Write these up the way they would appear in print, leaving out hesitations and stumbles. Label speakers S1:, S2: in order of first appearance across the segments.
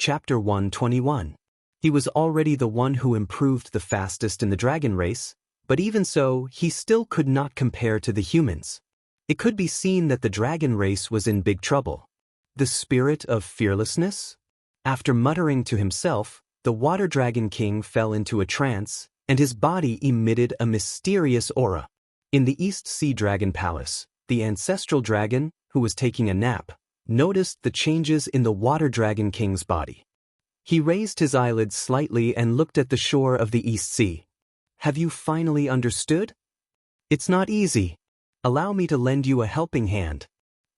S1: Chapter 121. He was already the one who improved the fastest in the dragon race, but even so, he still could not compare to the humans. It could be seen that the dragon race was in big trouble. The spirit of fearlessness? After muttering to himself, the Water Dragon King fell into a trance, and his body emitted a mysterious aura. In the East Sea Dragon Palace, the ancestral dragon, who was taking a nap, noticed the changes in the Water Dragon King's body. He raised his eyelids slightly and looked at the shore of the East Sea. Have you finally understood? It's not easy. Allow me to lend you a helping hand.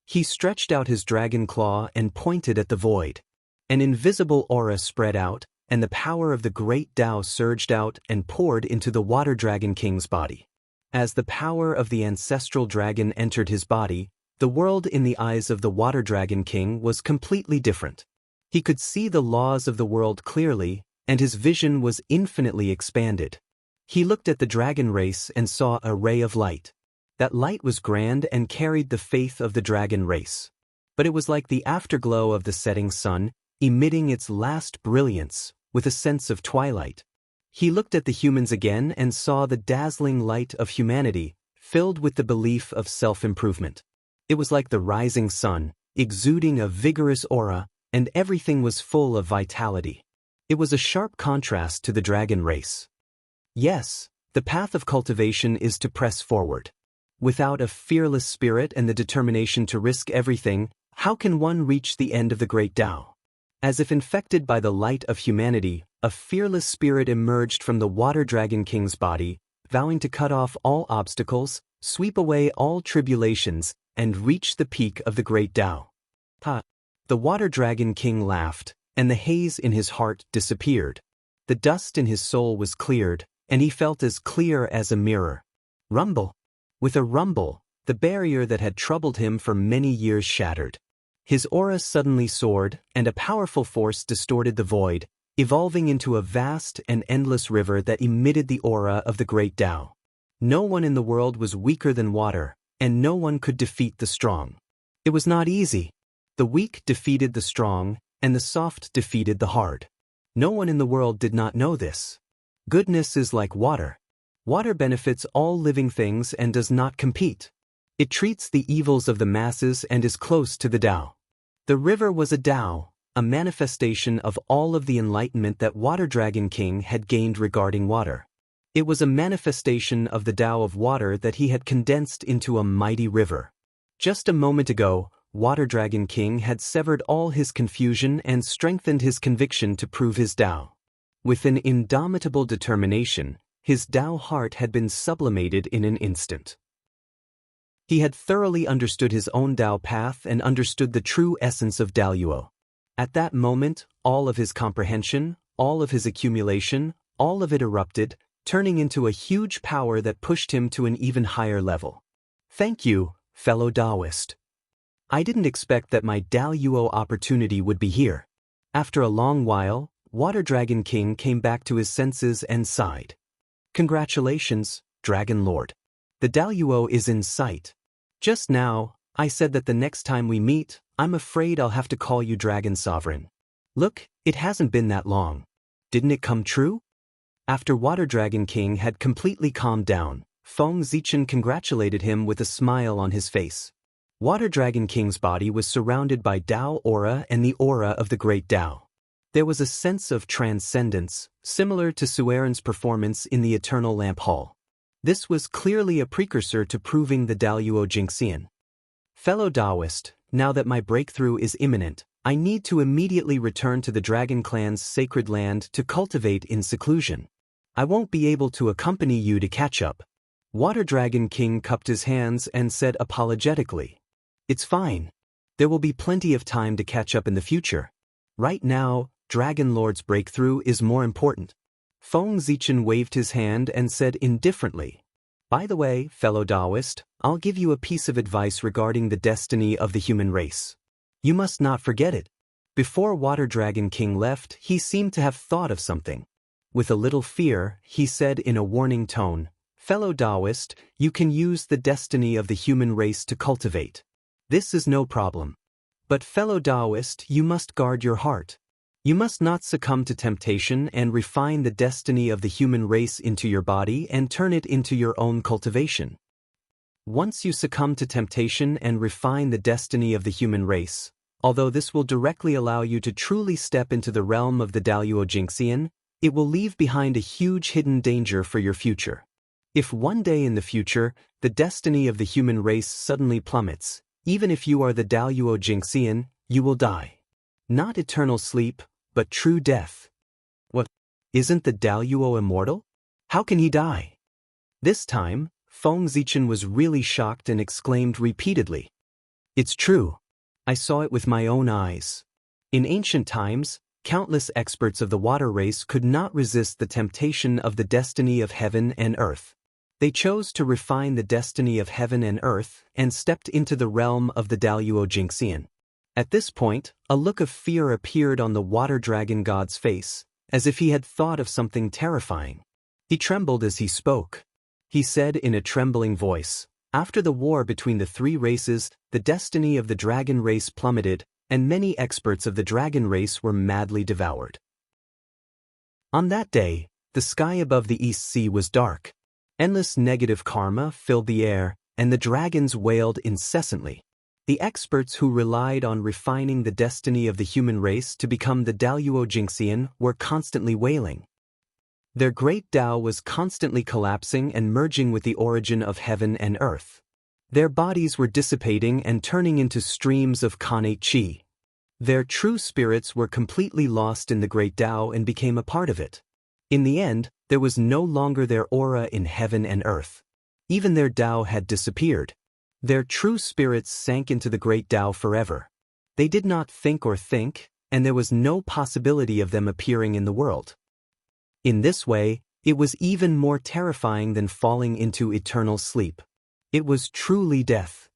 S1: He stretched out his dragon claw and pointed at the void. An invisible aura spread out, and the power of the great Tao surged out and poured into the Water Dragon King's body. As the power of the ancestral dragon entered his body, the world in the eyes of the Water Dragon King was completely different. He could see the laws of the world clearly, and his vision was infinitely expanded. He looked at the dragon race and saw a ray of light. That light was grand and carried the faith of the dragon race. But it was like the afterglow of the setting sun, emitting its last brilliance, with a sense of twilight. He looked at the humans again and saw the dazzling light of humanity, filled with the belief of self-improvement. It was like the rising sun, exuding a vigorous aura, and everything was full of vitality. It was a sharp contrast to the dragon race. Yes, the path of cultivation is to press forward. Without a fearless spirit and the determination to risk everything, how can one reach the end of the great Tao? As if infected by the light of humanity, a fearless spirit emerged from the Water Dragon King's body, vowing to cut off all obstacles, sweep away all tribulations, and reach the peak of the great Tao. The Water Dragon King laughed, and the haze in his heart disappeared. The dust in his soul was cleared, and he felt as clear as a mirror. Rumble. With a rumble, the barrier that had troubled him for many years shattered. His aura suddenly soared, and a powerful force distorted the void, evolving into a vast and endless river that emitted the aura of the great Tao. No one in the world was weaker than water, and no one could defeat the strong. It was not easy. The weak defeated the strong, and the soft defeated the hard. No one in the world did not know this. Goodness is like water. Water benefits all living things and does not compete. It treats the evils of the masses and is close to the Tao. The river was a Tao, a manifestation of all of the enlightenment that Water Dragon King had gained regarding water. It was a manifestation of the Tao of water that he had condensed into a mighty river. Just a moment ago, Water Dragon King had severed all his confusion and strengthened his conviction to prove his Tao. With an indomitable determination, his Tao heart had been sublimated in an instant. He had thoroughly understood his own Tao path and understood the true essence of Daoyuo. At that moment, all of his comprehension, all of his accumulation, all of it erupted, turning into a huge power that pushed him to an even higher level. Thank you, fellow Taoist. I didn't expect that my Daoyuo opportunity would be here. After a long while, Water Dragon King came back to his senses and sighed. Congratulations, Dragon Lord. The Daoyuo is in sight. Just now, I said that the next time we meet, I'm afraid I'll have to call you Dragon Sovereign. Look, it hasn't been that long. Didn't it come true? After Water Dragon King had completely calmed down, Feng Zichen congratulated him with a smile on his face. Water Dragon King's body was surrounded by Tao aura and the aura of the great Tao. There was a sense of transcendence, similar to Sueren's performance in the Eternal Lamp Hall. This was clearly a precursor to proving the Daoyuo Jingxian. Fellow Taoist, now that my breakthrough is imminent, I need to immediately return to the Dragon Clan's sacred land to cultivate in seclusion. I won't be able to accompany you to catch up. Water Dragon King cupped his hands and said apologetically. It's fine. There will be plenty of time to catch up in the future. Right now, Dragon Lord's breakthrough is more important. Feng Zichen waved his hand and said indifferently, By the way, fellow Taoist, I'll give you a piece of advice regarding the destiny of the human race. You must not forget it. Before Water Dragon King left, he seemed to have thought of something. With a little fear, he said in a warning tone, Fellow Taoist, you can use the destiny of the human race to cultivate. This is no problem. But fellow Taoist, you must guard your heart. You must not succumb to temptation and refine the destiny of the human race into your body and turn it into your own cultivation. Once you succumb to temptation and refine the destiny of the human race, although this will directly allow you to truly step into the realm of the Daluo Jingxian, it will leave behind a huge hidden danger for your future. If one day in the future, the destiny of the human race suddenly plummets, even if you are the Daluo Jingxian, you will die. Not eternal sleep, but true death. What? Isn't the Daluo immortal? How can he die? This time, Feng Zichen was really shocked and exclaimed repeatedly. It's true. I saw it with my own eyes. In ancient times, countless experts of the water race could not resist the temptation of the destiny of heaven and earth. They chose to refine the destiny of heaven and earth and stepped into the realm of the Daluo Jingxian. At this point, a look of fear appeared on the water dragon god's face, as if he had thought of something terrifying. He trembled as he spoke. He said in a trembling voice, "After the war between the three races, the destiny of the dragon race plummeted, and many experts of the dragon race were madly devoured." On that day, the sky above the East Sea was dark. Endless negative karma filled the air, and the dragons wailed incessantly. The experts who relied on refining the destiny of the human race to become the Daluo Jingxian were constantly wailing. Their great Tao was constantly collapsing and merging with the origin of heaven and earth. Their bodies were dissipating and turning into streams of Kanate Qi. Their true spirits were completely lost in the great Tao and became a part of it. In the end, there was no longer their aura in heaven and earth. Even their Tao had disappeared. Their true spirits sank into the great Tao forever. They did not think, and there was no possibility of them appearing in the world. In this way, it was even more terrifying than falling into eternal sleep. It was truly death.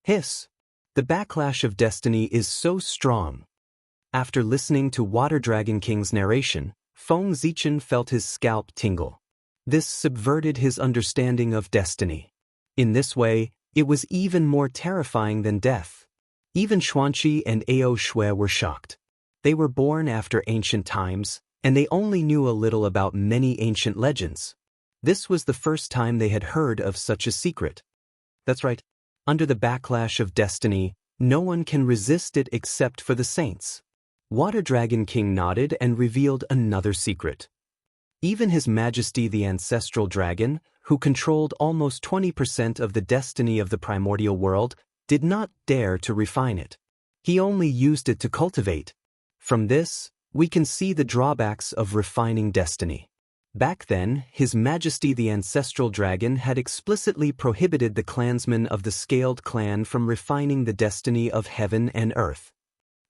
S1: Hiss! The backlash of destiny is so strong. After listening to Water Dragon King's narration, Feng Zichen felt his scalp tingle. This subverted his understanding of destiny. In this way, it was even more terrifying than death. Even Xuanqi and Ao Shui were shocked. They were born after ancient times, and they only knew a little about many ancient legends. This was the first time they had heard of such a secret. That's right. Under the backlash of destiny, no one can resist it except for the saints. Water Dragon King nodded and revealed another secret. Even His Majesty the Ancestral Dragon, who controlled almost 20% of the destiny of the primordial world, did not dare to refine it. He only used it to cultivate. From this, we can see the drawbacks of refining destiny. Back then, His Majesty the Ancestral Dragon had explicitly prohibited the clansmen of the Scaled clan from refining the destiny of heaven and earth.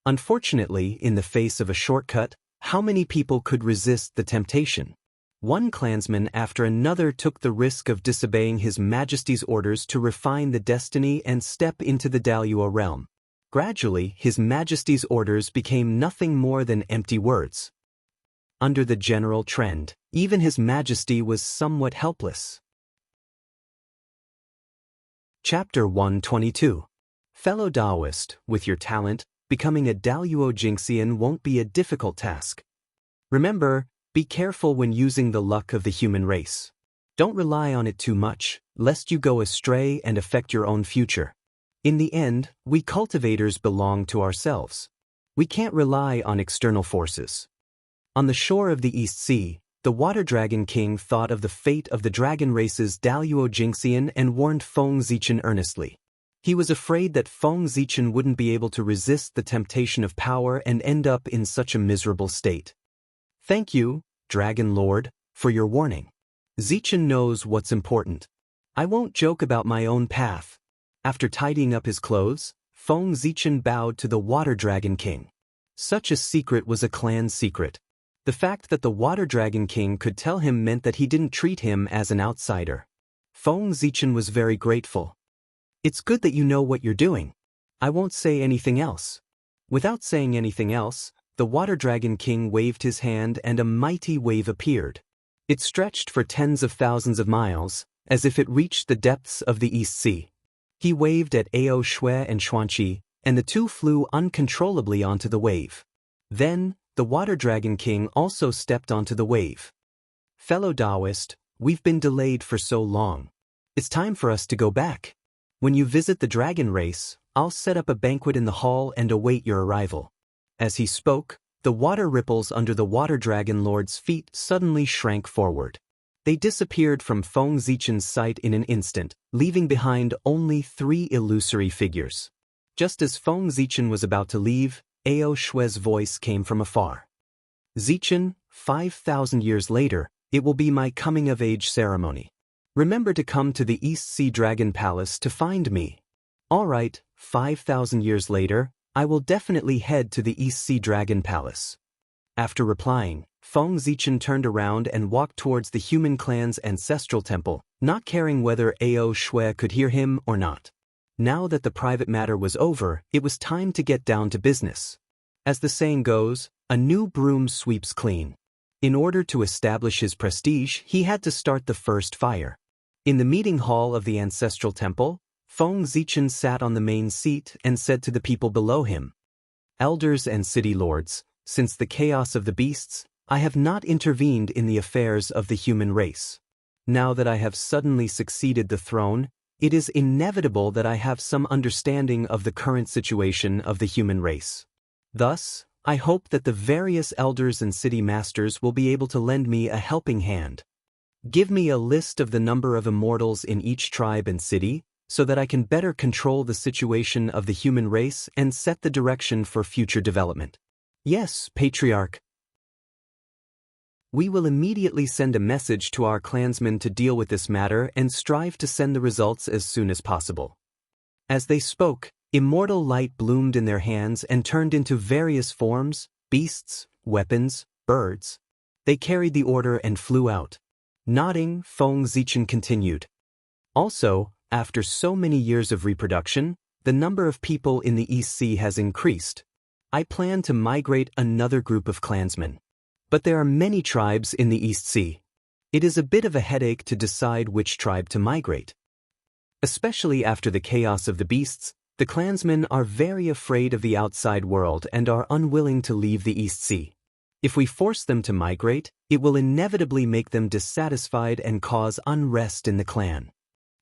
S1: Unfortunately, in the face of a shortcut, how many people could resist the temptation? One clansman after another took the risk of disobeying His Majesty's orders to refine the destiny and step into the Daluo realm. Gradually, His Majesty's orders became nothing more than empty words. Under the general trend, even His Majesty was somewhat helpless. Chapter 122. Fellow Taoist, with your talent, becoming a Daluo Jingxian won't be a difficult task. Remember, be careful when using the luck of the human race. Don't rely on it too much, lest you go astray and affect your own future. In the end, we cultivators belong to ourselves. We can't rely on external forces. On the shore of the East Sea, the Water Dragon King thought of the fate of the dragon race's Daluo Jingxian and warned Feng Zichen earnestly. He was afraid that Feng Zichen wouldn't be able to resist the temptation of power and end up in such a miserable state. Thank you, Dragon Lord, for your warning. Zichen knows what's important. I won't joke about my own path. After tidying up his clothes, Feng Zichen bowed to the Water Dragon King. Such a secret was a clan secret. The fact that the Water Dragon King could tell him meant that he didn't treat him as an outsider. Feng Zichen was very grateful. It's good that you know what you're doing. I won't say anything else. Without saying anything else, the Water Dragon King waved his hand and a mighty wave appeared. It stretched for tens of thousands of miles, as if it reached the depths of the East Sea. He waved at Ao Shui and Xuanqi, and the two flew uncontrollably onto the wave. Then, the Water Dragon King also stepped onto the wave. Fellow Taoist, we've been delayed for so long. It's time for us to go back. When you visit the dragon race, I'll set up a banquet in the hall and await your arrival. As he spoke, the water ripples under the Water Dragon Lord's feet suddenly shrank forward. They disappeared from Feng Zichen's sight in an instant, leaving behind only 3 illusory figures. Just as Feng Zichen was about to leave, Ao Shue's voice came from afar. Zichen, 5,000 years later, it will be my coming-of-age ceremony. Remember to come to the East Sea Dragon Palace to find me. All right, 5,000 years later, I will definitely head to the East Sea Dragon Palace. After replying, Feng Zichen turned around and walked towards the human clan's ancestral temple, not caring whether Ao Shui could hear him or not. Now that the private matter was over, it was time to get down to business. As the saying goes, a new broom sweeps clean. In order to establish his prestige, he had to start the first fire. In the meeting hall of the ancestral temple, Feng Zichen sat on the main seat and said to the people below him, "Elders and city lords, since the chaos of the beasts, I have not intervened in the affairs of the human race. Now that I have suddenly succeeded the throne, it is inevitable that I have some understanding of the current situation of the human race. Thus, I hope that the various elders and city masters will be able to lend me a helping hand. Give me a list of the number of immortals in each tribe and city, so that I can better control the situation of the human race and set the direction for future development." "Yes, Patriarch. We will immediately send a message to our clansmen to deal with this matter and strive to send the results as soon as possible." As they spoke, immortal light bloomed in their hands and turned into various forms, beasts, weapons, birds. They carried the order and flew out. Nodding, Feng Zichen continued. "Also, after so many years of reproduction, the number of people in the East Sea has increased. I plan to migrate another group of clansmen. But there are many tribes in the East Sea. It is a bit of a headache to decide which tribe to migrate. Especially after the chaos of the beasts, the clansmen are very afraid of the outside world and are unwilling to leave the East Sea. If we force them to migrate, it will inevitably make them dissatisfied and cause unrest in the clan.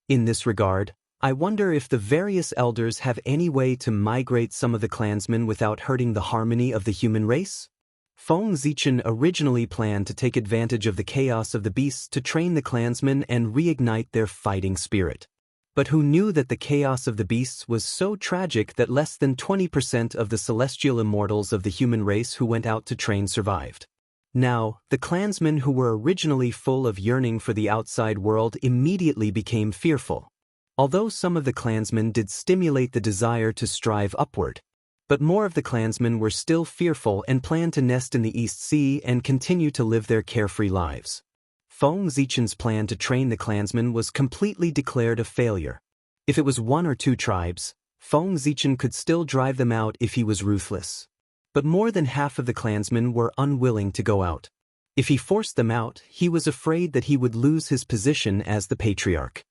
S1: In this regard, I wonder if the various elders have any way to migrate some of the clansmen without hurting the harmony of the human race?" Feng Zichen originally planned to take advantage of the chaos of the beasts to train the clansmen and reignite their fighting spirit. But who knew that the chaos of the beasts was so tragic that less than 20% of the celestial immortals of the human race who went out to train survived. Now, the clansmen who were originally full of yearning for the outside world immediately became fearful. Although some of the clansmen did stimulate the desire to strive upward, but more of the clansmen were still fearful and planned to nest in the East Sea and continue to live their carefree lives. Feng Zichen's plan to train the clansmen was completely declared a failure. If it was 1 or 2 tribes, Feng Zichen could still drive them out if he was ruthless. But more than half of the clansmen were unwilling to go out. If he forced them out, he was afraid that he would lose his position as the patriarch.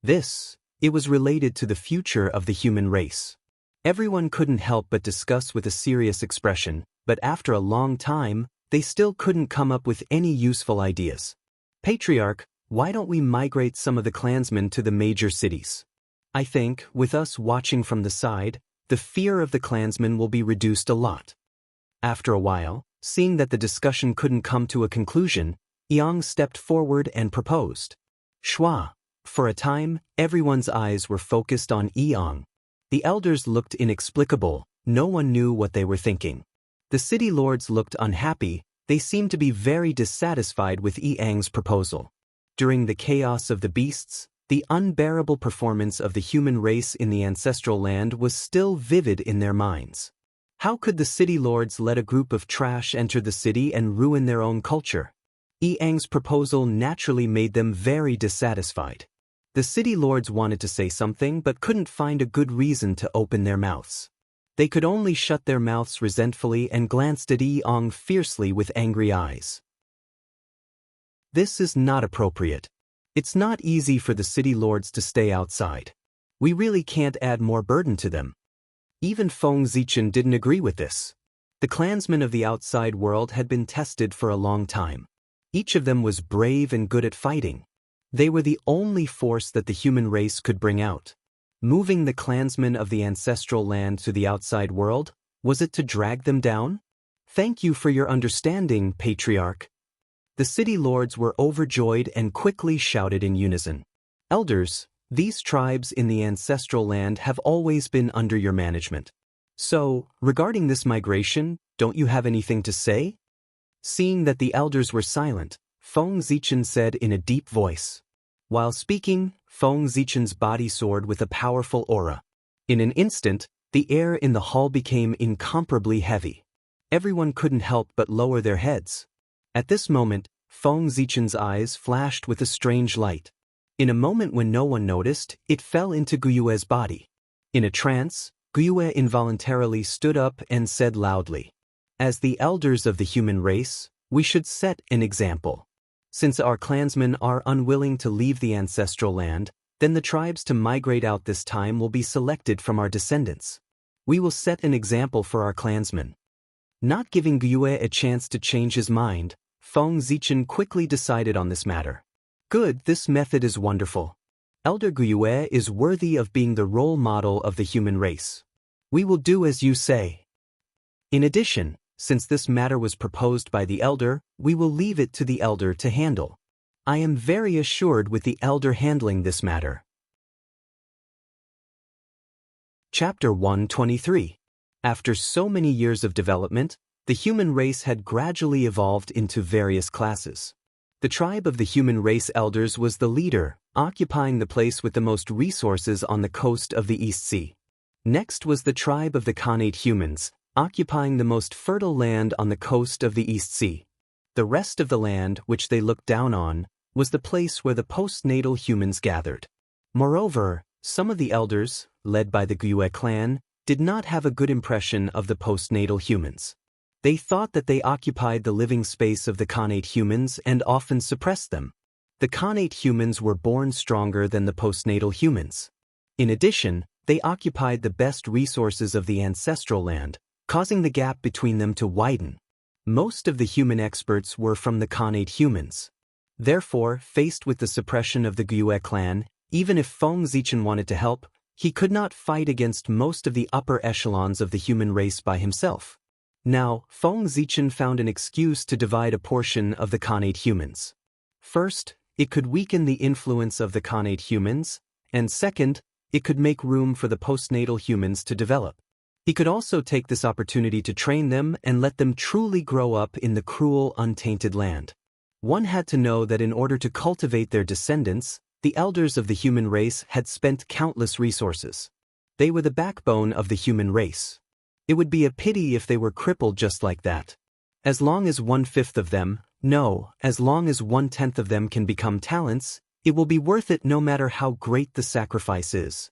S1: It was related to the future of the human race. Everyone couldn't help but discuss with a serious expression, but after a long time, they still couldn't come up with any useful ideas. "Patriarch, why don't we migrate some of the clansmen to the major cities? I think, with us watching from the side, the fear of the clansmen will be reduced a lot." After a while, seeing that the discussion couldn't come to a conclusion, Yang stepped forward and proposed. "Shua." For a time, everyone's eyes were focused on Yang. The elders looked inexplicable, no one knew what they were thinking. The city lords looked unhappy, they seemed to be very dissatisfied with Yang's proposal. During the chaos of the beasts, the unbearable performance of the human race in the ancestral land was still vivid in their minds. How could the city lords let a group of trash enter the city and ruin their own culture? Yang's proposal naturally made them very dissatisfied. The city lords wanted to say something but couldn't find a good reason to open their mouths. They could only shut their mouths resentfully and glanced at Yang fiercely with angry eyes. "This is not appropriate. It's not easy for the city lords to stay outside. We really can't add more burden to them." Even Feng Zichen didn't agree with this. The clansmen of the outside world had been tested for a long time. Each of them was brave and good at fighting. They were the only force that the human race could bring out. Moving the clansmen of the ancestral land to the outside world, was it to drag them down? Thank you for your understanding, Patriarch. The city lords were overjoyed and quickly shouted in unison. Elders, these tribes in the ancestral land have always been under your management. So, regarding this migration, don't you have anything to say? Seeing that the elders were silent, Feng Zichen said in a deep voice. While speaking, Feng Zichen's body soared with a powerful aura. In an instant, the air in the hall became incomparably heavy. Everyone couldn't help but lower their heads. At this moment, Feng Zichen's eyes flashed with a strange light. In a moment when no one noticed, it fell into Guyue's body. In a trance, Guyue involuntarily stood up and said loudly, "As the elders of the human race, we should set an example. Since our clansmen are unwilling to leave the ancestral land, then the tribes to migrate out this time will be selected from our descendants. We will set an example for our clansmen." Not giving Guyue a chance to change his mind, Feng Zichen quickly decided on this matter. Good, this method is wonderful. Elder Guyue is worthy of being the role model of the human race. We will do as you say. In addition, since this matter was proposed by the elder, we will leave it to the elder to handle. I am very assured with the elder handling this matter. Chapter 123. After so many years of development, the human race had gradually evolved into various classes. The tribe of the human race elders was the leader, occupying the place with the most resources on the coast of the East Sea. Next was the tribe of the Khanate humans, occupying the most fertile land on the coast of the East Sea. The rest of the land, which they looked down on, was the place where the postnatal humans gathered. Moreover, some of the elders, led by the Guyue clan, did not have a good impression of the postnatal humans. They thought that they occupied the living space of the Khanate humans and often suppressed them. The Khanate humans were born stronger than the postnatal humans. In addition, they occupied the best resources of the ancestral land, causing the gap between them to widen. Most of the human experts were from the Khanate humans. Therefore, faced with the suppression of the Guyue clan, even if Feng Zichen wanted to help, he could not fight against most of the upper echelons of the human race by himself. Now, Feng Zichen found an excuse to divide a portion of the Khanate humans. First, it could weaken the influence of the Khanate humans, and second, it could make room for the postnatal humans to develop. He could also take this opportunity to train them and let them truly grow up in the cruel, untainted land. One had to know that in order to cultivate their descendants, the elders of the human race had spent countless resources. They were the backbone of the human race. It would be a pity if they were crippled just like that. As long as 1/5 of them, no, as long as 1/10 of them can become talents, it will be worth it no matter how great the sacrifice is.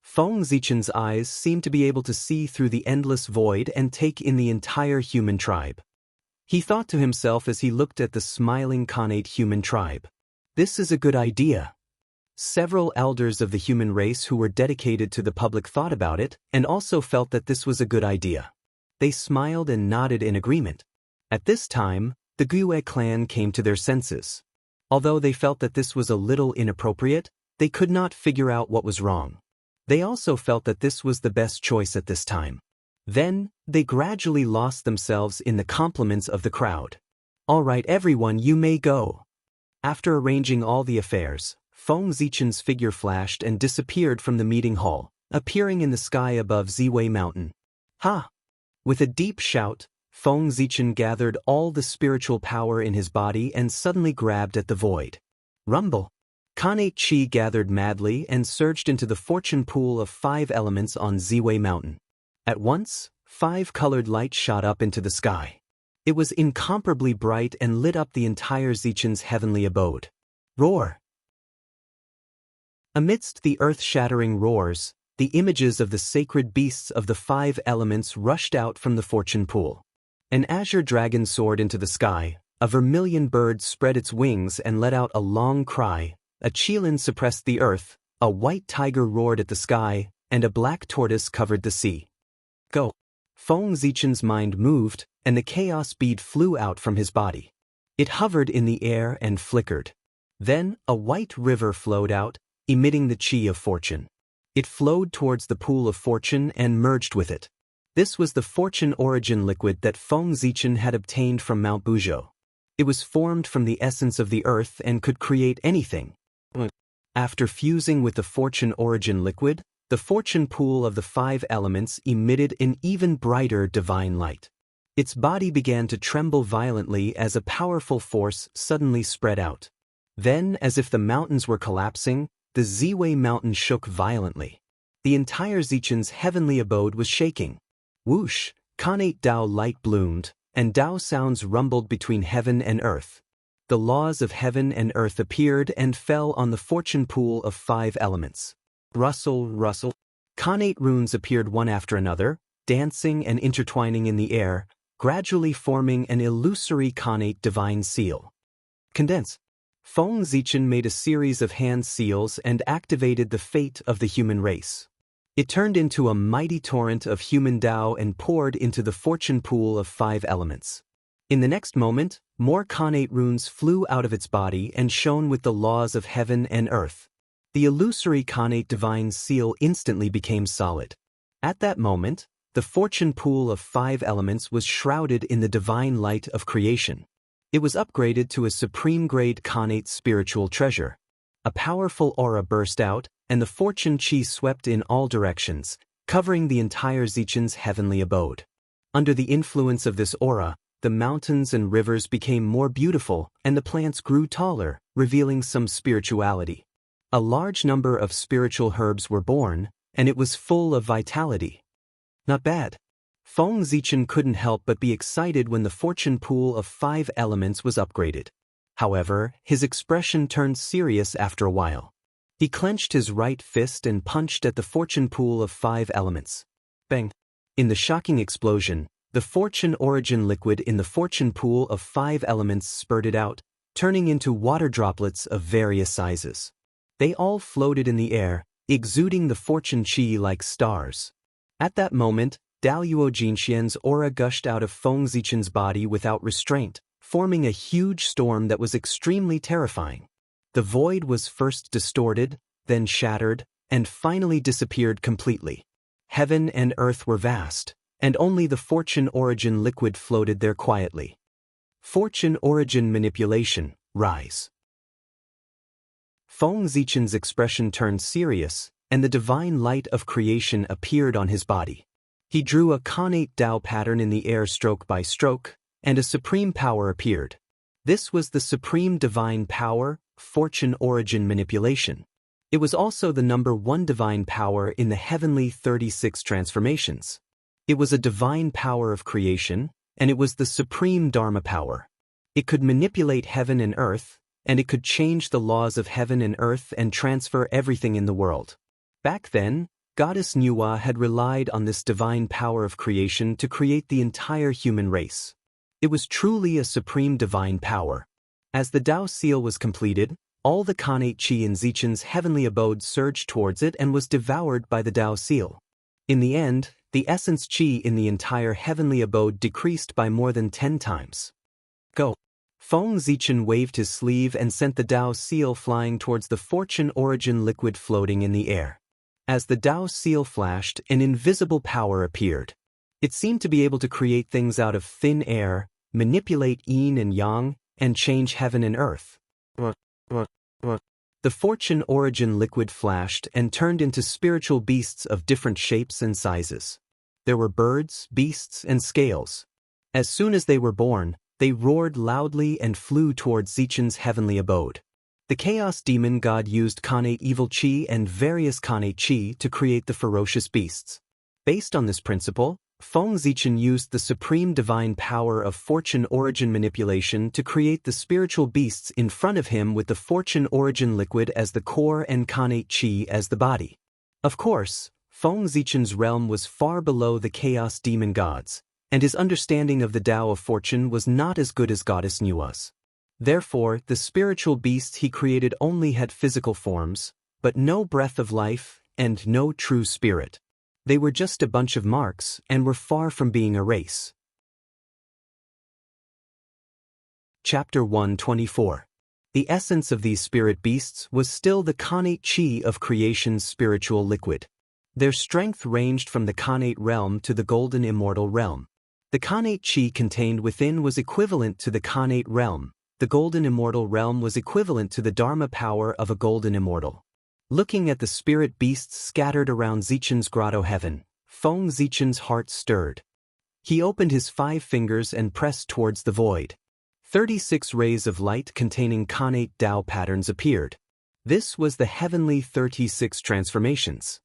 S1: Feng Zichen's eyes seemed to be able to see through the endless void and take in the entire human tribe. He thought to himself as he looked at the smiling Khanate human tribe. This is a good idea. Several elders of the human race who were dedicated to the public thought about it and also felt that this was a good idea. They smiled and nodded in agreement. At this time, the Guyue clan came to their senses. Although they felt that this was a little inappropriate, they could not figure out what was wrong. They also felt that this was the best choice at this time. Then, they gradually lost themselves in the compliments of the crowd. All right, everyone, you may go. After arranging all the affairs, Feng Zichen's figure flashed and disappeared from the meeting hall, appearing in the sky above Ziwei Mountain. Ha! With a deep shout, Feng Zichen gathered all the spiritual power in his body and suddenly grabbed at the void. Rumble! Khanate Chi gathered madly and surged into the fortune pool of 5 elements on Ziwei Mountain. At once, 5 colored lights shot up into the sky. It was incomparably bright and lit up the entire Zichen's heavenly abode. Roar! Amidst the earth-shattering roars, the images of the sacred beasts of the 5 elements rushed out from the fortune pool. An azure dragon soared into the sky, a vermilion bird spread its wings and let out a long cry, a qilin suppressed the earth, a white tiger roared at the sky, and a black tortoise covered the sea. Go! Feng Zichen's mind moved, and the chaos bead flew out from his body. It hovered in the air and flickered. Then, a white river flowed out, emitting the chi of fortune. It flowed towards the pool of fortune and merged with it. This was the fortune origin liquid that Feng Zichen had obtained from Mount Buzhou. It was formed from the essence of the earth and could create anything. After fusing with the fortune origin liquid, the fortune pool of the 5 elements emitted an even brighter divine light. Its body began to tremble violently as a powerful force suddenly spread out. Then, as if the mountains were collapsing, the Ziwei mountain shook violently. The entire Zichen's heavenly abode was shaking. Whoosh, Khanate Dao light bloomed, and Dao sounds rumbled between heaven and earth. The laws of heaven and earth appeared and fell on the fortune pool of 5 elements. Rustle, rustle. Khanate runes appeared one after another, dancing and intertwining in the air, gradually forming an illusory Khanate divine seal. Condense. Feng Zichen made a series of hand seals and activated the fate of the human race. It turned into a mighty torrent of human Dao and poured into the fortune pool of 5 elements. In the next moment, more Khanate runes flew out of its body and shone with the laws of heaven and earth. The illusory Khanate divine seal instantly became solid. At that moment, the fortune pool of 5 elements was shrouded in the divine light of creation. It was upgraded to a supreme-grade Khanate spiritual treasure. A powerful aura burst out, and the fortune chi swept in all directions, covering the entire Zichen's heavenly abode. Under the influence of this aura, the mountains and rivers became more beautiful, and the plants grew taller, revealing some spirituality. A large number of spiritual herbs were born, and it was full of vitality. Not bad. Feng Zichen couldn't help but be excited when the fortune pool of 5 elements was upgraded. However, his expression turned serious after a while. He clenched his right fist and punched at the fortune pool of 5 elements. Bang! In the shocking explosion, the fortune origin liquid in the fortune pool of 5 elements spurted out, turning into water droplets of various sizes. They all floated in the air, exuding the fortune chi like stars. At that moment, Daoyuo Jinxian's aura gushed out of Feng Zichen's body without restraint, forming a huge storm that was extremely terrifying. The void was first distorted, then shattered, and finally disappeared completely. Heaven and earth were vast, and only the fortune origin liquid floated there quietly. Fortune origin manipulation, rise. Feng Zichen's expression turned serious, and the divine light of creation appeared on his body. He drew a Khanate Dao pattern in the air stroke by stroke, and a supreme power appeared. This was the supreme divine power, fortune origin manipulation. It was also the number 1 divine power in the heavenly 36 transformations. It was a divine power of creation, and it was the supreme Dharma power. It could manipulate heaven and earth, and it could change the laws of heaven and earth and transfer everything in the world. Back then, Goddess Nuwa had relied on this divine power of creation to create the entire human race. It was truly a supreme divine power. As the Dao seal was completed, all the Khanate chi in Zichen's heavenly abode surged towards it and was devoured by the Dao seal. In the end, the essence chi in the entire heavenly abode decreased by more than 10 times. Go! Feng Zichen waved his sleeve and sent the Dao seal flying towards the fortune origin liquid floating in the air. As the Dao seal flashed, an invisible power appeared. It seemed to be able to create things out of thin air, manipulate yin and yang, and change heaven and earth. The fortune origin liquid flashed and turned into spiritual beasts of different shapes and sizes. There were birds, beasts, and scales. As soon as they were born, they roared loudly and flew towards Zichen's heavenly abode. The Chaos Demon God used Khanate Evil Chi and various Khanate Chi to create the ferocious beasts. Based on this principle, Feng Zichen used the supreme divine power of fortune origin manipulation to create the spiritual beasts in front of him with the fortune origin liquid as the core and Khanate Chi as the body. Of course, Feng Zichen's realm was far below the Chaos Demon Gods, and his understanding of the Tao of fortune was not as good as Goddess Nuwa's. Therefore, the spiritual beasts he created only had physical forms, but no breath of life and no true spirit. They were just a bunch of marks and were far from being a race. Chapter 124. The essence of these spirit beasts was still the connate chi of creation's spiritual liquid. Their strength ranged from the connate realm to the golden immortal realm. The connate chi contained within was equivalent to the connate realm. The golden immortal realm was equivalent to the dharma power of a golden immortal. Looking at the spirit beasts scattered around Zichen's grotto heaven, Feng Zichen's heart stirred. He opened his 5 fingers and pressed towards the void. 36 rays of light containing connate Tao patterns appeared. This was the heavenly 36 transformations.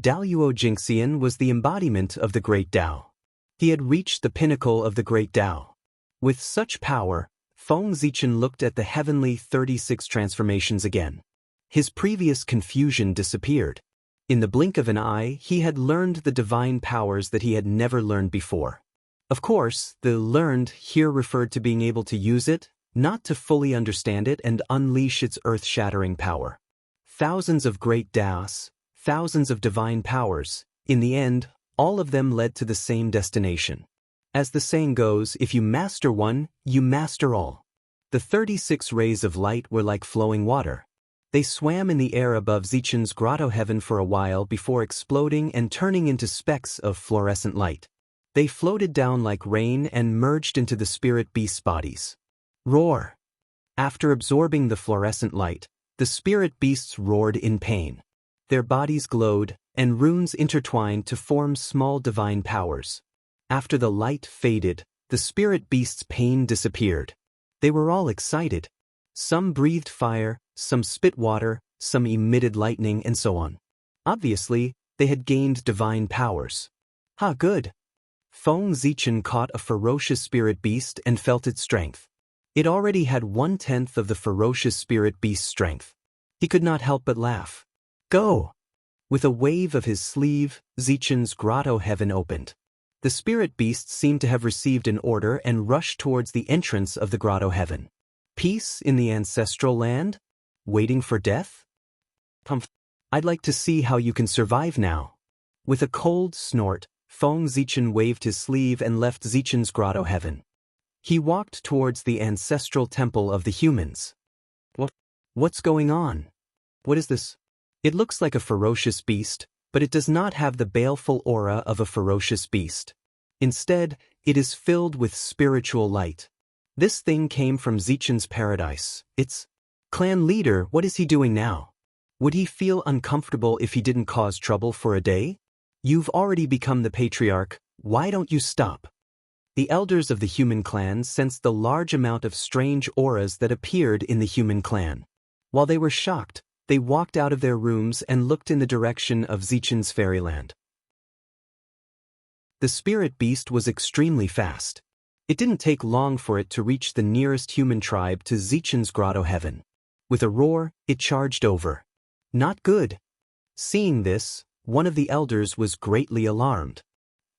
S1: Daluo Jingxian was the embodiment of the great Tao. He had reached the pinnacle of the great Tao. With such power, Feng Zichen looked at the heavenly 36 transformations again. His previous confusion disappeared. In the blink of an eye, he had learned the divine powers that he had never learned before. Of course, the learned here referred to being able to use it, not to fully understand it and unleash its earth-shattering power. Thousands of great Taos, thousands of divine powers, in the end, all of them led to the same destination. As the saying goes, if you master one, you master all. The 36 rays of light were like flowing water. They swam in the air above Zichen's grotto heaven for a while before exploding and turning into specks of fluorescent light. They floated down like rain and merged into the spirit beasts' bodies. Roar! After absorbing the fluorescent light, the spirit beasts roared in pain. Their bodies glowed, and runes intertwined to form small divine powers. After the light faded, the spirit beasts' pain disappeared. They were all excited. Some breathed fire, some spit water, some emitted lightning, and so on. Obviously, they had gained divine powers. Ha, good! Feng Zichen caught a ferocious spirit beast and felt its strength. It already had 1/10 of the ferocious spirit beast's strength. He could not help but laugh. Go! With a wave of his sleeve, Zichen's grotto heaven opened. The spirit beasts seemed to have received an order and rushed towards the entrance of the grotto heaven. Peace in the ancestral land? Waiting for death? I'd like to see how you can survive now. With a cold snort, Feng Zichen waved his sleeve and left Zichen's grotto heaven. He walked towards the ancestral temple of the humans. What's going on? What is this? It looks like a ferocious beast, but it does not have the baleful aura of a ferocious beast. Instead, it is filled with spiritual light. This thing came from Zichen's paradise. Its clan leader, what is he doing now? Would he feel uncomfortable if he didn't cause trouble for a day? You've already become the patriarch, why don't you stop? The elders of the human clan sensed the large amount of strange auras that appeared in the human clan. While they were shocked, they walked out of their rooms and looked in the direction of Zichen's fairyland. The spirit beast was extremely fast. It didn't take long for it to reach the nearest human tribe to Zichen's grotto heaven. With a roar, it charged over. Not good. Seeing this, one of the elders was greatly alarmed.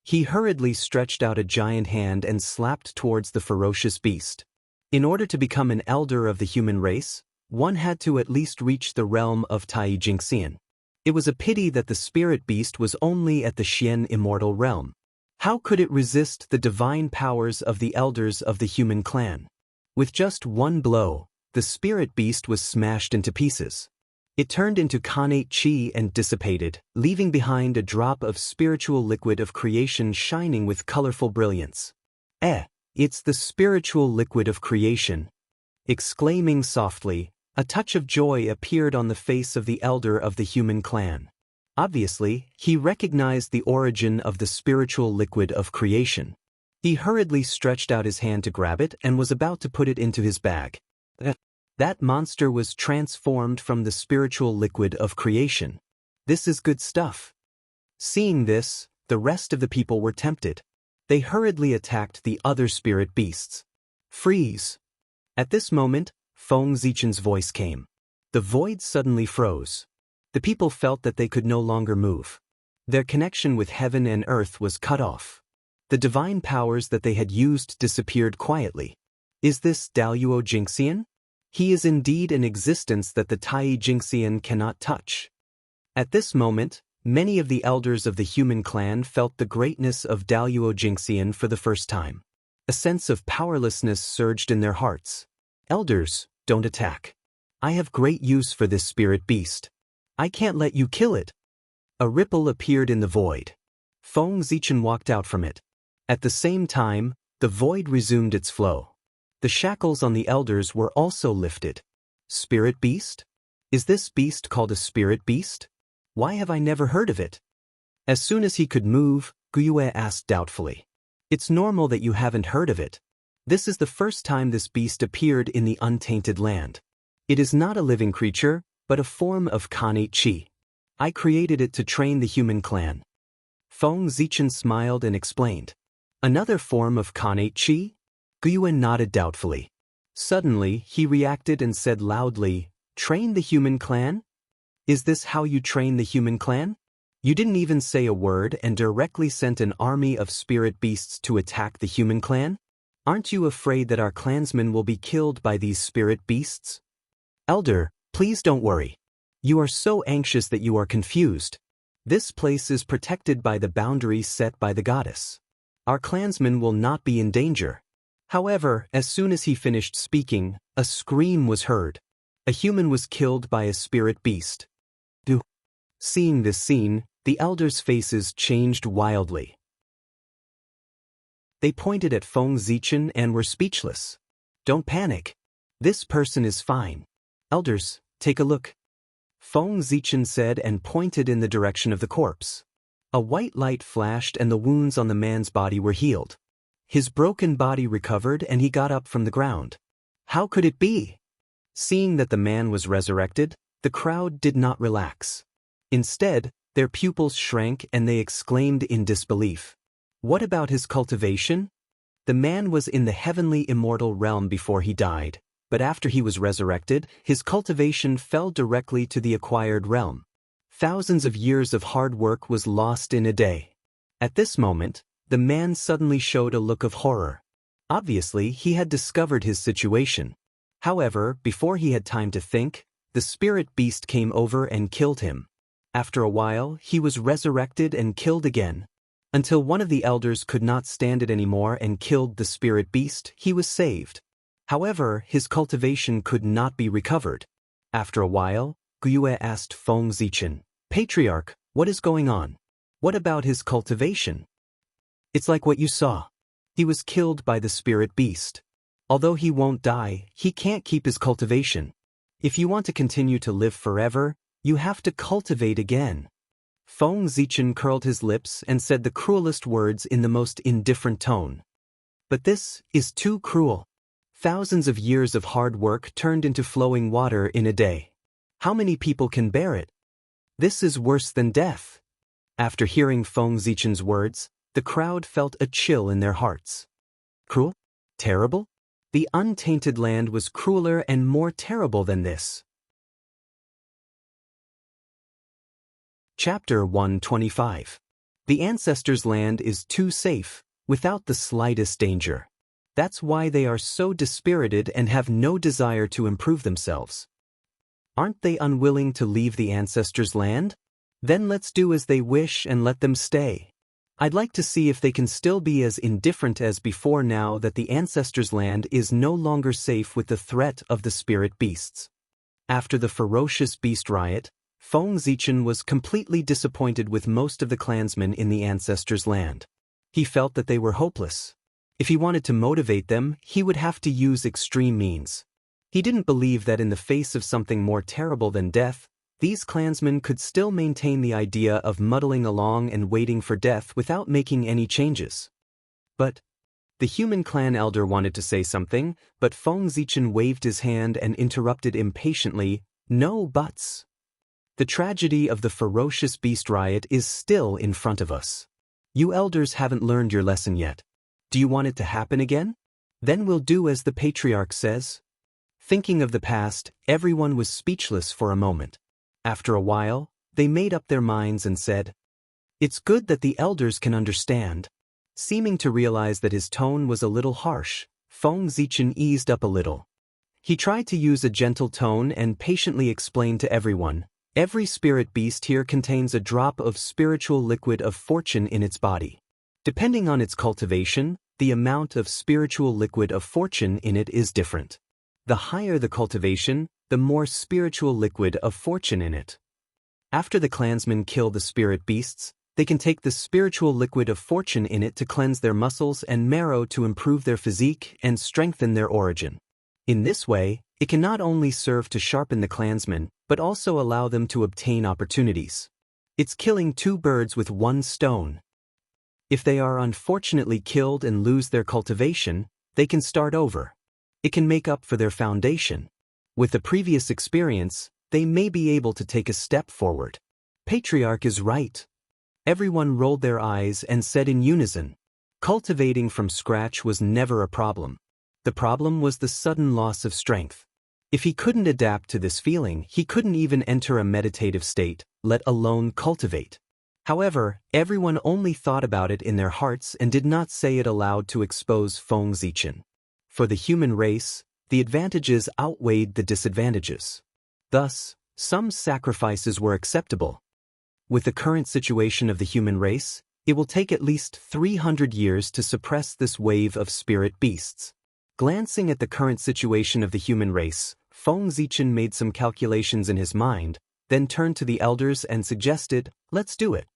S1: He hurriedly stretched out a giant hand and slapped towards the ferocious beast. In order to become an elder of the human race, one had to at least reach the realm of Tai Jingxian. It was a pity that the spirit beast was only at the Xian immortal realm. How could it resist the divine powers of the elders of the human clan? With just one blow, the spirit beast was smashed into pieces. It turned into connate chi and dissipated, leaving behind a drop of spiritual liquid of creation shining with colorful brilliance. It's the spiritual liquid of creation. Exclaiming softly, a touch of joy appeared on the face of the elder of the human clan. Obviously, he recognized the origin of the spiritual liquid of creation. He hurriedly stretched out his hand to grab it and was about to put it into his bag. That monster was transformed from the spiritual liquid of creation. This is good stuff. Seeing this, the rest of the people were tempted. They hurriedly attacked the other spirit beasts. Freeze! At this moment, Feng Zichen's voice came. The void suddenly froze. The people felt that they could no longer move. Their connection with heaven and earth was cut off. The divine powers that they had used disappeared quietly. Is this Daluo Jingxian? He is indeed an existence that the Tai Jingxian cannot touch. At this moment, Many of the elders of the human clan felt the greatness of Daluo Jingxian for the first time. A sense of powerlessness surged in their hearts. Elders, don't attack. I have great use for this spirit beast. I can't let you kill it. A ripple appeared in the void. Feng Zichen walked out from it. At the same time, the void resumed its flow. The shackles on the elders were also lifted. Spirit beast? Is this beast called a spirit beast? Why have I never heard of it? As soon as he could move, Guyue asked doubtfully. It's normal that you haven't heard of it. This is the first time this beast appeared in the untainted land. It is not a living creature, but a form of Kanate Qi. I created it to train the human clan. Feng Zichen smiled and explained. Another form of Kanate Qi? Guyue nodded doubtfully. Suddenly, he reacted and said loudly, Train the human clan? Is this how you train the human clan? You didn't even say a word and directly sent an army of spirit beasts to attack the human clan? Aren't you afraid that our clansmen will be killed by these spirit beasts? Elder, please don't worry. You are so anxious that you are confused. This place is protected by the boundaries set by the goddess. Our clansmen will not be in danger. However, as soon as he finished speaking, a scream was heard. A human was killed by a spirit beast. Seeing this scene, the elders' faces changed wildly. They pointed at Feng Zichen and were speechless. Don't panic. This person is fine. Elders, take a look. Feng Zichen said and pointed in the direction of the corpse. A white light flashed and the wounds on the man's body were healed. His broken body recovered and he got up from the ground. How could it be? Seeing that the man was resurrected, the crowd did not relax. Instead, their pupils shrank and they exclaimed in disbelief. What about his cultivation? The man was in the heavenly immortal realm before he died, but after he was resurrected, his cultivation fell directly to the acquired realm. Thousands of years of hard work was lost in a day. At this moment, the man suddenly showed a look of horror. Obviously, he had discovered his situation. However, before he had time to think, the spirit beast came over and killed him. After a while, he was resurrected and killed again. Until one of the elders could not stand it anymore and killed the spirit beast, he was saved. However, his cultivation could not be recovered. After a while, Guyue asked Feng Zichen, Patriarch, what is going on? What about his cultivation? It's like what you saw. He was killed by the spirit beast. Although he won't die, he can't keep his cultivation. If you want to continue to live forever, you have to cultivate again. Feng Zichen curled his lips and said the cruelest words in the most indifferent tone. But this is too cruel. Thousands of years of hard work turned into flowing water in a day. How many people can bear it? This is worse than death. After hearing Feng Zichen's words, the crowd felt a chill in their hearts. Cruel? Terrible? The untainted land was crueler and more terrible than this. Chapter 125. The ancestors' land is too safe, without the slightest danger. That's why they are so dispirited and have no desire to improve themselves. Aren't they unwilling to leave the ancestors' land? Then let's do as they wish and let them stay. I'd like to see if they can still be as indifferent as before now that the ancestors' land is no longer safe with the threat of the spirit beasts. After the ferocious beast riot, Feng Zichen was completely disappointed with most of the clansmen in the ancestors' land. He felt that they were hopeless. If he wanted to motivate them, he would have to use extreme means. He didn't believe that in the face of something more terrible than death, these clansmen could still maintain the idea of muddling along and waiting for death without making any changes. But the human clan elder wanted to say something, but Feng Zichen waved his hand and interrupted impatiently, No buts. The tragedy of the ferocious beast riot is still in front of us. You elders haven't learned your lesson yet. Do you want it to happen again? Then we'll do as the patriarch says. Thinking of the past, everyone was speechless for a moment. After a while, they made up their minds and said, It's good that the elders can understand. Seeming to realize that his tone was a little harsh, Feng Zichen eased up a little. He tried to use a gentle tone and patiently explained to everyone, Every spirit beast here contains a drop of spiritual liquid of fortune in its body. Depending on its cultivation, the amount of spiritual liquid of fortune in it is different. The higher the cultivation, the more spiritual liquid of fortune in it. After the clansmen kill the spirit beasts, they can take the spiritual liquid of fortune in it to cleanse their muscles and marrow to improve their physique and strengthen their origin. In this way, it can not only serve to sharpen the clansmen, but also allow them to obtain opportunities. It's killing two birds with one stone. If they are unfortunately killed and lose their cultivation, they can start over. It can make up for their foundation. With the previous experience, they may be able to take a step forward. Patriarch is right. Everyone rolled their eyes and said in unison, cultivating from scratch was never a problem. The problem was the sudden loss of strength. If he couldn't adapt to this feeling, he couldn't even enter a meditative state, let alone cultivate. However, everyone only thought about it in their hearts and did not say it aloud to expose Feng Zichen. For the human race, the advantages outweighed the disadvantages. Thus, some sacrifices were acceptable. With the current situation of the human race, it will take at least 300 years to suppress this wave of spirit beasts. Glancing at the current situation of the human race, Feng Zichen made some calculations in his mind, then turned to the elders and suggested, let's do it.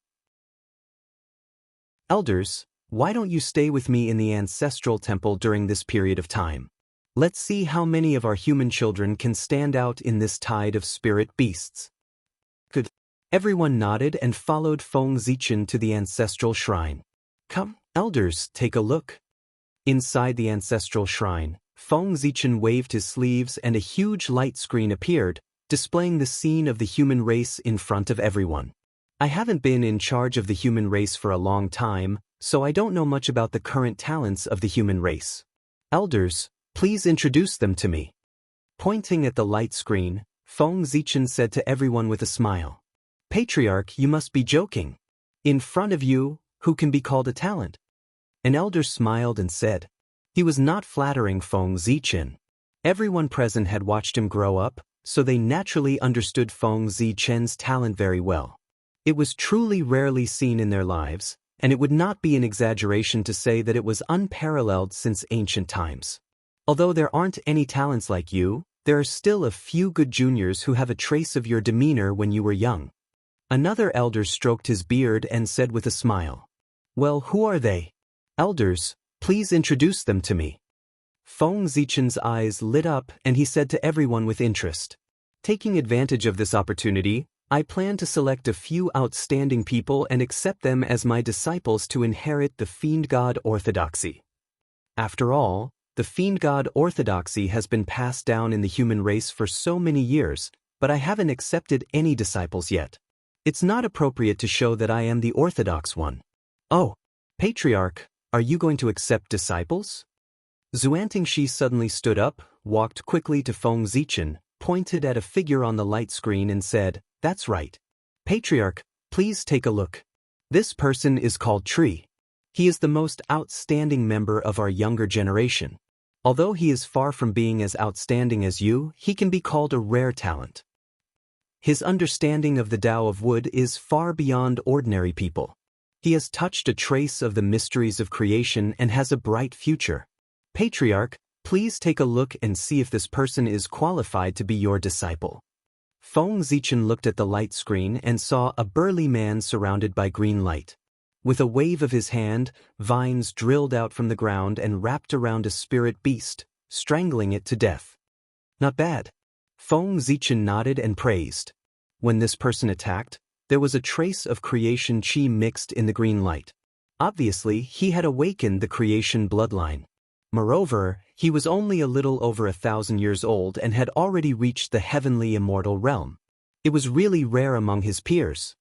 S1: Elders, why don't you stay with me in the ancestral temple during this period of time? Let's see how many of our human children can stand out in this tide of spirit beasts. Good. Everyone nodded and followed Feng Zichen to the ancestral shrine. Come, elders, take a look. Inside the ancestral shrine, Feng Zichen waved his sleeves and a huge light screen appeared, displaying the scene of the human race in front of everyone. I haven't been in charge of the human race for a long time, so I don't know much about the current talents of the human race. Elders, please introduce them to me. Pointing at the light screen, Feng Zichen said to everyone with a smile. Patriarch, you must be joking. In front of you, who can be called a talent? An elder smiled and said. He was not flattering Feng Zichen. Everyone present had watched him grow up, so they naturally understood Feng Zichen's talent very well. It was truly rarely seen in their lives, and it would not be an exaggeration to say that it was unparalleled since ancient times. Although there aren't any talents like you, there are still a few good juniors who have a trace of your demeanor when you were young. Another elder stroked his beard and said with a smile. Well, who are they? Elders, please introduce them to me. Feng Zichen's eyes lit up and he said to everyone with interest. Taking advantage of this opportunity, I plan to select a few outstanding people and accept them as my disciples to inherit the Fiend God orthodoxy. After all, the Fiend God orthodoxy has been passed down in the human race for so many years, but I haven't accepted any disciples yet. It's not appropriate to show that I am the orthodox one. Oh, Patriarch, are you going to accept disciples? Xuantingshi suddenly stood up, walked quickly to Feng Zichen, pointed at a figure on the light screen and said, That's right. Patriarch, please take a look. This person is called Tree. He is the most outstanding member of our younger generation. Although he is far from being as outstanding as you, he can be called a rare talent. His understanding of the Tao of wood is far beyond ordinary people. He has touched a trace of the mysteries of creation and has a bright future. Patriarch, please take a look and see if this person is qualified to be your disciple. Feng Zichen looked at the light screen and saw a burly man surrounded by green light. With a wave of his hand, vines drilled out from the ground and wrapped around a spirit beast, strangling it to death. Not bad. Feng Zichen nodded and praised. When this person attacked, there was a trace of creation chi mixed in the green light. Obviously, he had awakened the creation bloodline. Moreover, he was only a little over 1,000 years old and had already reached the heavenly immortal realm. It was really rare among his peers.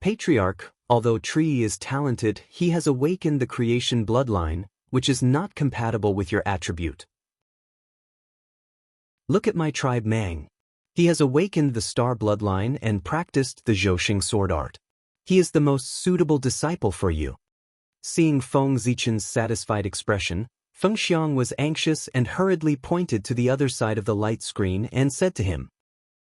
S1: Patriarch, although Tree is talented, he has awakened the creation bloodline, which is not compatible with your attribute. Look at my tribe Mang. He has awakened the star bloodline and practiced the Zhouxing sword art. He is the most suitable disciple for you. Seeing Feng Zichen's satisfied expression, Feng Xiang was anxious and hurriedly pointed to the other side of the light screen and said to him,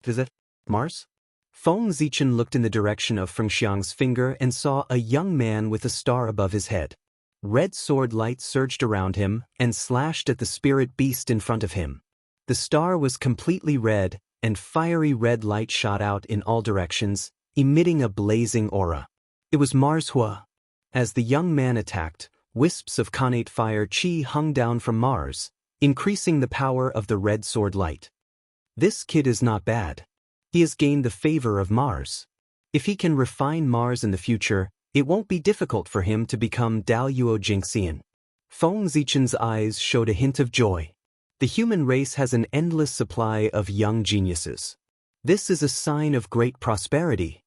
S1: Is it Mars? Feng Zichen looked in the direction of Fengxiang's finger and saw a young man with a star above his head. Red sword light surged around him and slashed at the spirit beast in front of him. The star was completely red, and fiery red light shot out in all directions, emitting a blazing aura. It was Mars Hua. As the young man attacked, wisps of connate fire chi hung down from Mars, increasing the power of the red sword light. This kid is not bad. He has gained the favor of Mars. If he can refine Mars in the future, it won't be difficult for him to become Daluo Jingxian. Feng Zichen's eyes showed a hint of joy. The human race has an endless supply of young geniuses. This is a sign of great prosperity.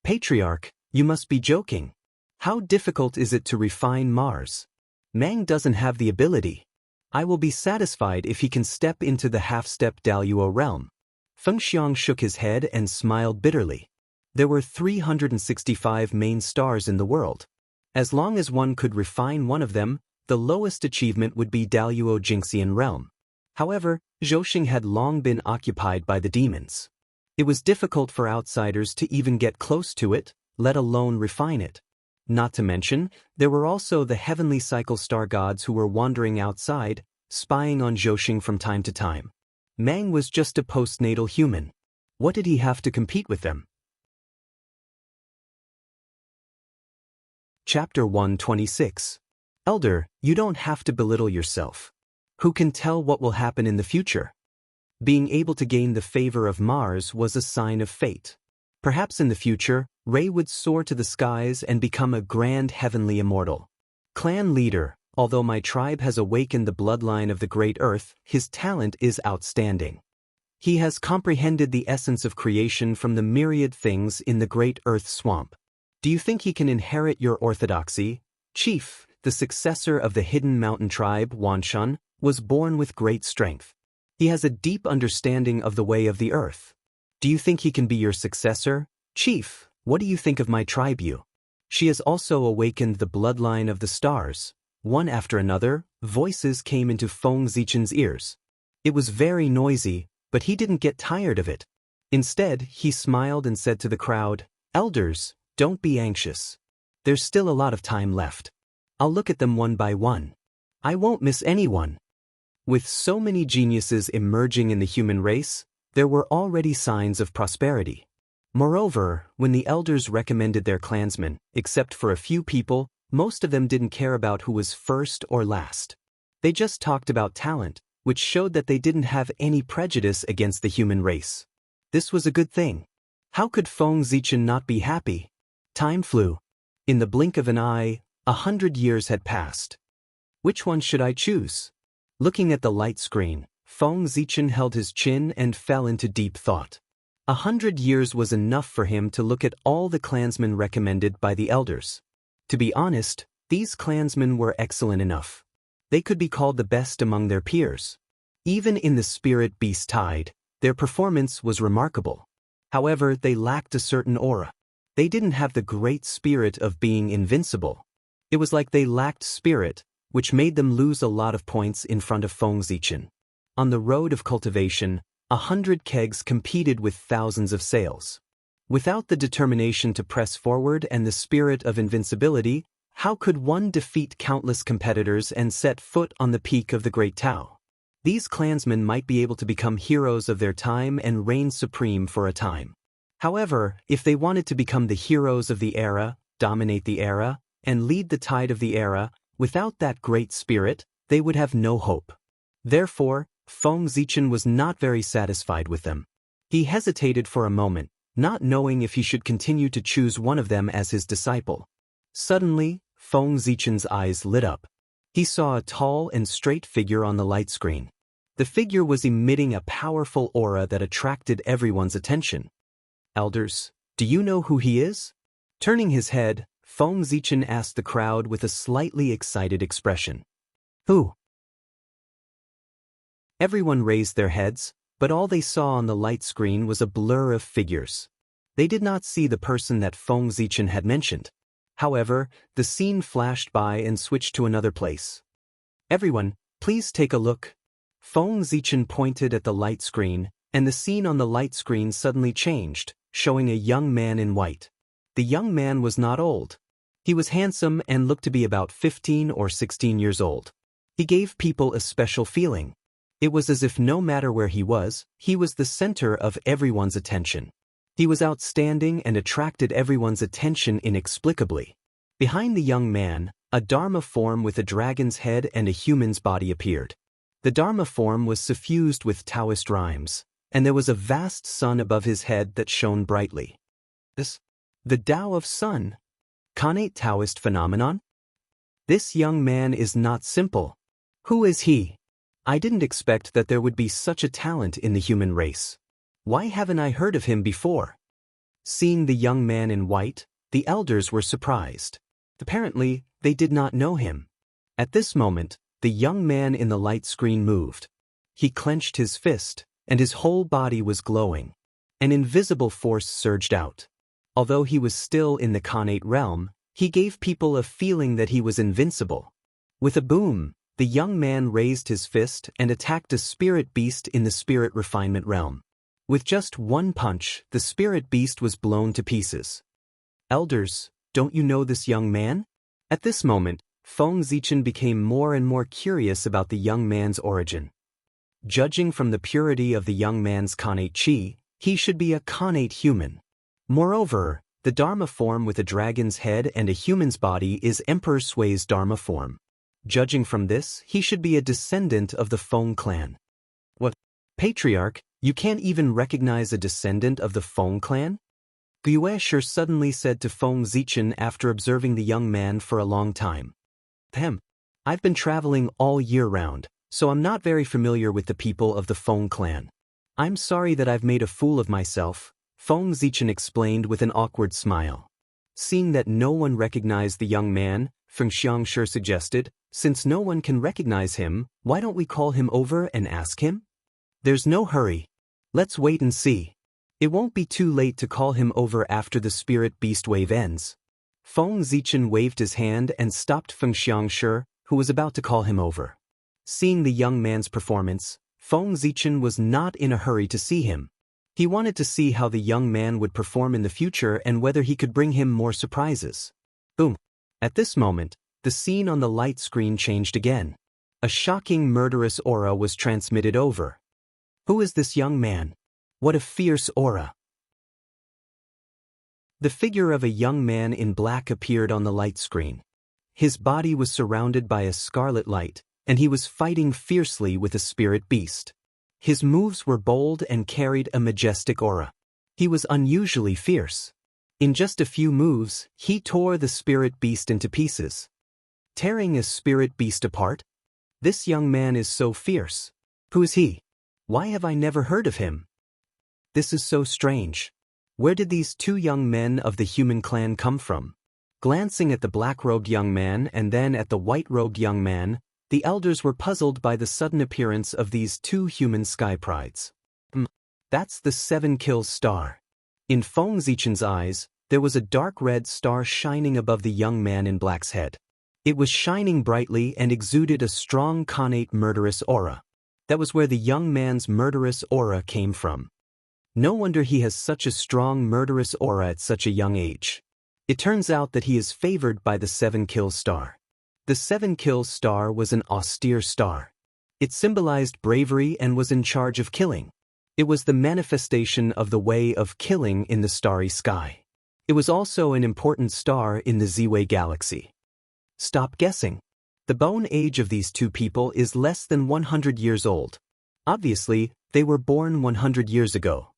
S1: Patriarch, you must be joking. How difficult is it to refine Mars? Mang doesn't have the ability. I will be satisfied if he can step into the half-step Daluo realm. Fengxiang shook his head and smiled bitterly. There were 365 main stars in the world. As long as one could refine one of them, the lowest achievement would be Daluo Jingxian realm. However, Zhouxing had long been occupied by the demons. It was difficult for outsiders to even get close to it, let alone refine it. Not to mention, there were also the heavenly cycle star gods who were wandering outside, spying on Zhouxing from time to time. Mang was just a postnatal human. What did he have to compete with them? Chapter 126. Elder, you don't have to belittle yourself. Who can tell what will happen in the future? Being able to gain the favor of Mars was a sign of fate. Perhaps in the future, Ray would soar to the skies and become a grand heavenly immortal. Clan leader, although my tribe has awakened the bloodline of the Great Earth, his talent is outstanding. He has comprehended the essence of creation from the myriad things in the Great Earth swamp. Do you think he can inherit your orthodoxy? Chief, the successor of the hidden mountain tribe, Wanshan, was born with great strength. He has a deep understanding of the way of the earth. Do you think he can be your successor? Chief, what do you think of my tribe? She has also awakened the bloodline of the stars. One after another, voices came into Feng Zichen's ears. It was very noisy, but he didn't get tired of it. Instead, he smiled and said to the crowd, Elders, don't be anxious. There's still a lot of time left. I'll look at them one by one. I won't miss anyone. With so many geniuses emerging in the human race, there were already signs of prosperity. Moreover, when the elders recommended their clansmen, except for a few people, most of them didn't care about who was first or last. They just talked about talent, which showed that they didn't have any prejudice against the human race. This was a good thing. How could Feng Zichen not be happy? Time flew. In the blink of an eye, 100 years had passed. Which one should I choose? Looking at the light screen, Feng Zichen held his chin and fell into deep thought. 100 years was enough for him to look at all the clansmen recommended by the elders. To be honest, these clansmen were excellent enough. They could be called the best among their peers. Even in the spirit beast tide, their performance was remarkable. However, they lacked a certain aura. They didn't have the great spirit of being invincible. It was like they lacked spirit, which made them lose a lot of points in front of Feng Zichen. On the road of cultivation, 100 kegs competed with thousands of sails. Without the determination to press forward and the spirit of invincibility, how could one defeat countless competitors and set foot on the peak of the Great Tao? These clansmen might be able to become heroes of their time and reign supreme for a time. However, if they wanted to become the heroes of the era, dominate the era, and lead the tide of the era, without that great spirit, they would have no hope. Therefore, Feng Zichen was not very satisfied with them. He hesitated for a moment, not knowing if he should continue to choose one of them as his disciple. Suddenly, Feng Zichen's eyes lit up. He saw a tall and straight figure on the light screen. The figure was emitting a powerful aura that attracted everyone's attention. Elders, do you know who he is? Turning his head, Feng Zichen asked the crowd with a slightly excited expression. Who? Everyone raised their heads, but all they saw on the light screen was a blur of figures. They did not see the person that Feng Zichen had mentioned. However, the scene flashed by and switched to another place. Everyone, please take a look. Feng Zichen pointed at the light screen, and the scene on the light screen suddenly changed, showing a young man in white. The young man was not old. He was handsome and looked to be about 15 or 16 years old. He gave people a special feeling. It was as if no matter where he was the center of everyone's attention. He was outstanding and attracted everyone's attention inexplicably. Behind the young man, a Dharma form with a dragon's head and a human's body appeared. The Dharma form was suffused with Taoist rhymes, and there was a vast sun above his head that shone brightly. The Tao of Sun. Connate Taoist phenomenon? This young man is not simple. Who is he? I didn't expect that there would be such a talent in the human race. Why haven't I heard of him before? Seeing the young man in white, the elders were surprised. Apparently, they did not know him. At this moment, the young man in the light screen moved. He clenched his fist, and his whole body was glowing. An invisible force surged out. Although he was still in the Connate realm, he gave people a feeling that he was invincible. With a boom, the young man raised his fist and attacked a spirit beast in the spirit refinement realm. With just one punch, the spirit beast was blown to pieces. Elders, don't you know this young man? At this moment, Feng Zichen became more and more curious about the young man's origin. Judging from the purity of the young man's Connate chi, he should be a Connate human. Moreover, the Dharma form with a dragon's head and a human's body is Emperor Sui's Dharma form. Judging from this, he should be a descendant of the Feng clan. What? Patriarch, you can't even recognize a descendant of the Feng clan? Yue Shi suddenly said to Feng Zichen after observing the young man for a long time. I've been traveling all year round, so I'm not very familiar with the people of the Feng clan. I'm sorry that I've made a fool of myself, Feng Zichen explained with an awkward smile. Seeing that no one recognized the young man, Feng Xiangshi suggested, since no one can recognize him, why don't we call him over and ask him? There's no hurry. Let's wait and see. It won't be too late to call him over after the spirit beast wave ends. Feng Zichen waved his hand and stopped Feng Xiangshi, who was about to call him over. Seeing the young man's performance, Feng Zichen was not in a hurry to see him. He wanted to see how the young man would perform in the future and whether he could bring him more surprises. Boom. At this moment, the scene on the light screen changed again. A shocking murderous aura was transmitted over. Who is this young man? What a fierce aura! The figure of a young man in black appeared on the light screen. His body was surrounded by a scarlet light, and he was fighting fiercely with a spirit beast. His moves were bold and carried a majestic aura. He was unusually fierce. In just a few moves, he tore the spirit beast into pieces. Tearing a spirit beast apart? This young man is so fierce. Who is he? Why have I never heard of him? This is so strange. Where did these two young men of the human clan come from? Glancing at the black-robed young man and then at the white-robed young man, the elders were puzzled by the sudden appearance of these two human sky prides. That's the 7 kills star. In Feng Zichen's eyes, there was a dark red star shining above the young man in black's head. It was shining brightly and exuded a strong connate murderous aura. That was where the young man's murderous aura came from. No wonder he has such a strong murderous aura at such a young age. It turns out that he is favored by the 7 kills star. The 7 kills star was an austere star. It symbolized bravery and was in charge of killing. It was the manifestation of the way of killing in the starry sky. It was also an important star in the Ziwei galaxy. Stop guessing. The bone age of these two people is less than 100 years old. Obviously, they were born 100 years ago.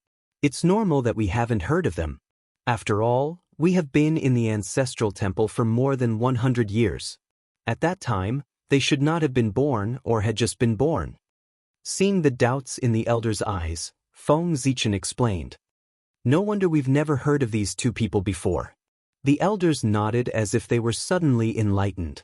S1: It's normal that we haven't heard of them. After all, we have been in the ancestral temple for more than 100 years. At that time, they should not have been born or had just been born. Seeing the doubts in the elder's eyes, Feng Zichen explained. No wonder we've never heard of these two people before. The elders nodded as if they were suddenly enlightened.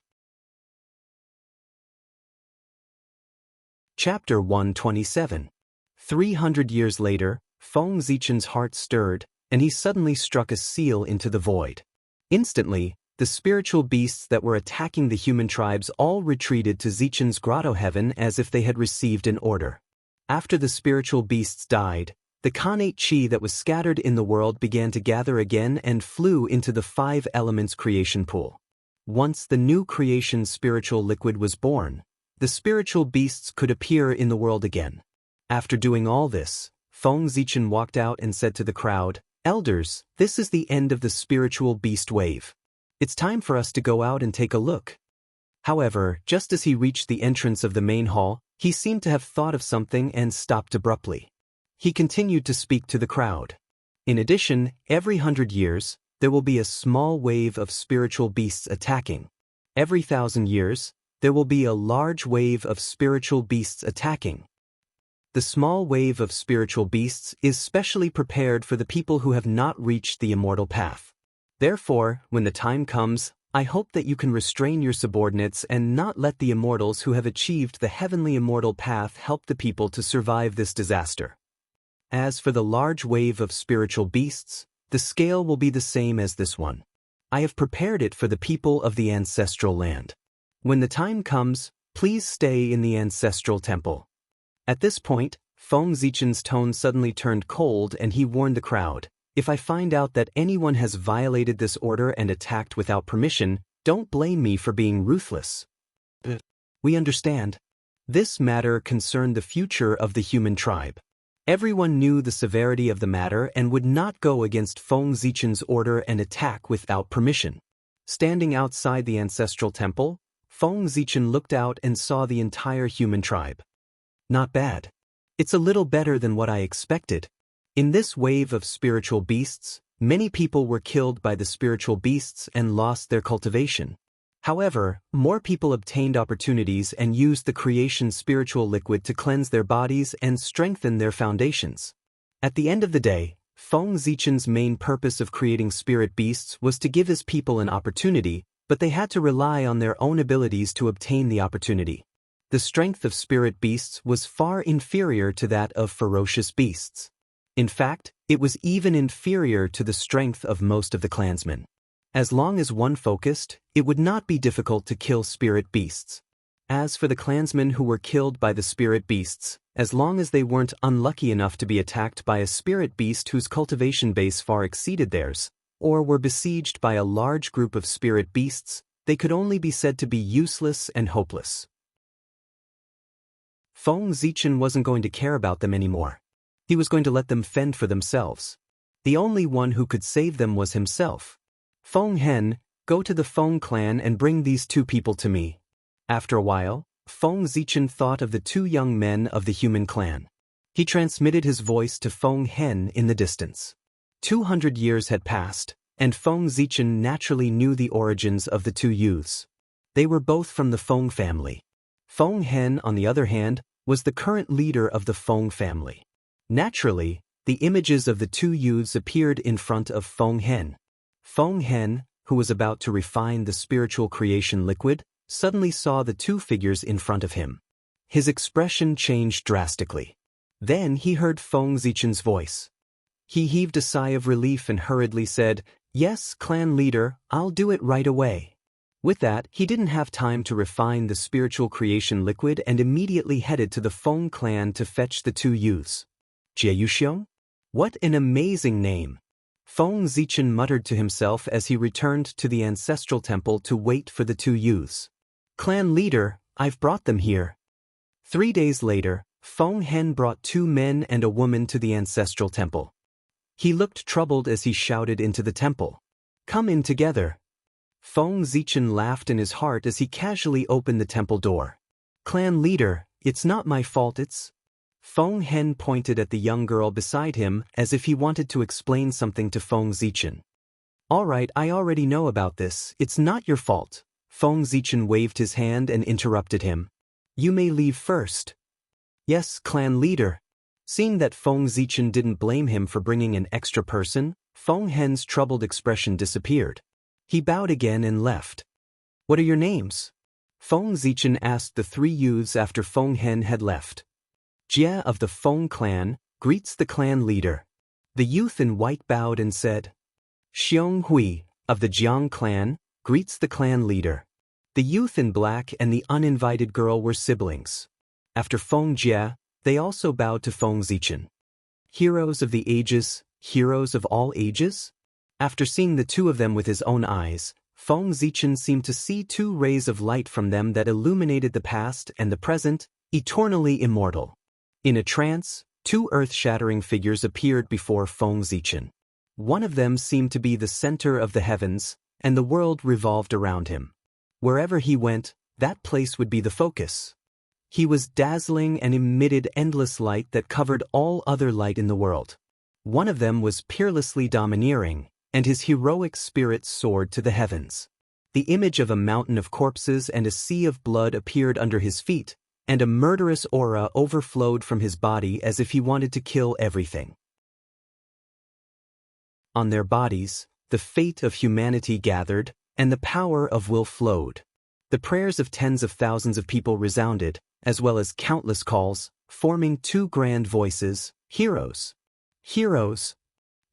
S1: Chapter 127. 300 years later, Feng Zichen's heart stirred, and he suddenly struck a seal into the void. Instantly, the spiritual beasts that were attacking the human tribes all retreated to Zichen's grotto heaven as if they had received an order. After the spiritual beasts died, The Khanate chi that was scattered in the world began to gather again and flew into the 5 elements creation pool. Once the new creation spiritual liquid was born, the spiritual beasts could appear in the world again. After doing all this, Feng Zichen walked out and said to the crowd, "Elders, this is the end of the spiritual beast wave. It's time for us to go out and take a look." However, just as he reached the entrance of the main hall, he seemed to have thought of something and stopped abruptly. He continued to speak to the crowd. In addition, every 100 years, there will be a small wave of spiritual beasts attacking. Every 1,000 years, there will be a large wave of spiritual beasts attacking. The small wave of spiritual beasts is specially prepared for the people who have not reached the immortal path. Therefore, when the time comes, I hope that you can restrain your subordinates and not let the immortals who have achieved the heavenly immortal path help the people to survive this disaster. As for the large wave of spiritual beasts, the scale will be the same as this one. I have prepared it for the people of the ancestral land. When the time comes, please stay in the ancestral temple. At this point, Feng Zichen's tone suddenly turned cold and he warned the crowd, "If I find out that anyone has violated this order and attacked without permission, don't blame me for being ruthless." We understand. This matter concerned the future of the human tribe. Everyone knew the severity of the matter and would not go against Feng Zichen's order and attack without permission. Standing outside the ancestral temple, Feng Zichen looked out and saw the entire human tribe. Not bad. It's a little better than what I expected. In this wave of spiritual beasts, many people were killed by the spiritual beasts and lost their cultivation. However, more people obtained opportunities and used the creation spiritual liquid to cleanse their bodies and strengthen their foundations. At the end of the day, Feng Zichen's main purpose of creating spirit beasts was to give his people an opportunity, but they had to rely on their own abilities to obtain the opportunity. The strength of spirit beasts was far inferior to that of ferocious beasts. In fact, it was even inferior to the strength of most of the clansmen. As long as one focused, it would not be difficult to kill spirit beasts. As for the clansmen who were killed by the spirit beasts, as long as they weren't unlucky enough to be attacked by a spirit beast whose cultivation base far exceeded theirs, or were besieged by a large group of spirit beasts, they could only be said to be useless and hopeless. Feng Zichen wasn't going to care about them anymore. He was going to let them fend for themselves. The only one who could save them was himself. "Feng Hen, go to the Feng clan and bring these 2 people to me." After a while, Feng Zichen thought of the 2 young men of the human clan. He transmitted his voice to Feng Hen in the distance. 200 years had passed, and Feng Zichen naturally knew the origins of the 2 youths. They were both from the Feng family. Feng Hen, on the other hand, was the current leader of the Feng family. Naturally, the images of the 2 youths appeared in front of Feng Hen. Feng Hen, who was about to refine the spiritual creation liquid, suddenly saw the 2 figures in front of him. His expression changed drastically. Then he heard Feng Zichen's voice. He heaved a sigh of relief and hurriedly said, "Yes, clan leader, I'll do it right away." With that, he didn't have time to refine the spiritual creation liquid and immediately headed to the Feng clan to fetch the 2 youths. Jiayuxiong? What an amazing name! Feng Zichen muttered to himself as he returned to the ancestral temple to wait for the 2 youths. "Clan leader, I've brought them here." 3 days later, Feng Hen brought 2 men and a woman to the ancestral temple. He looked troubled as he shouted into the temple, "Come in together." Feng Zichen laughed in his heart as he casually opened the temple door. "Clan leader, it's not my fault, it's..." Feng Hen pointed at the young girl beside him as if he wanted to explain something to Feng Zichen. "All right, I already know about this, it's not your fault." Feng Zichen waved his hand and interrupted him. "You may leave first." "Yes, clan leader." Seeing that Feng Zichen didn't blame him for bringing an extra person, Feng Hen's troubled expression disappeared. He bowed again and left. "What are your names?" Feng Zichen asked the 3 youths after Feng Hen had left. "Jie of the Feng clan greets the clan leader." The youth in white bowed and said. "Xiong Hui of the Jiang clan greets the clan leader." The youth in black and the uninvited girl were siblings. After Feng Jie, they also bowed to Feng Zichen. Heroes of the ages, heroes of all ages? After seeing the two of them with his own eyes, Feng Zichen seemed to see two rays of light from them that illuminated the past and the present, eternally immortal. In a trance, two earth-shattering figures appeared before Feng Zichen. One of them seemed to be the center of the heavens, and the world revolved around him. Wherever he went, that place would be the focus. He was dazzling and emitted endless light that covered all other light in the world. One of them was peerlessly domineering, and his heroic spirit soared to the heavens. The image of a mountain of corpses and a sea of blood appeared under his feet, and a murderous aura overflowed from his body as if he wanted to kill everything. On their bodies, the fate of humanity gathered, and the power of will flowed. The prayers of tens of thousands of people resounded, as well as countless calls, forming two grand voices, heroes. Heroes.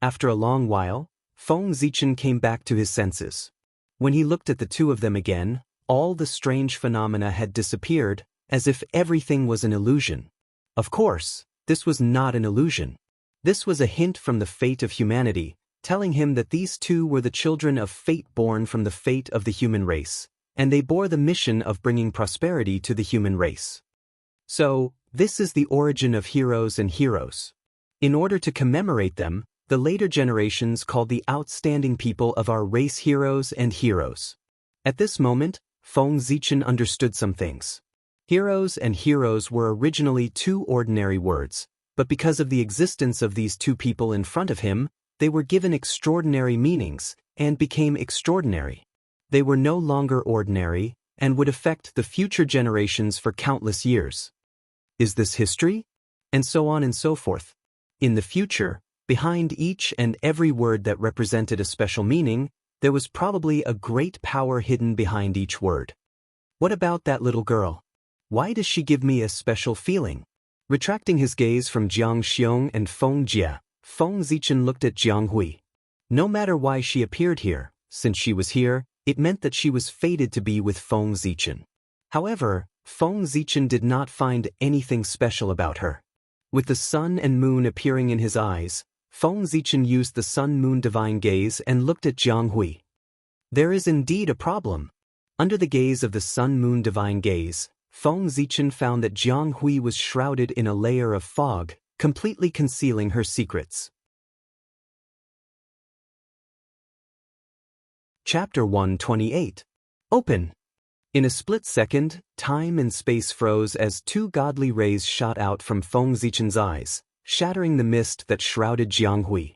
S1: After a long while, Feng Zichen came back to his senses. When he looked at the two of them again, all the strange phenomena had disappeared, as if everything was an illusion. Of course, this was not an illusion. This was a hint from the fate of humanity, telling him that these two were the children of fate born from the fate of the human race, and they bore the mission of bringing prosperity to the human race. So, this is the origin of heroes and heroes. In order to commemorate them, the later generations called the outstanding people of our race heroes and heroes. At this moment, Feng Zichen understood some things. Heroes and heroes were originally two ordinary words, but because of the existence of these two people in front of him, they were given extraordinary meanings, and became extraordinary. They were no longer ordinary, and would affect the future generations for countless years. Is this history? And so on and so forth. In the future, behind each and every word that represented a special meaning, there was probably a great power hidden behind each word. What about that little girl? Why does she give me a special feeling? Retracting his gaze from Jiang Xiong and Feng Jie, Feng Zichen looked at Jiang Hui. No matter why she appeared here, since she was here, it meant that she was fated to be with Feng Zichen. However, Feng Zichen did not find anything special about her. With the sun and moon appearing in his eyes, Feng Zichen used the sun-moon divine gaze and looked at Jiang Hui. There is indeed a problem. Under the gaze of the sun-moon divine gaze, Feng Zichen found that Jiang Hui was shrouded in a layer of fog, completely concealing her secrets. Chapter 128. Open. In a split second, time and space froze as two godly rays shot out from Feng Zichen's eyes, shattering the mist that shrouded Jiang Hui.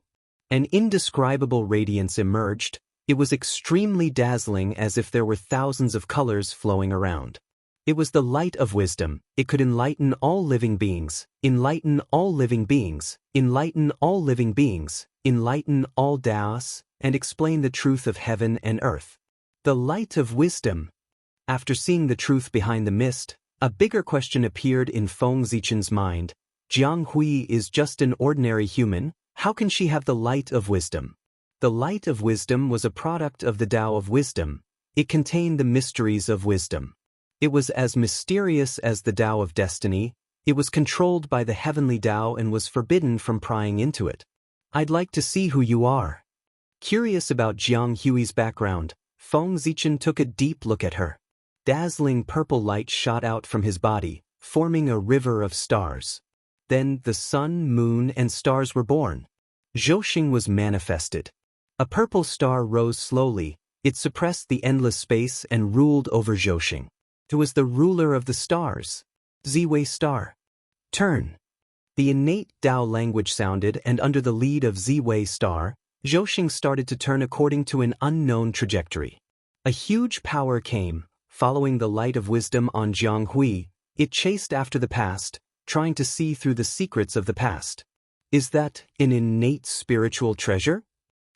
S1: An indescribable radiance emerged. It was extremely dazzling, as if there were thousands of colors flowing around. It was the light of wisdom. It could enlighten all living beings, enlighten all living beings, enlighten all living beings, enlighten all Daos, and explain the truth of heaven and earth. The light of wisdom. After seeing the truth behind the mist, a bigger question appeared in Feng Zichen's mind. Jiang Hui is just an ordinary human. How can she have the light of wisdom? The light of wisdom was a product of the Tao of wisdom. It contained the mysteries of wisdom. It was as mysterious as the Tao of destiny. It was controlled by the heavenly Tao and was forbidden from prying into it. I'd like to see who you are. Curious about Jiang Hui's background, Feng Zichen took a deep look at her. Dazzling purple light shot out from his body, forming a river of stars. Then the sun, moon, and stars were born. Zhouxing was manifested. A purple star rose slowly. It suppressed the endless space and ruled over Zhouxing. It was the ruler of the stars. Ziwei star. Turn. The innate Tao language sounded, and under the lead of Ziwei star, Zhouxing started to turn according to an unknown trajectory. A huge power came, following the light of wisdom on Jiang Hui. It chased after the past, trying to see through the secrets of the past. Is that an innate spiritual treasure?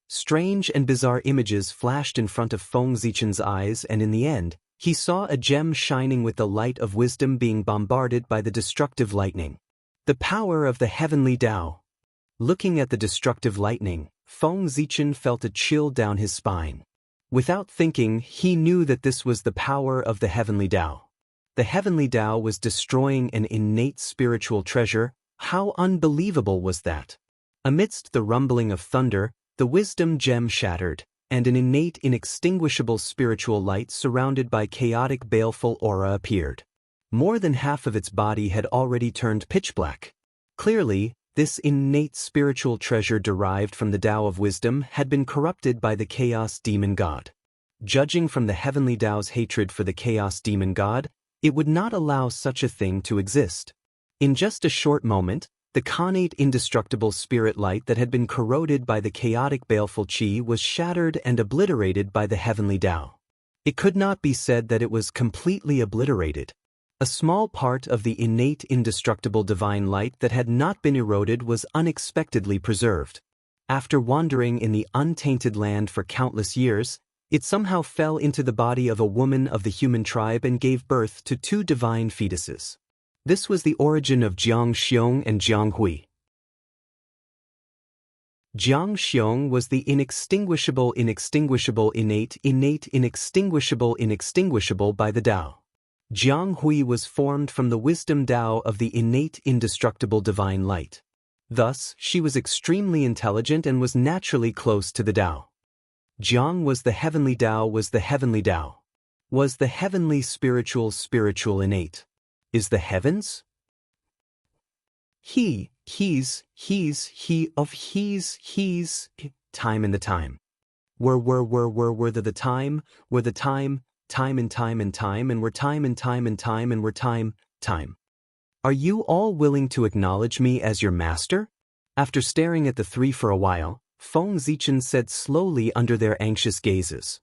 S1: Strange and bizarre images flashed in front of Feng Zichen's eyes, and in the end, he saw a gem shining with the light of wisdom being bombarded by the destructive lightning. The power of the heavenly Tao. Looking at the destructive lightning, Feng Zichen felt a chill down his spine. Without thinking, he knew that this was the power of the heavenly Tao. The heavenly Tao was destroying an innate spiritual treasure. How unbelievable was that? Amidst the rumbling of thunder, the wisdom gem shattered, and an innate inextinguishable spiritual light surrounded by chaotic baleful aura appeared. More than half of its body had already turned pitch black. Clearly, this innate spiritual treasure derived from the Tao of wisdom had been corrupted by the chaos demon god. Judging from the heavenly Tao's hatred for the chaos demon god, it would not allow such a thing to exist. In just a short moment, the connate indestructible spirit light that had been corroded by the chaotic baleful qi was shattered and obliterated by the heavenly Tao. It could not be said that it was completely obliterated. A small part of the innate indestructible divine light that had not been eroded was unexpectedly preserved. After wandering in the untainted land for countless years, it somehow fell into the body of a woman of the human tribe and gave birth to 2 divine fetuses. This was the origin of Jiang Xiong and Jiang Hui. Jiang Xiong was the inextinguishable innate inextinguishable by the Tao. Jiang Hui was formed from the wisdom Tao of the innate indestructible divine light. Thus, she was extremely intelligent and was naturally close to the Tao. Jiang was the heavenly Tao was the heavenly spiritual innate. Is the heavens? He, time and the time. Were the time, were the time and time and time and were time and time and time and were time. Are you all willing to acknowledge me as your master? After staring at the 3 for a while, Feng Zichen said slowly under their anxious gazes.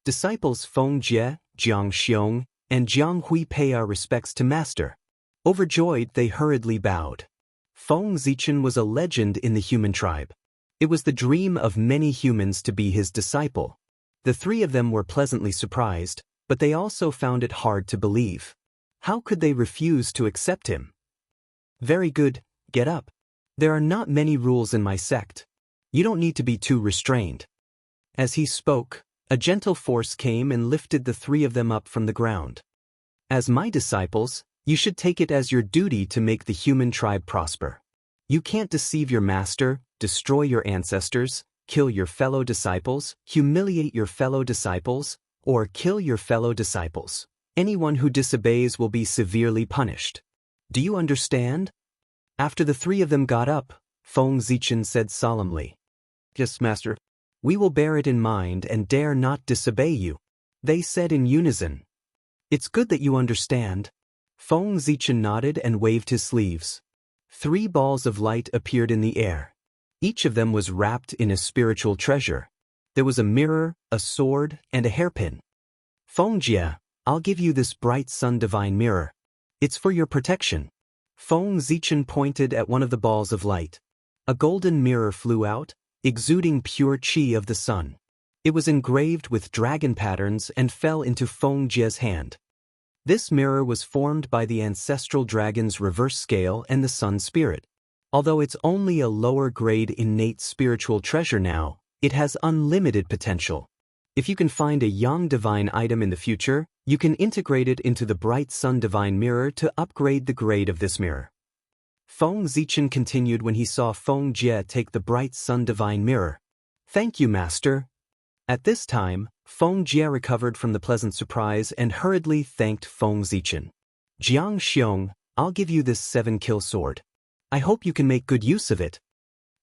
S1: Disciples Feng Jie, Jiang Xiong, and Jiang Hui pay our respects to master. Overjoyed, they hurriedly bowed. Feng Zichen was a legend in the human tribe. It was the dream of many humans to be his disciple. The 3 of them were pleasantly surprised, but they also found it hard to believe. How could they refuse to accept him? Very good, get up. There are not many rules in my sect. You don't need to be too restrained. As he spoke, a gentle force came and lifted the 3 of them up from the ground. As my disciples, you should take it as your duty to make the human tribe prosper. You can't deceive your master, destroy your ancestors, kill your fellow disciples, humiliate your fellow disciples, or kill your fellow disciples. Anyone who disobeys will be severely punished. Do you understand? After the 3 of them got up, Feng Zichen said solemnly, Yes, master. We will bear it in mind and dare not disobey you. They said in unison. It's good that you understand. Feng Zichen nodded and waved his sleeves. 3 balls of light appeared in the air. Each of them was wrapped in a spiritual treasure. There was a mirror, a sword, and a hairpin. Feng Jie, I'll give you this bright sun divine mirror. It's for your protection. Feng Zichen pointed at one of the balls of light. A golden mirror flew out, exuding pure qi of the sun. It was engraved with dragon patterns and fell into Feng Jie's hand. This mirror was formed by the ancestral dragon's reverse scale and the sun spirit. Although it's only a lower-grade innate spiritual treasure now, it has unlimited potential. If you can find a yang divine item in the future, you can integrate it into the bright sun divine mirror to upgrade the grade of this mirror. Feng Zichen continued when he saw Feng Jie take the bright sun divine mirror. Thank you, master. At this time, Feng Jie recovered from the pleasant surprise and hurriedly thanked Feng Zichen. Jiang Xiong, I'll give you this 7-kill sword. I hope you can make good use of it.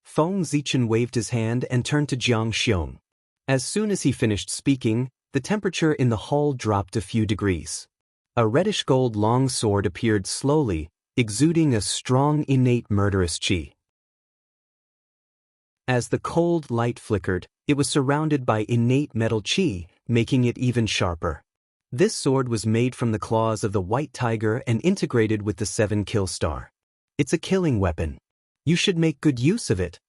S1: Feng Zichen waved his hand and turned to Jiang Xiong. As soon as he finished speaking, the temperature in the hall dropped a few degrees. A reddish-gold long sword appeared slowly, exuding a strong innate murderous qi. As the cold light flickered, it was surrounded by innate metal qi, making it even sharper. This sword was made from the claws of the white tiger and integrated with the 7-kill star. It's a killing weapon. You should make good use of it.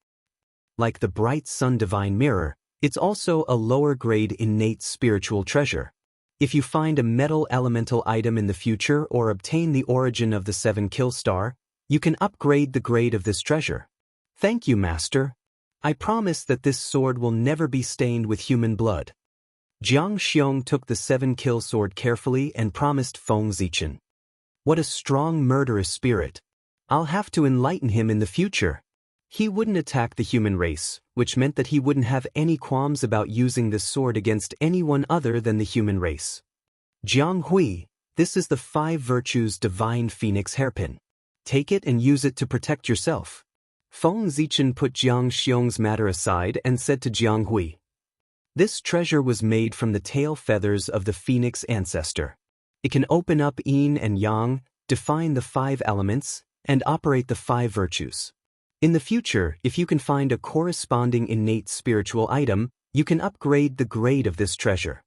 S1: Like the bright sun divine mirror, it's also a lower-grade innate spiritual treasure. If you find a metal elemental item in the future or obtain the origin of the 7-kill star, you can upgrade the grade of this treasure. Thank you, master. I promise that this sword will never be stained with human blood. Jiang Xiong took the 7-kill sword carefully and promised Feng Zichen. What a strong murderous spirit. I'll have to enlighten him in the future. He wouldn't attack the human race, which meant that he wouldn't have any qualms about using this sword against anyone other than the human race. Jiang Hui, this is the 5 Virtues Divine Phoenix Hairpin. Take it and use it to protect yourself. Feng Zichen put Jiang Xiong's matter aside and said to Jiang Hui, "This treasure was made from the tail feathers of the phoenix ancestor. It can open up yin and yang, define the 5 elements, and operate the 5 virtues. In the future, if you can find a corresponding innate spiritual item, you can upgrade the grade of this treasure."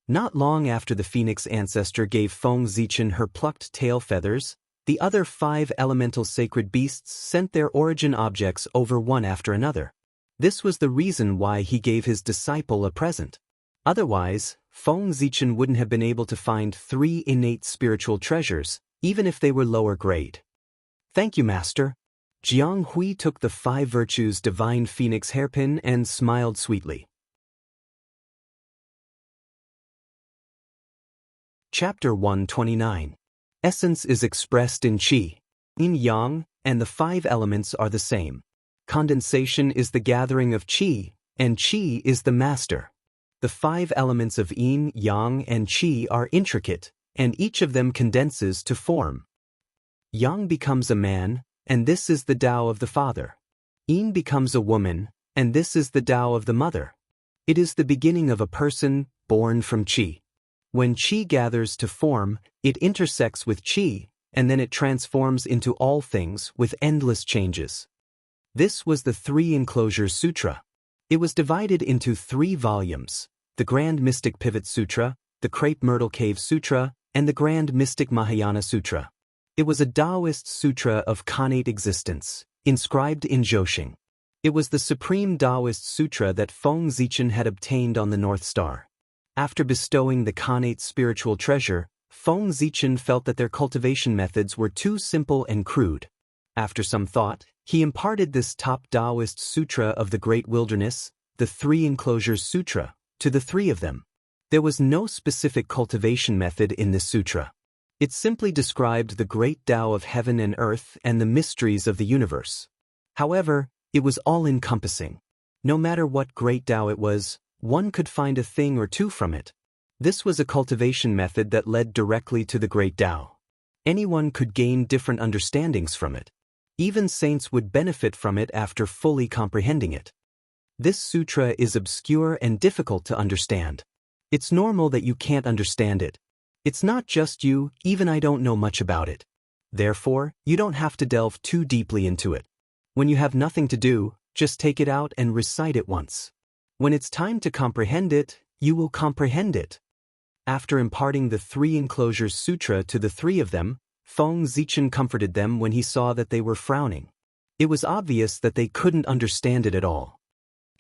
S1: Not long after the phoenix ancestor gave Feng Zichen her plucked tail feathers, the other 5 elemental sacred beasts sent their origin objects over one after another. This was the reason why he gave his disciple a present. Otherwise, Feng Zichen wouldn't have been able to find 3 innate spiritual treasures, even if they were lower grade. "Thank you, Master." Jiang Hui took the 5 Virtues Divine Phoenix Hairpin and smiled sweetly. Chapter 129. Essence is expressed in qi. Yin yang, and the 5 elements are the same. Condensation is the gathering of qi, and qi is the master. The 5 elements of yin, yang, and qi are intricate, and each of them condenses to form. Yang becomes a man, and this is the Tao of the father. Yin becomes a woman, and this is the Tao of the mother. It is the beginning of a person, born from qi. When qi gathers to form, it intersects with qi, and then it transforms into all things with endless changes. This was the 3 Enclosures Sutra. It was divided into 3 volumes: the Grand Mystic Pivot Sutra, the Crepe Myrtle Cave Sutra, and the Grand Mystic Mahayana Sutra. It was a Taoist sutra of connate existence, inscribed in Zhouxing. It was the supreme Taoist sutra that Feng Zichen had obtained on the North Star. After bestowing the connate spiritual treasure, Feng Zichen felt that their cultivation methods were too simple and crude. After some thought, he imparted this top Taoist sutra of the Great Wilderness, the 3 Enclosures Sutra, to the 3 of them. There was no specific cultivation method in this sutra. It simply described the great Tao of heaven and earth and the mysteries of the universe. However, it was all-encompassing. No matter what great Tao it was, one could find a thing or 2 from it. This was a cultivation method that led directly to the great Tao. Anyone could gain different understandings from it. Even saints would benefit from it after fully comprehending it. This sutra is obscure and difficult to understand. It's normal that you can't understand it. It's not just you, even I don't know much about it. Therefore, you don't have to delve too deeply into it. When you have nothing to do, just take it out and recite it once. When it's time to comprehend it, you will comprehend it. After imparting the 3 Enclosures Sutra to the 3 of them, Feng Zichen comforted them when he saw that they were frowning. It was obvious that they couldn't understand it at all.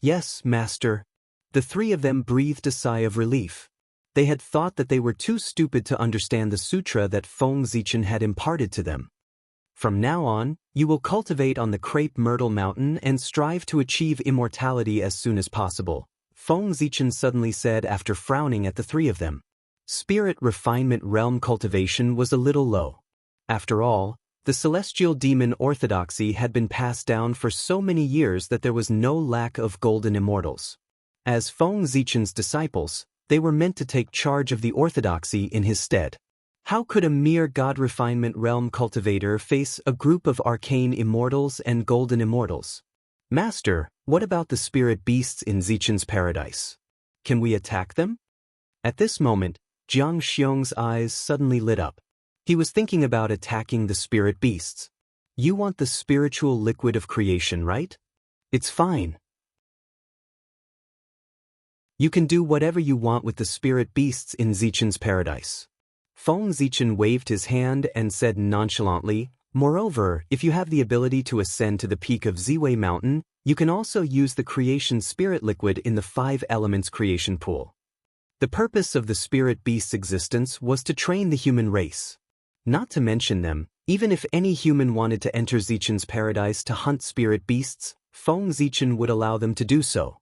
S1: "Yes, Master." The 3 of them breathed a sigh of relief. They had thought that they were too stupid to understand the sutra that Feng Zichen had imparted to them. "From now on, you will cultivate on the Crepe Myrtle Mountain and strive to achieve immortality as soon as possible," Feng Zichen suddenly said after frowning at the 3 of them. Spirit refinement realm cultivation was a little low. After all, the celestial demon orthodoxy had been passed down for so many years that there was no lack of golden immortals. As Feng Zichen's disciples, they were meant to take charge of the orthodoxy in his stead. How could a mere god refinement realm cultivator face a group of arcane immortals and golden immortals? "Master, what about the spirit beasts in Zichen's paradise? Can we attack them?" At this moment, Jiang Xiong's eyes suddenly lit up. He was thinking about attacking the spirit beasts. "You want the spiritual liquid of creation, right? It's fine. You can do whatever you want with the spirit beasts in Zichen's paradise." Feng Zichen waved his hand and said nonchalantly, "Moreover, if you have the ability to ascend to the peak of Ziwei Mountain, you can also use the creation spirit liquid in the 5 elements creation pool." The purpose of the spirit beast's existence was to train the human race. Not to mention them, even if any human wanted to enter Zichen's paradise to hunt spirit beasts, Feng Zichen would allow them to do so.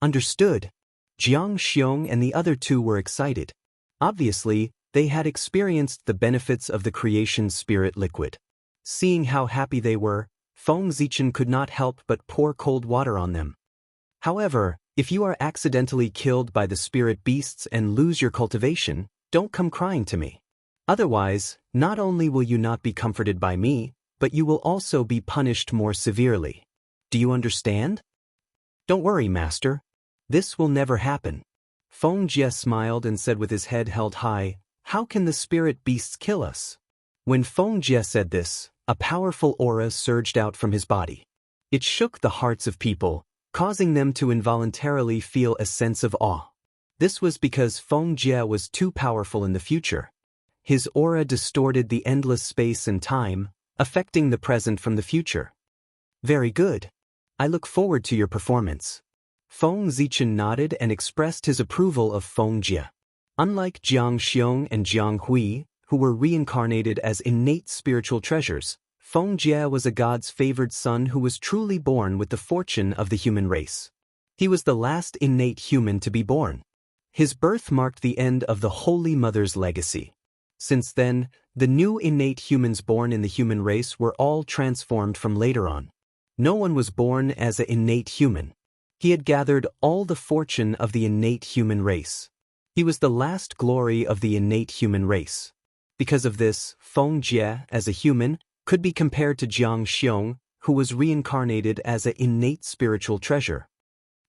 S1: Understood. Jiang Xiong and the other 2 were excited. Obviously, they had experienced the benefits of the creation spirit liquid. Seeing how happy they were, Feng Zichen could not help but pour cold water on them. However, if you are accidentally killed by the spirit beasts and lose your cultivation, don't come crying to me. Otherwise, not only will you not be comforted by me, but you will also be punished more severely. Do you understand? Don't worry, master. This will never happen. Feng Jie smiled and said with his head held high, "How can the spirit beasts kill us?" When Feng Jie said this, a powerful aura surged out from his body. It shook the hearts of people, causing them to involuntarily feel a sense of awe. This was because Feng Jie was too powerful in the future. His aura distorted the endless space and time, affecting the present from the future. Very good. I look forward to your performance. Feng Zichen nodded and expressed his approval of Feng Jie. Unlike Jiang Xiong and Jiang Hui, who were reincarnated as innate spiritual treasures, Feng Jie was a god's favored son who was truly born with the fortune of the human race. He was the last innate human to be born. His birth marked the end of the Holy Mother's legacy. Since then, the new innate humans born in the human race were all transformed from later on. No one was born as an innate human. He had gathered all the fortune of the innate human race. He was the last glory of the innate human race. Because of this, Feng Jie, as a human, could be compared to Jiang Xiong, who was reincarnated as an innate spiritual treasure.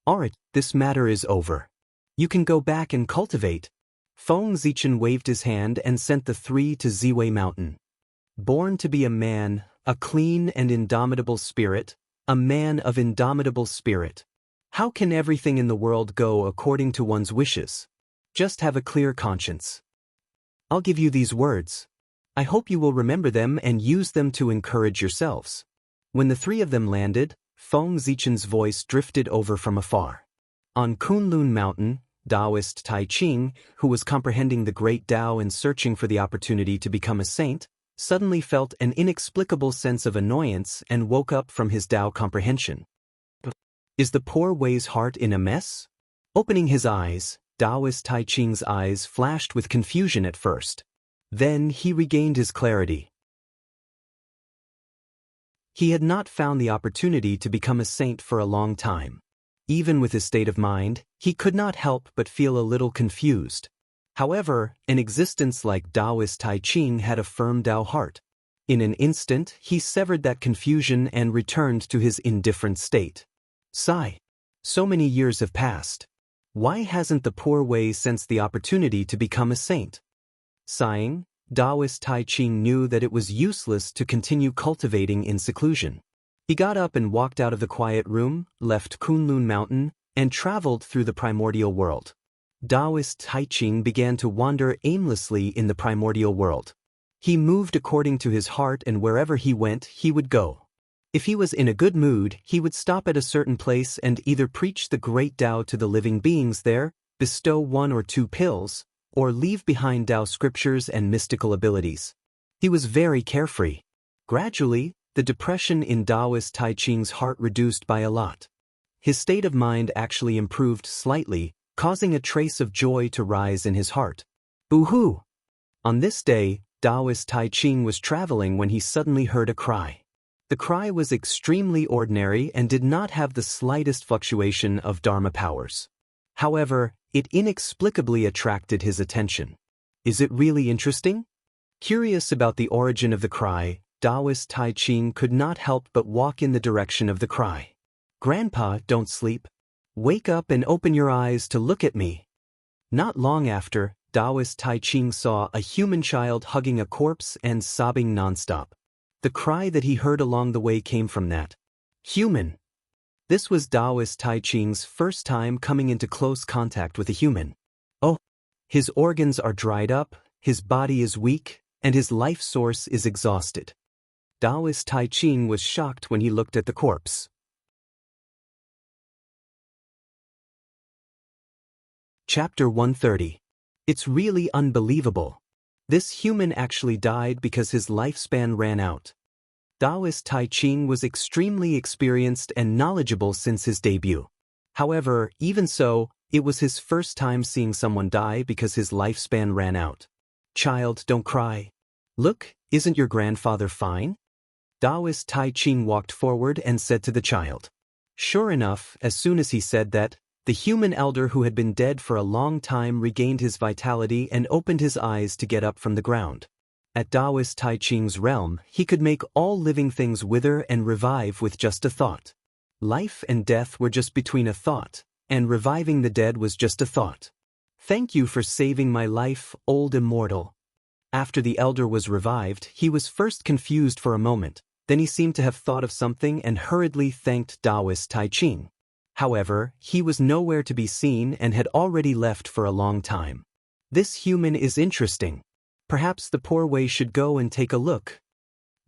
S1: Alright, this matter is over. You can go back and cultivate. Feng Zichen waved his hand and sent the three to Ziwei Mountain. Born to be a man, a clean and indomitable spirit, a man of indomitable spirit. How can everything in the world go according to one's wishes? Just have a clear conscience. I'll give you these words. I hope you will remember them and use them to encourage yourselves. When the three of them landed, Feng Zichen's voice drifted over from afar. On Kunlun Mountain, Taoist Tai Ching, who was comprehending the great Tao and searching for the opportunity to become a saint, suddenly felt an inexplicable sense of annoyance and woke up from his Tao comprehension. Is the poor Wei's heart in a mess? Opening his eyes, Taoist Tai Ching's eyes flashed with confusion at first. Then he regained his clarity. He had not found the opportunity to become a saint for a long time. Even with his state of mind, he could not help but feel a little confused. However, an existence like Taoist Tai Ching had a firm Tao heart. In an instant, he severed that confusion and returned to his indifferent state. Sigh. So many years have passed. Why hasn't the poor Wei sensed the opportunity to become a saint? Sighing, Taoist Tai Ching knew that it was useless to continue cultivating in seclusion. He got up and walked out of the quiet room, left Kunlun Mountain, and traveled through the primordial world. Taoist Tai Ching began to wander aimlessly in the primordial world. He moved according to his heart, and wherever he went, he would go. If he was in a good mood, he would stop at a certain place and either preach the great Tao to the living beings there, bestow 1 or 2 pills, or leave behind Tao scriptures and mystical abilities. He was very carefree. Gradually, the depression in Taoist Tai Ching's heart reduced by a lot. His state of mind actually improved slightly, causing a trace of joy to rise in his heart. Boo-hoo! On this day, Taoist Tai Ching was traveling when he suddenly heard a cry. The cry was extremely ordinary and did not have the slightest fluctuation of Dharma powers. However, it inexplicably attracted his attention. Is it really interesting? Curious about the origin of the cry, Taoist Tai Ching could not help but walk in the direction of the cry. Grandpa, don't sleep. Wake up and open your eyes to look at me. Not long after, Taoist Tai Ching saw a human child hugging a corpse and sobbing nonstop. The cry that he heard along the way came from that human. This was Taoist Tai Ching's first time coming into close contact with a human. Oh, his organs are dried up, his body is weak, and his life source is exhausted. Taoist Tai Ching was shocked when he looked at the corpse. Chapter 130. It's really unbelievable. This human actually died because his lifespan ran out. Taoist Tai Ching was extremely experienced and knowledgeable since his debut. However, even so, it was his first time seeing someone die because his lifespan ran out. Child, don't cry. Look, isn't your grandfather fine? Taoist Tai Ching walked forward and said to the child. Sure enough, as soon as he said that, the human elder who had been dead for a long time regained his vitality and opened his eyes to get up from the ground. At Taoist Tai Ching's realm, he could make all living things wither and revive with just a thought. Life and death were just between a thought, and reviving the dead was just a thought. Thank you for saving my life, old immortal. After the elder was revived, he was first confused for a moment, then he seemed to have thought of something and hurriedly thanked Taoist Tai Ching. However, he was nowhere to be seen and had already left for a long time. This human is interesting. Perhaps the poor way should go and take a look.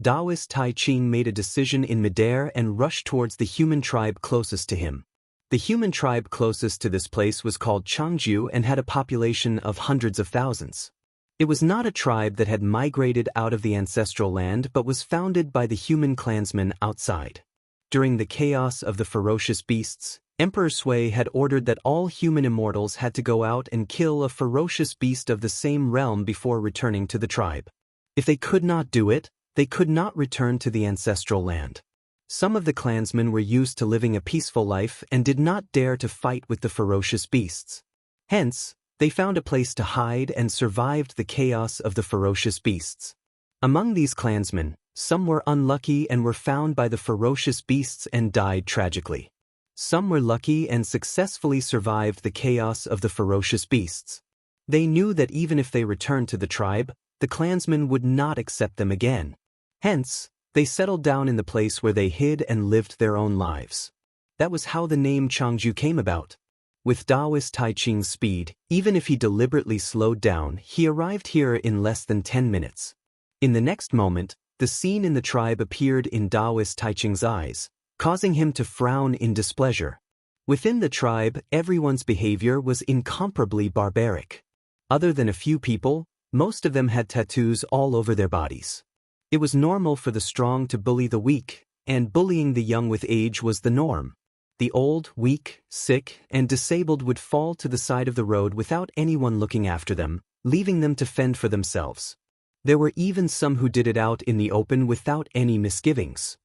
S1: Taoist Tai Ching made a decision in midair and rushed towards the human tribe closest to him. The human tribe closest to this place was called Changju and had a population of hundreds of thousands. It was not a tribe that had migrated out of the ancestral land but was founded by the human clansmen outside. During the chaos of the ferocious beasts, Emperor Sui had ordered that all human immortals had to go out and kill a ferocious beast of the same realm before returning to the tribe. If they could not do it, they could not return to the ancestral land. Some of the clansmen were used to living a peaceful life and did not dare to fight with the ferocious beasts. Hence, they found a place to hide and survived the chaos of the ferocious beasts. Among these clansmen, some were unlucky and were found by the ferocious beasts and died tragically. Some were lucky and successfully survived the chaos of the ferocious beasts. They knew that even if they returned to the tribe, the clansmen would not accept them again. Hence, they settled down in the place where they hid and lived their own lives. That was how the name Changju came about. With Taoist Tai Ching's speed, even if he deliberately slowed down, he arrived here in less than 10 minutes. In the next moment, the scene in the tribe appeared in Taoist Tai Ching's eyes, causing him to frown in displeasure. Within the tribe, everyone's behavior was incomparably barbaric. Other than a few people, most of them had tattoos all over their bodies. It was normal for the strong to bully the weak, and bullying the young with age was the norm. The old, weak, sick, and disabled would fall to the side of the road without anyone looking after them, leaving them to fend for themselves. There were even some who did it out in the open without any misgivings.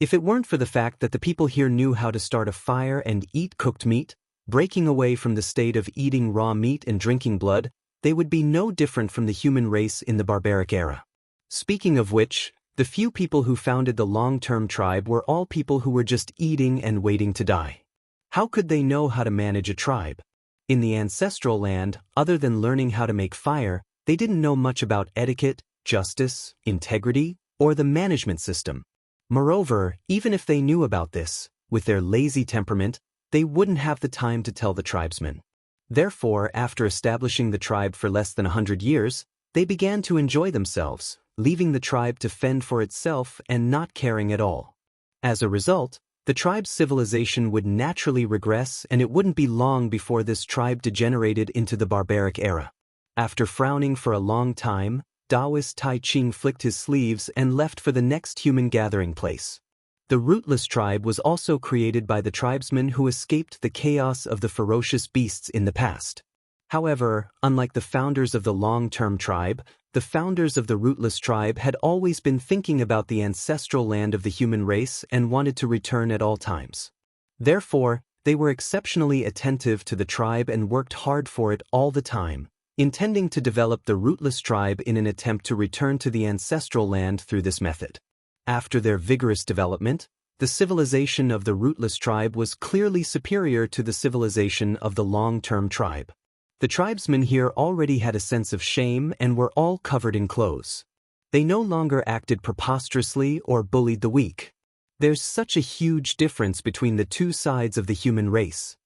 S1: If it weren't for the fact that the people here knew how to start a fire and eat cooked meat, breaking away from the state of eating raw meat and drinking blood, they would be no different from the human race in the barbaric era. Speaking of which, the few people who founded the long-term tribe were all people who were just eating and waiting to die. How could they know how to manage a tribe? In the ancestral land, other than learning how to make fire, they didn't know much about etiquette, justice, integrity, or the management system. Moreover, even if they knew about this, with their lazy temperament, they wouldn't have the time to tell the tribesmen. Therefore, after establishing the tribe for less than 100 years, they began to enjoy themselves, leaving the tribe to fend for itself and not caring at all. As a result, the tribe's civilization would naturally regress, and it wouldn't be long before this tribe degenerated into the barbaric era. After frowning for a long time, Taoist Tai Ching flicked his sleeves and left for the next human gathering place. The rootless tribe was also created by the tribesmen who escaped the chaos of the ferocious beasts in the past. However, unlike the founders of the long-term tribe, the founders of the rootless tribe had always been thinking about the ancestral land of the human race and wanted to return at all times. Therefore, they were exceptionally attentive to the tribe and worked hard for it all the time, intending to develop the rootless tribe in an attempt to return to the ancestral land through this method. After their vigorous development, the civilization of the rootless tribe was clearly superior to the civilization of the long-term tribe. The tribesmen here already had a sense of shame and were all covered in clothes. They no longer acted preposterously or bullied the weak. There's such a huge difference between the two sides of the human race.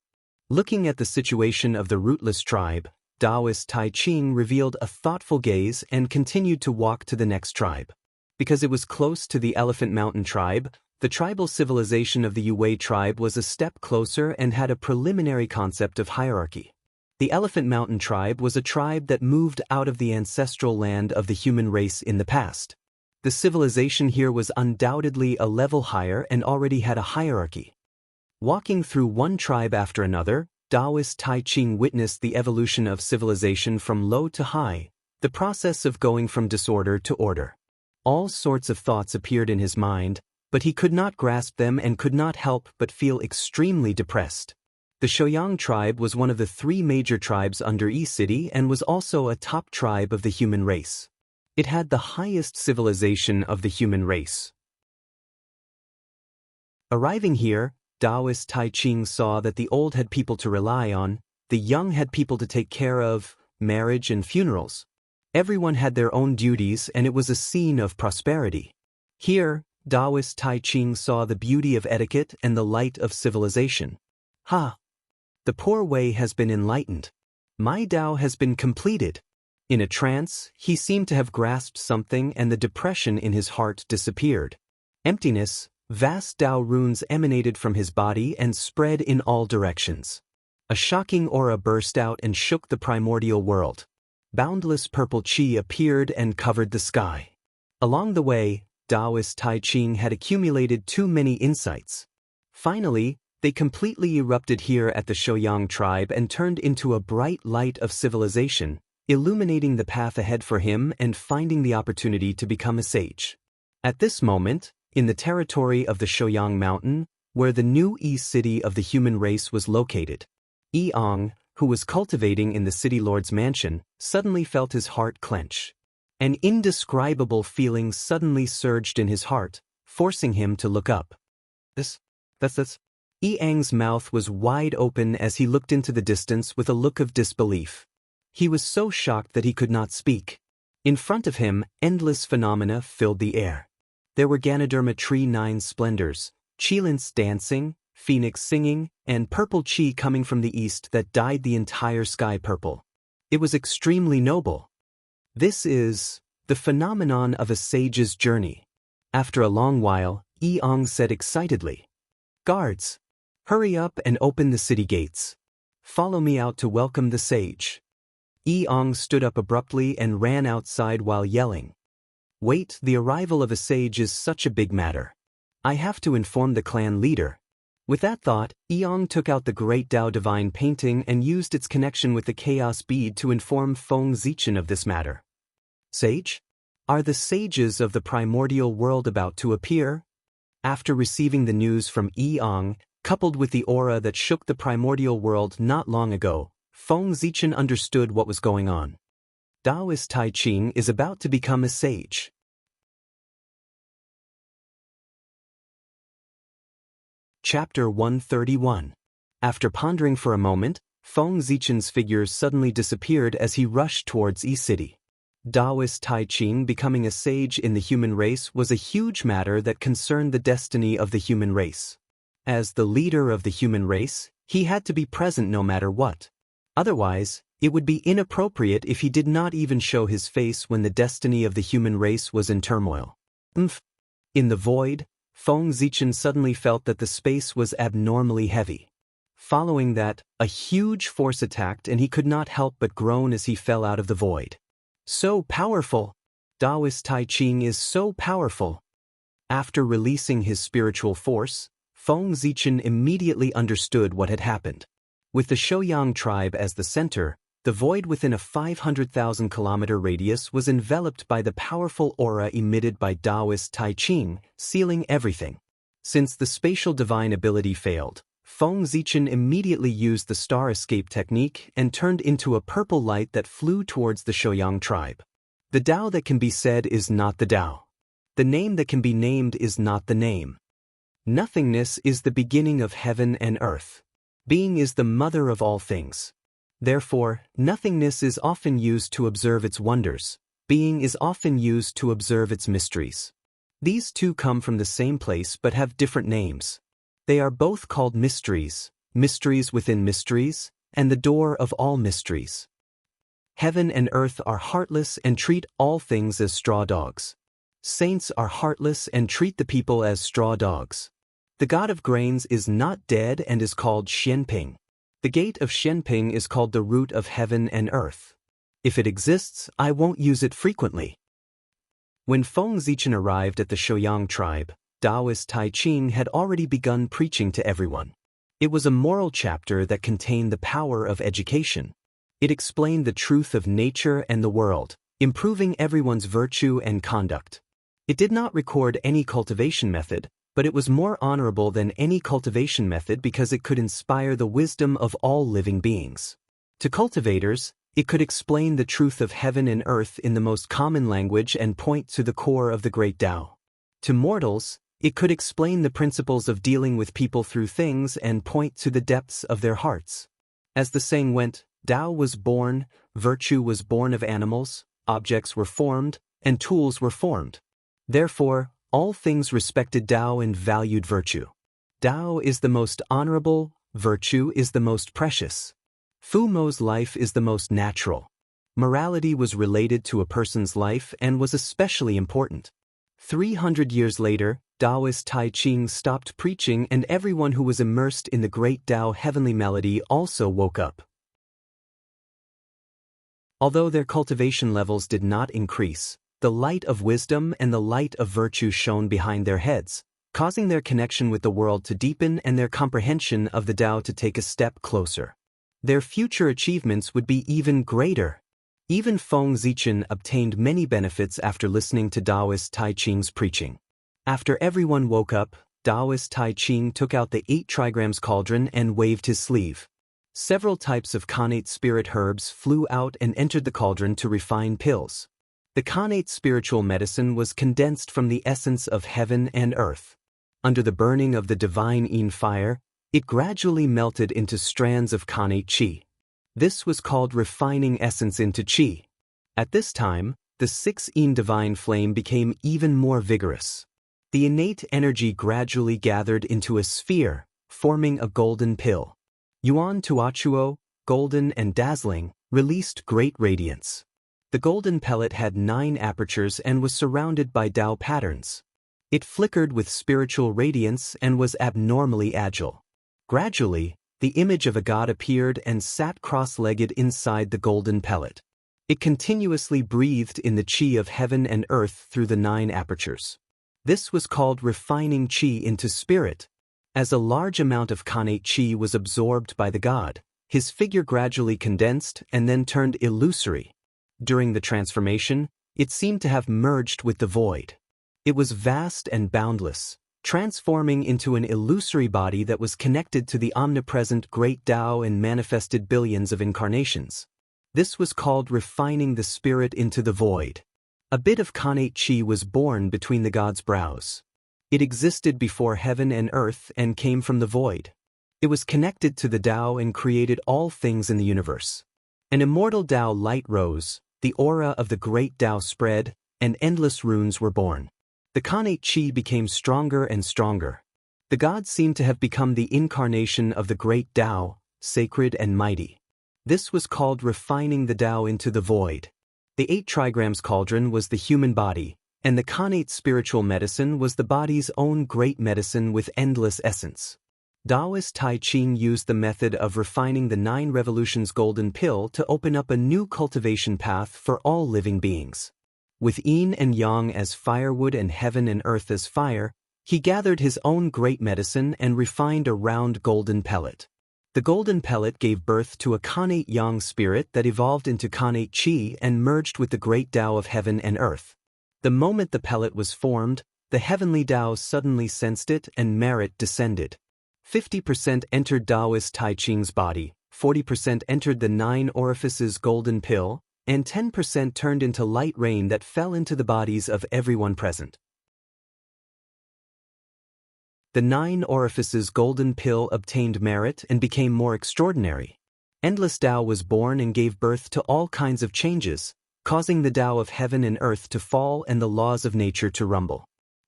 S1: Looking at the situation of the rootless tribe, Taoist Tai Ching revealed a thoughtful gaze and continued to walk to the next tribe. Because it was close to the Elephant Mountain tribe, the tribal civilization of the Yue tribe was a step closer and had a preliminary concept of hierarchy. The Elephant Mountain tribe was a tribe that moved out of the ancestral land of the human race in the past. The civilization here was undoubtedly a level higher and already had a hierarchy. Walking through one tribe after another, Taoist Tai Ching witnessed the evolution of civilization from low to high, the process of going from disorder to order. All sorts of thoughts appeared in his mind, but he could not grasp them and could not help but feel extremely depressed. The Shoyang tribe was one of the 3 major tribes under Yi City and was also a top tribe of the human race. It had the highest civilization of the human race. Arriving here, Taoist Tai Ching saw that the old had people to rely on, the young had people to take care of, marriage and funerals. Everyone had their own duties and it was a scene of prosperity. Here, Taoist Tai Ching saw the beauty of etiquette and the light of civilization. Ha! The poor way has been enlightened. My Tao has been completed. In a trance, he seemed to have grasped something and the depression in his heart disappeared. Emptiness, vast Tao runes emanated from his body and spread in all directions. A shocking aura burst out and shook the primordial world. Boundless purple qi appeared and covered the sky. Along the way, Taoist Tai Ching had accumulated too many insights. Finally, they completely erupted here at the Shoyang tribe and turned into a bright light of civilization, illuminating the path ahead for him and finding the opportunity to become a sage. At this moment, in the territory of the Shoyang mountain, where the new Yi city of the human race was located, Yi-ong, who was cultivating in the city lord's mansion, suddenly felt his heart clench. An indescribable feeling suddenly surged in his heart, forcing him to look up. That's. Yi-ang's mouth was wide open as he looked into the distance with a look of disbelief. He was so shocked that he could not speak. In front of him, endless phenomena filled the air. There were Ganoderma tree 9 splendors, Qilins dancing, phoenix singing, and purple qi coming from the east that dyed the entire sky purple. It was extremely noble. This is the phenomenon of a sage's journey. After a long while, Yi-ong said excitedly, "Guards, hurry up and open the city gates. Follow me out to welcome the sage." Yi-ong stood up abruptly and ran outside while yelling, "Wait, the arrival of a sage is such a big matter. I have to inform the clan leader." With that thought, Yi-ong took out the Great Tao Divine painting and used its connection with the Chaos Bead to inform Feng Zichen of this matter. "Sage? Are the sages of the primordial world about to appear?" After receiving the news from Yi-ong, coupled with the aura that shook the primordial world not long ago, Feng Zichen understood what was going on. Taoist Tai Ching is about to become a sage. Chapter 131. After pondering for a moment, Feng Zichen's figure suddenly disappeared as he rushed towards Yi City. Taoist Tai Ching becoming a sage in the human race was a huge matter that concerned the destiny of the human race. As the leader of the human race, he had to be present no matter what. Otherwise, it would be inappropriate if he did not even show his face when the destiny of the human race was in turmoil. In the void, Feng Zichen suddenly felt that the space was abnormally heavy. Following that, a huge force attacked and he could not help but groan as he fell out of the void. So powerful! Taoist Tai Ching is so powerful! After releasing his spiritual force, Feng Zichen immediately understood what had happened. With the Shoyang tribe as the center, the void within a 500,000-kilometer radius was enveloped by the powerful aura emitted by Taoist Tai Ching, sealing everything. Since the spatial divine ability failed, Feng Zichen immediately used the star escape technique and turned into a purple light that flew towards the Shoyang tribe. The Tao that can be said is not the Tao. The name that can be named is not the name. Nothingness is the beginning of heaven and earth. Being is the mother of all things. Therefore, nothingness is often used to observe its wonders. Being is often used to observe its mysteries. These two come from the same place but have different names. They are both called mysteries, mysteries within mysteries, and the door of all mysteries. Heaven and earth are heartless and treat all things as straw dogs. Saints are heartless and treat the people as straw dogs. The god of grains is not dead and is called Xianping. The gate of Xianping is called the root of heaven and earth. If it exists, I won't use it frequently. When Feng Zichen arrived at the Shoyang tribe, Taoist Tai Ching had already begun preaching to everyone. It was a moral chapter that contained the power of education. It explained the truth of nature and the world, improving everyone's virtue and conduct. It did not record any cultivation method, but it was more honorable than any cultivation method because it could inspire the wisdom of all living beings. To cultivators, it could explain the truth of heaven and earth in the most common language and point to the core of the great Tao. To mortals, it could explain the principles of dealing with people through things and point to the depths of their hearts. As the saying went, Tao was born, virtue was born of animals, objects were formed, and tools were formed. Therefore, all things respected Tao and valued virtue. Tao is the most honorable, virtue is the most precious. Fu Mo's life is the most natural. Morality was related to a person's life and was especially important. 300 years later, Taoist Tai Ching stopped preaching and everyone who was immersed in the great Tao heavenly melody also woke up. Although their cultivation levels did not increase, the light of wisdom and the light of virtue shone behind their heads, causing their connection with the world to deepen and their comprehension of the Tao to take a step closer. Their future achievements would be even greater. Even Feng Zichen obtained many benefits after listening to Taoist Tai Ching's preaching. After everyone woke up, Taoist Tai Ching took out the 8 trigrams cauldron and waved his sleeve. Several types of connate spirit herbs flew out and entered the cauldron to refine pills. The connate spiritual medicine was condensed from the essence of heaven and earth. Under the burning of the divine Yin fire, it gradually melted into strands of connate qi. This was called refining essence into qi. At this time, the 6 Yin divine flame became even more vigorous. The innate energy gradually gathered into a sphere, forming a golden pill. Yuan Tuachuo, golden and dazzling, released great radiance. The golden pellet had 9 apertures and was surrounded by Tao patterns. It flickered with spiritual radiance and was abnormally agile. Gradually, the image of a god appeared and sat cross-legged inside the golden pellet. It continuously breathed in the qi of heaven and earth through the 9 apertures. This was called refining qi into spirit. As a large amount of connate qi was absorbed by the god, his figure gradually condensed and then turned illusory. During the transformation, it seemed to have merged with the void. It was vast and boundless, transforming into an illusory body that was connected to the omnipresent great Tao and manifested billions of incarnations. This was called refining the spirit into the void. A bit of connate qi was born between the god's brows. It existed before heaven and earth and came from the void. It was connected to the Tao and created all things in the universe. An immortal Tao light rose, the aura of the great Tao spread, and endless runes were born. The connate qi became stronger and stronger. The god seemed to have become the incarnation of the great Tao, sacred and mighty. This was called refining the Tao into the void. The 8 trigrams cauldron was the human body, and the connate spiritual medicine was the body's own great medicine with endless essence. Taoist Tai Ching used the method of refining the 9 revolutions golden pill to open up a new cultivation path for all living beings. With yin and yang as firewood and heaven and earth as fire, he gathered his own great medicine and refined a round golden pellet. The golden pellet gave birth to a connate yang spirit that evolved into connate qi and merged with the great Tao of heaven and earth. The moment the pellet was formed, the heavenly Tao suddenly sensed it and merit descended. 50% entered Taoist Tai Ching's body, 40% entered the 9 orifices golden pill, and 10% turned into light rain that fell into the bodies of everyone present. The 9 orifices golden pill obtained merit and became more extraordinary. Endless Tao was born and gave birth to all kinds of changes, causing the Tao of heaven and earth to fall and the laws of nature to rumble.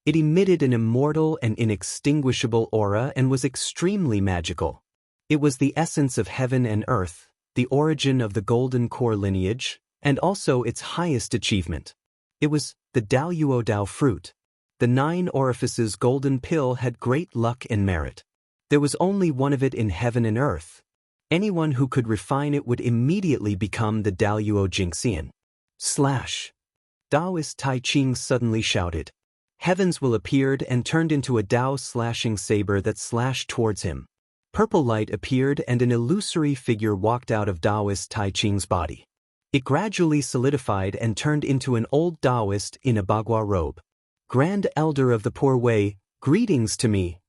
S1: It emitted an immortal and inextinguishable aura and was extremely magical. It was the essence of heaven and earth, the origin of the golden core lineage, and also its highest achievement. It was the Daoyuo Dao fruit. The 9 orifices golden pill had great luck and merit. There was only one of it in heaven and earth. Anyone who could refine it would immediately become the Daoyuo Jingxian. Taoist Tai Ching suddenly shouted. Heavens will appeared and turned into a Tao slashing saber that slashed towards him. Purple light appeared and an illusory figure walked out of Taoist Tai Ching's body. It gradually solidified and turned into an old Taoist in a bagua robe. Grand Elder of the Poor Way, greetings to me.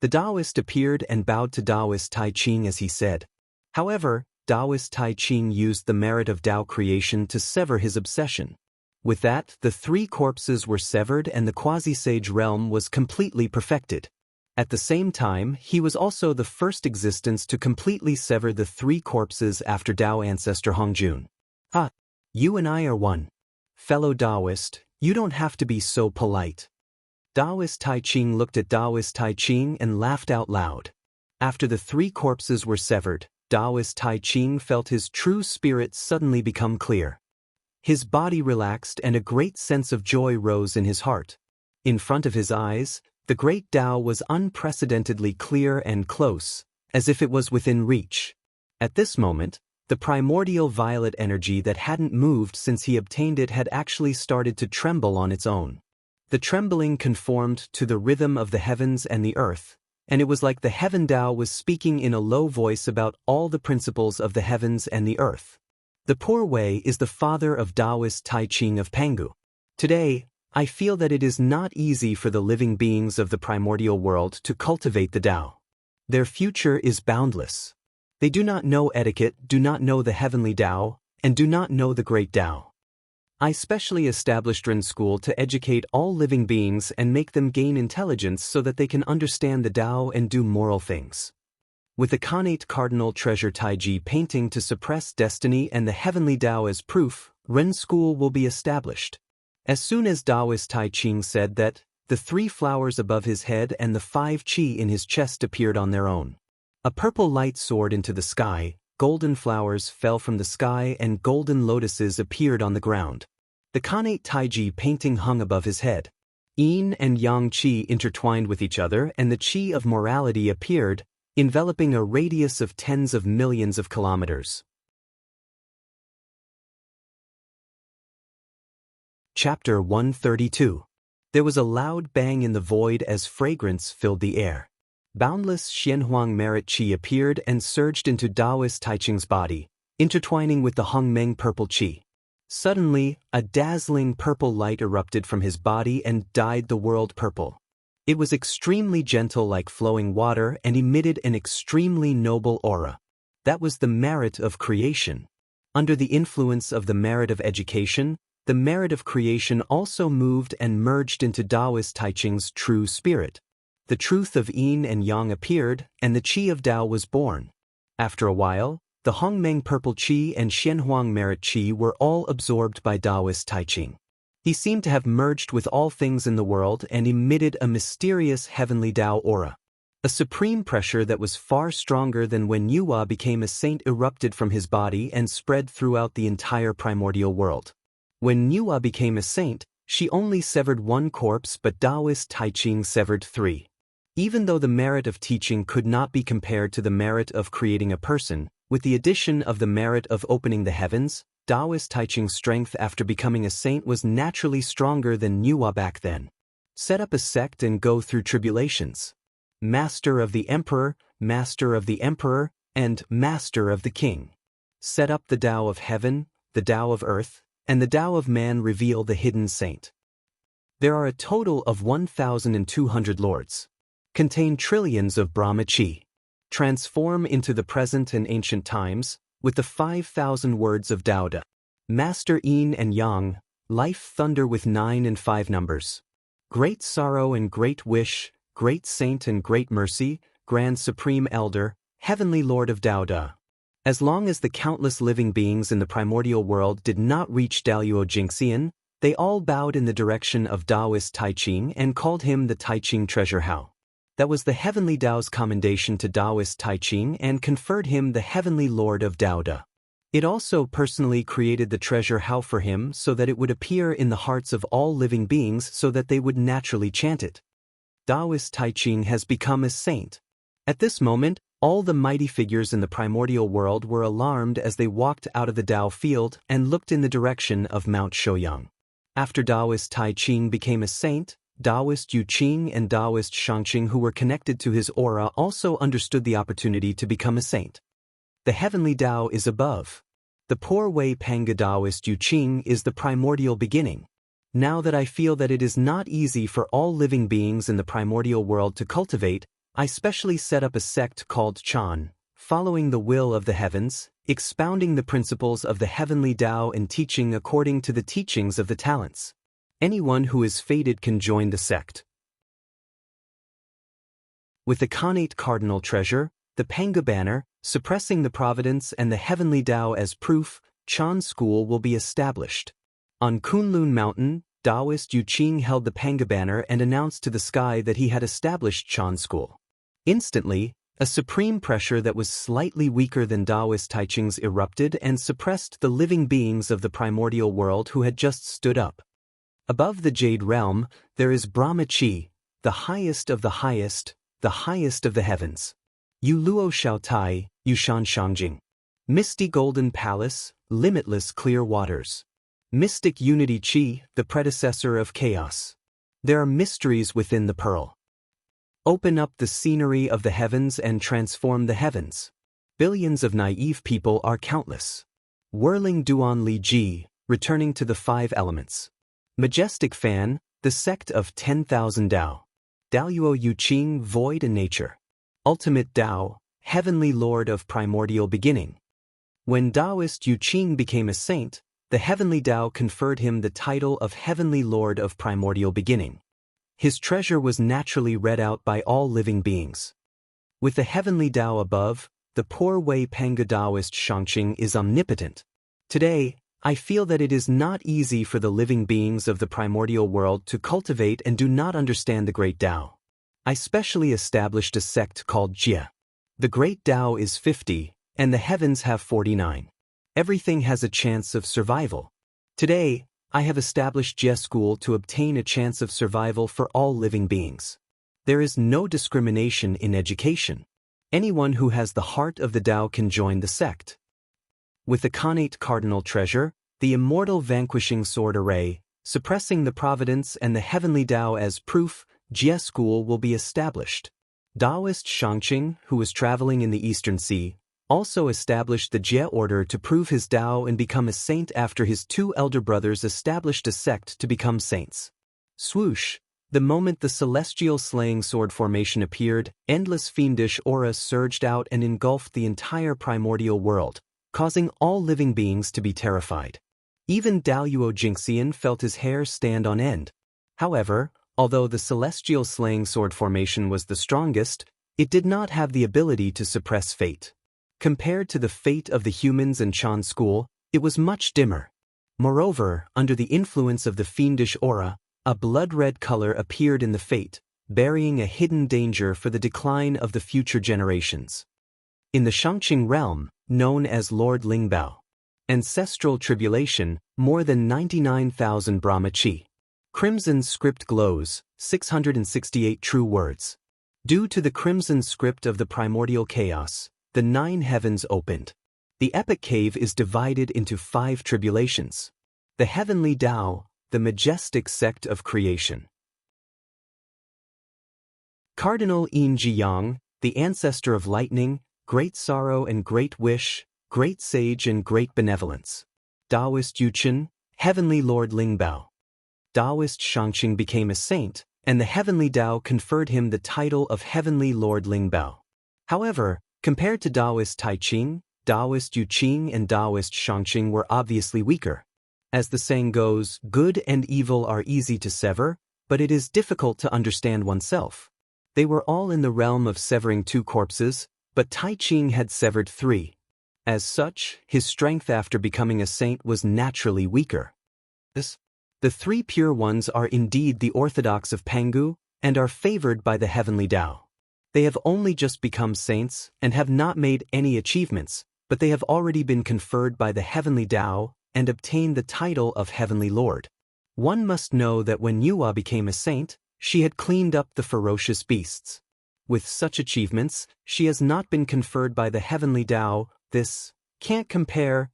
S1: The Taoist appeared and bowed to Taoist Tai Ching as he said. However, Taoist Tai Ching used the merit of Tao creation to sever his obsession. With that, the three corpses were severed and the quasi-sage realm was completely perfected. At the same time, he was also the first existence to completely sever the three corpses after Tao ancestor Hongjun. Ah, you and I are one. Fellow Taoist, you don't have to be so polite. Taoist Tai Ching looked at Taoist Tai Ching and laughed out loud. After the three corpses were severed, Taoist Tai Ching felt his true spirit suddenly become clear. His body relaxed and a great sense of joy rose in his heart. In front of his eyes, the great Tao was unprecedentedly clear and close, as if it was within reach. At this moment, the primordial violet energy that hadn't moved since he obtained it had actually started to tremble on its own. The trembling conformed to the rhythm of the heavens and the earth, and it was like the Heaven Tao was speaking in a low voice about all the principles of the heavens and the earth. The Poor Way is the father of Taoist Tai Ching of Pangu. Today, I feel that it is not easy for the living beings of the primordial world to cultivate the Tao. Their future is boundless. They do not know etiquette, do not know the heavenly Tao, and do not know the great Tao. I specially established Ren School to educate all living beings and make them gain intelligence so that they can understand the Tao and do moral things. With the Khanate Cardinal Treasure Taiji painting to suppress destiny and the heavenly Tao as proof, Ren School will be established. As soon as Taoist Tai Ching said that, the three flowers above his head and the 5 qi in his chest appeared on their own. A purple light soared into the sky, golden flowers fell from the sky and golden lotuses appeared on the ground. The Khanate Taiji painting hung above his head. Yin and Yang qi intertwined with each other and the qi of morality appeared, enveloping a radius of tens of millions of kilometers. Chapter 132. There was a loud bang in the void as fragrance filled the air. Boundless Xianhuang merit qi appeared and surged into Taoist Tai Ching's body, intertwining with the Hongmeng purple qi. Suddenly, a dazzling purple light erupted from his body and dyed the world purple. It was extremely gentle like flowing water and emitted an extremely noble aura. That was the merit of creation. Under the influence of the merit of education, the merit of creation also moved and merged into Taoist Tai Ching's true spirit. The truth of Yin and Yang appeared, and the qi of Tao was born. After a while, the Hongmeng purple qi and Xianhuang merit qi were all absorbed by Taoist Tai Ching. He seemed to have merged with all things in the world and emitted a mysterious heavenly Tao aura. A supreme pressure that was far stronger than when Yuhua became a saint erupted from his body and spread throughout the entire primordial world. When Yuhua became a saint, she only severed 1 corpse but Taoist Tai Ching severed 3. Even though the merit of teaching could not be compared to the merit of creating a person, with the addition of the merit of opening the heavens, Taoist Tai Ching's strength after becoming a saint was naturally stronger than Yuhua back then. Set up a sect and go through tribulations. Master of the Emperor, and Master of the King. Set up the Tao of heaven, the Tao of earth, and the Tao of man reveal the hidden saint. There are a total of 1,200 lords. Contain trillions of Brahma Chi. Transform into the present and ancient times, with the 5,000 words of Tao De. Master Yin and Yang, life thunder with 9 and 5 numbers. Great sorrow and great wish, great saint and great mercy, grand supreme elder, heavenly lord of Tao De. As long as the countless living beings in the primordial world did not reach Daluo Jingxian, they all bowed in the direction of Taoist Tai Ching and called him the Tai Ching Treasure Hao. That was the heavenly Tao's commendation to Taoist Tai Ching and conferred him the heavenly lord of Tao De. It also personally created the treasure Hao for him so that it would appear in the hearts of all living beings so that they would naturally chant it. Taoist Tai Ching has become a saint. At this moment, all the mighty figures in the primordial world were alarmed as they walked out of the Tao field and looked in the direction of Mount Shouyang. After Taoist Tai Ching became a saint, Taoist Yu Qing and Taoist Shangqing who were connected to his aura also understood the opportunity to become a saint. The heavenly Tao is above. The Poor Way Panga Taoist Yu Qing is the primordial beginning. Now that I feel that it is not easy for all living beings in the primordial world to cultivate, I specially set up a sect called Chan, following the will of the heavens, expounding the principles of the heavenly Tao and teaching according to the teachings of the talents. Anyone who is fated can join the sect. With the Khanate cardinal treasure, the Panga banner, suppressing the providence and the heavenly Tao as proof, Chan school will be established. On Kunlun Mountain, Taoist Yu Qing held the Panga banner and announced to the sky that he had established Chan school. Instantly, a supreme pressure that was slightly weaker than Taoist Taichings erupted and suppressed the living beings of the primordial world who had just stood up. Above the Jade Realm, there is Brahma Chi, the highest of the highest of the heavens. Yu Luo Shao Tai, Yushan Shangjing. Misty Golden Palace, limitless clear waters. Mystic Unity Chi, the predecessor of chaos. There are mysteries within the pearl. Open up the scenery of the heavens and transform the heavens. Billions of naive people are countless. Whirling Duan Li Ji, returning to the 5 elements. Majestic Fan, the sect of 10,000 Tao. Daoyuo Yu Qing, void in nature. Ultimate Tao, heavenly lord of primordial beginning. When Taoist Yu Qing became a saint, the heavenly Tao conferred him the title of heavenly lord of primordial beginning. His treasure was naturally read out by all living beings. With the heavenly Tao above, the poor Wei Panga Taoist Shangqing is omnipotent. Today, I feel that it is not easy for the living beings of the primordial world to cultivate and do not understand the great Tao. I specially established a sect called Jia. The great Tao is 50, and the heavens have 49. Everything has a chance of survival. Today, I have established Jia School to obtain a chance of survival for all living beings. There is no discrimination in education. Anyone who has the heart of the Tao can join the sect. With the Khanate cardinal treasure, the immortal vanquishing sword array, suppressing the providence and the heavenly Tao as proof, Jia School will be established. Taoist Shangqing, who was traveling in the Eastern Sea, also established the Jia order to prove his Tao and become a saint after his 2 elder brothers established a sect to become saints. Swoosh! The moment the celestial slaying sword formation appeared, endless fiendish aura surged out and engulfed the entire primordial world, causing all living beings to be terrified. Even Daoyuo Jingxian felt his hair stand on end. However, although the celestial slaying sword formation was the strongest, it did not have the ability to suppress fate. Compared to the fate of the humans in Chan school, it was much dimmer. Moreover, under the influence of the fiendish aura, a blood-red color appeared in the fate, burying a hidden danger for the decline of the future generations. In the Shangqing realm, known as Lord Lingbao, ancestral tribulation, more than 99,000 Brahma Chi. Crimson script glows, 668 true words. Due to the crimson script of the primordial chaos, the 9 heavens opened. The epic cave is divided into 5 tribulations. The heavenly Tao, the majestic sect of creation. Cardinal Yin Jiyang, the ancestor of lightning, great sorrow and great wish, great sage and great benevolence. Taoist Yuchen, heavenly Lord Lingbao. Taoist Shangqing became a saint, and the heavenly Tao conferred him the title of heavenly Lord Lingbao. However, compared to Taoist Taiching, Taoist Yuqing and Taoist Shangqing were obviously weaker. As the saying goes, good and evil are easy to sever, but it is difficult to understand oneself. They were all in the realm of severing 2 corpses, but Taiching had severed 3. As such, his strength after becoming a saint was naturally weaker. The 3 pure ones are indeed the orthodox of Pangu, and are favored by the heavenly Tao. They have only just become saints, and have not made any achievements, but they have already been conferred by the heavenly Tao, and obtained the title of Heavenly Lord. One must know that when Yua became a saint, she had cleaned up the ferocious beasts. With such achievements, she has not been conferred by the heavenly Tao. This can't compare.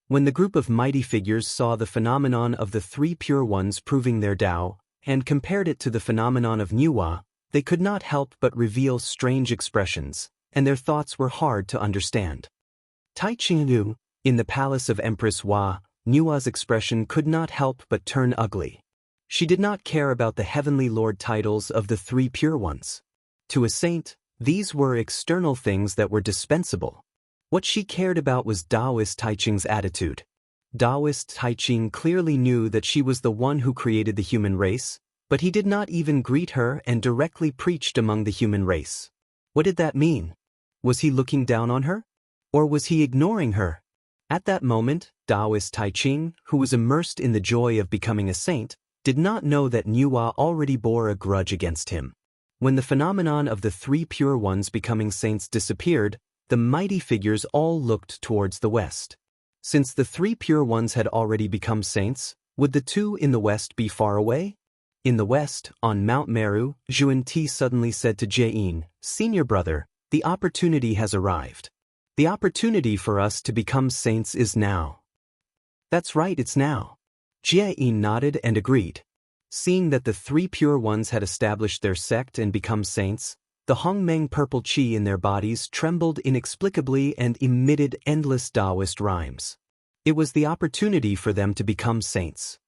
S1: When the group of mighty figures saw the phenomenon of the 3 pure ones proving their Tao, and compared it to the phenomenon of Yua, they could not help but reveal strange expressions, and their thoughts were hard to understand. Taiching in the palace of Empress Hua, Nua's expression could not help but turn ugly. She did not care about the heavenly lord titles of the three pure ones. To a saint, these were external things that were dispensable. What she cared about was Taoist Taiching's attitude. Taoist Taiching clearly knew that she was the one who created the human race, but he did not even greet her and directly preached among the human race. What did that mean? Was he looking down on her? Or was he ignoring her? At that moment, Taoist Taiching, who was immersed in the joy of becoming a saint, did not know that Nua already bore a grudge against him. When the phenomenon of the three pure ones becoming saints disappeared, the mighty figures all looked towards the west. Since the three pure ones had already become saints, would the two in the west be far away? In the west, on Mount Meru, Zhuan-Ti suddenly said to Jie-in, "Senior brother, the opportunity has arrived. The opportunity for us to become saints is now." "That's right, it's now." Jie-in nodded and agreed. Seeing that the three pure ones had established their sect and become saints, the Hongmeng purple qi in their bodies trembled inexplicably and emitted endless Taoist rhymes. It was the opportunity for them to become saints.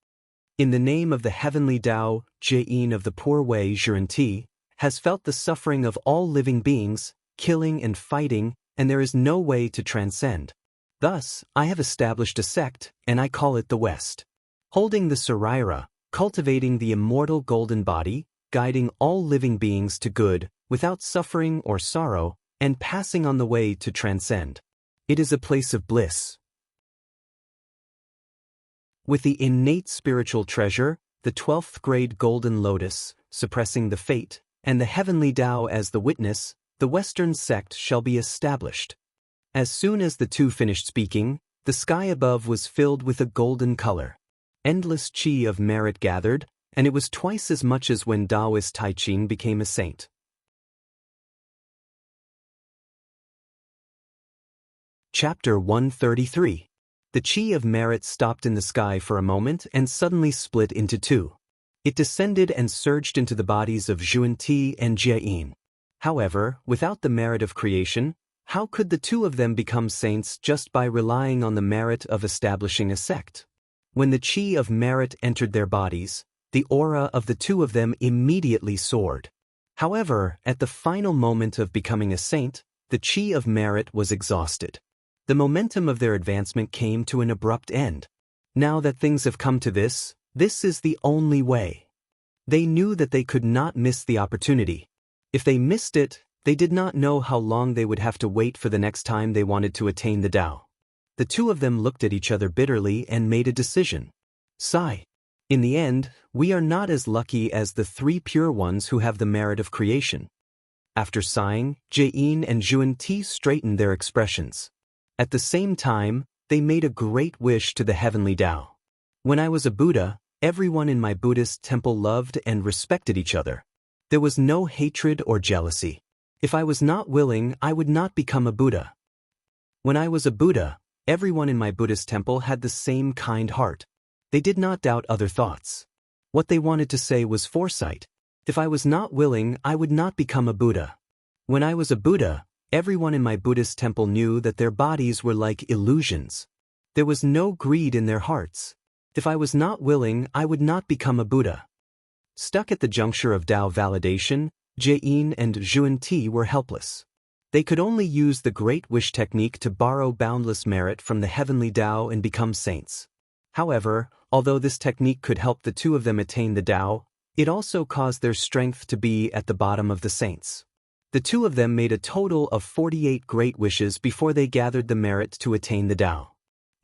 S1: In the name of the heavenly Tao, Jie-in of the poor way Zhuan-Ti has felt the suffering of all living beings, killing and fighting, and there is no way to transcend. Thus, I have established a sect, and I call it the West. Holding the Saraira, cultivating the immortal golden body, guiding all living beings to good, without suffering or sorrow, and passing on the way to transcend. It is a place of bliss. With the innate spiritual treasure, the 12th grade golden lotus, suppressing the fate, and the heavenly Tao as the witness, the Western sect shall be established. As soon as the two finished speaking, the sky above was filled with a golden color. Endless qi of merit gathered, and it was twice as much as when Taoist Taiching became a saint. Chapter 133. The qi of merit stopped in the sky for a moment and suddenly split into two. It descended and surged into the bodies of Zhuan-Ti and Jie-in. However, without the merit of creation, how could the two of them become saints just by relying on the merit of establishing a sect? When the qi of merit entered their bodies, the aura of the two of them immediately soared. However, at the final moment of becoming a saint, the qi of merit was exhausted. The momentum of their advancement came to an abrupt end. Now that things have come to this is the only way. They knew that they could not miss the opportunity. If they missed it, they did not know how long they would have to wait for the next time they wanted to attain the Tao. The two of them looked at each other bitterly and made a decision. Sigh. In the end, we are not as lucky as the three pure ones who have the merit of creation. After sighing, Jie-in and Zhuan-Ti straightened their expressions. At the same time, they made a great wish to the heavenly Tao. When I was a Buddha, everyone in my Buddhist temple loved and respected each other. There was no hatred or jealousy. If I was not willing, I would not become a Buddha. When I was a Buddha, everyone in my Buddhist temple had the same kind heart. They did not doubt other thoughts. What they wanted to say was foresight. If I was not willing, I would not become a Buddha. When I was a Buddha, everyone in my Buddhist temple knew that their bodies were like illusions. There was no greed in their hearts. If I was not willing, I would not become a Buddha. Stuck at the juncture of Tao validation, Jie-in and Zhuan-Ti were helpless. They could only use the Great Wish technique to borrow boundless merit from the heavenly Tao and become saints. However, although this technique could help the two of them attain the Tao, it also caused their strength to be at the bottom of the saints. The two of them made a total of 48 great wishes before they gathered the merit to attain the Tao.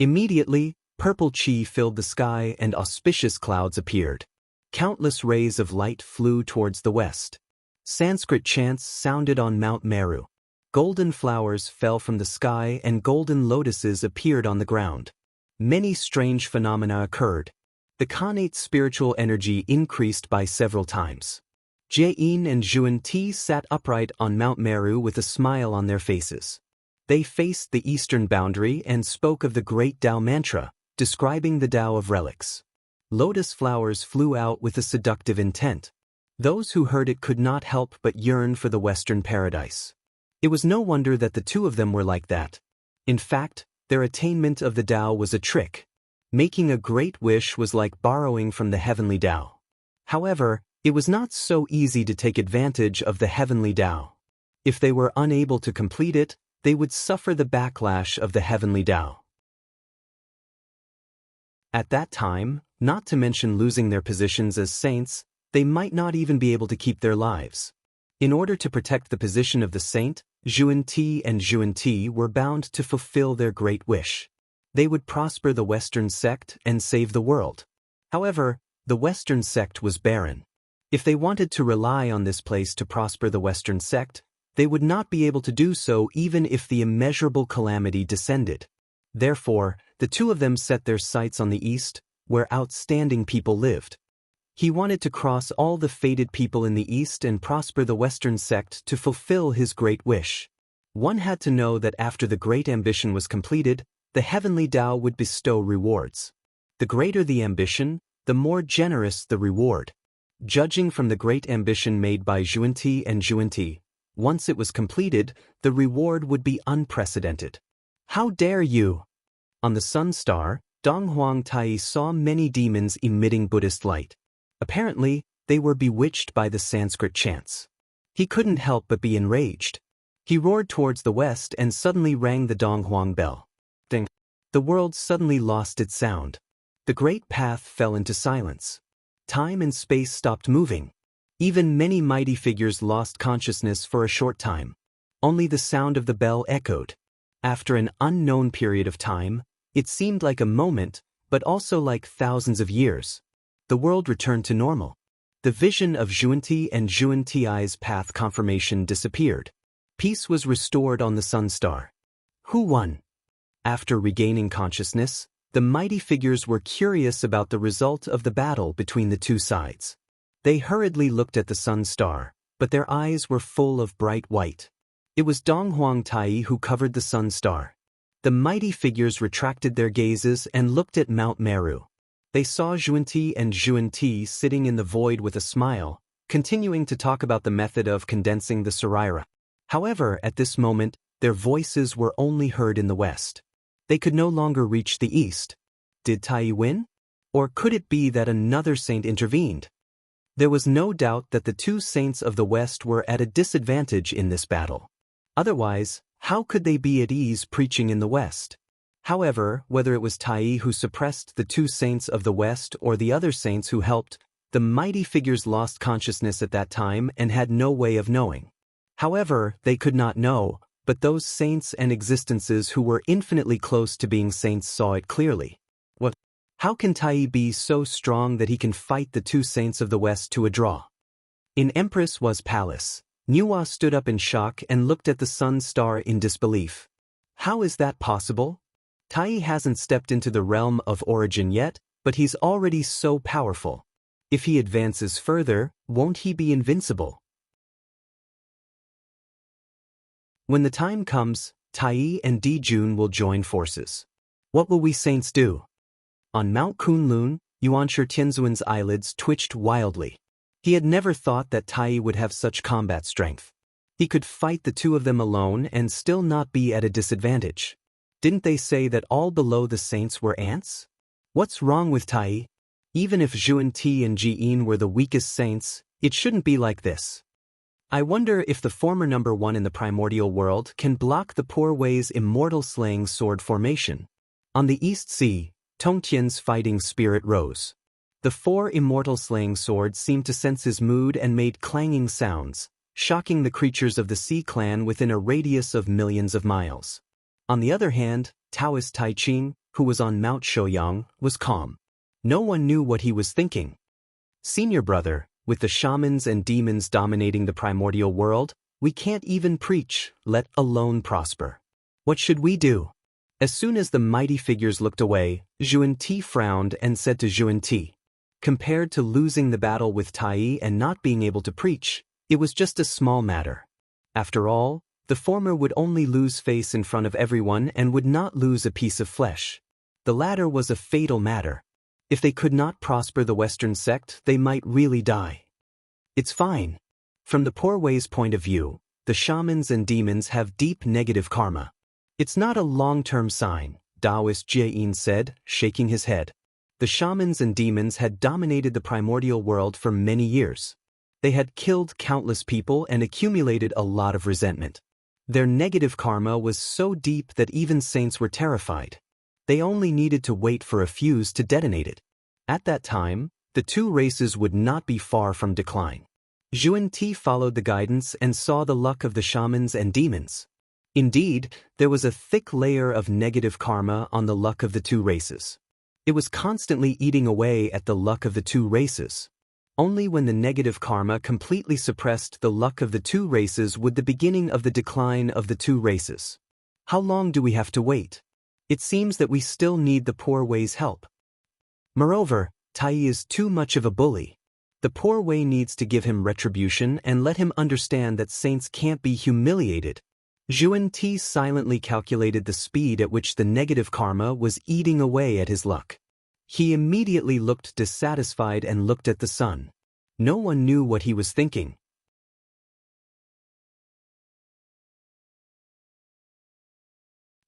S1: Immediately, purple qi filled the sky and auspicious clouds appeared. Countless rays of light flew towards the west. Sanskrit chants sounded on Mount Meru. Golden flowers fell from the sky and golden lotuses appeared on the ground. Many strange phenomena occurred. The connate spiritual energy increased by several times. Jie-in and Zhuan-Ti sat upright on Mount Meru with a smile on their faces. They faced the eastern boundary and spoke of the great Tao mantra, describing the Tao of relics. Lotus flowers flew out with a seductive intent. Those who heard it could not help but yearn for the Western paradise. It was no wonder that the two of them were like that. In fact, their attainment of the Tao was a trick. Making a great wish was like borrowing from the heavenly Tao. However, it was not so easy to take advantage of the heavenly Tao. If they were unable to complete it, they would suffer the backlash of the heavenly Tao. At that time, not to mention losing their positions as saints, they might not even be able to keep their lives. In order to protect the position of the saint, Zhuan-Ti and Zhuan-Ti were bound to fulfill their great wish. They would prosper the Western sect and save the world. However, the Western sect was barren. If they wanted to rely on this place to prosper the Western sect, they would not be able to do so even if the immeasurable calamity descended. Therefore, the two of them set their sights on the east, where outstanding people lived. He wanted to cross all the fated people in the east and prosper the Western sect to fulfill his great wish. One had to know that after the great ambition was completed, the heavenly Tao would bestow rewards. The greater the ambition, the more generous the reward. Judging from the great ambition made by Zhuan-Ti and Zhuan-Ti, once it was completed, the reward would be unprecedented. How dare you! On the sun star, Dong Huang-Tai saw many demons emitting Buddhist light. Apparently, they were bewitched by the Sanskrit chants. He couldn't help but be enraged. He roared towards the west and suddenly rang the Dong Huang bell. Ding! The world suddenly lost its sound. The great path fell into silence. Time and space stopped moving. Even many mighty figures lost consciousness for a short time. Only the sound of the bell echoed. After an unknown period of time, it seemed like a moment, but also like thousands of years. The world returned to normal. The vision of Zhuan-Ti and Zhuan-Ti's path confirmation disappeared. Peace was restored on the sun star. Who won? After regaining consciousness, the mighty figures were curious about the result of the battle between the two sides. They hurriedly looked at the sun star, but their eyes were full of bright white. It was Dong Huang-Tai who covered the sun star. The mighty figures retracted their gazes and looked at Mount Meru. They saw Zhuan-Ti and Zhuan-Ti sitting in the void with a smile, continuing to talk about the method of condensing the Saraira. However, at this moment, their voices were only heard in the west. They could no longer reach the east. Did Tai win? Or could it be that another saint intervened? There was no doubt that the two saints of the west were at a disadvantage in this battle. Otherwise, how could they be at ease preaching in the west? However, whether it was Tai who suppressed the two saints of the west or the other saints who helped, the mighty figures lost consciousness at that time and had no way of knowing. However, they could not know, but those saints and existences who were infinitely close to being saints saw it clearly. What? How can Tai be so strong that he can fight the two saints of the west to a draw? In Empress Was Palace, Nuwa stood up in shock and looked at the sun star in disbelief. How is that possible? Tai hasn't stepped into the realm of origin yet, but he's already so powerful. If he advances further, won't he be invincible? When the time comes, Tai and Dijun will join forces. What will we saints do? On Mount Kunlun, Yuan Tianzuan's eyelids twitched wildly. He had never thought that Tai would have such combat strength. He could fight the two of them alone and still not be at a disadvantage. Didn't they say that all below the saints were ants? What's wrong with Tai? Even if Zhuan-Ti and Jiyin were the weakest saints, it shouldn't be like this. I wonder if the former number one in the primordial world can block the Poor Wei's immortal slaying sword formation. On the East Sea, Tongtian's fighting spirit rose. The four immortal slaying swords seemed to sense his mood and made clanging sounds, shocking the creatures of the Sea clan within a radius of millions of miles. On the other hand, Taoist Tai Ching, who was on Mount Shouyang, was calm. No one knew what he was thinking. Senior brother, with the shamans and demons dominating the primordial world, we can't even preach, let alone prosper. What should we do? As soon as the mighty figures looked away, Zhuan-Ti frowned and said to Zhuan-Ti, compared to losing the battle with Tai and not being able to preach, it was just a small matter. After all, the former would only lose face in front of everyone and would not lose a piece of flesh. The latter was a fatal matter. If they could not prosper the Western sect, they might really die. It's fine. From the Poor Wei's point of view, the shamans and demons have deep negative karma. It's not a long-term sign, Taoist Jieyin said, shaking his head. The shamans and demons had dominated the primordial world for many years. They had killed countless people and accumulated a lot of resentment. Their negative karma was so deep that even saints were terrified. They only needed to wait for a fuse to detonate it. At that time, the two races would not be far from decline. Zhuan Ti followed the guidance and saw the luck of the shamans and demons. Indeed, there was a thick layer of negative karma on the luck of the two races. It was constantly eating away at the luck of the two races. Only when the negative karma completely suppressed the luck of the two races would the beginning of the decline of the two races. How long do we have to wait? It seems that we still need the poor way's help. Moreover, Tai is too much of a bully. The poor way needs to give him retribution and let him understand that saints can't be humiliated. Zhuan Ti silently calculated the speed at which the negative karma was eating away at his luck. He immediately looked dissatisfied and looked at the sun. No one knew what he was thinking.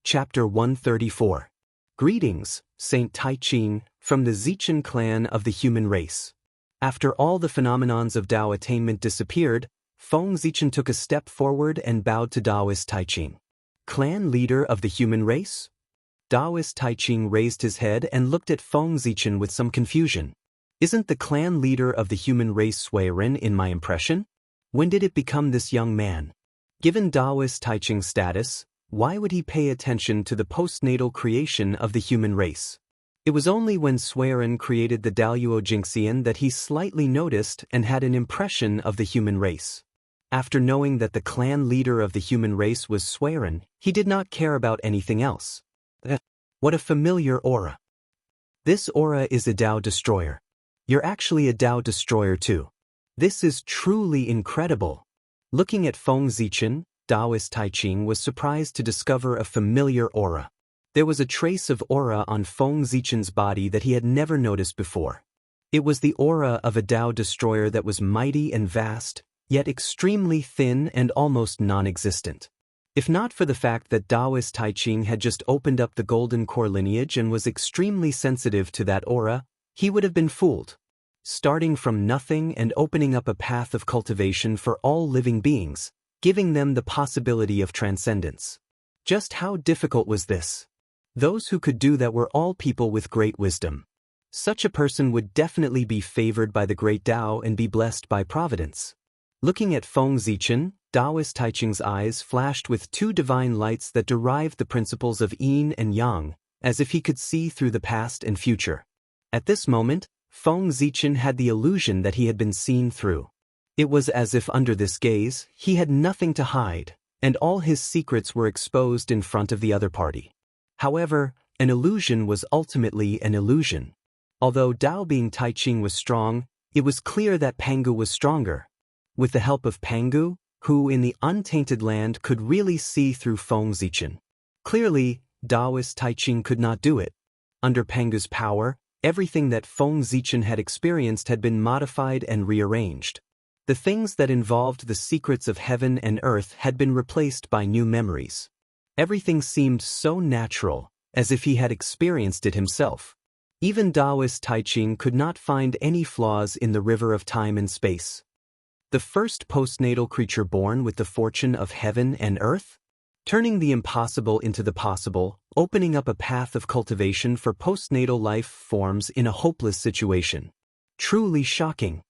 S1: Chapter 134. Greetings, Saint Taiching, from the Zichen clan of the human race. After all the phenomenons of Tao attainment disappeared, Feng Zichen took a step forward and bowed to Taoist Taiching. Clan leader of the human race? Taoist Taiching raised his head and looked at Feng Zichen with some confusion. Isn't the clan leader of the human race Suiren in my impression? When did it become this young man? Given Taoist Taiching's status, why would he pay attention to the postnatal creation of the human race? It was only when Suiren created the Daluo Jingxian that he slightly noticed and had an impression of the human race. After knowing that the clan leader of the human race was Suiren, he did not care about anything else. What a familiar aura. This aura is a Tao destroyer. You're actually a Tao destroyer too. This is truly incredible. Looking at Feng Zichen, Taoist Taiching was surprised to discover a familiar aura. There was a trace of aura on Feng Zichen's body that he had never noticed before. It was the aura of a Tao destroyer that was mighty and vast, yet extremely thin and almost non-existent. If not for the fact that Taoist Taiching had just opened up the golden core lineage and was extremely sensitive to that aura, he would have been fooled. Starting from nothing and opening up a path of cultivation for all living beings, giving them the possibility of transcendence. Just how difficult was this? Those who could do that were all people with great wisdom. Such a person would definitely be favored by the great Tao and be blessed by providence. Looking at Feng Zichen, Taoist Taiching's eyes flashed with two divine lights that derived the principles of yin and yang, as if he could see through the past and future. At this moment, Feng Zichen had the illusion that he had been seen through. It was as if under this gaze, he had nothing to hide, and all his secrets were exposed in front of the other party. However, an illusion was ultimately an illusion. Although Tao being Taiching was strong, it was clear that Pangu was stronger. With the help of Pangu, who in the untainted land could really see through Feng Zichen. Clearly, Taoist Taiching could not do it. Under Pangu's power, everything that Feng Zichen had experienced had been modified and rearranged. The things that involved the secrets of heaven and earth had been replaced by new memories. Everything seemed so natural, as if he had experienced it himself. Even Taoist Taiching could not find any flaws in the river of time and space. The first postnatal creature born with the fortune of heaven and earth? Turning the impossible into the possible, opening up a path of cultivation for postnatal life forms in a hopeless situation. Truly shocking.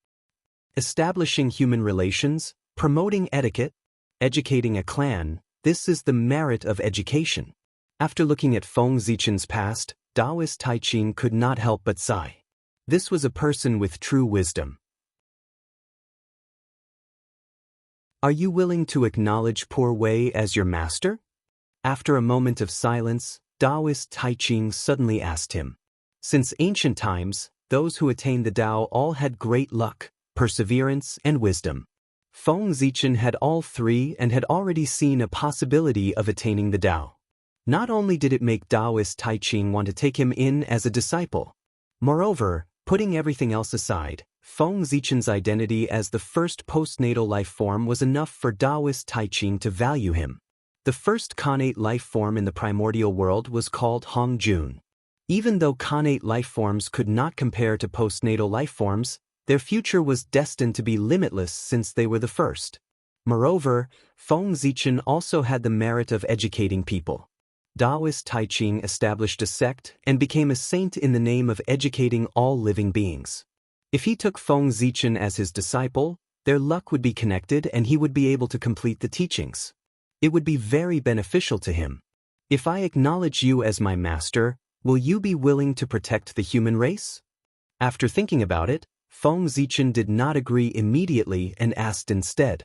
S1: Establishing human relations, promoting etiquette, educating a clan, this is the merit of education. After looking at Feng Zichen's past, Taoist Taiching could not help but sigh. This was a person with true wisdom. Are you willing to acknowledge Poor Wei as your master? After a moment of silence, Taoist Taiching suddenly asked him. Since ancient times, those who attained the Tao all had great luck, perseverance, and wisdom. Feng Zichen had all three and had already seen a possibility of attaining the Tao. Not only did it make Taoist Taiching want to take him in as a disciple. Moreover, putting everything else aside, Feng Zichen's identity as the first postnatal life form was enough for Taoist Taiching to value him. The first connate life form in the primordial world was called Hongjun. Even though connate life forms could not compare to postnatal life forms, their future was destined to be limitless since they were the first. Moreover, Feng Zichen also had the merit of educating people. Taoist Taiching established a sect and became a saint in the name of educating all living beings. If he took Feng Zichen as his disciple, their luck would be connected and he would be able to complete the teachings. It would be very beneficial to him. If I acknowledge you as my master, will you be willing to protect the human race? After thinking about it, Feng Zichen did not agree immediately and asked instead.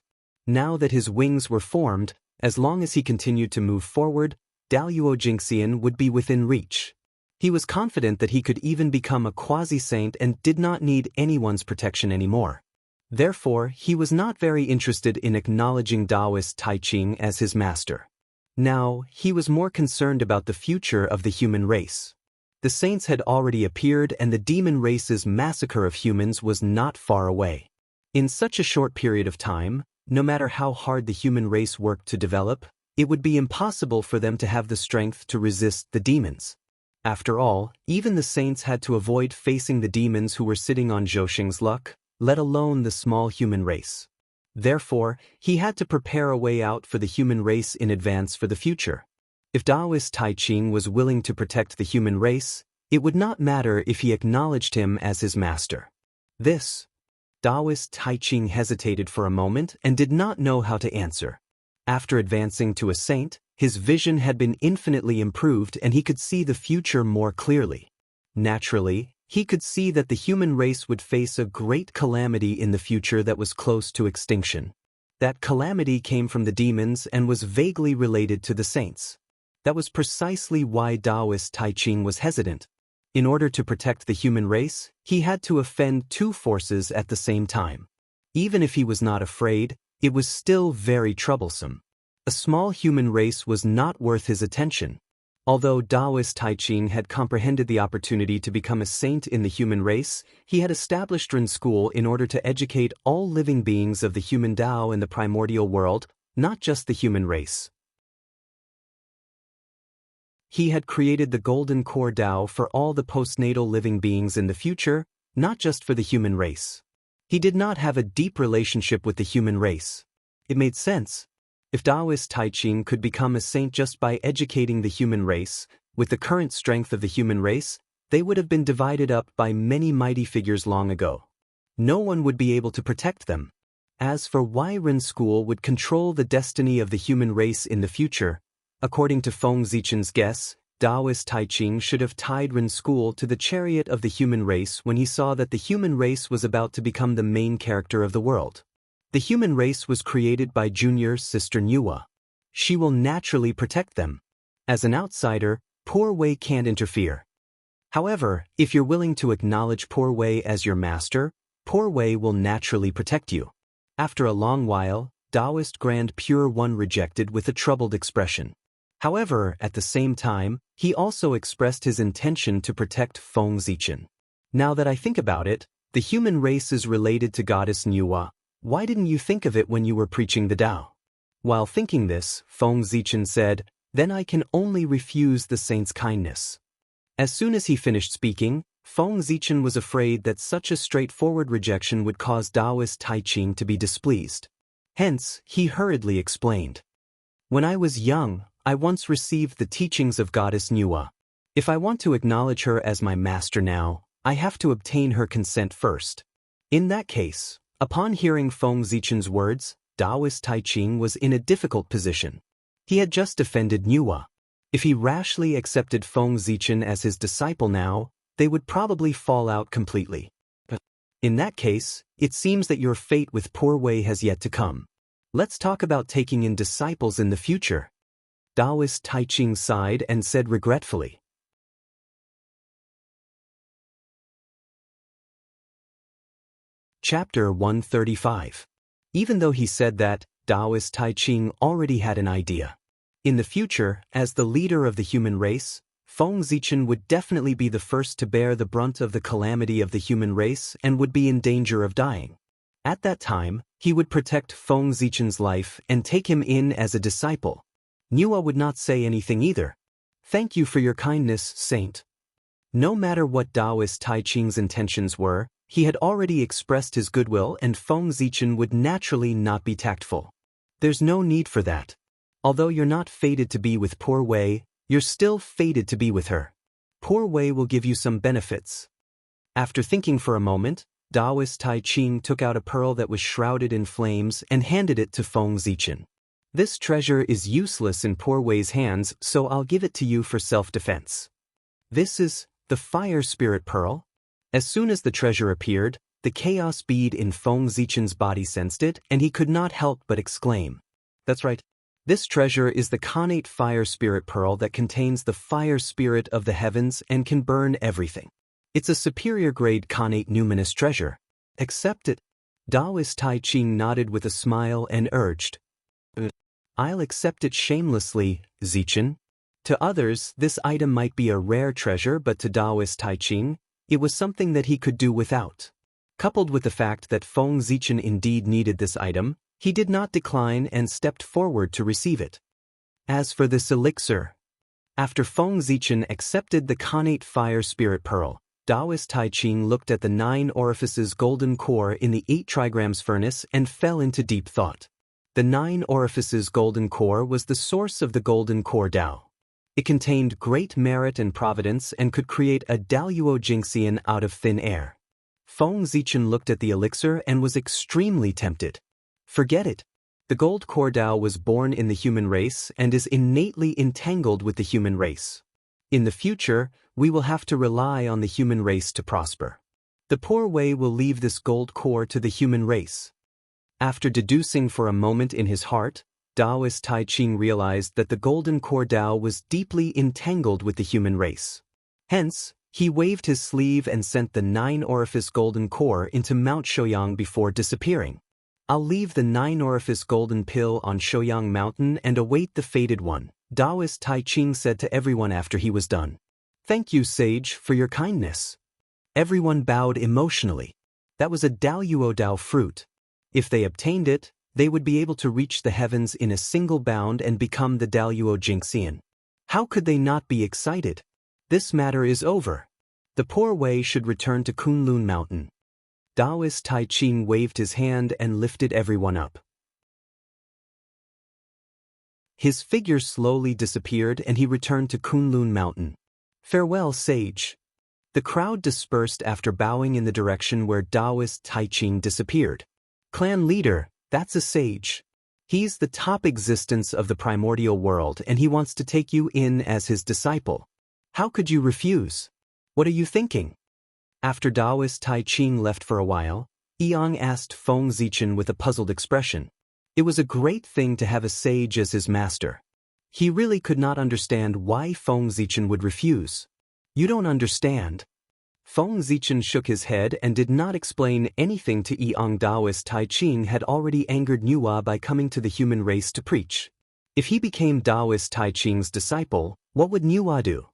S1: Now that his wings were formed, as long as he continued to move forward, Daluo Jingxian would be within reach. He was confident that he could even become a quasi-saint and did not need anyone's protection anymore. Therefore, he was not very interested in acknowledging Taoist Taiching as his master. Now, he was more concerned about the future of the human race. The saints had already appeared and the demon race's massacre of humans was not far away. In such a short period of time, no matter how hard the human race worked to develop, it would be impossible for them to have the strength to resist the demons. After all, even the saints had to avoid facing the demons who were sitting on Zhouxing's luck, let alone the small human race. Therefore, he had to prepare a way out for the human race in advance for the future. If Taoist Taiching was willing to protect the human race, it would not matter if he acknowledged him as his master. Taoist Taiching hesitated for a moment and did not know how to answer. After advancing to a saint, his vision had been infinitely improved and he could see the future more clearly. Naturally, he could see that the human race would face a great calamity in the future that was close to extinction. That calamity came from the demons and was vaguely related to the saints. That was precisely why Taoist Taiching was hesitant. In order to protect the human race, he had to offend two forces at the same time. Even if he was not afraid, it was still very troublesome. A small human race was not worth his attention. Although Taoist Taiching had comprehended the opportunity to become a saint in the human race, he had established Ren School in order to educate all living beings of the human Tao in the primordial world, not just the human race. He had created the Golden Core Tao for all the postnatal living beings in the future, not just for the human race. He did not have a deep relationship with the human race. It made sense. If Taoist Taiching could become a saint just by educating the human race, with the current strength of the human race, they would have been divided up by many mighty figures long ago. No one would be able to protect them. As for why Ren School would control the destiny of the human race in the future, according to Feng Zichen's guess, Taoist Taiching should have tied Ren School to the chariot of the human race when he saw that the human race was about to become the main character of the world. The human race was created by Junior's sister Nuwa. She will naturally protect them. As an outsider, Poor Wei can't interfere. However, if you're willing to acknowledge Poor Wei as your master, Poor Wei will naturally protect you. After a long while, Taoist Grand Pure One rejected with a troubled expression. However, at the same time, he also expressed his intention to protect Feng Zichen. Now that I think about it, the human race is related to Goddess Nuwa. Why didn't you think of it when you were preaching the Tao? While thinking this, Feng Zichen said, "Then I can only refuse the saint's kindness." As soon as he finished speaking, Feng Zichen was afraid that such a straightforward rejection would cause Taoist Taiching to be displeased. Hence, he hurriedly explained. "When I was young, I once received the teachings of Goddess Nuwa. If I want to acknowledge her as my master now, I have to obtain her consent first." In that case, upon hearing Feng Zichen's words, Taoist Taiching was in a difficult position. He had just defended Nuwa. If he rashly accepted Feng Zichen as his disciple now, they would probably fall out completely. But in that case, it seems that your fate with Poor Wei has yet to come. Let's talk about taking in disciples in the future. Taoist Taiching sighed and said regretfully. Chapter 135. Even though he said that, Taoist Taiching already had an idea. In the future, as the leader of the human race, Feng Zichen would definitely be the first to bear the brunt of the calamity of the human race and would be in danger of dying. At that time, he would protect Feng Zichen's life and take him in as a disciple. Nuwa would not say anything either. Thank you for your kindness, Saint. No matter what Taoist Tai Ching's intentions were, he had already expressed his goodwill and Feng Zichen would naturally not be tactful. There's no need for that. Although you're not fated to be with poor Wei, you're still fated to be with her. Poor Wei will give you some benefits. After thinking for a moment, Taoist Tai Ching took out a pearl that was shrouded in flames and handed it to Feng Zichen. This treasure is useless in poor Wei's hands, so I'll give it to you for self-defense. This is the fire spirit pearl. As soon as the treasure appeared, the chaos bead in Feng Zichen's body sensed it, and he could not help but exclaim. That's right. This treasure is the Khanate fire spirit pearl that contains the fire spirit of the heavens and can burn everything. It's a superior grade Khanate numinous treasure. Accept it. Taoist Tai Ching nodded with a smile and urged. I'll accept it shamelessly, Zichen. To others, this item might be a rare treasure, but to Taoist Tai Ching, it was something that he could do without. Coupled with the fact that Feng Zichen indeed needed this item, he did not decline and stepped forward to receive it. As for this elixir, after Feng Zichen accepted the Khanate fire spirit pearl, Taoist Tai Ching looked at the 9 orifices golden core in the 8 trigrams furnace and fell into deep thought. The 9 orifices golden core was the source of the golden core Tao. It contained great merit and providence and could create a Daluo Jingxian out of thin air. Feng Zichen looked at the elixir and was extremely tempted. Forget it. The gold core Tao was born in the human race and is innately entangled with the human race. In the future, we will have to rely on the human race to prosper. The poor Wei will leave this gold core to the human race. After deducing for a moment in his heart, Taoist Tai Ching realized that the golden core Tao was deeply entangled with the human race. Hence, he waved his sleeve and sent the 9 orifice golden core into Mount Shouyang before disappearing. I'll leave the 9 orifice golden pill on Shouyang Mountain and await the fated one, Taoist Tai Ching said to everyone after he was done. Thank you, sage, for your kindness. Everyone bowed emotionally. That was a Daluo Dao fruit. If they obtained it, they would be able to reach the heavens in a single bound and become the Daluo Jingxian. How could they not be excited? This matter is over. The poor Wei should return to Kunlun Mountain. Taoist Tai Ching waved his hand and lifted everyone up. His figure slowly disappeared and he returned to Kunlun Mountain. Farewell, sage. The crowd dispersed after bowing in the direction where Taoist Tai Ching disappeared. Clan leader, that's a sage. He's the top existence of the primordial world and he wants to take you in as his disciple. How could you refuse? What are you thinking? After Taoist Tai Ching left for a while, Yang asked Feng Zichen with a puzzled expression. It was a great thing to have a sage as his master. He really could not understand why Feng Zichen would refuse. You don't understand. Feng Zichen shook his head and did not explain anything to Yang. Taoist Tai Ching had already angered Nuwa by coming to the human race to preach. If he became Taoist Tai Ching's disciple, what would Nuwa do?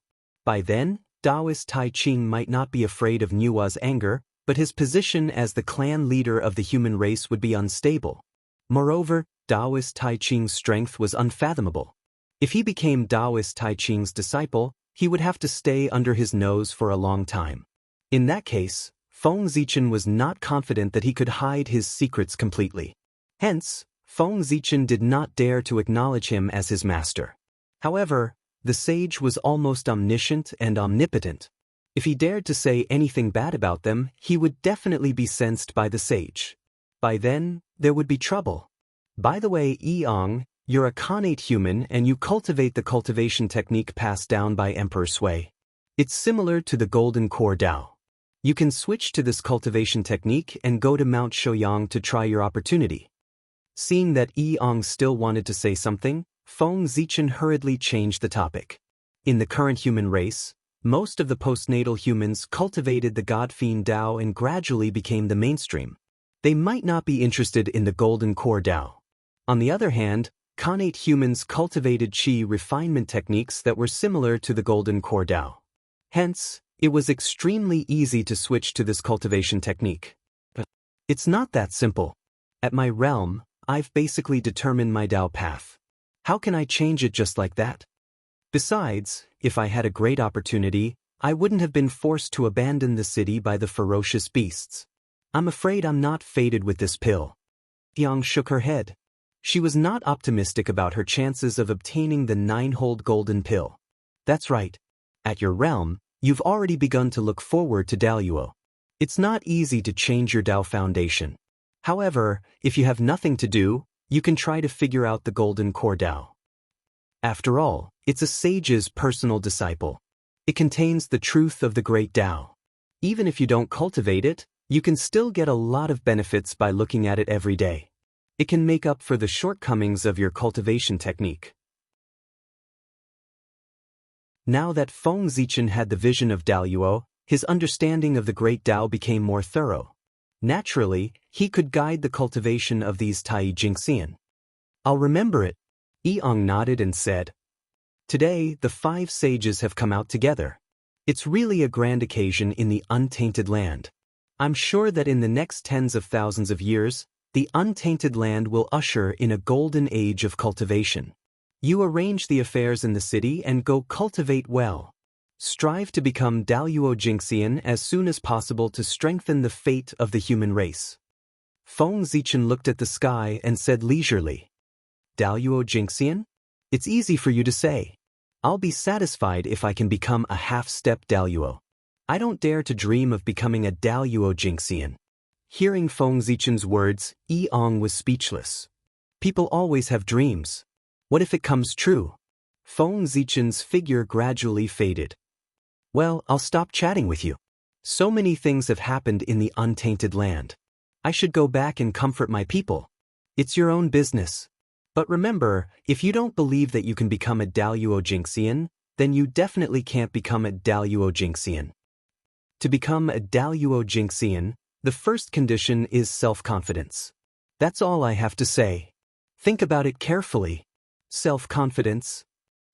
S1: By then, Taoist Tai Ching might not be afraid of Nuwa's anger, but his position as the clan leader of the human race would be unstable. Moreover, Taoist Tai Ching's strength was unfathomable. If he became Taoist Tai Ching's disciple, he would have to stay under his nose for a long time. In that case, Feng Zichen was not confident that he could hide his secrets completely. Hence, Feng Zichen did not dare to acknowledge him as his master. However, the sage was almost omniscient and omnipotent. If he dared to say anything bad about them, he would definitely be sensed by the sage. By then, there would be trouble. By the way, Yang, you're a Khanate human and you cultivate the cultivation technique passed down by Emperor Sui. It's similar to the Golden Core Tao. You can switch to this cultivation technique and go to Mount Shouyang to try your opportunity. Seeing that Yang still wanted to say something, Feng Zichen hurriedly changed the topic. In the current human race, most of the postnatal humans cultivated the God-Fiend Tao and gradually became the mainstream. They might not be interested in the Golden Core Tao. On the other hand, Khanate humans cultivated Qi refinement techniques that were similar to the Golden Core Tao. Hence, it was extremely easy to switch to this cultivation technique. But it's not that simple. At my realm, I've basically determined my Tao path. How can I change it just like that? Besides, if I had a great opportunity, I wouldn't have been forced to abandon the city by the ferocious beasts. I'm afraid I'm not fated with this pill. Yang shook her head. She was not optimistic about her chances of obtaining the 9-hold golden pill. That's right. At your realm, you've already begun to look forward to Daluo. It's not easy to change your Dao foundation. However, if you have nothing to do, you can try to figure out the golden core Dao. After all, it's a sage's personal disciple. It contains the truth of the great Dao. Even if you don't cultivate it, you can still get a lot of benefits by looking at it every day. It can make up for the shortcomings of your cultivation technique. Now that Feng Zichen had the vision of Daluo, his understanding of the great Dao became more thorough. Naturally, he could guide the cultivation of these Tai Jingxian. I'll remember it. Yang nodded and said, Today, the 5 sages have come out together. It's really a grand occasion in the untainted land. I'm sure that in the next tens of thousands of years, the untainted land will usher in a golden age of cultivation. You arrange the affairs in the city and go cultivate well. Strive to become Daluo Jingxian as soon as possible to strengthen the fate of the human race. Feng Zichen looked at the sky and said leisurely, Daluo Jingxian? It's easy for you to say. I'll be satisfied if I can become a half-step Daluo. I don't dare to dream of becoming a Daluo Jingxian. Hearing Feng Zichen's words, Yang was speechless. People always have dreams. What if it comes true? Feng Zichen's figure gradually faded. Well, I'll stop chatting with you. So many things have happened in the untainted land. I should go back and comfort my people. It's your own business. But remember, if you don't believe that you can become a Daluo Jingxian, then you definitely can't become a Daluo Jingxian. To become a Daluo Jingxian, the first condition is self-confidence. That's all I have to say. Think about it carefully. Self-confidence?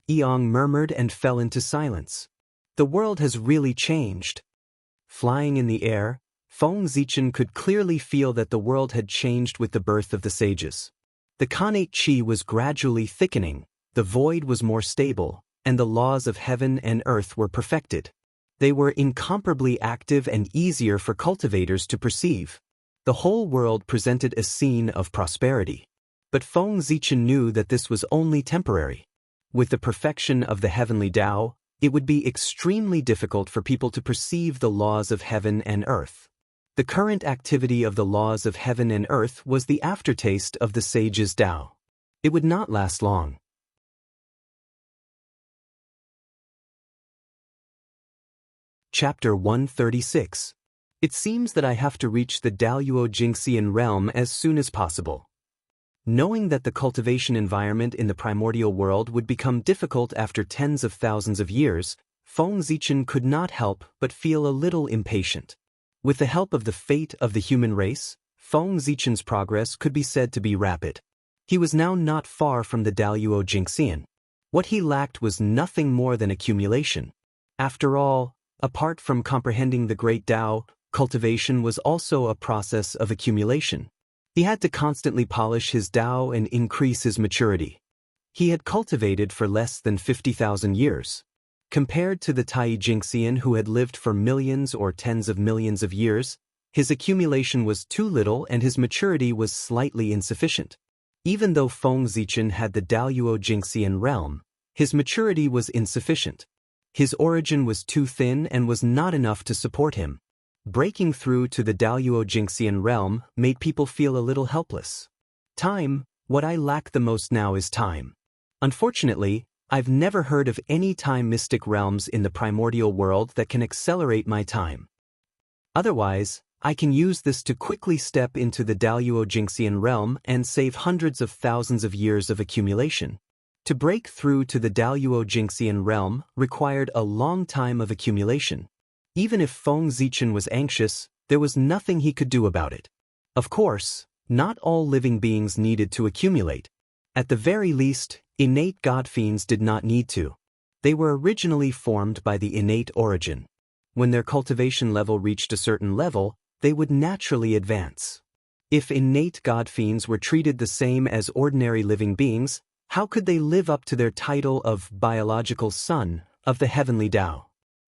S1: Yang murmured and fell into silence. The world has really changed. Flying in the air, Feng Zichen could clearly feel that the world had changed with the birth of the sages. The Khanate Qi was gradually thickening, the void was more stable, and the laws of heaven and earth were perfected. They were incomparably active and easier for cultivators to perceive. The whole world presented a scene of prosperity. But Feng Zichen knew that this was only temporary. With the perfection of the heavenly Tao, it would be extremely difficult for people to perceive the laws of heaven and earth. The current activity of the laws of heaven and earth was the aftertaste of the sage's Tao. It would not last long. Chapter 136. It seems that I have to reach the Daluo Jingxian realm as soon as possible. Knowing that the cultivation environment in the primordial world would become difficult after tens of thousands of years, Feng Zichen could not help but feel a little impatient. With the help of the fate of the human race, Feng Zichen's progress could be said to be rapid. He was now not far from the Daluo Jingxian. What he lacked was nothing more than accumulation. After all, apart from comprehending the great Tao, cultivation was also a process of accumulation. He had to constantly polish his Tao and increase his maturity. He had cultivated for less than 50,000 years. Compared to the Tai Jingxian who had lived for millions or tens of millions of years, his accumulation was too little and his maturity was slightly insufficient. Even though Feng Zichen had the Daluo Jingxian realm, his maturity was insufficient. His origin was too thin and was not enough to support him. Breaking through to the Daluo Jingxian realm made people feel a little helpless. Time, what I lack the most now is time. Unfortunately, I've never heard of any time mystic realms in the primordial world that can accelerate my time. Otherwise, I can use this to quickly step into the Daluo Jingxian realm and save hundreds of thousands of years of accumulation. To break through to the Daluo Jingxian realm required a long time of accumulation. Even if Feng Zichen was anxious, there was nothing he could do about it. Of course, not all living beings needed to accumulate. At the very least, innate god fiends did not need to. They were originally formed by the innate origin. When their cultivation level reached a certain level, they would naturally advance. If innate god fiends were treated the same as ordinary living beings, How could they live up to their title of biological son of the heavenly Tao?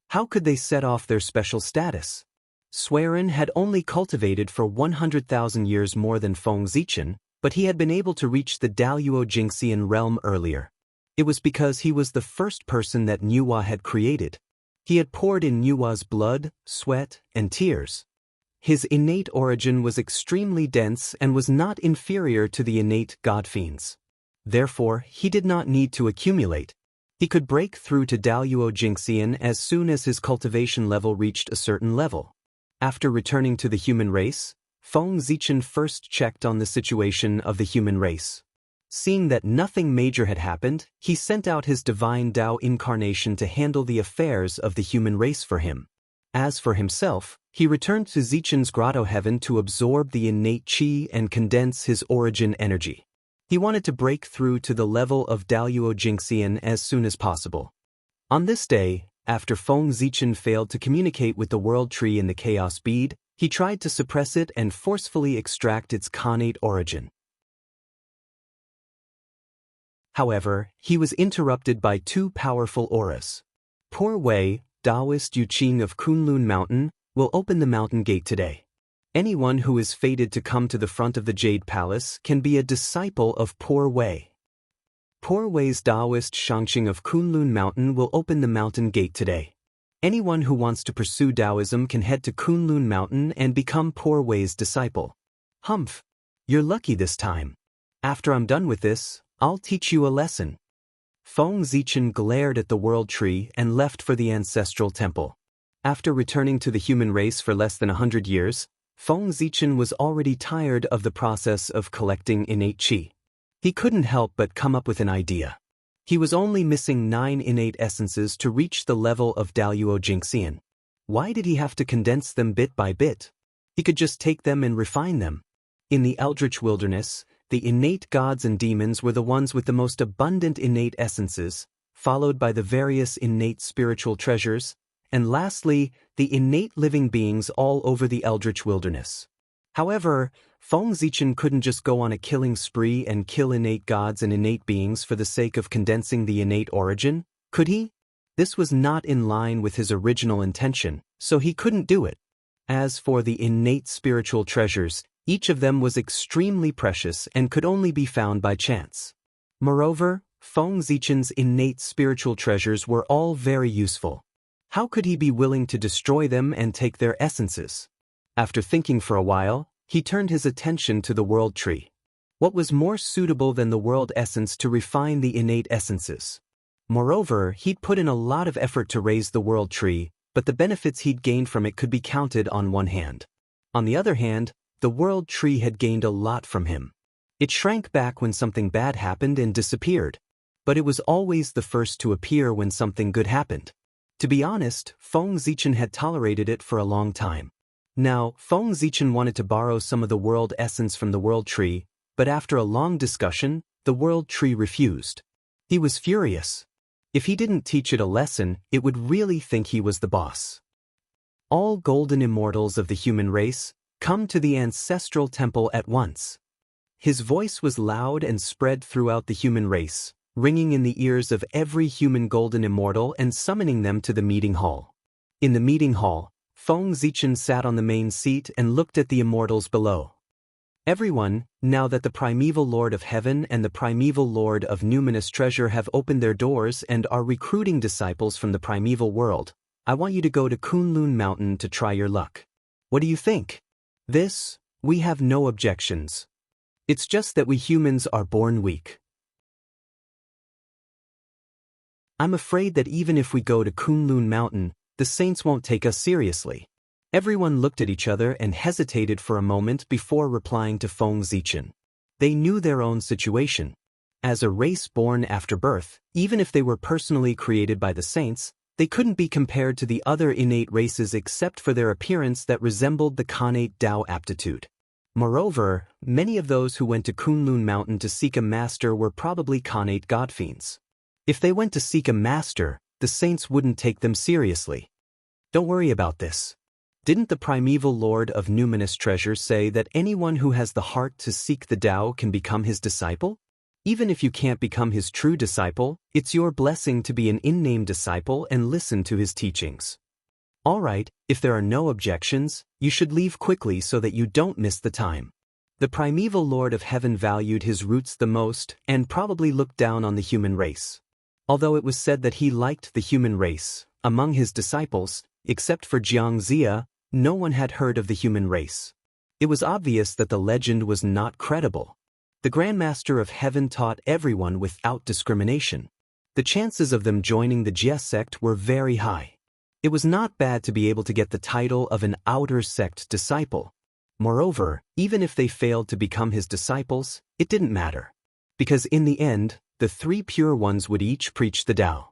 S1: How could they set off their special status? Swearin had only cultivated for 100,000 years more than Feng Zichen, but he had been able to reach the Daluo Jingxian realm earlier. It was because he was the first person that Nuwa had created. He had poured in Nuwa's blood, sweat, and tears. His innate origin was extremely dense and was not inferior to the innate god fiends. Therefore, he did not need to accumulate. He could break through to Daluo Jingxian as soon as his cultivation level reached a certain level. After returning to the human race, Feng Zichen first checked on the situation of the human race. Seeing that nothing major had happened, he sent out his divine Tao incarnation to handle the affairs of the human race for him. As for himself, he returned to Zichen's grotto heaven to absorb the innate qi and condense his origin energy. He wanted to break through to the level of Daluo Jingxian as soon as possible. On this day, after Feng Zichen failed to communicate with the world tree in the chaos bead, he tried to suppress it and forcefully extract its connate origin. However, he was interrupted by two powerful auras. Poor Wei, Taoist Yuqing of Kunlun Mountain, will open the mountain gate today. Anyone who is fated to come to the front of the Jade Palace can be a disciple of Poor Wei. Poor Wei's Taoist Shangqing of Kunlun Mountain will open the mountain gate today. Anyone who wants to pursue Taoism can head to Kunlun Mountain and become Poor Wei's disciple. Humph! You're lucky this time. After I'm done with this, I'll teach you a lesson. Feng Zichen glared at the world tree and left for the ancestral temple. After returning to the human race for less than 100 years, Feng Zichen was already tired of the process of collecting innate qi. He couldn't help but come up with an idea. He was only missing 9 innate essences to reach the level of Daluo Jingxian. Why did he have to condense them bit by bit? He could just take them and refine them. In the Eldritch Wilderness, the innate gods and demons were the ones with the most abundant innate essences, followed by the various innate spiritual treasures, and lastly, the innate living beings all over the Eldritch Wilderness. However, Feng Zichen couldn't just go on a killing spree and kill innate gods and innate beings for the sake of condensing the innate origin, could he? This was not in line with his original intention, so he couldn't do it. As for the innate spiritual treasures, each of them was extremely precious and could only be found by chance. Moreover, Feng Zichen's innate spiritual treasures were all very useful. How could he be willing to destroy them and take their essences? After thinking for a while, he turned his attention to the world tree. What was more suitable than the world essence to refine the innate essences? Moreover, he'd put in a lot of effort to raise the world tree, but the benefits he'd gained from it could be counted on one hand. On the other hand, the world tree had gained a lot from him. It shrank back when something bad happened and disappeared, but it was always the first to appear when something good happened. To be honest, Feng Zichen had tolerated it for a long time. Now, Feng Zichen wanted to borrow some of the world essence from the world tree, but after a long discussion, the world tree refused. He was furious. If he didn't teach it a lesson, it would really think he was the boss. All golden immortals of the human race, come to the ancestral temple at once. His voice was loud and spread throughout the human race, ringing in the ears of every human golden immortal and summoning them to the meeting hall. In the meeting hall, Feng Zichen sat on the main seat and looked at the immortals below. Everyone, now that the primeval Lord of Heaven and the primeval Lord of Numinous Treasure have opened their doors and are recruiting disciples from the primeval world, I want you to go to Kunlun Mountain to try your luck. What do you think? This, we have no objections. It's just that we humans are born weak. I'm afraid that even if we go to Kunlun Mountain, the saints won't take us seriously. Everyone looked at each other and hesitated for a moment before replying to Feng Zichen. They knew their own situation. As a race born after birth, even if they were personally created by the saints, they couldn't be compared to the other innate races except for their appearance that resembled the connate Tao aptitude. Moreover, many of those who went to Kunlun Mountain to seek a master were probably connate godfiends. If they went to seek a master, the saints wouldn't take them seriously. Don't worry about this. Didn't the primeval Lord of Numinous Treasure say that anyone who has the heart to seek the Tao can become his disciple? Even if you can't become his true disciple, it's your blessing to be an in-name disciple and listen to his teachings. Alright, if there are no objections, you should leave quickly so that you don't miss the time. The primeval Lord of Heaven valued his roots the most and probably looked down on the human race. Although it was said that he liked the human race, among his disciples, except for Jiangxia, no one had heard of the human race. It was obvious that the legend was not credible. The Grandmaster of Heaven taught everyone without discrimination. The chances of them joining the Jia sect were very high. It was not bad to be able to get the title of an outer sect disciple. Moreover, even if they failed to become his disciples, it didn't matter. Because in the end, the three pure ones would each preach the Tao.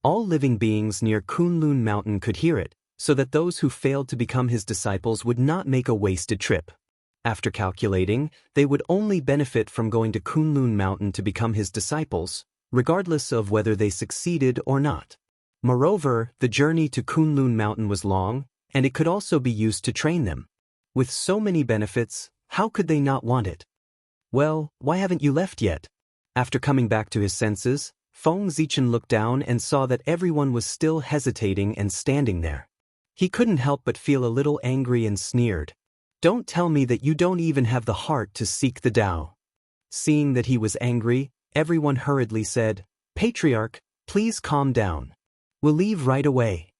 S1: All living beings near Kunlun Mountain could hear it, so that those who failed to become his disciples would not make a wasted trip. After calculating, they would only benefit from going to Kunlun Mountain to become his disciples, regardless of whether they succeeded or not. Moreover, the journey to Kunlun Mountain was long, and it could also be used to train them. With so many benefits, how could they not want it? Well, why haven't you left yet? After coming back to his senses, Feng Zichen looked down and saw that everyone was still hesitating and standing there. He couldn't help but feel a little angry and sneered. Don't tell me that you don't even have the heart to seek the Tao. Seeing that he was angry, everyone hurriedly said, Patriarch, please calm down. We'll leave right away.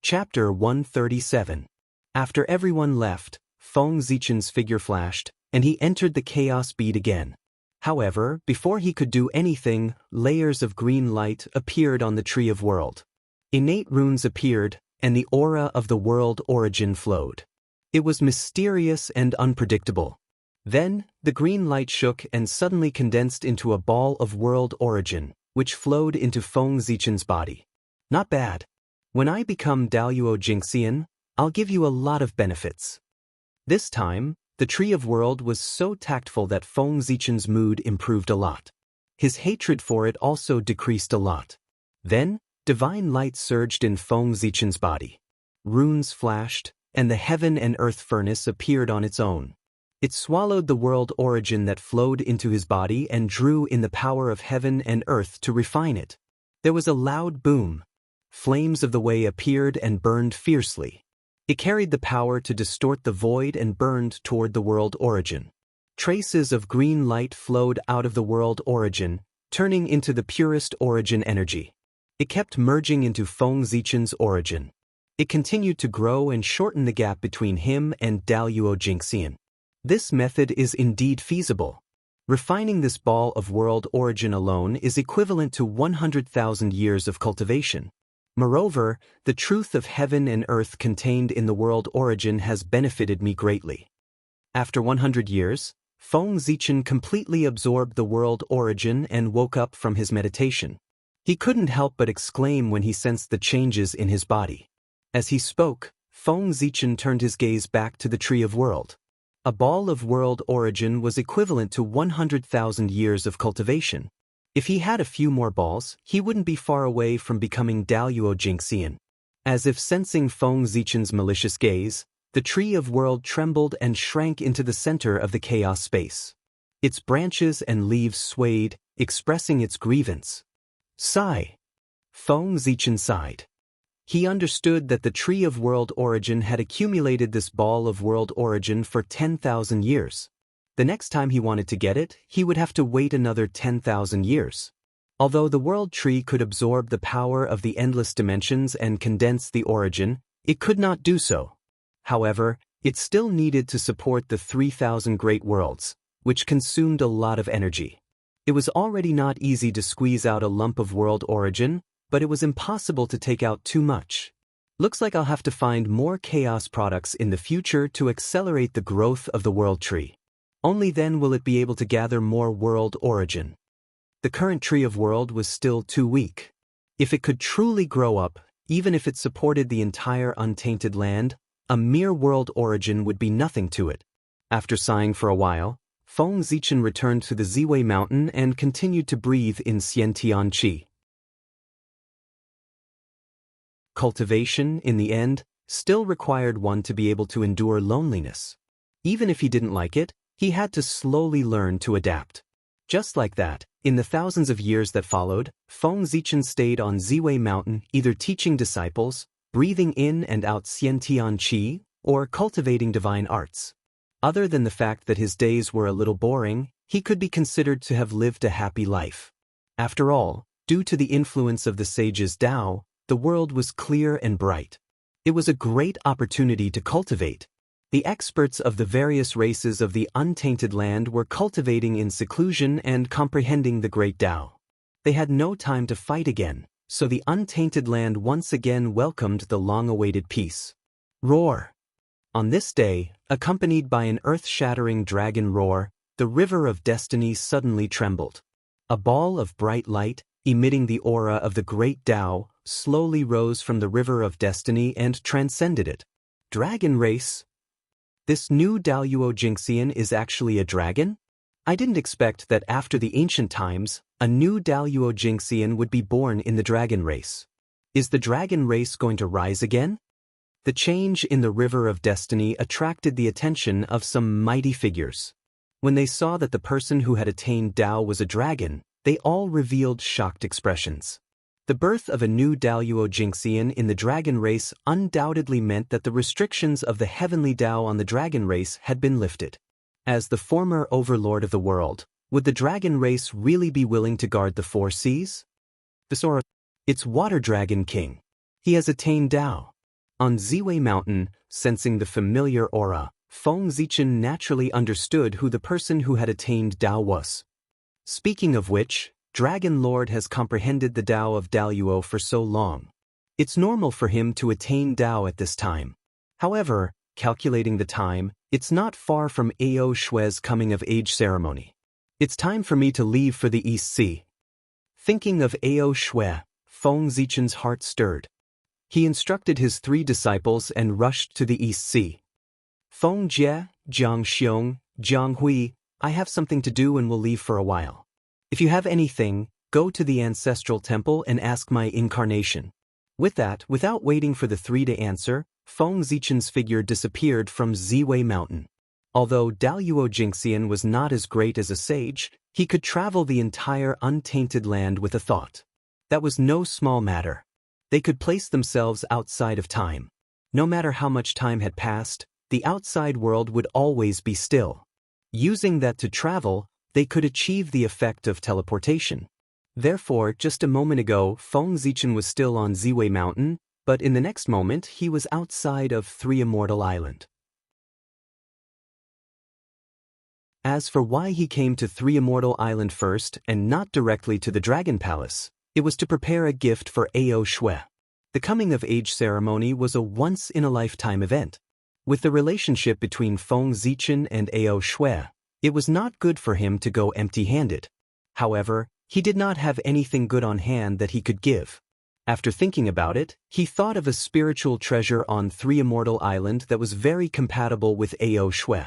S1: Chapter 137. After everyone left, Feng Zichen's figure flashed, and he entered the chaos bead again. However, before he could do anything, layers of green light appeared on the Tree of World. Innate runes appeared, and the aura of the world origin flowed. It was mysterious and unpredictable. Then, the green light shook and suddenly condensed into a ball of world origin, which flowed into Feng Zichen's body. Not bad. When I become Daluo Jingxian, I'll give you a lot of benefits. This time, the Tree of World was so tactful that Feng Zichen's mood improved a lot. His hatred for it also decreased a lot. Then, divine light surged in Feng Zichen's body. Runes flashed, and the heaven and earth furnace appeared on its own. It swallowed the world origin that flowed into his body and drew in the power of heaven and earth to refine it. There was a loud boom. Flames of the way appeared and burned fiercely. It carried the power to distort the void and burned toward the world origin. Traces of green light flowed out of the world origin, turning into the purest origin energy. It kept merging into Feng Zichen's origin. It continued to grow and shorten the gap between him and Daluo Jingxian. This method is indeed feasible. Refining this ball of world origin alone is equivalent to 100,000 years of cultivation. Moreover, the truth of heaven and earth contained in the world origin has benefited me greatly. After 100 years, Feng Zichen completely absorbed the world origin and woke up from his meditation. He couldn't help but exclaim when he sensed the changes in his body. As he spoke, Feng Zichen turned his gaze back to the Tree of World. A ball of world origin was equivalent to 100,000 years of cultivation. If he had a few more balls, he wouldn't be far away from becoming Daluo Jingxian. As if sensing Feng Zichen's malicious gaze, the Tree of World trembled and shrank into the center of the chaos space. Its branches and leaves swayed, expressing its grievance. Sigh. Feng Zichen sighed. He understood that the Tree of World Origin had accumulated this ball of world origin for 10,000 years. The next time he wanted to get it, he would have to wait another 10,000 years. Although the world tree could absorb the power of the endless dimensions and condense the origin, it could not do so. However, it still needed to support the 3,000 great worlds, which consumed a lot of energy. It was already not easy to squeeze out a lump of world origin, but it was impossible to take out too much. Looks like I'll have to find more chaos products in the future to accelerate the growth of the world tree. Only then will it be able to gather more world origin. The current Tree of World was still too weak. If it could truly grow up, even if it supported the entire untainted land, a mere world origin would be nothing to it. After sighing for a while, Feng Zichen returned to the Ziwei Mountain and continued to breathe in Xiantian Qi. Cultivation, in the end, still required one to be able to endure loneliness. Even if he didn't like it, he had to slowly learn to adapt. Just like that, in the thousands of years that followed, Feng Zichen stayed on Ziwei Mountain either teaching disciples, breathing in and out Xiantian Qi, or cultivating divine arts. Other than the fact that his days were a little boring, he could be considered to have lived a happy life. After all, due to the influence of the sage's Tao, the world was clear and bright. It was a great opportunity to cultivate. The experts of the various races of the untainted land were cultivating in seclusion and comprehending the great Tao. They had no time to fight again, so the untainted land once again welcomed the long-awaited peace. Roar! On this day, accompanied by an earth-shattering dragon roar, the river of destiny suddenly trembled. A ball of bright light, emitting the aura of the great Tao, slowly rose from the river of destiny and transcended it. Dragon race? This new Daluo Jingxian is actually a dragon? I didn't expect that after the ancient times, a new Daluo Jingxian would be born in the dragon race. Is the dragon race going to rise again? The change in the river of destiny attracted the attention of some mighty figures. When they saw that the person who had attained Tao was a dragon, they all revealed shocked expressions. The birth of a new Daluo Jingxian in the dragon race undoubtedly meant that the restrictions of the heavenly Tao on the dragon race had been lifted. As the former overlord of the world, would the dragon race really be willing to guard the four seas? It's Water Dragon King. He has attained Tao. On Ziwei Mountain, sensing the familiar aura, Feng Zichen naturally understood who the person who had attained Tao was. Speaking of which, Dragon Lord has comprehended the Tao of Daluo for so long. It's normal for him to attain Tao at this time. However, calculating the time, it's not far from Ao Shue's coming-of-age ceremony. It's time for me to leave for the East Sea. Thinking of Ao Shue, Feng Zichen's heart stirred. He instructed his 3 disciples and rushed to the East Sea. Feng Jie, Jiang Xiong, Jiang Hui, I have something to do and will leave for a while. If you have anything, go to the ancestral temple and ask my incarnation. With that, without waiting for the 3 to answer, Feng Zichen's figure disappeared from Ziwei Mountain. Although Daluo Jingxian was not as great as a sage, he could travel the entire untainted land with a thought. That was no small matter. They could place themselves outside of time. No matter how much time had passed, the outside world would always be still. Using that to travel, they could achieve the effect of teleportation. Therefore, just a moment ago, Feng Zichen was still on Ziwei Mountain, but in the next moment he was outside of Three Immortal Island. As for why he came to Three Immortal Island first and not directly to the Dragon Palace, it was to prepare a gift for Ao Shue. The coming-of-age ceremony was a once-in-a-lifetime event. With the relationship between Feng Zichen and Ao Shue, it was not good for him to go empty-handed. However, he did not have anything good on hand that he could give. After thinking about it, he thought of a spiritual treasure on Three Immortal Island that was very compatible with Ao Shue.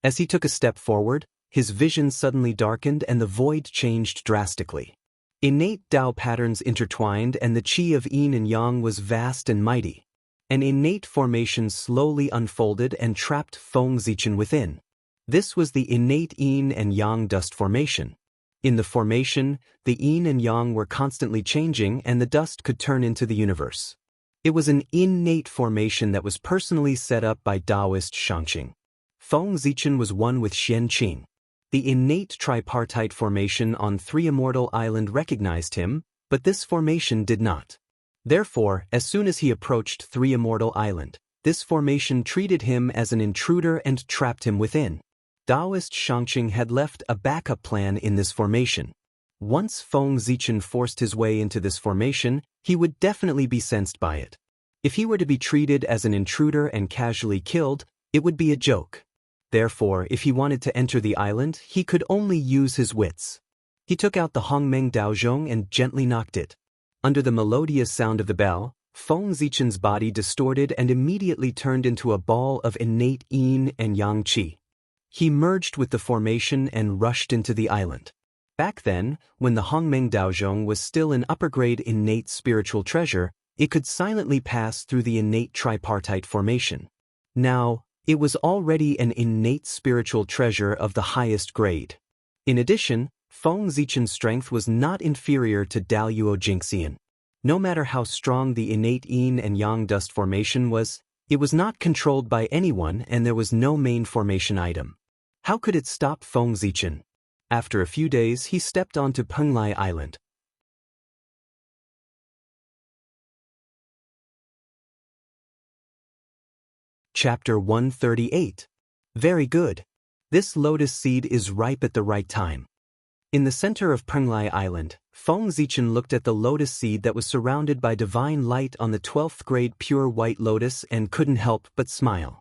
S1: As he took a step forward, his vision suddenly darkened and the void changed drastically. Innate Tao patterns intertwined and the qi of yin and yang was vast and mighty. An innate formation slowly unfolded and trapped Feng Zichen within. This was the innate yin and yang dust formation. In the formation, the yin and yang were constantly changing and the dust could turn into the universe. It was an innate formation that was personally set up by Taoist Shangqing. Feng Zichen was one with Xian Qing. The innate tripartite formation on Three Immortal Island recognized him, but this formation did not. Therefore, as soon as he approached Three Immortal Island, this formation treated him as an intruder and trapped him within. Taoist Shangqing had left a backup plan in this formation. Once Feng Zichen forced his way into this formation, he would definitely be sensed by it. If he were to be treated as an intruder and casually killed, it would be a joke. Therefore, if he wanted to enter the island, he could only use his wits. He took out the Hongmeng Daozhong and gently knocked it. Under the melodious sound of the bell, Feng Zichen's body distorted and immediately turned into a ball of innate yin and yang qi. He merged with the formation and rushed into the island. Back then, when the Hongmeng Daozhong was still an upper-grade innate spiritual treasure, It could silently pass through the innate tripartite formation. Now, it was already an innate spiritual treasure of the highest grade. In addition, Feng Zichen's strength was not inferior to Daluo Jingxian. No matter how strong the innate yin and yang dust formation was, it was not controlled by anyone and there was no main formation item. How could it stop Feng Zichen? After a few days he stepped onto Penglai Island. Chapter 138. Very good. This lotus seed is ripe at the right time. In the center of Penglai Island, Feng Zichen looked at the lotus seed that was surrounded by divine light on the 12th grade pure white lotus and couldn't help but smile.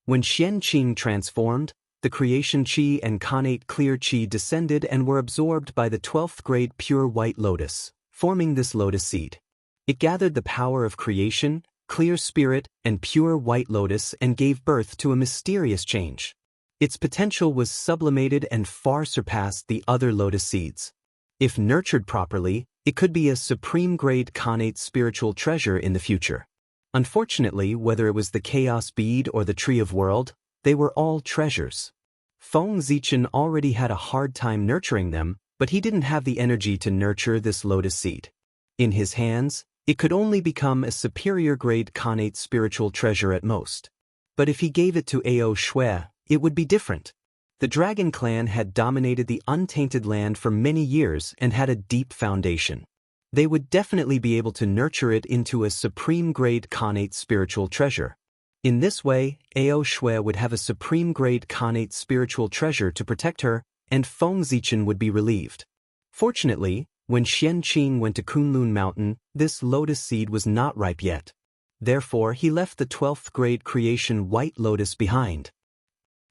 S1: When Xian Qing transformed, the creation qi and connate clear qi descended and were absorbed by the 12th grade pure white lotus, forming this lotus seed. It gathered the power of creation, clear spirit, and pure white lotus and gave birth to a mysterious change. Its potential was sublimated and far surpassed the other lotus seeds. If nurtured properly, it could be a supreme-grade connate spiritual treasure in the future. Unfortunately, whether it was the Chaos Bead or the Tree of World, they were all treasures. Feng Zichen already had a hard time nurturing them, but he didn't have the energy to nurture this lotus seed. In his hands, it could only become a superior-grade connate spiritual treasure at most. But if he gave it to Ao Shui, it would be different. The Dragon Clan had dominated the untainted land for many years and had a deep foundation. They would definitely be able to nurture it into a supreme-grade connate spiritual treasure. In this way, Ao Shui would have a supreme-grade connate spiritual treasure to protect her, and Feng Zichen would be relieved. Fortunately, when Xian Qing went to Kunlun Mountain, this lotus seed was not ripe yet. Therefore, he left the 12th grade creation white lotus behind.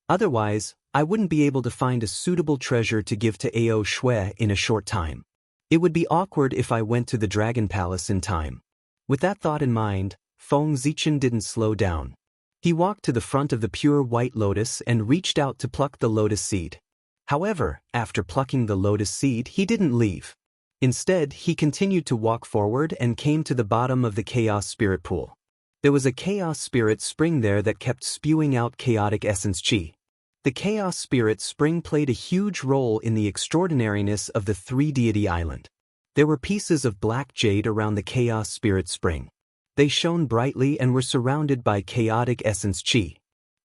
S1: Otherwise, I wouldn't be able to find a suitable treasure to give to Ao Shui in a short time. It would be awkward if I went to the Dragon Palace in time. With that thought in mind, Feng Zichen didn't slow down. He walked to the front of the pure white lotus and reached out to pluck the lotus seed. However, after plucking the lotus seed, he didn't leave. Instead, he continued to walk forward and came to the bottom of the Chaos Spirit Pool. There was a Chaos Spirit spring there that kept spewing out chaotic essence qi. The Chaos Spirit spring played a huge role in the extraordinariness of the three-deity island. There were pieces of black jade around the Chaos Spirit spring. They shone brightly and were surrounded by chaotic essence qi.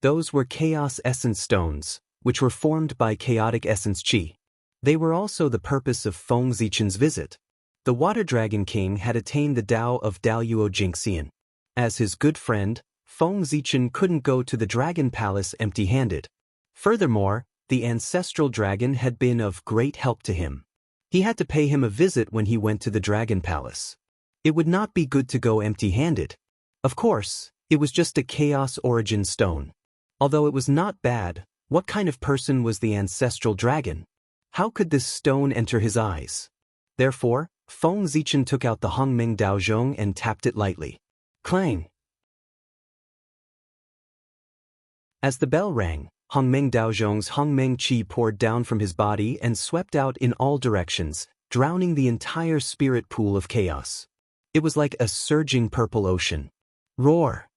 S1: Those were Chaos Essence Stones, which were formed by chaotic essence qi. They were also the purpose of Feng Zichen's visit. The Water Dragon King had attained the Tao of Daluo Jingxian. As his good friend, Feng Zichen couldn't go to the Dragon Palace empty-handed. Furthermore, the ancestral dragon had been of great help to him. He had to pay him a visit when he went to the Dragon Palace. It would not be good to go empty-handed. Of course, it was just a Chaos Origin Stone. Although it was not bad, what kind of person was the ancestral dragon? How could this stone enter his eyes? Therefore, Feng Zichen took out the Hongmeng Daozhong and tapped it lightly. Clang! As the bell rang, Hongmeng Daozhong's Hongmeng Qi poured down from his body and swept out in all directions, drowning the entire spirit pool of chaos. It was like a surging purple ocean. Roar!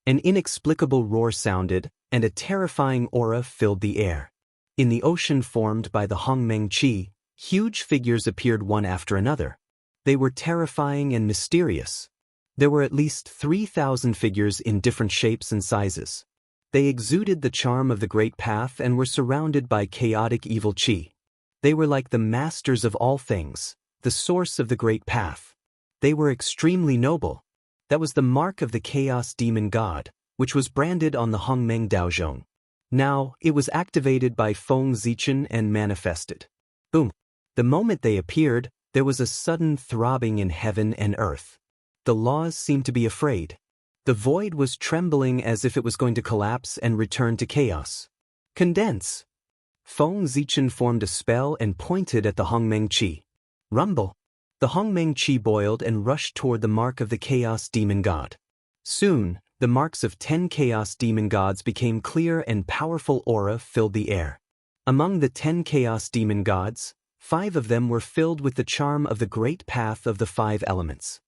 S1: An inexplicable roar sounded, and a terrifying aura filled the air. In the ocean formed by the Hongmeng Qi, huge figures appeared one after another. They were terrifying and mysterious. There were at least 3,000 figures in different shapes and sizes. They exuded the charm of the Great Path and were surrounded by chaotic evil qi. They were like the masters of all things, the source of the Great Path. They were extremely noble. That was the mark of the Chaos Demon God, which was branded on the Hongmeng Daozhong. Now, it was activated by Feng Zichen and manifested. Boom! The moment they appeared, there was a sudden throbbing in heaven and earth. The laws seemed to be afraid. The void was trembling as if it was going to collapse and return to chaos. Condense! Feng Zichen formed a spell and pointed at the Hongmeng Qi. Rumble! The Hongmeng Qi boiled and rushed toward the mark of the Chaos Demon God. Soon, the marks of 10 Chaos Demon Gods became clear and powerful aura filled the air. Among the 10 Chaos Demon Gods, 5 of them were filled with the charm of the Great Path of the 5 Elements.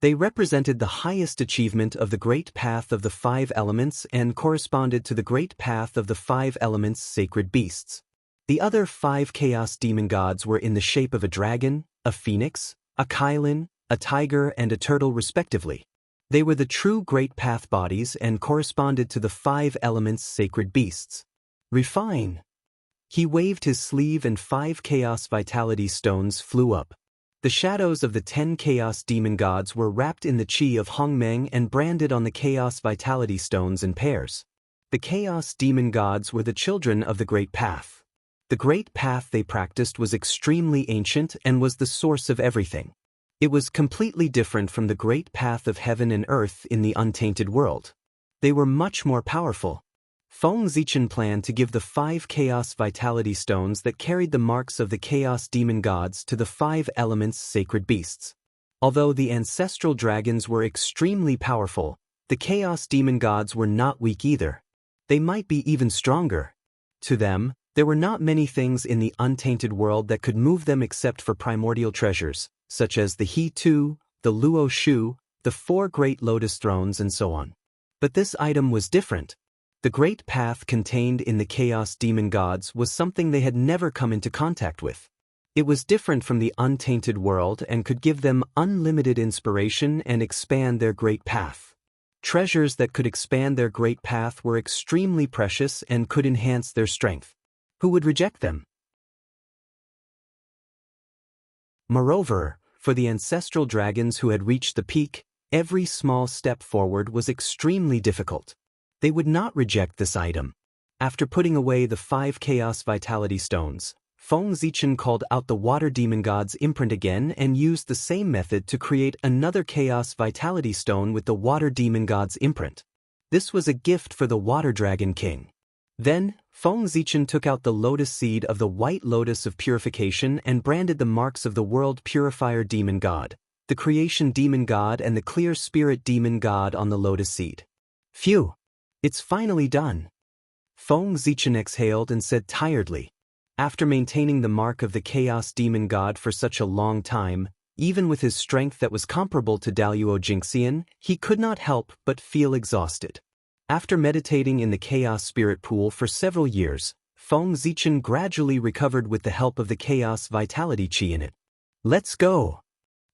S1: They represented the highest achievement of the great path of the 5 elements and corresponded to the great path of the 5 elements sacred beasts. The other 5 chaos demon gods were in the shape of a dragon, a phoenix, a kylin, a tiger and a turtle respectively. They were the true great path bodies and corresponded to the 5 elements sacred beasts. Refine. He waved his sleeve and 5 chaos vitality stones flew up. The shadows of the 10 chaos demon gods were wrapped in the chi of Hongmeng and branded on the chaos vitality stones in pairs. The chaos demon gods were the children of the great path. The great path they practiced was extremely ancient and was the source of everything. It was completely different from the great path of heaven and earth in the untainted world. They were much more powerful. Feng Zichen planned to give the 5 chaos vitality stones that carried the marks of the chaos demon gods to the 5 elements sacred beasts. Although the ancestral dragons were extremely powerful, the chaos demon gods were not weak either. They might be even stronger. To them, there were not many things in the untainted world that could move them except for primordial treasures, such as the He Tu, the Luo Shu, the 4 great lotus thrones and so on. But this item was different. The great path contained in the chaos demon gods was something they had never come into contact with. It was different from the untainted world and could give them unlimited inspiration and expand their great path. Treasures that could expand their great path were extremely precious and could enhance their strength. Who would reject them? Moreover, for the ancestral dragons who had reached the peak, every small step forward was extremely difficult. They would not reject this item. After putting away the 5 chaos vitality stones, Feng Zichen called out the water demon god's imprint again and used the same method to create another chaos vitality stone with the water demon god's imprint. This was a gift for the water dragon king. Then, Feng Zichen took out the lotus seed of the white lotus of purification and branded the marks of the world purifier demon god, the creation demon god and the clear spirit demon god on the lotus seed. Phew! It's finally done. Feng Zichen exhaled and said tiredly. After maintaining the mark of the chaos demon god for such a long time, even with his strength that was comparable to Daluo Jingxian, he could not help but feel exhausted. After meditating in the chaos spirit pool for several years, Feng Zichen gradually recovered with the help of the chaos vitality chi in it. Let's go!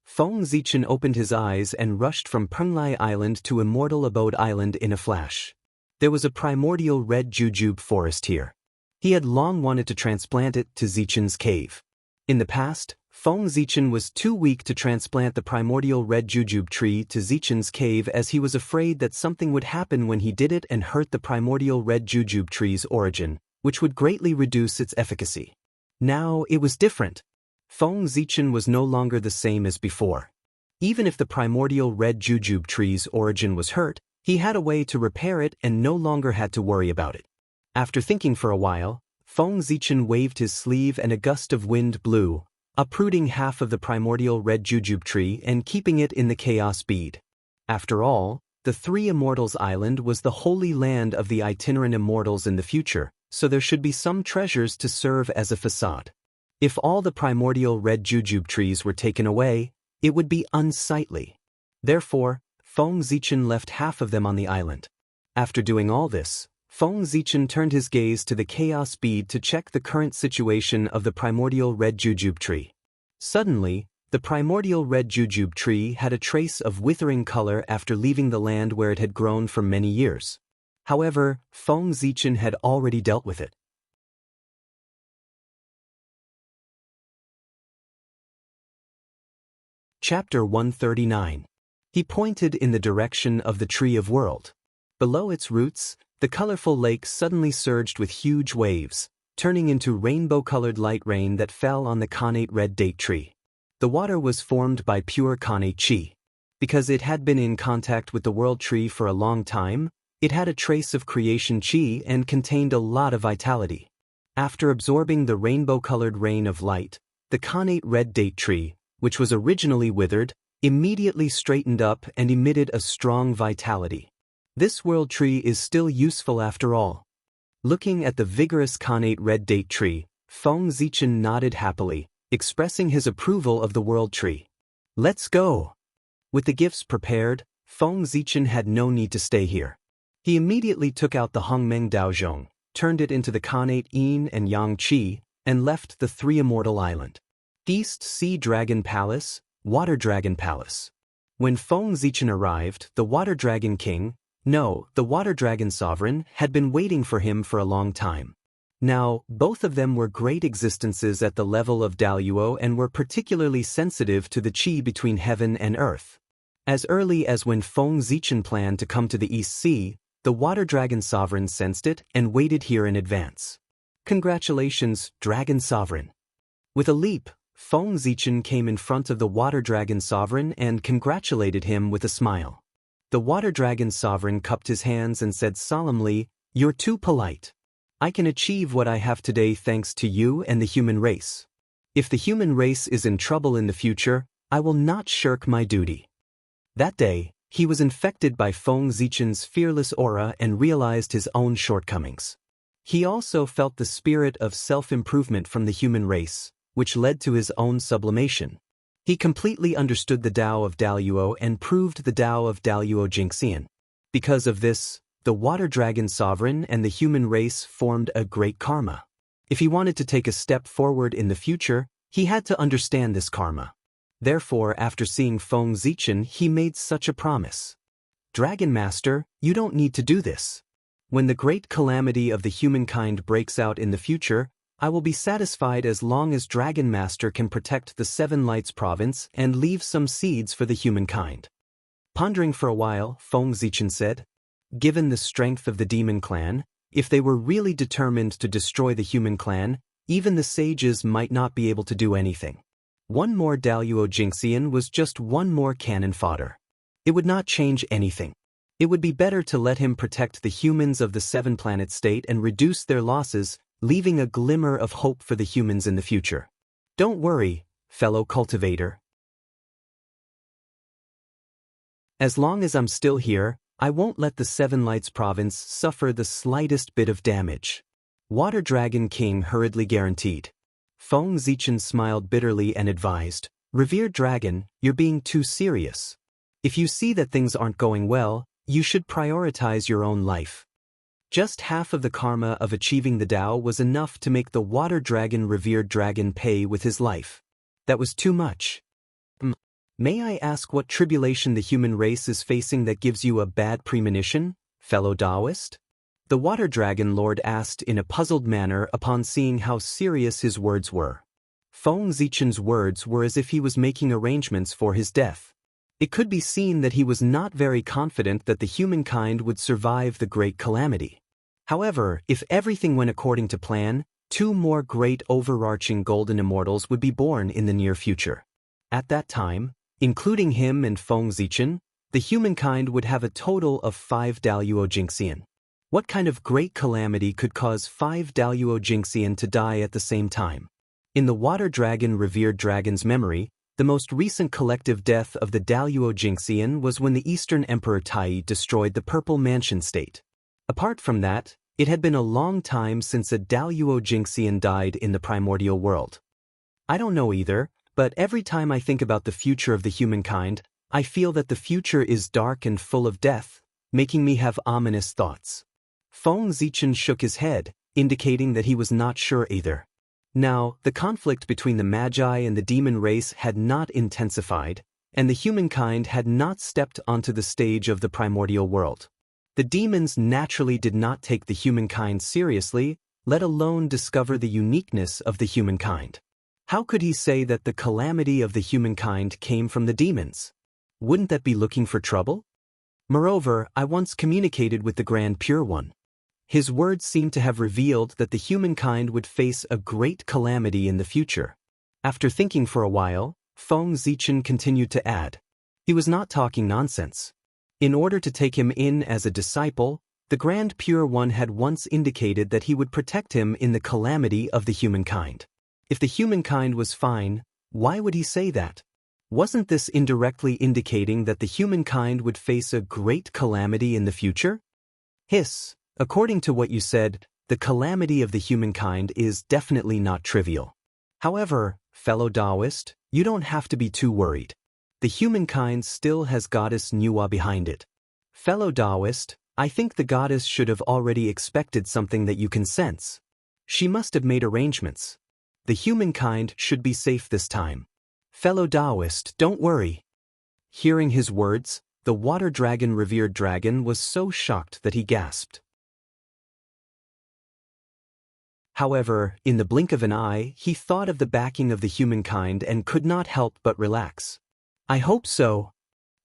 S1: Feng Zichen opened his eyes and rushed from Penglai Island to Immortal Abode Island in a flash. There was a primordial red jujube forest here. He had long wanted to transplant it to Zichen's cave. In the past, Feng Zichen was too weak to transplant the primordial red jujube tree to Zichen's cave as he was afraid that something would happen when he did it and hurt the primordial red jujube tree's origin, which would greatly reduce its efficacy. Now it was different. Feng Zichen was no longer the same as before. Even if the primordial red jujube tree's origin was hurt, he had a way to repair it and no longer had to worry about it. After thinking for a while, Feng Zichen waved his sleeve and a gust of wind blew, uprooting half of the primordial red jujube tree and keeping it in the chaos bead. After all, the 3 Immortals Island was the holy land of the itinerant immortals in the future, so there should be some treasures to serve as a facade. If all the primordial red jujube trees were taken away, it would be unsightly. Therefore, Feng Zichen left half of them on the island. After doing all this, Feng Zichen turned his gaze to the chaos bead to check the current situation of the primordial red jujube tree. Suddenly, the primordial red jujube tree had a trace of withering color after leaving the land where it had grown for many years. However, Feng Zichen had already dealt with it. Chapter 139. He pointed in the direction of the Tree of World. Below its roots, the colorful lake suddenly surged with huge waves, turning into rainbow-colored light rain that fell on the connate red date tree. The water was formed by pure connate chi. Because it had been in contact with the world tree for a long time, it had a trace of creation chi and contained a lot of vitality. After absorbing the rainbow-colored rain of light, the connate red date tree, which was originally withered, immediately straightened up and emitted a strong vitality. This world tree is still useful after all. Looking at the vigorous connate red date tree, Feng Zichen nodded happily, expressing his approval of the world tree. Let's go! With the gifts prepared, Feng Zichen had no need to stay here. He immediately took out the Hongmeng Daozhong, turned it into the Khanate Yin and Yang Qi, and left the three immortal island. East Sea Dragon Palace, Water Dragon Palace. When Feng Zichen arrived, the Water Dragon King, the Water Dragon Sovereign, had been waiting for him for a long time. Now, both of them were great existences at the level of Daluo and were particularly sensitive to the qi between heaven and earth. As early as when Feng Zichen planned to come to the East Sea, the Water Dragon Sovereign sensed it and waited here in advance. Congratulations, Dragon Sovereign. With a leap, Feng Zichen came in front of the Water Dragon Sovereign and congratulated him with a smile. The Water Dragon Sovereign cupped his hands and said solemnly, "You're too polite. I can achieve what I have today thanks to you and the human race. If the human race is in trouble in the future, I will not shirk my duty." That day, he was infected by Feng Zichen's fearless aura and realized his own shortcomings. He also felt the spirit of self-improvement from the human race, which led to his own sublimation. He completely understood the Tao of Daluo and proved the Tao of Daluo Jingxian. Because of this, the Water Dragon Sovereign and the human race formed a great karma. If he wanted to take a step forward in the future, he had to understand this karma. Therefore, after seeing Feng Zichen, he made such a promise. "Dragon Master, you don't need to do this. When the great calamity of the humankind breaks out in the future, I will be satisfied as long as Dragon Master can protect the Seven Lights province and leave some seeds for the humankind." Pondering for a while, Feng Zichen said, "Given the strength of the demon clan, if they were really determined to destroy the human clan, even the sages might not be able to do anything. One more Daluo Jingxian was just one more cannon fodder. It would not change anything. It would be better to let him protect the humans of the seven-planet state and reduce their losses, leaving a glimmer of hope for the humans in the future. Don't worry, fellow cultivator. As long as I'm still here, I won't let the Seven Lights province suffer the slightest bit of damage," Water Dragon King hurriedly guaranteed. Feng Zichen smiled bitterly and advised, "Revered Dragon, you're being too serious. If you see that things aren't going well, you should prioritize your own life." Just half of the karma of achieving the Tao was enough to make the Water Dragon Revered Dragon pay with his life. That was too much. May I ask what tribulation the human race is facing that gives you a bad premonition, fellow Taoist? The Water Dragon Lord asked in a puzzled manner upon seeing how serious his words were. Feng Zichen's words were as if he was making arrangements for his death. It could be seen that he was not very confident that the humankind would survive the great calamity. However, if everything went according to plan, 2 more great overarching golden immortals would be born in the near future. At that time, including him and Feng Zichen, the humankind would have a total of 5 Daluo Jingxian. What kind of great calamity could cause 5 Daluo Jingxian to die at the same time? In the Water Dragon Revered Dragon's memory, the most recent collective death of the Daluo Jingxian was when the Eastern Emperor Tai destroyed the Purple Mansion State. Apart from that, it had been a long time since a Daluo Jingxian died in the primordial world. I don't know either, but every time I think about the future of the humankind, I feel that the future is dark and full of death, making me have ominous thoughts. Feng Zichen shook his head, indicating that he was not sure either. Now, the conflict between the Magi and the demon race had not intensified, and the humankind had not stepped onto the stage of the primordial world. The demons naturally did not take the humankind seriously, let alone discover the uniqueness of the humankind. How could he say that the calamity of the humankind came from the demons? Wouldn't that be looking for trouble? Moreover, I once communicated with the Grand Pure One. His words seemed to have revealed that the humankind would face a great calamity in the future. After thinking for a while, Feng Zichen continued to add. He was not talking nonsense. In order to take him in as a disciple, the Grand Pure One had once indicated that he would protect him in the calamity of the humankind. If the humankind was fine, why would he say that? Wasn't this indirectly indicating that the humankind would face a great calamity in the future? Hiss, according to what you said, the calamity of the humankind is definitely not trivial. However, fellow Taoist, you don't have to be too worried. The humankind still has goddess Nuwa behind it. Fellow Taoist, I think the goddess should have already expected something that you can sense. She must have made arrangements. The humankind should be safe this time. Fellow Taoist, don't worry. Hearing his words, the water dragon revered dragon was so shocked that he gasped. However, in the blink of an eye, he thought of the backing of the humankind and could not help but relax. I hope so.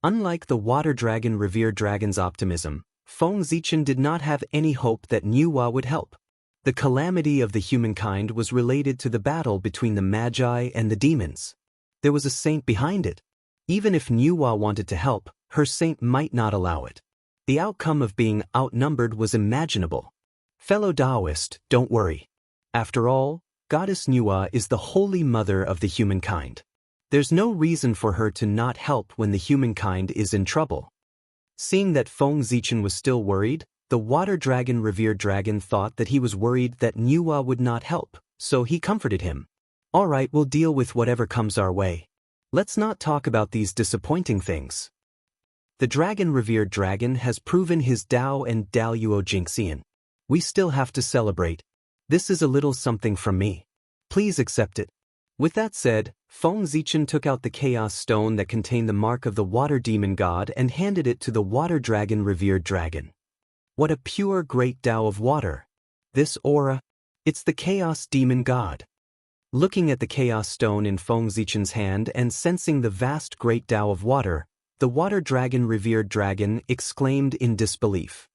S1: Unlike the water dragon revered dragon's optimism, Feng Zichen did not have any hope that Nuwa would help. The calamity of the humankind was related to the battle between the Magi and the demons. There was a saint behind it. Even if Nuwa wanted to help, her saint might not allow it. The outcome of being outnumbered was imaginable. Fellow Taoist, don't worry. After all, Goddess Nuwa is the holy mother of the humankind. There's no reason for her to not help when the humankind is in trouble. Seeing that Feng Zichen was still worried, the water dragon revered dragon thought that he was worried that Nuwa would not help, so he comforted him. All right, we'll deal with whatever comes our way. Let's not talk about these disappointing things. The dragon revered dragon has proven his Dao and Daluo Jingxian. We still have to celebrate. This is a little something from me. Please accept it. With that said, Feng Zichen took out the chaos stone that contained the mark of the water demon god and handed it to the water dragon revered dragon. What a pure great Tao of water. This aura, it's the chaos demon god. Looking at the chaos stone in Feng Zichen's hand and sensing the vast great Tao of water, the water dragon revered dragon exclaimed in disbelief.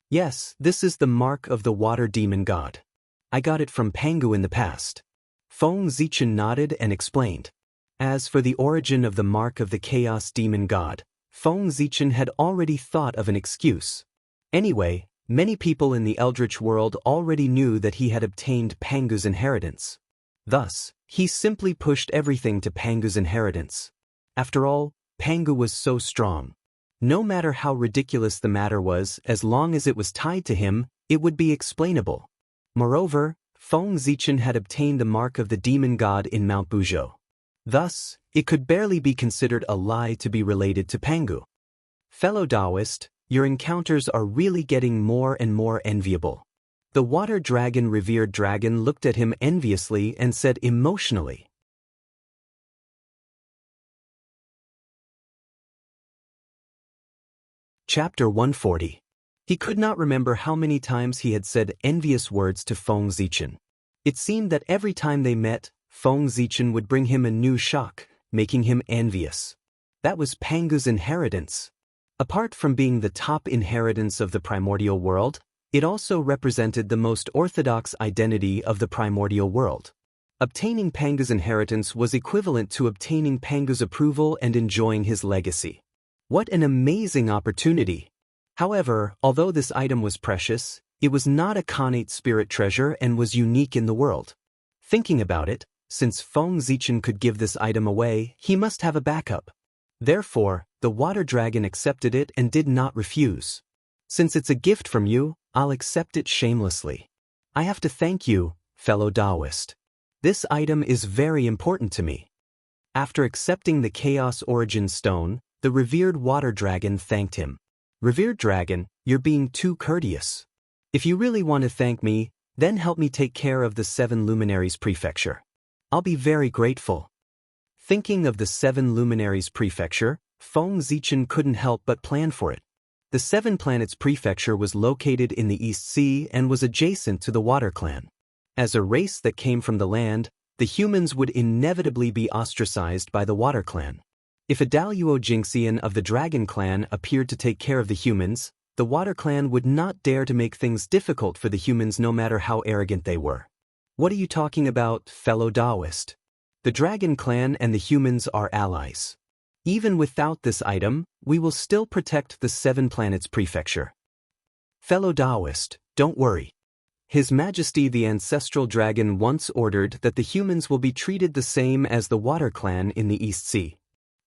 S1: Yes, this is the mark of the water demon god. I got it from Pangu in the past. Feng Zichen nodded and explained. As for the origin of the mark of the chaos demon god, Feng Zichen had already thought of an excuse. Anyway, many people in the Eldritch world already knew that he had obtained Pangu's inheritance. Thus, he simply pushed everything to Pangu's inheritance. After all, Pangu was so strong. No matter how ridiculous the matter was, as long as it was tied to him, it would be explainable. Moreover, Feng Zichen had obtained the mark of the demon god in Mount Buzhou. Thus, it could barely be considered a lie to be related to Pangu. Fellow Taoist, your encounters are really getting more and more enviable. The water dragon revered dragon looked at him enviously and said emotionally. Chapter 140. He could not remember how many times he had said envious words to Feng Zichen. It seemed that every time they met, Feng Zichen would bring him a new shock, making him envious. That was Pangu's inheritance. Apart from being the top inheritance of the primordial world, it also represented the most orthodox identity of the primordial world. Obtaining Pangu's inheritance was equivalent to obtaining Pangu's approval and enjoying his legacy. What an amazing opportunity! However, although this item was precious, it was not a connate spirit treasure and was unique in the world. Thinking about it, since Feng Zichen could give this item away, he must have a backup. Therefore, the water dragon accepted it and did not refuse. Since it's a gift from you, I'll accept it shamelessly. I have to thank you, fellow Taoist. This item is very important to me. After accepting the Chaos Origin Stone, the revered water dragon thanked him. Revered dragon, you're being too courteous. If you really want to thank me, then help me take care of the 7 Luminaries Prefecture. I'll be very grateful. Thinking of the 7 Luminaries Prefecture, Feng Zichen couldn't help but plan for it. The 7 Planets Prefecture was located in the East Sea and was adjacent to the Water Clan. As a race that came from the land, the humans would inevitably be ostracized by the Water Clan. If a Daluo Jingxian of the Dragon Clan appeared to take care of the humans, the Water Clan would not dare to make things difficult for the humans no matter how arrogant they were. What are you talking about, fellow Taoist? The Dragon Clan and the humans are allies. Even without this item, we will still protect the 7 Planets Prefecture. Fellow Taoist, don't worry. His Majesty the Ancestral Dragon once ordered that the humans will be treated the same as the Water Clan in the East Sea.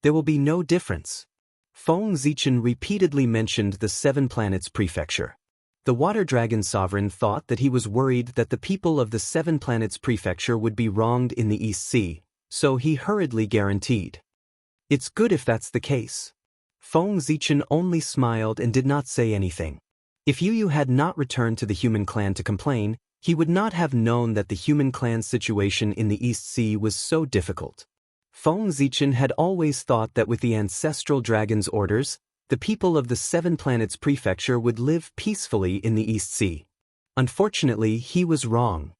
S1: There will be no difference. Feng Zichen repeatedly mentioned the 7 Planets Prefecture. The Water Dragon Sovereign thought that he was worried that the people of the 7 Planets Prefecture would be wronged in the East Sea, so he hurriedly guaranteed. It's good if that's the case. Feng Zichen only smiled and did not say anything. If Yu Yu had not returned to the human clan to complain, he would not have known that the human clan's situation in the East Sea was so difficult. Feng Zichen had always thought that with the ancestral dragon's orders, the people of the Seven Planets Prefecture would live peacefully in the East Sea. Unfortunately, he was wrong.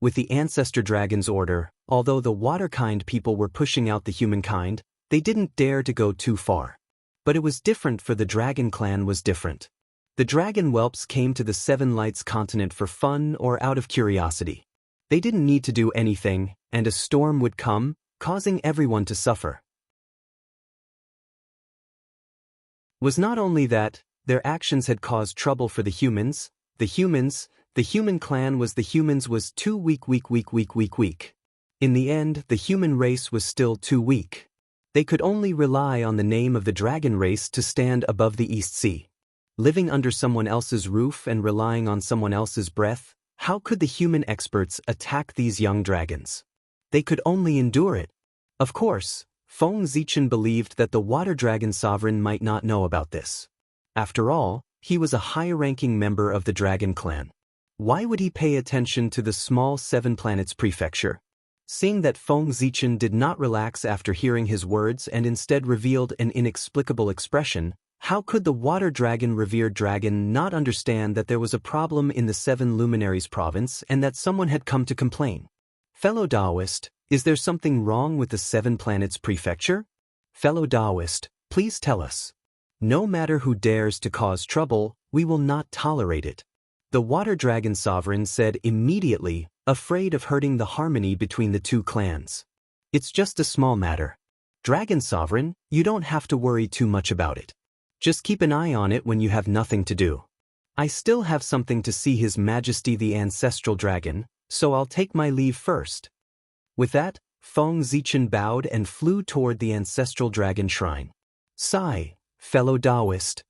S1: With the ancestor dragon's order, although the waterkind people were pushing out the humankind, they didn't dare to go too far. But it was different, for the dragon clan was different. The dragon whelps came to the Seven Lights continent for fun or out of curiosity. They didn't need to do anything, and a storm would come, causing everyone to suffer. Was not only that, their actions had caused trouble for the humans. The human clan was too weak. In the end, the human race was still too weak. They could only rely on the name of the dragon race to stand above the East Sea. Living under someone else's roof and relying on someone else's breath, how could the human experts attack these young dragons? They could only endure it. Of course, Feng Zichen believed that the water dragon sovereign might not know about this. After all, he was a high-ranking member of the dragon clan. Why would he pay attention to the small Seven Planets Prefecture? Seeing that Feng Zichen did not relax after hearing his words and instead revealed an inexplicable expression, how could the water dragon revered dragon not understand that there was a problem in the Seven Luminaries province and that someone had come to complain? Fellow Taoist, is there something wrong with the Seven Planets Prefecture? Fellow Taoist, please tell us. No matter who dares to cause trouble, we will not tolerate it. The water dragon sovereign said immediately, afraid of hurting the harmony between the two clans. It's just a small matter. Dragon sovereign, you don't have to worry too much about it. Just keep an eye on it when you have nothing to do. I still have something to see His Majesty the Ancestral Dragon, so I'll take my leave first. With that, Feng Zichen bowed and flew toward the Ancestral Dragon Shrine. Sigh, fellow Taoist.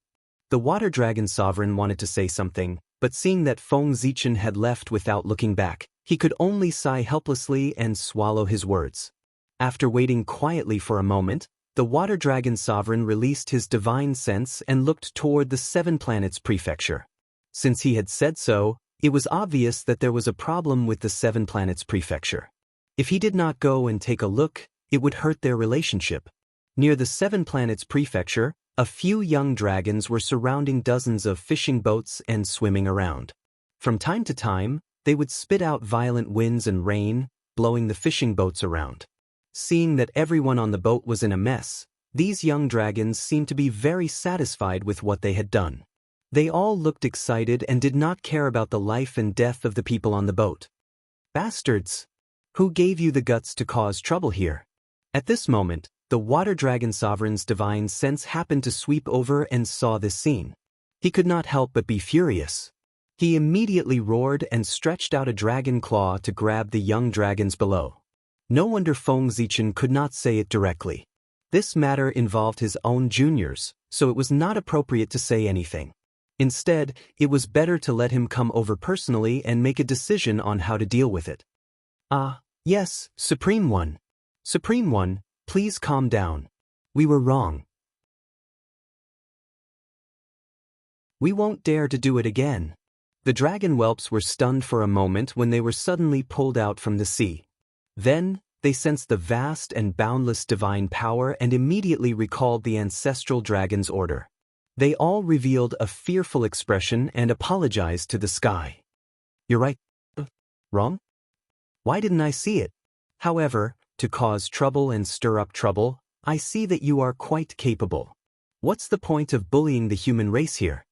S1: The water dragon sovereign wanted to say something, but seeing that Feng Zichen had left without looking back, he could only sigh helplessly and swallow his words. After waiting quietly for a moment, the water dragon sovereign released his divine sense and looked toward the Seven Planets Prefecture. Since he had said so, it was obvious that there was a problem with the Seven Planets Prefecture. If he did not go and take a look, it would hurt their relationship. Near the Seven Planets Prefecture, a few young dragons were surrounding dozens of fishing boats and swimming around. From time to time, they would spit out violent winds and rain, blowing the fishing boats around. Seeing that everyone on the boat was in a mess, these young dragons seemed to be very satisfied with what they had done. They all looked excited and did not care about the life and death of the people on the boat. Bastards! Who gave you the guts to cause trouble here? At this moment, the water dragon sovereign's divine sense happened to sweep over and saw this scene. He could not help but be furious. He immediately roared and stretched out a dragon claw to grab the young dragons below. No wonder Feng Zichen could not say it directly. This matter involved his own juniors, so it was not appropriate to say anything. Instead, it was better to let him come over personally and make a decision on how to deal with it. Ah, yes, Supreme One. Supreme One, please calm down. We were wrong. We won't dare to do it again. The dragon whelps were stunned for a moment when they were suddenly pulled out from the sea. Then, they sensed the vast and boundless divine power and immediately recalled the ancestral dragon's order. They all revealed a fearful expression and apologized to the sky. You're right. Wrong? Why didn't I see it? However, to cause trouble and stir up trouble, I see that you are quite capable. What's the point of bullying the human race here?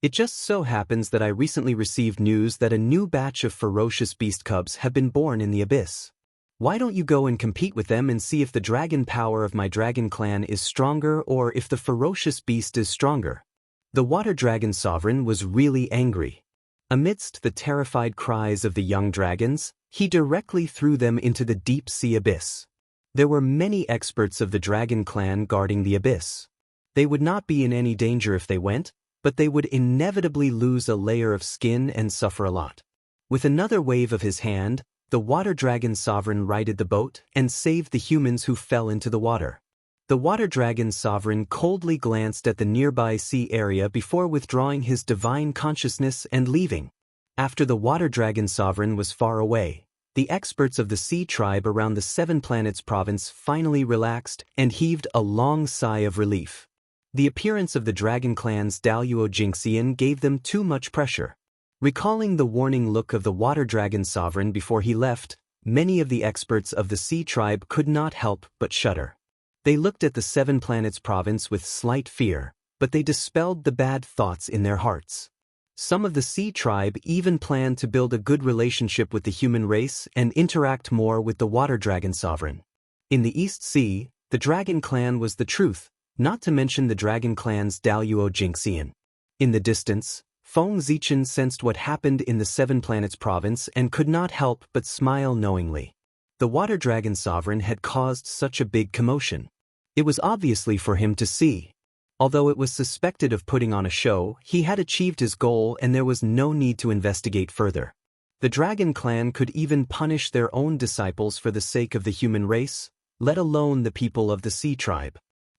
S1: It just so happens that I recently received news that a new batch of ferocious beast cubs have been born in the abyss. Why don't you go and compete with them and see if the dragon power of my dragon clan is stronger or if the ferocious beast is stronger? The water dragon sovereign was really angry. Amidst the terrified cries of the young dragons, he directly threw them into the deep sea abyss. There were many experts of the dragon clan guarding the abyss. They would not be in any danger if they went, but they would inevitably lose a layer of skin and suffer a lot. With another wave of his hand, the water dragon sovereign righted the boat and saved the humans who fell into the water. The water dragon sovereign coldly glanced at the nearby sea area before withdrawing his divine consciousness and leaving. After the water dragon sovereign was far away, the experts of the sea tribe around the Seven Planets province finally relaxed and heaved a long sigh of relief. The appearance of the dragon clan's Daluo Jinxian gave them too much pressure. Recalling the warning look of the water dragon sovereign before he left, many of the experts of the sea tribe could not help but shudder. They looked at the Seven Planets province with slight fear, but they dispelled the bad thoughts in their hearts. Some of the sea tribe even planned to build a good relationship with the human race and interact more with the water dragon sovereign. In the East Sea, the dragon clan was the truth, not to mention the dragon clan's Daluo Jinxian. In the distance, Feng Zichen sensed what happened in the Seven Planets province and could not help but smile knowingly. The water dragon sovereign had caused such a big commotion. It was obviously for him to see. Although it was suspected of putting on a show, he had achieved his goal and there was no need to investigate further. The dragon clan could even punish their own disciples for the sake of the human race, let alone the people of the sea tribe.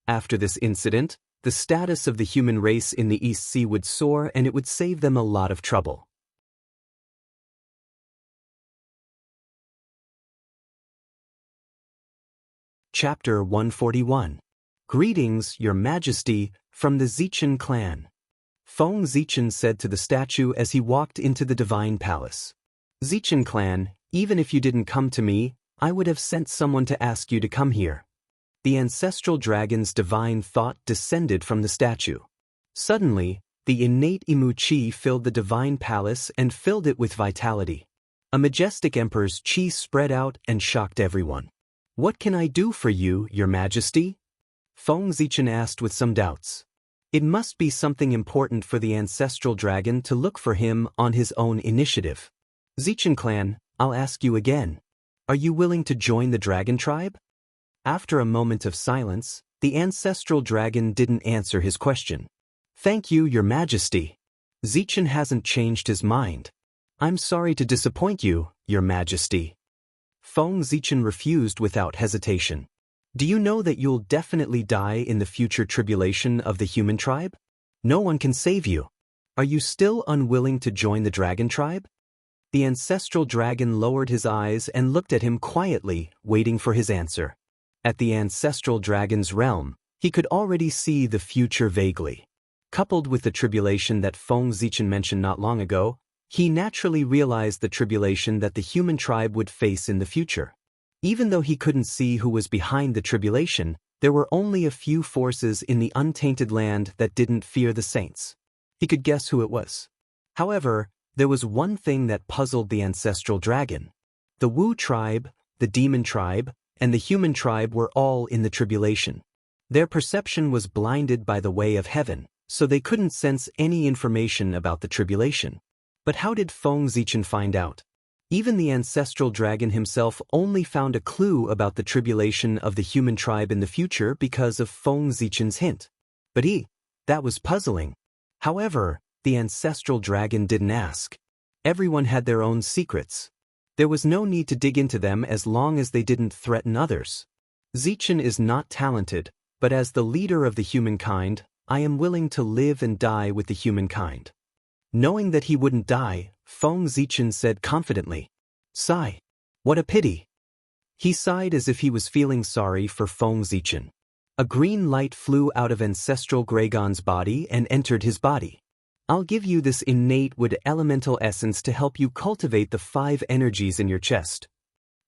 S1: After this incident, the status of the human race in the East Sea would soar and it would save them a lot of trouble. Chapter 141. Greetings, Your Majesty, from the Zichen clan. Feng Zichen said to the statue as he walked into the divine palace. Zichen clan, even if you didn't come to me, I would have sent someone to ask you to come here. The ancestral dragon's divine thought descended from the statue. Suddenly, the innate Imu Qi filled the divine palace and filled it with vitality. A majestic emperor's qi spread out and shocked everyone. What can I do for you, Your Majesty? Feng Zichen asked with some doubts. It must be something important for the ancestral dragon to look for him on his own initiative. Zichen clan, I'll ask you again. Are you willing to join the dragon tribe? After a moment of silence, the ancestral dragon didn't answer his question. Thank you, Your Majesty. Zichen hasn't changed his mind. I'm sorry to disappoint you, Your Majesty. Feng Zichen refused without hesitation. Do you know that you'll definitely die in the future tribulation of the human tribe? No one can save you. Are you still unwilling to join the dragon tribe? The ancestral dragon lowered his eyes and looked at him quietly, waiting for his answer. At the ancestral dragon's realm, he could already see the future vaguely. Coupled with the tribulation that Feng Zichen mentioned not long ago, he naturally realized the tribulation that the human tribe would face in the future. Even though he couldn't see who was behind the tribulation, there were only a few forces in the untainted land that didn't fear the saints. He could guess who it was. However, there was one thing that puzzled the ancestral dragon. The Wu tribe, the demon tribe, and the human tribe were all in the tribulation. Their perception was blinded by the way of heaven, so they couldn't sense any information about the tribulation. But how did Feng Zichen find out? Even the ancestral dragon himself only found a clue about the tribulation of the human tribe in the future because of Feng Zichen's hint. But that was puzzling. However, the ancestral dragon didn't ask. Everyone had their own secrets. There was no need to dig into them as long as they didn't threaten others. Zichen is not talented, but as the leader of the humankind, I am willing to live and die with the humankind. Knowing that he wouldn't die, Feng Zichen said confidently. Sigh. What a pity. He sighed as if he was feeling sorry for Feng Zichen. A green light flew out of ancestral Gragon's body and entered his body. I'll give you this innate wood elemental essence to help you cultivate the 5 energies in your chest.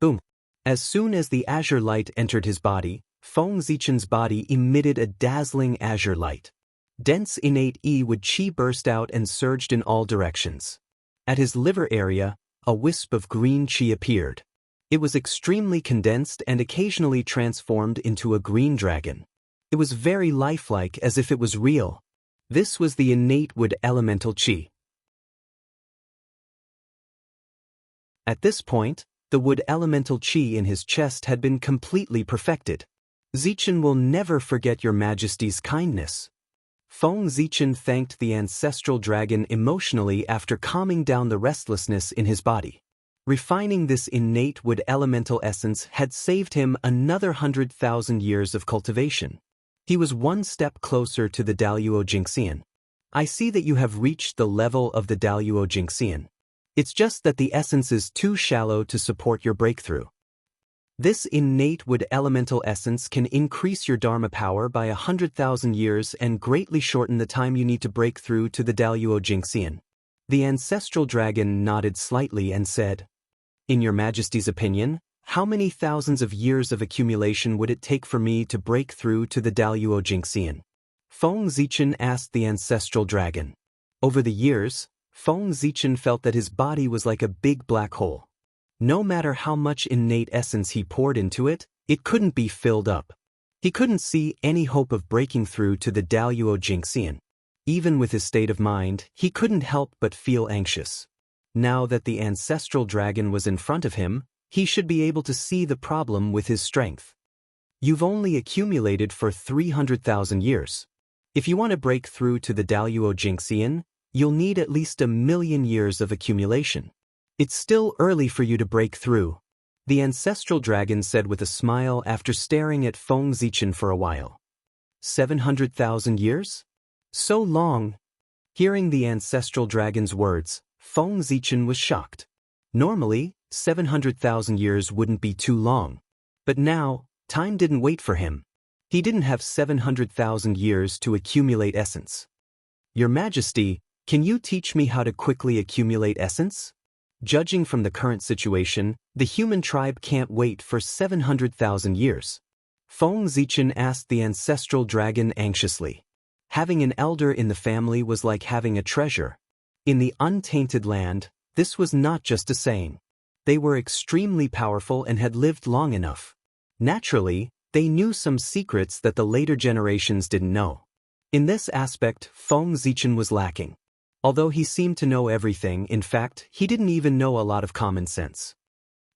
S1: Boom. As soon as the azure light entered his body, Feng Zichen's body emitted a dazzling azure light. Dense innate wood qi burst out and surged in all directions. At his liver area, a wisp of green qi appeared. It was extremely condensed and occasionally transformed into a green dragon. It was very lifelike, as if it was real. This was the innate wood elemental qi. At this point, the wood elemental qi in his chest had been completely perfected. Zichen will never forget Your Majesty's kindness. Feng Zichen thanked the ancestral dragon emotionally after calming down the restlessness in his body. Refining this innate wood elemental essence had saved him another 100,000 years of cultivation. He was one step closer to the Daluo Jingxian. I see that you have reached the level of the Daluo Jingxian. It's just that the essence is too shallow to support your breakthrough. This innate wood elemental essence can increase your Dharma power by 100,000 years and greatly shorten the time you need to break through to the Daluo Jingxian. The ancestral dragon nodded slightly and said, "In your Majesty's opinion, how many thousands of years of accumulation would it take for me to break through to the Daluo Jingxian?" Feng Zichen asked the ancestral dragon. Over the years, Feng Zichen felt that his body was like a big black hole. No matter how much innate essence he poured into it, it couldn't be filled up. He couldn't see any hope of breaking through to the Daluo Jingxian. Even with his state of mind, he couldn't help but feel anxious. Now that the ancestral dragon was in front of him, he should be able to see the problem with his strength. You've only accumulated for 300,000 years. If you want to break through to the Daluo Jingxian, you'll need at least 1,000,000 years of accumulation. It's still early for you to break through, the ancestral dragon said with a smile after staring at Feng Zichen for a while. 700,000 years? So long. Hearing the ancestral dragon's words, Feng Zichen was shocked. Normally, 700,000 years wouldn't be too long. But now, time didn't wait for him. He didn't have 700,000 years to accumulate essence. Your Majesty, can you teach me how to quickly accumulate essence? Judging from the current situation, the human tribe can't wait for 700,000 years. Feng Zichen asked the ancestral dragon anxiously. Having an elder in the family was like having a treasure. In the untainted land, this was not just a saying. They were extremely powerful and had lived long enough. Naturally, they knew some secrets that the later generations didn't know. In this aspect, Feng Zichen was lacking. Although he seemed to know everything, in fact, he didn't even know a lot of common sense.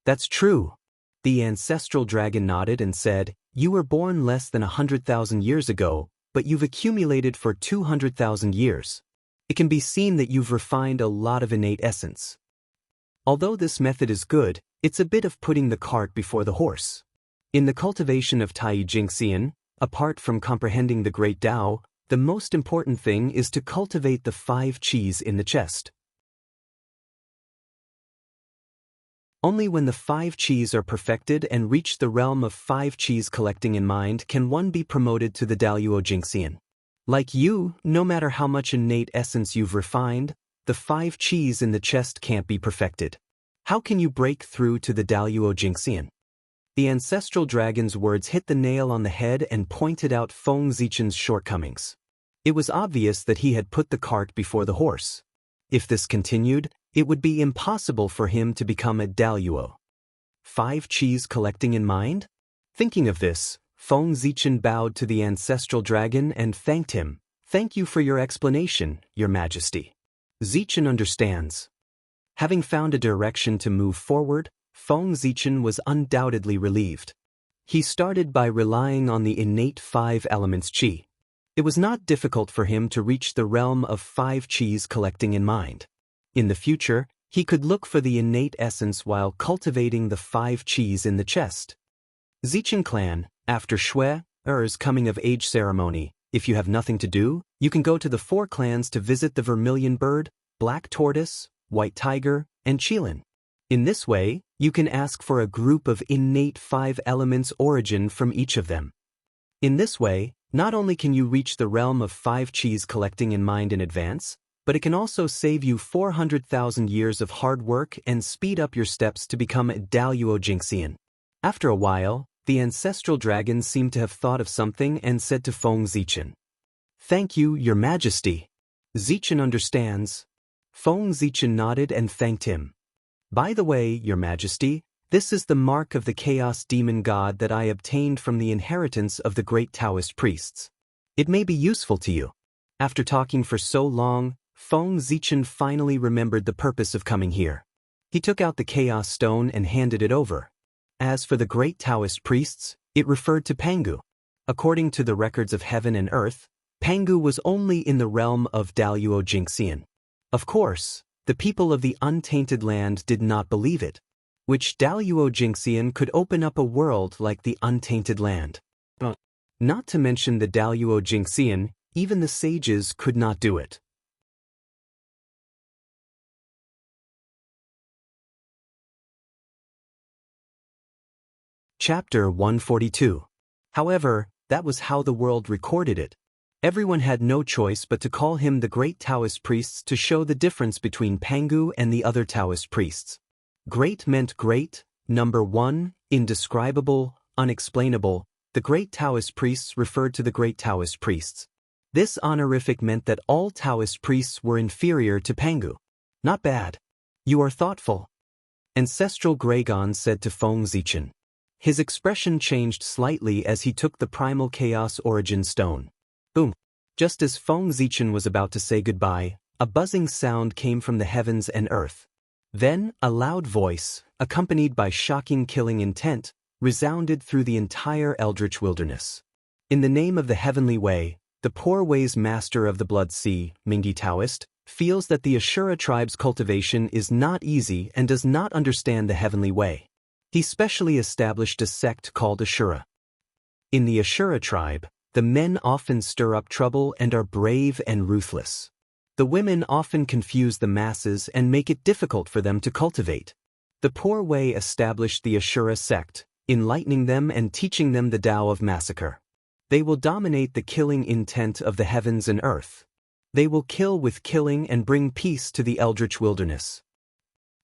S1: That's true. The ancestral dragon nodded and said, "You were born less than 100,000 years ago, but you've accumulated for 200,000 years. It can be seen that you've refined a lot of innate essence. Although this method is good, it's a bit of putting the cart before the horse. In the cultivation of Tai Jingxian, apart from comprehending the Great Tao, the most important thing is to cultivate the 5 qis in the chest. Only when the 5 qis are perfected and reach the realm of 5 qis collecting in mind can one be promoted to the Daluo Jingxian. Like you, no matter how much innate essence you've refined, the 5 qis in the chest can't be perfected. How can you break through to the Daluo Jingxian?" The ancestral dragon's words hit the nail on the head and pointed out Feng Zichen's shortcomings. It was obvious that he had put the cart before the horse. If this continued, it would be impossible for him to become a Daluo. 5 qis collecting in mind? Thinking of this, Feng Zichen bowed to the ancestral dragon and thanked him. "Thank you for your explanation, Your Majesty. Zichen understands." Having found a direction to move forward, Feng Zichen was undoubtedly relieved. He started by relying on the innate 5 elements qi. It was not difficult for him to reach the realm of 5 qis collecting in mind. In the future, he could look for the innate essence while cultivating the 5 qis in the chest. Zichen clan, after Shue's coming-of-age ceremony, if you have nothing to do, you can go to the 4 clans to visit the vermilion bird, black tortoise, white tiger, and qilin. In this way, you can ask for a group of innate 5 elements origin from each of them. In this way, not only can you reach the realm of 5 qis collecting in mind in advance, but it can also save you 400,000 years of hard work and speed up your steps to become a Daluo Jingxian. After a while, the ancestral dragon seemed to have thought of something and said to Feng Zichen, "Thank you, Your Majesty. Zichen understands." Feng Zichen nodded and thanked him. "By the way, Your Majesty, this is the mark of the chaos demon god that I obtained from the inheritance of the great Taoist priests. It may be useful to you." After talking for so long, Feng Zichen finally remembered the purpose of coming here. He took out the chaos stone and handed it over. As for the great Taoist priests, it referred to Pangu. According to the records of heaven and earth, Pangu was only in the realm of Daluo Jingxian. Of course, The people of the untainted land did not believe it. Which Daluo Jinxian could open up a world like the untainted land. Not to mention the Daluo Jinxian, even the sages could not do it. Chapter 142. However, that was how the world recorded it. Everyone had no choice but to call him the great Taoist priests to show the difference between Pangu and the other Taoist priests. Great meant great, number one, indescribable, unexplainable. The great Taoist priests referred to the great Taoist priests. This honorific meant that all Taoist priests were inferior to Pangu. Not bad. You are thoughtful. Ancestral Gragon said to Feng Zichen. His expression changed slightly as he took the primal chaos origin stone. Boom. Just as Feng Zichen was about to say goodbye, a buzzing sound came from the heavens and earth. Then, a loud voice, accompanied by shocking killing intent, resounded through the entire eldritch wilderness. In the name of the heavenly way, the Poor Way's master of the Blood Sea, Mingi Taoist, feels that the Ashura tribe's cultivation is not easy and does not understand the heavenly way. He specially established a sect called Ashura. In the Ashura tribe, the men often stir up trouble and are brave and ruthless. The women often confuse the masses and make it difficult for them to cultivate. The Poor Way established the Ashura sect, enlightening them and teaching them the Tao of massacre. They will dominate the killing intent of the heavens and earth. They will kill with killing and bring peace to the eldritch wilderness.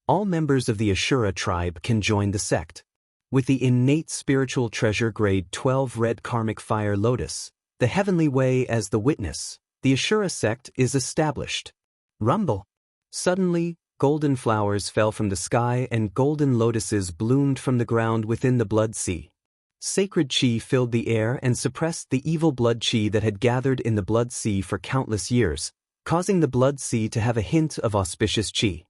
S1: All members of the Ashura tribe can join the sect. With the innate spiritual treasure grade 12 red karmic fire lotus, the heavenly way as the witness, the Ashura sect is established. Rumble. Suddenly, golden flowers fell from the sky and golden lotuses bloomed from the ground within the blood sea. Sacred chi filled the air and suppressed the evil blood chi that had gathered in the blood sea for countless years, causing the blood sea to have a hint of auspicious chi.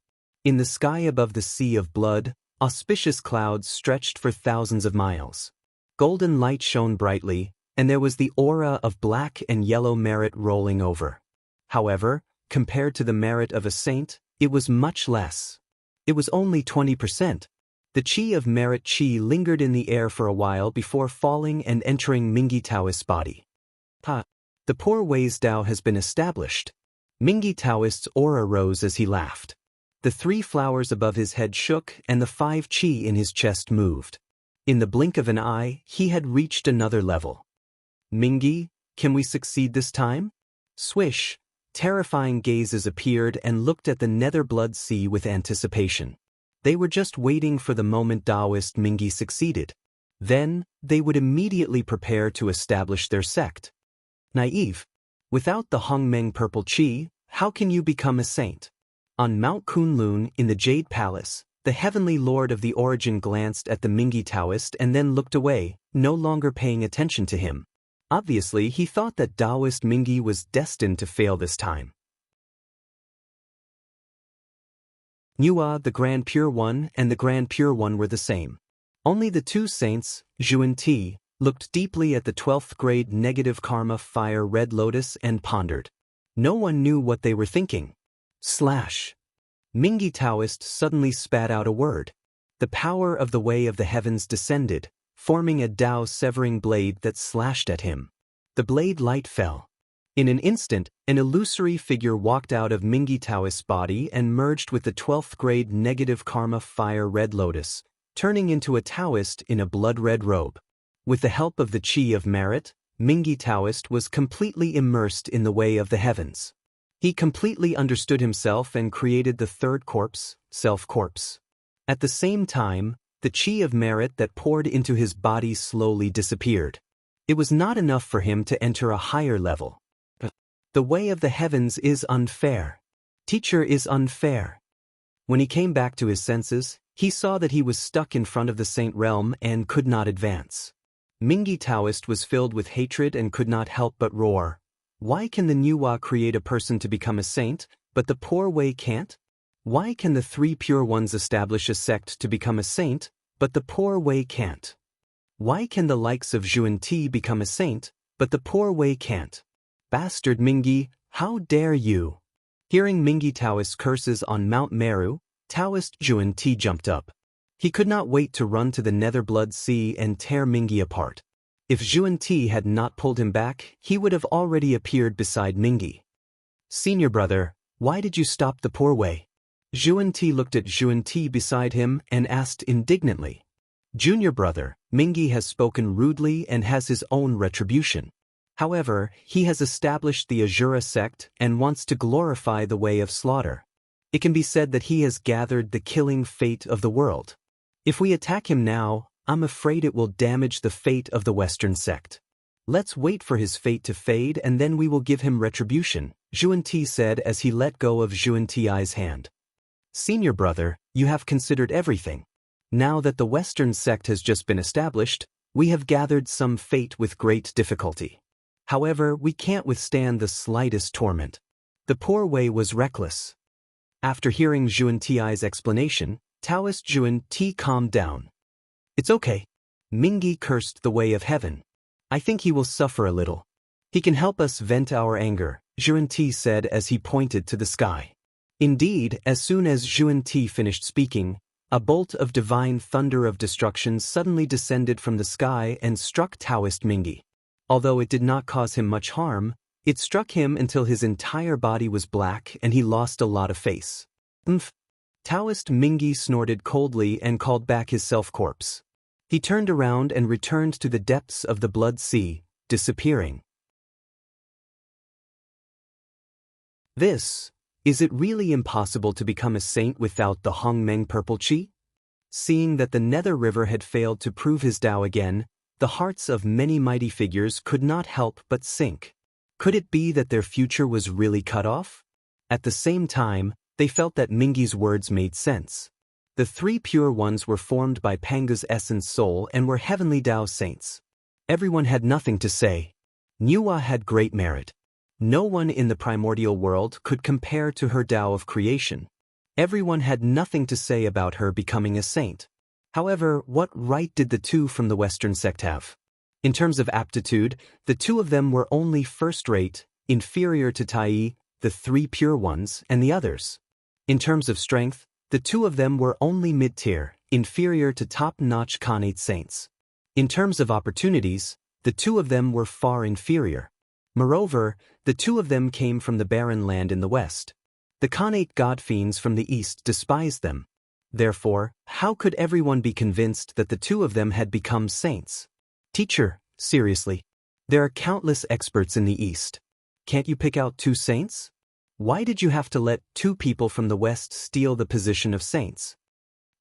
S1: In the sky above the sea of blood, auspicious clouds stretched for thousands of miles. Golden light shone brightly, and there was the aura of black and yellow merit rolling over. However, compared to the merit of a saint, it was much less. It was only 20%. The chi of merit chi lingered in the air for a while before falling and entering Mingi Taoist's body. The Poor Way's Tao has been established. Mingi Taoist's aura rose as he laughed. The 3 flowers above his head shook and the 5 chi in his chest moved. In the blink of an eye, he had reached another level. Mingi, can we succeed this time? Swish, terrifying gazes appeared and looked at the nether blood sea with anticipation. They were just waiting for the moment Taoist Mingi succeeded. Then, they would immediately prepare to establish their sect. Naive. Without the Hongmeng purple chi, how can you become a saint? On Mount Kunlun in the Jade Palace, the heavenly lord of the origin glanced at the Mingi Taoist and then looked away, no longer paying attention to him. Obviously, he thought that Taoist Mingi was destined to fail this time. Nuwa, the Grand Pure One, and the Grand Pure One were the same. Only the 2 saints, Zhu and Ti, looked deeply at the 12th grade negative karma fire red lotus and pondered. No one knew what they were thinking. Slash. Mingi Taoist suddenly spat out a word. The power of the way of the heavens descended, forming a Tao severing blade that slashed at him. The blade light fell. In an instant, an illusory figure walked out of Mingi Taoist's body and merged with the 12th grade negative karma fire red lotus, turning into a Taoist in a blood-red robe. With the help of the chi of merit, Mingi Taoist was completely immersed in the way of the heavens. He completely understood himself and created the 3rd corpse, self-corpse. At the same time, the chi of merit that poured into his body slowly disappeared. It was not enough for him to enter a higher level. The way of the heavens is unfair. Teacher is unfair. When he came back to his senses, he saw that he was stuck in front of the saint realm and could not advance. Mingi Taoist was filled with hatred and could not help but roar. Why can the Nuwa create a person to become a saint, but the Poor Way can't? Why can the 3 pure ones establish a sect to become a saint, but the Poor Way can't? Why can the likes of Zhu and Ti become a saint, but the Poor Way can't? Bastard Mingi, how dare you? Hearing Mingi Taoist's curses on Mount Meru, Taoist Juan Ti jumped up. He could not wait to run to the Nether Blood Sea and tear Mingi apart. If Juan Ti had not pulled him back, he would have already appeared beside Mingi. "Senior brother, why did you stop the poor way?" Juan Ti looked at Juan Ti beside him and asked indignantly. "Junior brother, Mingi has spoken rudely and has his own retribution. However, he has established the Azura sect and wants to glorify the way of slaughter. It can be said that he has gathered the killing fate of the world. If we attack him now, I'm afraid it will damage the fate of the Western sect. Let's wait for his fate to fade and then we will give him retribution," Juan Ti said as he let go of Juan Ti's hand. "Senior brother, you have considered everything. Now that the Western sect has just been established, we have gathered some fate with great difficulty. However, we can't withstand the slightest torment. The poor way was reckless." After hearing Juan Ti's explanation, Taoist Juan Ti calmed down. "It's okay. Mingi cursed the way of heaven. I think he will suffer a little. He can help us vent our anger," Juan Ti said as he pointed to the sky. Indeed, as soon as Juan Ti finished speaking, a bolt of divine thunder of destruction suddenly descended from the sky and struck Taoist Mingi. Although it did not cause him much harm, it struck him until his entire body was black and he lost a lot of face. Taoist Mingi snorted coldly and called back his self-corpse. He turned around and returned to the depths of the Blood Sea, disappearing. Is it really impossible to become a saint without the Hongmeng Purple Chi? Seeing that the Nether River had failed to prove his Tao again, the hearts of many mighty figures could not help but sink. Could it be that their future was really cut off? At the same time, they felt that Mingi's words made sense. The three pure ones were formed by Panga's essence soul and were heavenly Tao saints. Everyone had nothing to say. Nuwa had great merit. No one in the primordial world could compare to her Tao of creation. Everyone had nothing to say about her becoming a saint. However, what right did the two from the Western sect have? In terms of aptitude, the two of them were only first-rate, inferior to Tai, the three pure ones, and the others. In terms of strength, the two of them were only mid-tier, inferior to top-notch Khanate saints. In terms of opportunities, the two of them were far inferior. Moreover, the two of them came from the barren land in the west. The Khanate god-fiends from the east despised them. Therefore, how could everyone be convinced that the two of them had become saints? Teacher, seriously. There are countless experts in the East. Can't you pick out two saints? Why did you have to let two people from the West steal the position of saints?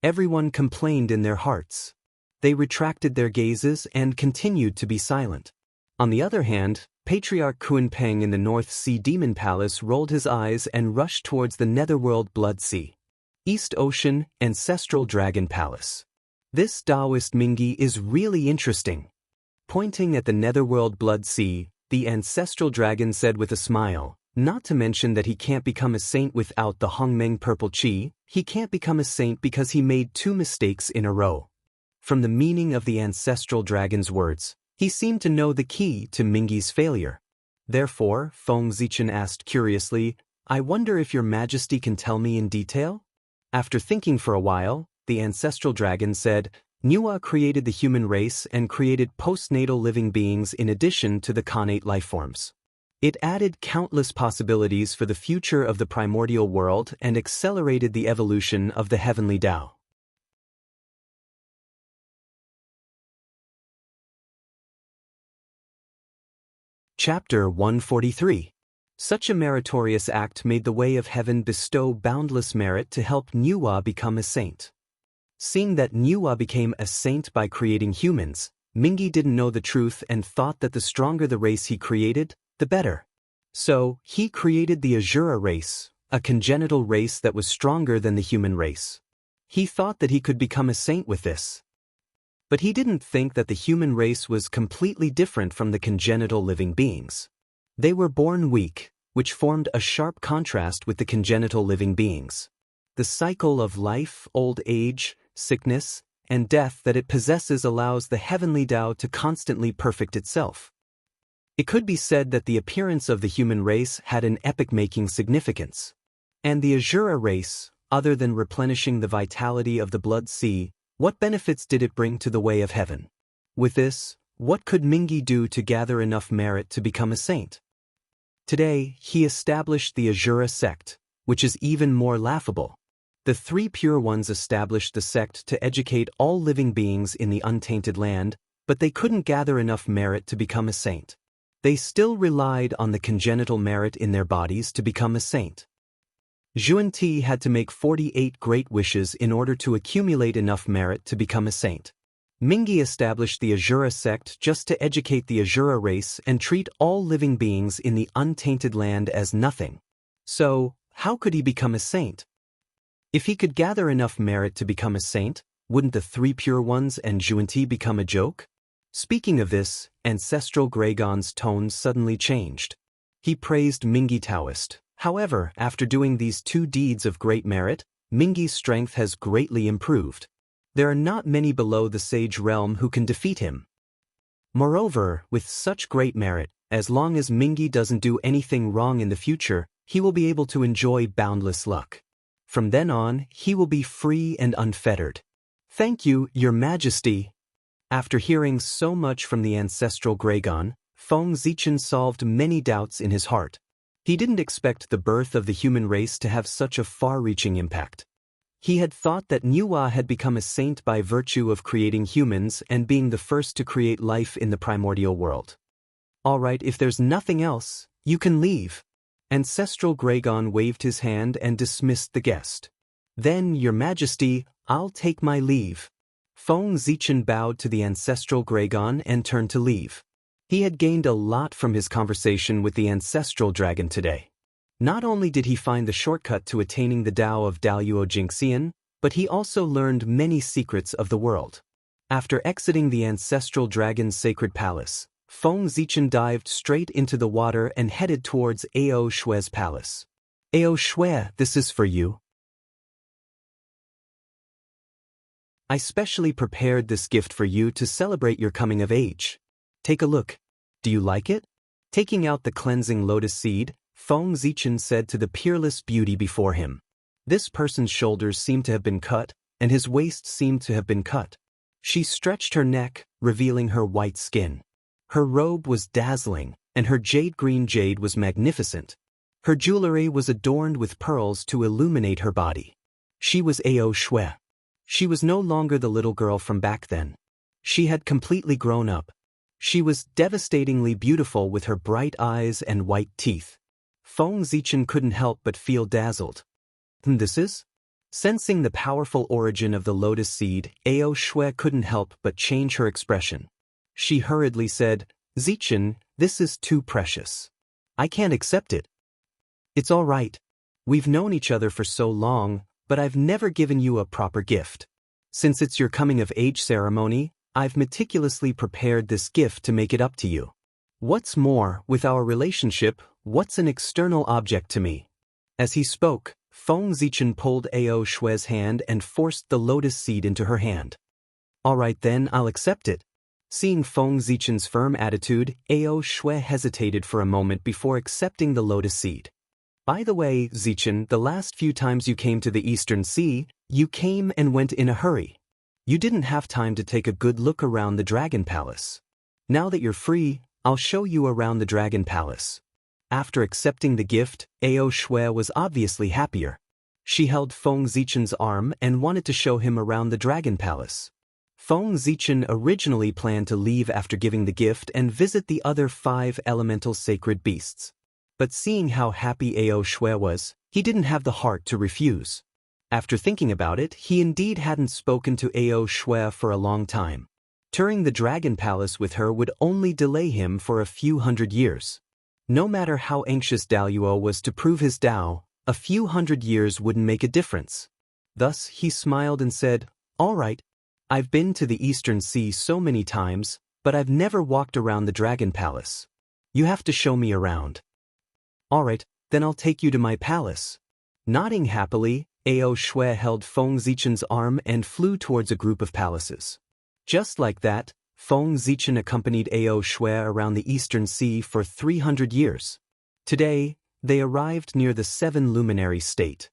S1: Everyone complained in their hearts. They retracted their gazes and continued to be silent. On the other hand, Patriarch Kunpeng in the North Sea Demon Palace rolled his eyes and rushed towards the Netherworld Blood Sea. East Ocean, Ancestral Dragon Palace. This Taoist Mingi is really interesting. Pointing at the Netherworld Blood Sea, the Ancestral Dragon said with a smile, not to mention that he can't become a saint without the Hongmeng Purple Chi, he can't become a saint because he made two mistakes in a row. From the meaning of the Ancestral Dragon's words, he seemed to know the key to Mingi's failure. Therefore, Feng Zichen asked curiously, "I wonder if your majesty can tell me in detail?" After thinking for a while, the Ancestral Dragon said, Nuwa created the human race and created postnatal living beings in addition to the Khanate lifeforms. It added countless possibilities for the future of the primordial world and accelerated the evolution of the heavenly Tao. Chapter 143. Such a meritorious act made the way of heaven bestow boundless merit to help Nuwa become a saint. Seeing that Nuwa became a saint by creating humans, Mingi didn't know the truth and thought that the stronger the race he created, the better. So, he created the Azura race, a congenital race that was stronger than the human race. He thought that he could become a saint with this. But he didn't think that the human race was completely different from the congenital living beings. They were born weak, which formed a sharp contrast with the congenital living beings. The cycle of life, old age, sickness, and death that it possesses allows the heavenly Tao to constantly perfect itself. It could be said that the appearance of the human race had an epoch-making significance. And the Azura race, other than replenishing the vitality of the Blood Sea, what benefits did it bring to the way of heaven? With this, what could Mingi do to gather enough merit to become a saint? Today, he established the Azura sect, which is even more laughable. The three pure ones established the sect to educate all living beings in the untainted land, but they couldn't gather enough merit to become a saint. They still relied on the congenital merit in their bodies to become a saint. Xuanti had to make 48 great wishes in order to accumulate enough merit to become a saint. Mingi established the Azura sect just to educate the Azura race and treat all living beings in the untainted land as nothing. So, how could he become a saint? If he could gather enough merit to become a saint, wouldn't the three pure ones and Xuanti become a joke? Speaking of this, Ancestral Gregon's tone suddenly changed. He praised Mingi Taoist. However, after doing these two deeds of great merit, Mingi's strength has greatly improved. There are not many below the sage realm who can defeat him. Moreover, with such great merit, as long as Mingi doesn't do anything wrong in the future, he will be able to enjoy boundless luck. From then on, he will be free and unfettered. Thank you, Your Majesty. After hearing so much from the ancestral Gregon, Feng Zichen solved many doubts in his heart. He didn't expect the birth of the human race to have such a far-reaching impact. He had thought that Nuwa had become a saint by virtue of creating humans and being the first to create life in the primordial world. All right, if there's nothing else, you can leave. Ancestral Gregon waved his hand and dismissed the guest. Then, Your Majesty, I'll take my leave. Feng Zichen bowed to the ancestral Gregon and turned to leave. He had gained a lot from his conversation with the ancestral dragon today. Not only did he find the shortcut to attaining the Tao of Daluo Jingxian, but he also learned many secrets of the world. After exiting the ancestral dragon's sacred palace, Feng Zichen dived straight into the water and headed towards Ao Shue's palace. Ao Shue, this is for you. I specially prepared this gift for you to celebrate your coming of age. Take a look. Do you like it? Taking out the cleansing lotus seed, Feng Zichen said to the peerless beauty before him. This person's shoulders seemed to have been cut, and his waist seemed to have been cut. She stretched her neck, revealing her white skin. Her robe was dazzling, and her jade-green jade was magnificent. Her jewelry was adorned with pearls to illuminate her body. She was Ao Shue. She was no longer the little girl from back then. She had completely grown up. She was devastatingly beautiful with her bright eyes and white teeth. Feng Zichen couldn't help but feel dazzled. This is? Sensing the powerful origin of the lotus seed, Ao Shue couldn't help but change her expression. She hurriedly said, Zichen, this is too precious. I can't accept it. It's all right. We've known each other for so long, but I've never given you a proper gift. Since it's your coming-of-age ceremony, I've meticulously prepared this gift to make it up to you. What's more, with our relationship, what's an external object to me? As he spoke, Feng Zichen pulled Ao Shue's hand and forced the lotus seed into her hand. All right then, I'll accept it. Seeing Feng Zichen's firm attitude, Ao Shue hesitated for a moment before accepting the lotus seed. By the way, Zichen, the last few times you came to the Eastern Sea, you came and went in a hurry. You didn't have time to take a good look around the Dragon Palace. Now that you're free, I'll show you around the Dragon Palace. After accepting the gift, Ao Shue was obviously happier. She held Feng Zichen's arm and wanted to show him around the Dragon Palace. Feng Zichen originally planned to leave after giving the gift and visit the other 5 elemental sacred beasts. But seeing how happy Ao Shue was, he didn't have the heart to refuse. After thinking about it, he indeed hadn't spoken to Ao Shue for a long time. Touring the Dragon Palace with her would only delay him for a few hundred years. No matter how anxious Daluo was to prove his Tao, a few hundred years wouldn't make a difference. Thus, he smiled and said, All right. I've been to the Eastern Sea so many times, but I've never walked around the Dragon Palace. You have to show me around. All right, then I'll take you to my palace. Nodding happily, Ao Shue held Feng Zichen's arm and flew towards a group of palaces. Just like that, Feng Zichen accompanied Ao Shue around the Eastern Sea for 300 years. Today, They arrived near the 7 luminary state.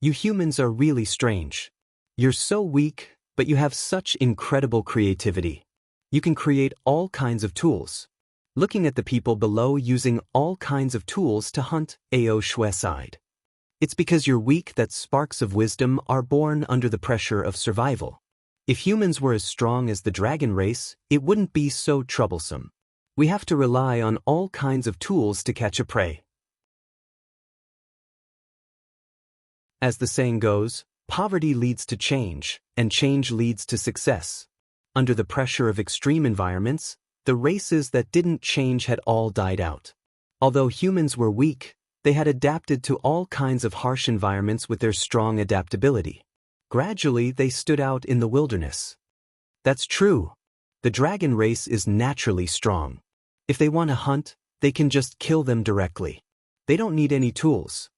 S1: You humans are really strange. You're so weak, but you have such incredible creativity. You can create all kinds of tools. Looking at the people below using all kinds of tools to hunt, Ao Shui sighed. It's because you're weak that sparks of wisdom are born under the pressure of survival. If humans were as strong as the dragon race, it wouldn't be so troublesome. We have to rely on all kinds of tools to catch a prey. As the saying goes, poverty leads to change, and change leads to success. Under the pressure of extreme environments, the races that didn't change had all died out. Although humans were weak, they had adapted to all kinds of harsh environments with their strong adaptability. Gradually, they stood out in the wilderness. That's true. The dragon race is naturally strong. If they want to hunt, they can just kill them directly. They don't need any tools.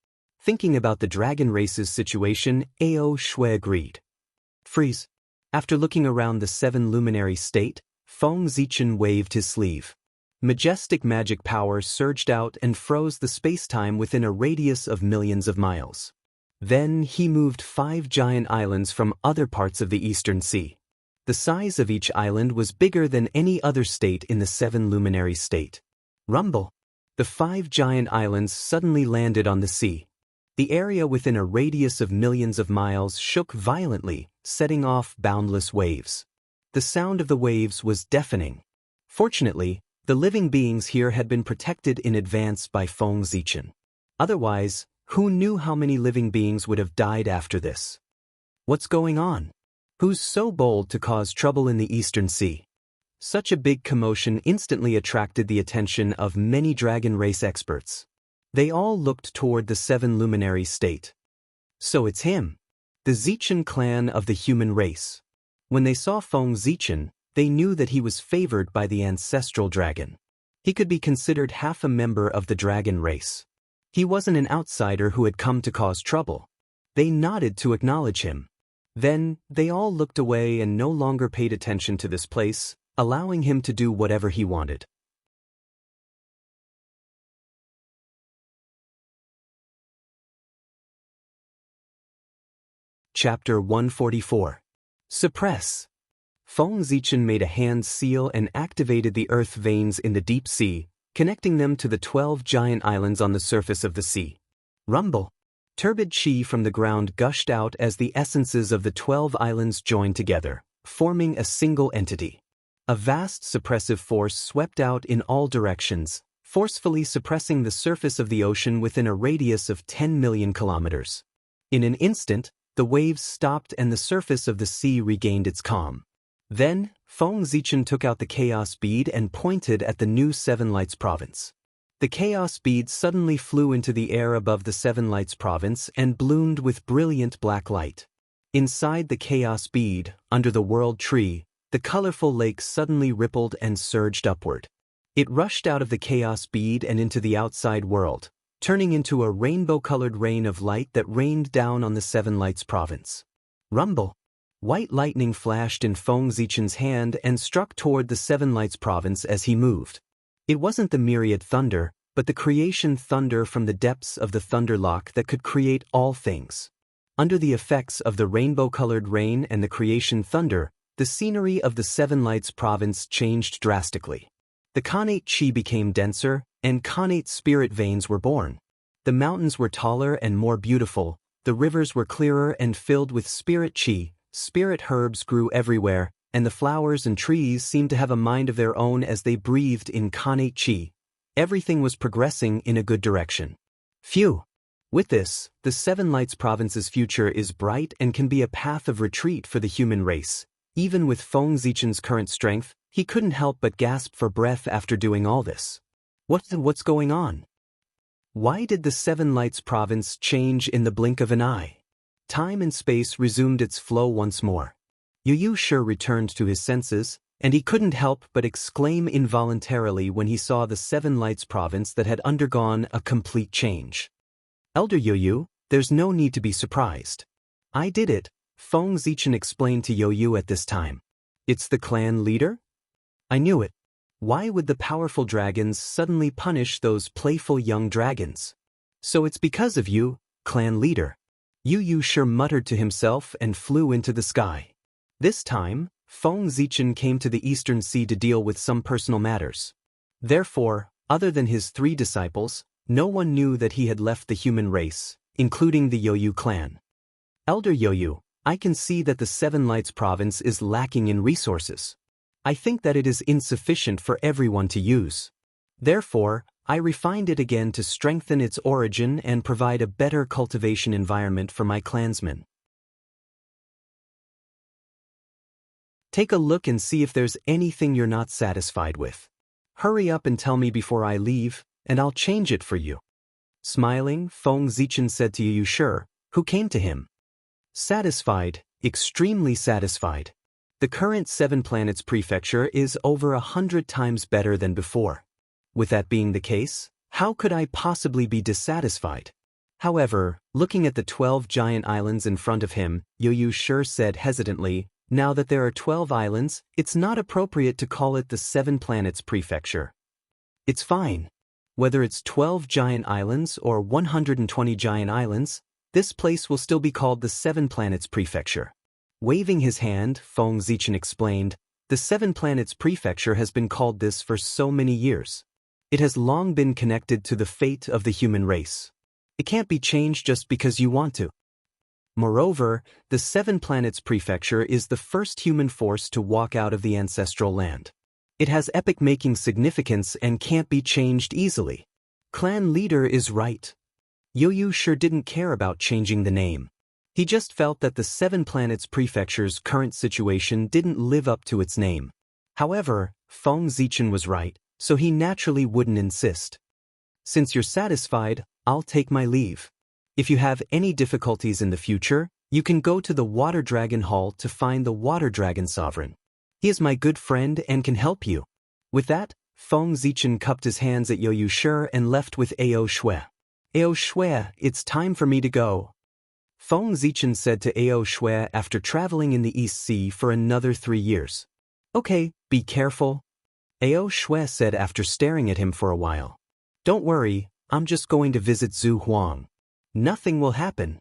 S1: Thinking about the dragon race's situation, Ao Shui agreed. Freeze. After looking around the 7 luminary state, Feng Zichen waved his sleeve. Majestic magic power surged out and froze the space-time within a radius of millions of miles. Then he moved 5 giant islands from other parts of the Eastern Sea. The size of each island was bigger than any other state in the 7 luminary state. Rumble! The 5 giant islands suddenly landed on the sea. The area within a radius of millions of miles shook violently, setting off boundless waves. The sound of the waves was deafening. Fortunately, the living beings here had been protected in advance by Feng Zichen. Otherwise, who knew how many living beings would have died after this? What's going on? Who's so bold to cause trouble in the Eastern Sea? Such a big commotion instantly attracted the attention of many dragon race experts. They all looked toward the 7 luminary state. So it's him, the Zichen clan of the human race. When they saw Feng Zichen, they knew that he was favored by the ancestral dragon. He could be considered half a member of the dragon race. He wasn't an outsider who had come to cause trouble. They nodded to acknowledge him. Then, they all looked away and no longer paid attention to this place, allowing him to do whatever he wanted. Chapter 144. Suppress. Feng Zichen made a hand seal and activated the earth veins in the deep sea, connecting them to the 12 giant islands on the surface of the sea. Rumble! Turbid chi from the ground gushed out as the essences of the 12 islands joined together, forming a single entity. A vast suppressive force swept out in all directions, forcefully suppressing the surface of the ocean within a radius of 10 million kilometers. In an instant, the waves stopped and the surface of the sea regained its calm. Then, Feng Zichen took out the chaos bead and pointed at the new Seven Lights province. The chaos bead suddenly flew into the air above the Seven Lights province and bloomed with brilliant black light. Inside the chaos bead, under the world tree, the colorful lake suddenly rippled and surged upward. It rushed out of the chaos bead and into the outside world, turning into a rainbow-colored rain of light that rained down on the Seven Lights province. Rumble! White lightning flashed in Feng Zichen's hand and struck toward the Seven Lights province as he moved. It wasn't the myriad thunder, but the creation thunder from the depths of the thunder lock that could create all things. Under the effects of the rainbow-colored rain and the creation thunder, the scenery of the Seven Lights province changed drastically. The Khanate chi became denser, and Khanate spirit veins were born. The mountains were taller and more beautiful, the rivers were clearer and filled with spirit chi, spirit herbs grew everywhere, and the flowers and trees seemed to have a mind of their own as they breathed in Khanate chi. Everything was progressing in a good direction. Phew! With this, the Seven Lights province's future is bright and can be a path of retreat for the human race. Even with Feng Zichen's current strength, he couldn't help but gasp for breath after doing all this. What's going on? Why did the Seven Lights province change in the blink of an eye? Time and space resumed its flow once more. Yu sure returned to his senses, and he couldn't help but exclaim involuntarily when he saw the Seven Lights province that had undergone a complete change. Elder Yu, there's no need to be surprised. I did it, Feng Zichen explained to Yu at this time. It's the clan leader? I knew it. Why would the powerful dragons suddenly punish those playful young dragons? So it's because of you, clan leader. Yu sure muttered to himself and flew into the sky. This time, Feng Zichen came to the Eastern Sea to deal with some personal matters. Therefore, other than his 3 disciples, no one knew that he had left the human race, including the Yoyu clan. Elder Yoyu, I can see that the Seven Lights province is lacking in resources. I think that it is insufficient for everyone to use. Therefore, I refined it again to strengthen its origin and provide a better cultivation environment for my clansmen. Take a look and see if there's anything you're not satisfied with. Hurry up and tell me before I leave, and I'll change it for you. Smiling, Feng Zichen said to Yu Shi, who came to him. Satisfied, extremely satisfied. The current 7 planets prefecture is over 100 times better than before. With that being the case, how could I possibly be dissatisfied? However, looking at the 12 giant islands in front of him, Yu Shi said hesitantly, now that there are 12 islands, it's not appropriate to call it the 7 planets prefecture. It's fine. Whether it's 12 giant islands or 120 giant islands, this place will still be called the 7 planets prefecture. Waving his hand, Feng Zichen explained, the 7 planets prefecture has been called this for so many years. It has long been connected to the fate of the human race. It can't be changed just because you want to. Moreover, the 7 planets prefecture is the first human force to walk out of the ancestral land. It has epoch-making significance and can't be changed easily. Clan leader is right. Yu sure didn't care about changing the name. He just felt that the 7 planets prefecture's current situation didn't live up to its name. However, Feng Zichen was right, so he naturally wouldn't insist. Since you're satisfied, I'll take my leave. If you have any difficulties in the future, you can go to the Water Dragon Hall to find the Water Dragon Sovereign. He is my good friend and can help you. With that, Feng Zichen cupped his hands at Yu Shi and left with Ao Shui. Ao Shui, it's time for me to go. Feng Zichen said to Ao Shui after traveling in the East Sea for another 3 years. Okay, be careful. Ao Shui said after staring at him for a while. Don't worry, I'm just going to visit Zhu Huang. Nothing will happen.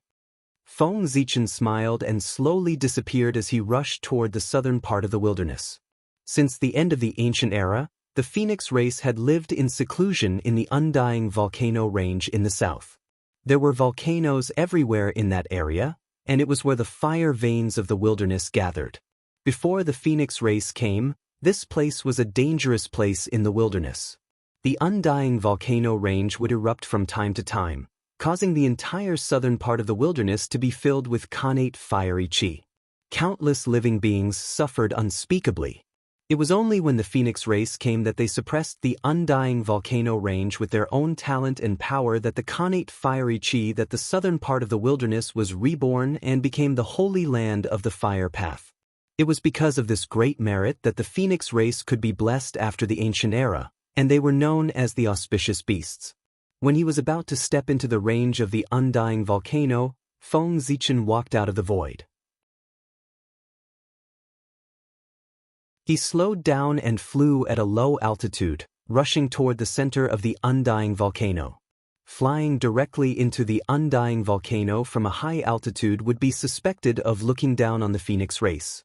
S1: Feng Zichen smiled and slowly disappeared as he rushed toward the southern part of the wilderness. Since the end of the ancient era, the Phoenix race had lived in seclusion in the undying volcano range in the south. There were volcanoes everywhere in that area, and it was where the fire veins of the wilderness gathered. Before the Phoenix race came, this place was a dangerous place in the wilderness. The undying volcano range would erupt from time to time, causing the entire southern part of the wilderness to be filled with connate fiery chi. Countless living beings suffered unspeakably. It was only when the Phoenix race came that they suppressed the undying volcano range with their own talent and power that the connate fiery chi that the southern part of the wilderness was reborn and became the holy land of the fire path. It was because of this great merit that the Phoenix race could be blessed after the ancient era, and they were known as the auspicious beasts. When he was about to step into the range of the undying volcano, Feng Zichen walked out of the void. He slowed down and flew at a low altitude, rushing toward the center of the undying volcano. Flying directly into the undying volcano from a high altitude would be suspected of looking down on the Phoenix race.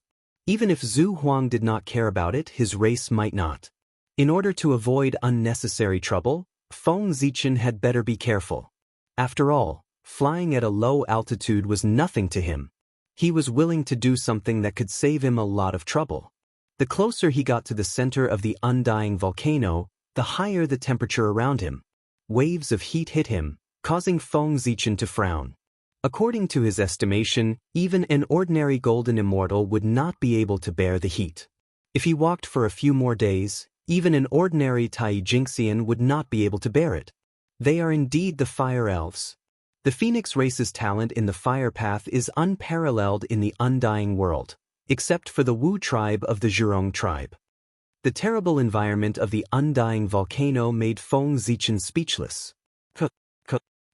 S1: Even if Zhu Huang did not care about it, his race might not. In order to avoid unnecessary trouble, Feng Zichen had better be careful. After all, flying at a low altitude was nothing to him. He was willing to do something that could save him a lot of trouble. The closer he got to the center of the undying volcano, the higher the temperature around him. Waves of heat hit him, causing Feng Zichen to frown. According to his estimation, even an ordinary golden immortal would not be able to bear the heat. If he walked for a few more days, even an ordinary Tai Jinxian would not be able to bear it. They are indeed the fire elves. The Phoenix race's talent in the fire path is unparalleled in the undying world, except for the Wu tribe of the Zhurong tribe. The terrible environment of the undying volcano made Feng Zichen speechless.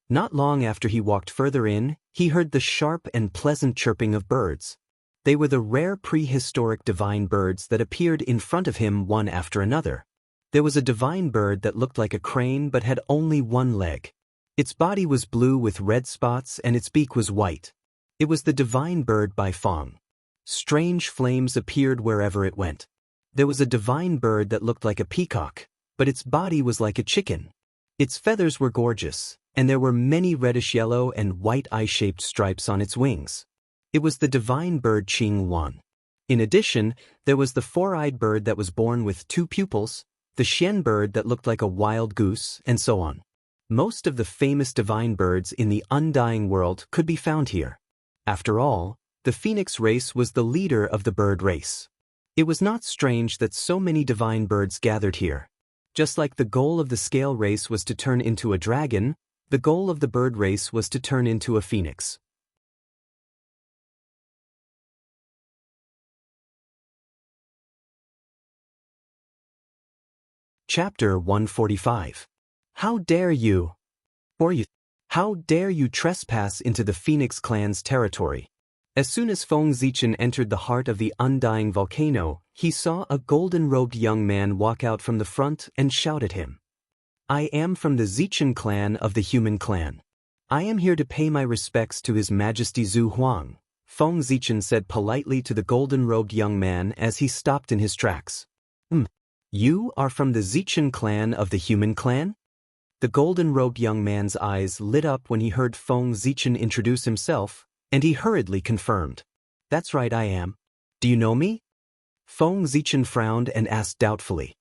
S1: Not long after he walked further in, he heard the sharp and pleasant chirping of birds. They were the rare prehistoric divine birds that appeared in front of him one after another. There was a divine bird that looked like a crane but had only one leg. Its body was blue with red spots and its beak was white. It was the divine bird by Feng. Strange flames appeared wherever it went. There was a divine bird that looked like a peacock, but its body was like a chicken. Its feathers were gorgeous, and there were many reddish-yellow and white eye-shaped stripes on its wings. It was the divine bird Qing Wan. In addition, there was the four-eyed bird that was born with 2 pupils, the Xian bird that looked like a wild goose, and so on. Most of the famous divine birds in the undying world could be found here. After all, the phoenix race was the leader of the bird race. It was not strange that so many divine birds gathered here. Just like the goal of the scale race was to turn into a dragon, the goal of the bird race was to turn into a phoenix. Chapter 145. How dare you? How dare you trespass into the Phoenix clan's territory? As soon as Feng Zichen entered the heart of the undying volcano, he saw a golden-robed young man walk out from the front and shout at him. I am from the Zichen clan of the human clan. I am here to pay my respects to His Majesty Zhu Huang, Feng Zichen said politely to the golden-robed young man as he stopped in his tracks. You are from the Zichen clan of the human clan? The golden-robed young man's eyes lit up when he heard Feng Zichen introduce himself, and he hurriedly confirmed. That's right, I am. Do you know me? Feng Zichen frowned and asked doubtfully.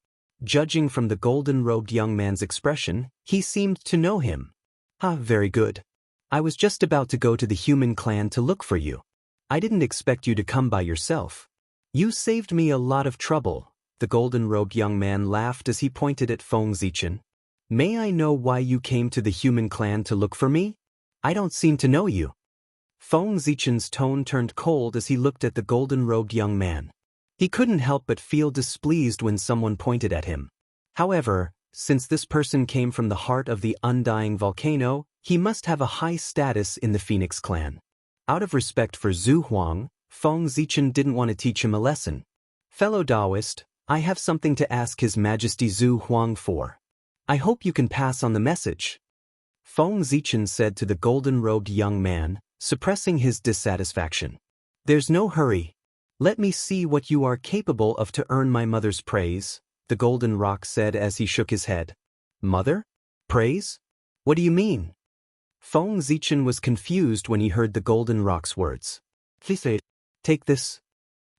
S1: Judging from the golden-robed young man's expression, he seemed to know him. Very good. I was just about to go to the human clan to look for you. I didn't expect you to come by yourself. You saved me a lot of trouble. The golden-robed young man laughed as he pointed at Feng Zichen. May I know why you came to the human clan to look for me? I don't seem to know you. Feng Zichen's tone turned cold as he looked at the golden-robed young man. He couldn't help but feel displeased when someone pointed at him. However, since this person came from the heart of the undying volcano, he must have a high status in the Phoenix clan. Out of respect for Zhu Huang, Feng Zichen didn't want to teach him a lesson. Fellow Taoist, I have something to ask His Majesty Zhu Huang for. I hope you can pass on the message. Feng Zichen said to the golden-robed young man, suppressing his dissatisfaction. There's no hurry. Let me see what you are capable of to earn my mother's praise, the golden rock said as he shook his head. Mother? Praise? What do you mean? Feng Zichen was confused when he heard the golden rock's words. Please take this.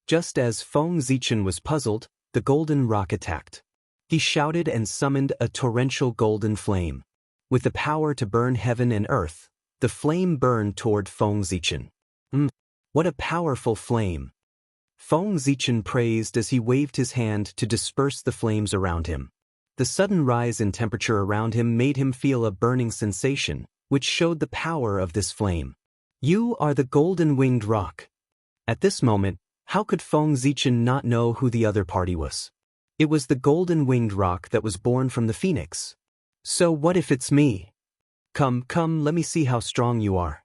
S1: Just as Feng Zichen was puzzled, the golden rock attacked. He shouted and summoned a torrential golden flame. With the power to burn heaven and earth, the flame burned toward Feng Zichen. What a powerful flame! Feng Zichen praised as he waved his hand to disperse the flames around him. The sudden rise in temperature around him made him feel a burning sensation, which showed the power of this flame. You are the golden-winged rock. At this moment, how could Feng Zichen not know who the other party was? It was the golden-winged rock that was born from the phoenix. So what if it's me? Come, let me see how strong you are.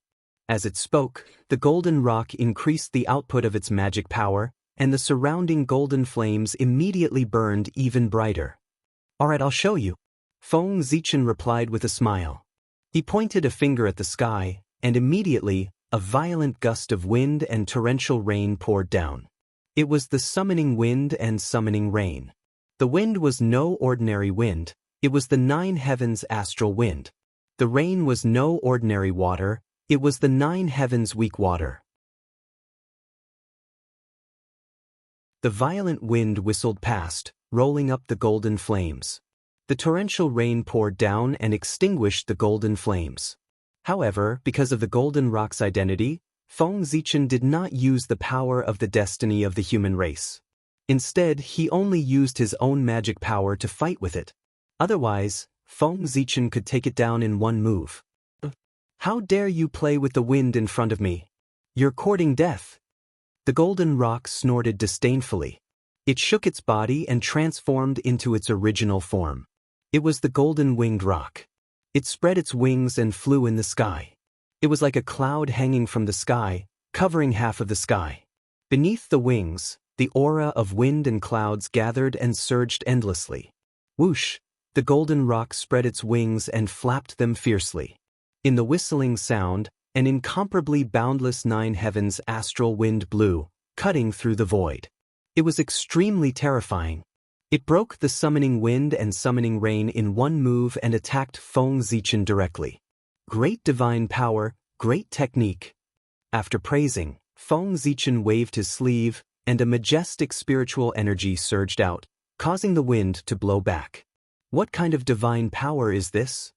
S1: As it spoke, the golden rock increased the output of its magic power, and the surrounding golden flames immediately burned even brighter. Alright, I'll show you. Feng Zichen replied with a smile. He pointed a finger at the sky, and immediately, a violent gust of wind and torrential rain poured down. It was the summoning wind and summoning rain. The wind was no ordinary wind, it was the 9 heavens astral wind. The rain was no ordinary water, it was the 9 heavens weak water. The violent wind whistled past, rolling up the golden flames. The torrential rain poured down and extinguished the golden flames. However, because of the golden rock's identity, Feng Zichen did not use the power of the destiny of the human race. Instead, he only used his own magic power to fight with it. Otherwise, Feng Zichen could take it down in one move. How dare you play with the wind in front of me? You're courting death. The golden rock snorted disdainfully. It shook its body and transformed into its original form. It was the golden-winged rock. It spread its wings and flew in the sky. It was like a cloud hanging from the sky, covering half of the sky. Beneath the wings, the aura of wind and clouds gathered and surged endlessly. Whoosh! The golden rock spread its wings and flapped them fiercely. In the whistling sound, an incomparably boundless nine heavens astral wind blew, cutting through the void. It was extremely terrifying. It broke the summoning wind and summoning rain in one move and attacked Feng Zichen directly. Great divine power, great technique. After praising, Feng Zichen waved his sleeve, and a majestic spiritual energy surged out, causing the wind to blow back. What kind of divine power is this?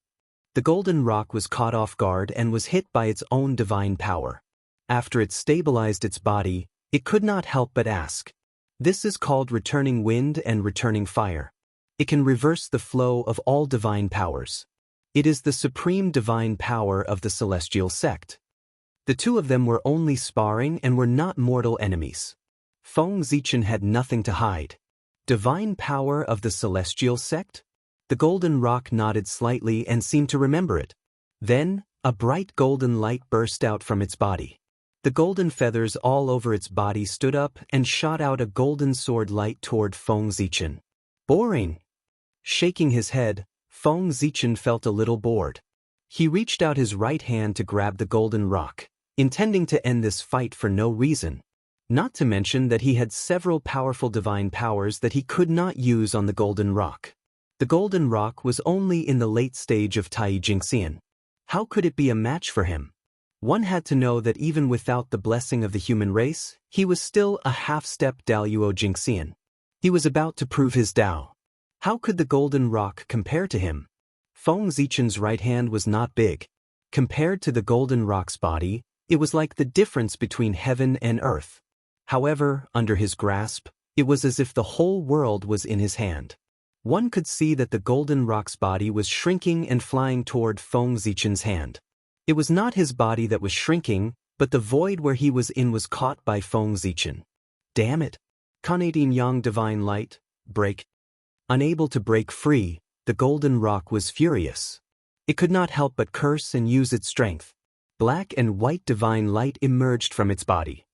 S1: The golden rock was caught off guard and was hit by its own divine power. After it stabilized its body, it could not help but ask. This is called returning wind and returning fire. It can reverse the flow of all divine powers. It is the supreme divine power of the celestial sect. The two of them were only sparring and were not mortal enemies. Feng Zichen had nothing to hide. Divine power of the celestial sect? The golden rock nodded slightly and seemed to remember it. Then, a bright golden light burst out from its body. The golden feathers all over its body stood up and shot out a golden sword light toward Feng Zichen. Boring. Shaking his head, Feng Zichen felt a little bored. He reached out his right hand to grab the golden rock, intending to end this fight for no reason. Not to mention that he had several powerful divine powers that he could not use on the golden rock. The golden rock was only in the late stage of Tai Jingxian. How could it be a match for him? One had to know that even without the blessing of the human race, he was still a half-step Daluo Jingxian. He was about to prove his Dao. How could the golden rock compare to him? Feng Zichen's right hand was not big. Compared to the golden rock's body, it was like the difference between heaven and earth. However, under his grasp, it was as if the whole world was in his hand. One could see that the golden rock's body was shrinking and flying toward Feng Zichen's hand. It was not his body that was shrinking, but the void where he was in was caught by Feng Zichen. Damn it! Canadian Yang Divine Light, break. Unable to break free, the golden rock was furious. It could not help but curse and use its strength. Black and white divine light emerged from its body.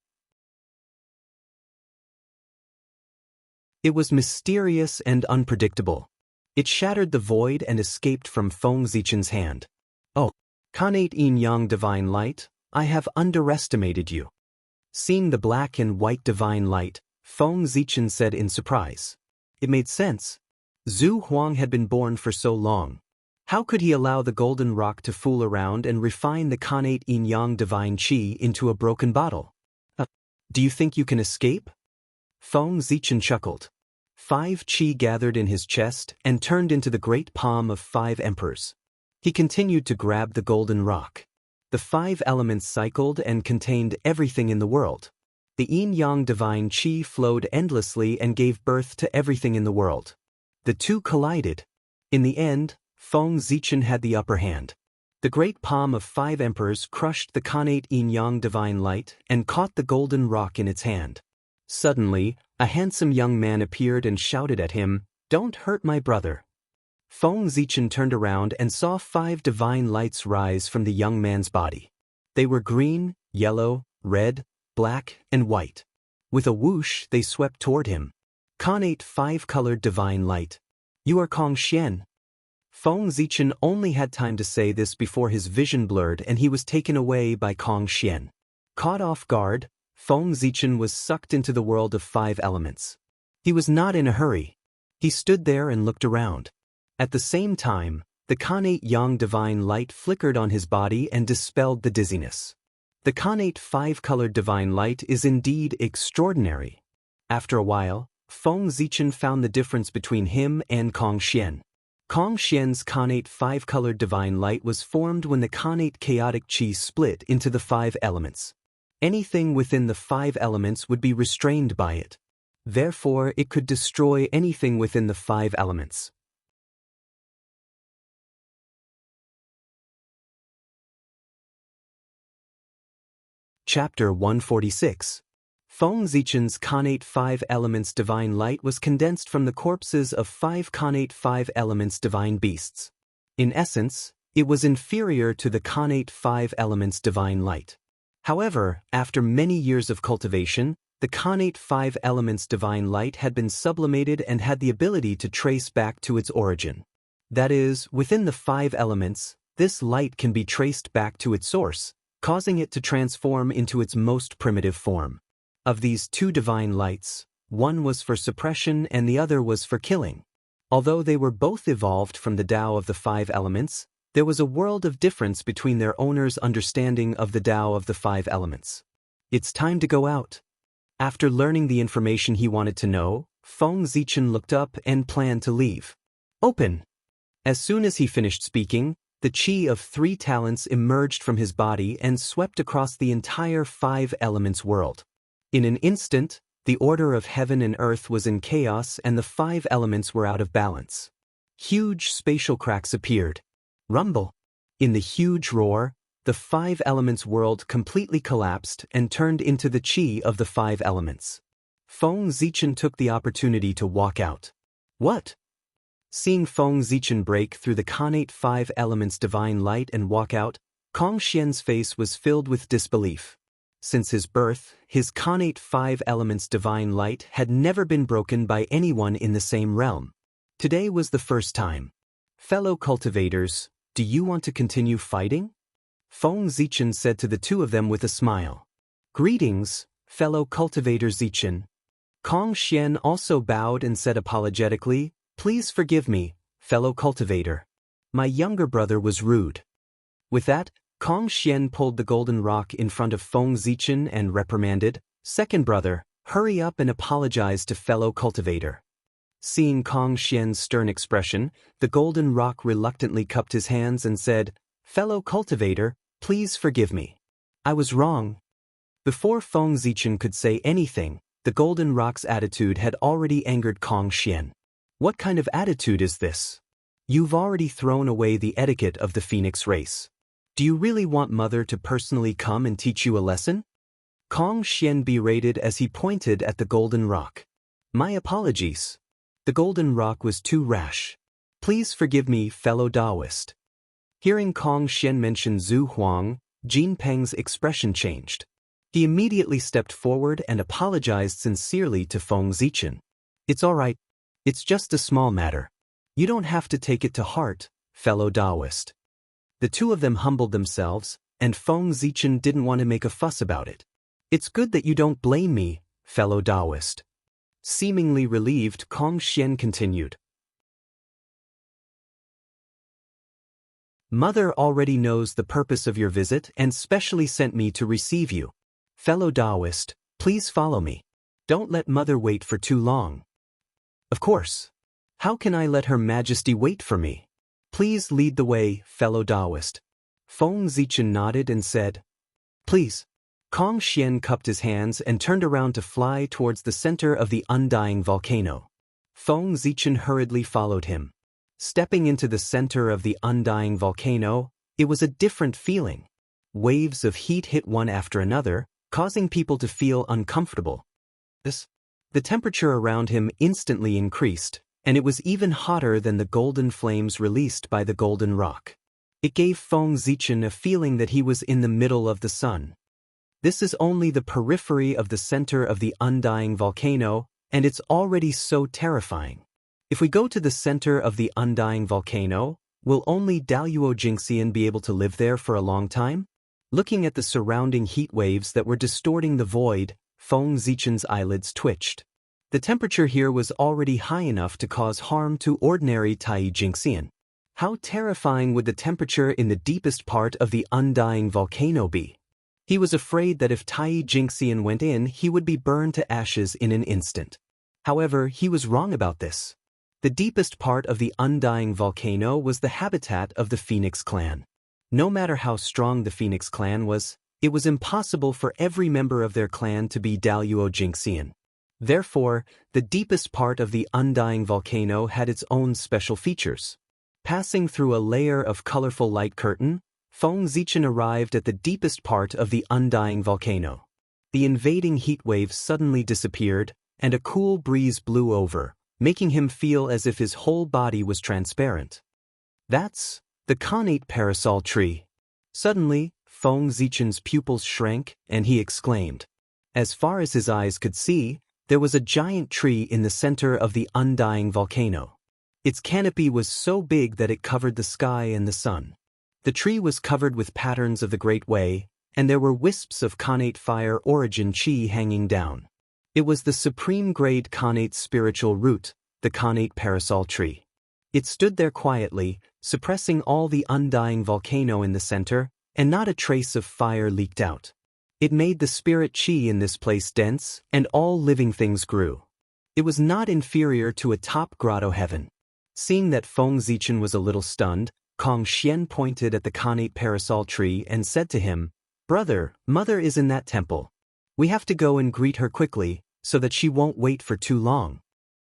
S1: It was mysterious and unpredictable. It shattered the void and escaped from Feng Zichen's hand. Oh, Kanate Yin Yang Divine Light, I have underestimated you. Seeing the black and white divine light, Feng Zichen said in surprise. It made sense. Zhu Huang had been born for so long. How could he allow the golden rock to fool around and refine the Kanate Yin Yang Divine Qi into a broken bottle? Do you think you can escape? Feng Zichen chuckled. 5 qi gathered in his chest and turned into the great palm of 5 emperors. He continued to grab the golden rock. The 5 elements cycled and contained everything in the world. The yin-yang divine qi flowed endlessly and gave birth to everything in the world. The two collided. In the end, Feng Zichen had the upper hand. The great palm of 5 emperors crushed the Kanate yin-yang divine light and caught the golden rock in its hand. Suddenly, a handsome young man appeared and shouted at him, "Don't hurt my brother." Feng Zichen turned around and saw 5 divine lights rise from the young man's body. They were green, yellow, red, black, and white. With a whoosh, they swept toward him. Kanate 5-colored divine light. You are Kong Xian. Feng Zichen only had time to say this before his vision blurred and he was taken away by Kong Xian. Caught off guard, Feng Zichen was sucked into the world of 5 elements. He was not in a hurry. He stood there and looked around. At the same time, the Kanate Yang divine light flickered on his body and dispelled the dizziness. The Kanate 5-colored divine light is indeed extraordinary. After a while, Feng Zichen found the difference between him and Kong Xian. Kong Xian's Kanate 5-colored divine light was formed when the Kanate chaotic qi split into the 5 elements. Anything within the 5 elements would be restrained by it. Therefore, it could destroy anything within the 5 elements. Chapter 146. Feng Zichen's Kanate 5 elements divine light was condensed from the corpses of 5 Kanate 5 elements divine beasts. In essence, it was inferior to the Kanate 5 elements divine light. However, after many years of cultivation, the Kanate 5 elements divine light had been sublimated and had the ability to trace back to its origin. That is, within the 5 elements, This light can be traced back to its source, causing it to transform into its most primitive form. Of these two divine lights, one was for suppression and the other was for killing. Although they were both evolved from the Tao of the five elements, there was a world of difference between their owners' understanding of the Tao of the five elements. It's time to go out. After learning the information he wanted to know, Feng Zichen looked up and planned to leave. Open! As soon as he finished speaking, the chi of 3 talents emerged from his body and swept across the entire five elements world. In an instant, the order of heaven and earth was in chaos and the five elements were out of balance. Huge spatial cracks appeared. Rumble! In the huge roar, the five elements world completely collapsed and turned into the chi of the five elements. Feng Zichen took the opportunity to walk out. What? Seeing Feng Zichen break through the connate five elements divine light and walk out, Kong Xian's face was filled with disbelief. Since his birth, his connate five elements divine light had never been broken by anyone in the same realm. Today was the first time. Fellow cultivators, do you want to continue fighting? Feng Zichen said to the two of them with a smile. Greetings, fellow cultivator Zichen. Kong Xian also bowed and said apologetically, Please forgive me, fellow cultivator. My younger brother was rude. With that, Kong Xian pulled the golden rock in front of Feng Zichen and reprimanded, Second brother, hurry up and apologize to fellow cultivator. Seeing Kong Xian's stern expression, the golden rock reluctantly cupped his hands and said, Fellow cultivator, please forgive me. I was wrong. Before Feng Zichen could say anything, the golden rock's attitude had already angered Kong Xian. What kind of attitude is this? You've already thrown away the etiquette of the phoenix race. Do you really want Mother to personally come and teach you a lesson? Kong Xian berated as he pointed at the golden rock. My apologies. The golden rock was too rash. Please forgive me, fellow Taoist. Hearing Kong Xian mention Zhu Huang, Jin Peng's expression changed. He immediately stepped forward and apologized sincerely to Feng Zichen. It's all right. It's just a small matter. You don't have to take it to heart, fellow Taoist. The two of them humbled themselves, and Feng Zichen didn't want to make a fuss about it. It's good that you don't blame me, fellow Taoist. Seemingly relieved, Kong Xian continued. Mother already knows the purpose of your visit and specially sent me to receive you. Fellow Taoist, please follow me. Don't let Mother wait for too long. Of course. How can I let Her Majesty wait for me? Please lead the way, fellow Taoist. Feng Zichen nodded and said, Please. Kong Xian cupped his hands and turned around to fly towards the center of the undying volcano. Feng Zichen hurriedly followed him. Stepping into the center of the undying volcano, it was a different feeling. Waves of heat hit one after another, causing people to feel uncomfortable. The temperature around him instantly increased, and it was even hotter than the golden flames released by the golden rock. It gave Feng Zichen a feeling that he was in the middle of the sun. This is only the periphery of the center of the undying volcano, and it's already so terrifying. If we go to the center of the undying volcano, will only Daluo Jingxian be able to live there for a long time? Looking at the surrounding heat waves that were distorting the void, Feng Zichen's eyelids twitched. The temperature here was already high enough to cause harm to ordinary Tai Jingxian. How terrifying would the temperature in the deepest part of the undying volcano be? He was afraid that if Tai Jingxian went in, he would be burned to ashes in an instant. However, he was wrong about this. The deepest part of the undying volcano was the habitat of the Phoenix clan. No matter how strong the Phoenix clan was, it was impossible for every member of their clan to be Daluo Jingxian. Therefore, the deepest part of the undying volcano had its own special features. Passing through a layer of colorful light curtain, Feng Zichen arrived at the deepest part of the undying volcano. The invading heat waves suddenly disappeared, and a cool breeze blew over, making him feel as if his whole body was transparent. That's the connate parasol tree. Suddenly, Feng Zichen's pupils shrank, and he exclaimed. As far as his eyes could see, there was a giant tree in the center of the undying volcano. Its canopy was so big that it covered the sky and the sun. The tree was covered with patterns of the Great Way, and there were wisps of Khanate fire origin chi hanging down. It was the supreme grade Khanate spiritual root, the Khanate parasol tree. It stood there quietly, suppressing all the undying volcano in the center, and not a trace of fire leaked out. It made the spirit chi in this place dense, and all living things grew. It was not inferior to a top grotto heaven. Seeing that Feng Zichen was a little stunned, Kong Xian pointed at the Khanate parasol tree and said to him, "Brother, Mother is in that temple. We have to go and greet her quickly, so that she won't wait for too long."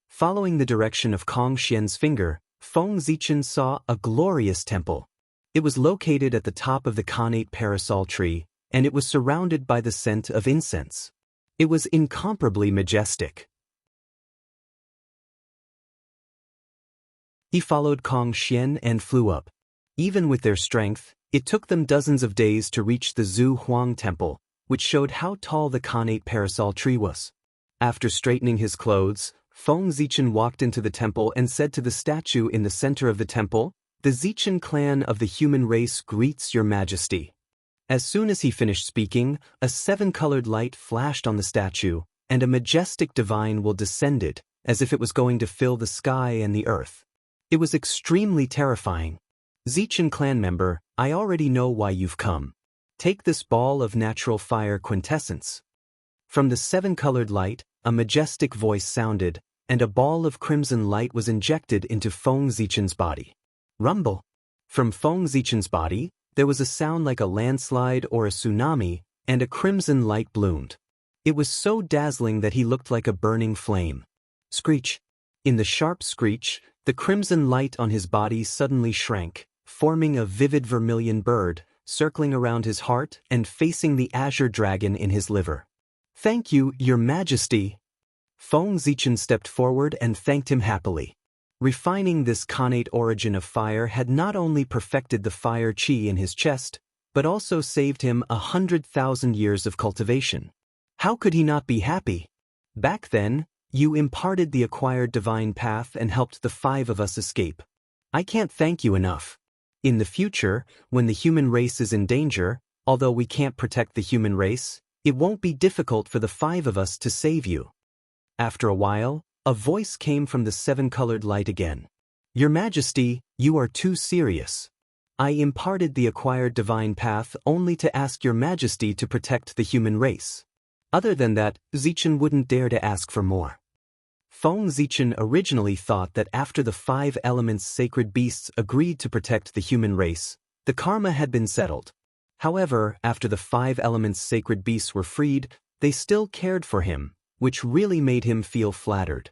S1: Following the direction of Kong Xian's finger, Feng Zichen saw a glorious temple. It was located at the top of the Khanate parasol tree, and it was surrounded by the scent of incense. It was incomparably majestic. He followed Kong Xian and flew up. Even with their strength, it took them dozens of days to reach the Zhu Huang temple, which showed how tall the Khanate parasol tree was. After straightening his clothes, Feng Zichen walked into the temple and said to the statue in the center of the temple, "The Zichen clan of the human race greets your majesty." As soon as he finished speaking, a seven-colored light flashed on the statue, and a majestic divine will descended, as if it was going to fill the sky and the earth. It was extremely terrifying. "Zichen clan member, I already know why you've come. Take this ball of natural fire quintessence." From the seven-colored light, a majestic voice sounded, and a ball of crimson light was injected into Feng Zichen's body. Rumble. From Feng Zichen's body, there was a sound like a landslide or a tsunami, and a crimson light bloomed. It was so dazzling that he looked like a burning flame. Screech. In the sharp screech, the crimson light on his body suddenly shrank, forming a vivid vermilion bird, circling around his heart and facing the azure dragon in his liver. "Thank you, Your Majesty." Feng Zichen stepped forward and thanked him happily. Refining this Khanate origin of fire had not only perfected the fire chi in his chest, but also saved him 100,000 years of cultivation. How could he not be happy? "Back then, you imparted the acquired divine path and helped the five of us escape. I can't thank you enough. In the future, when the human race is in danger, although we can't protect the human race, it won't be difficult for the five of us to save you." After a while, a voice came from the seven-colored light again. "Your Majesty, you are too serious. I imparted the acquired divine path only to ask Your Majesty to protect the human race. Other than that, Zichen wouldn't dare to ask for more." Feng Zichen originally thought that after the five elements sacred beasts agreed to protect the human race, the karma had been settled. However, after the five elements sacred beasts were freed, they still cared for him, which really made him feel flattered.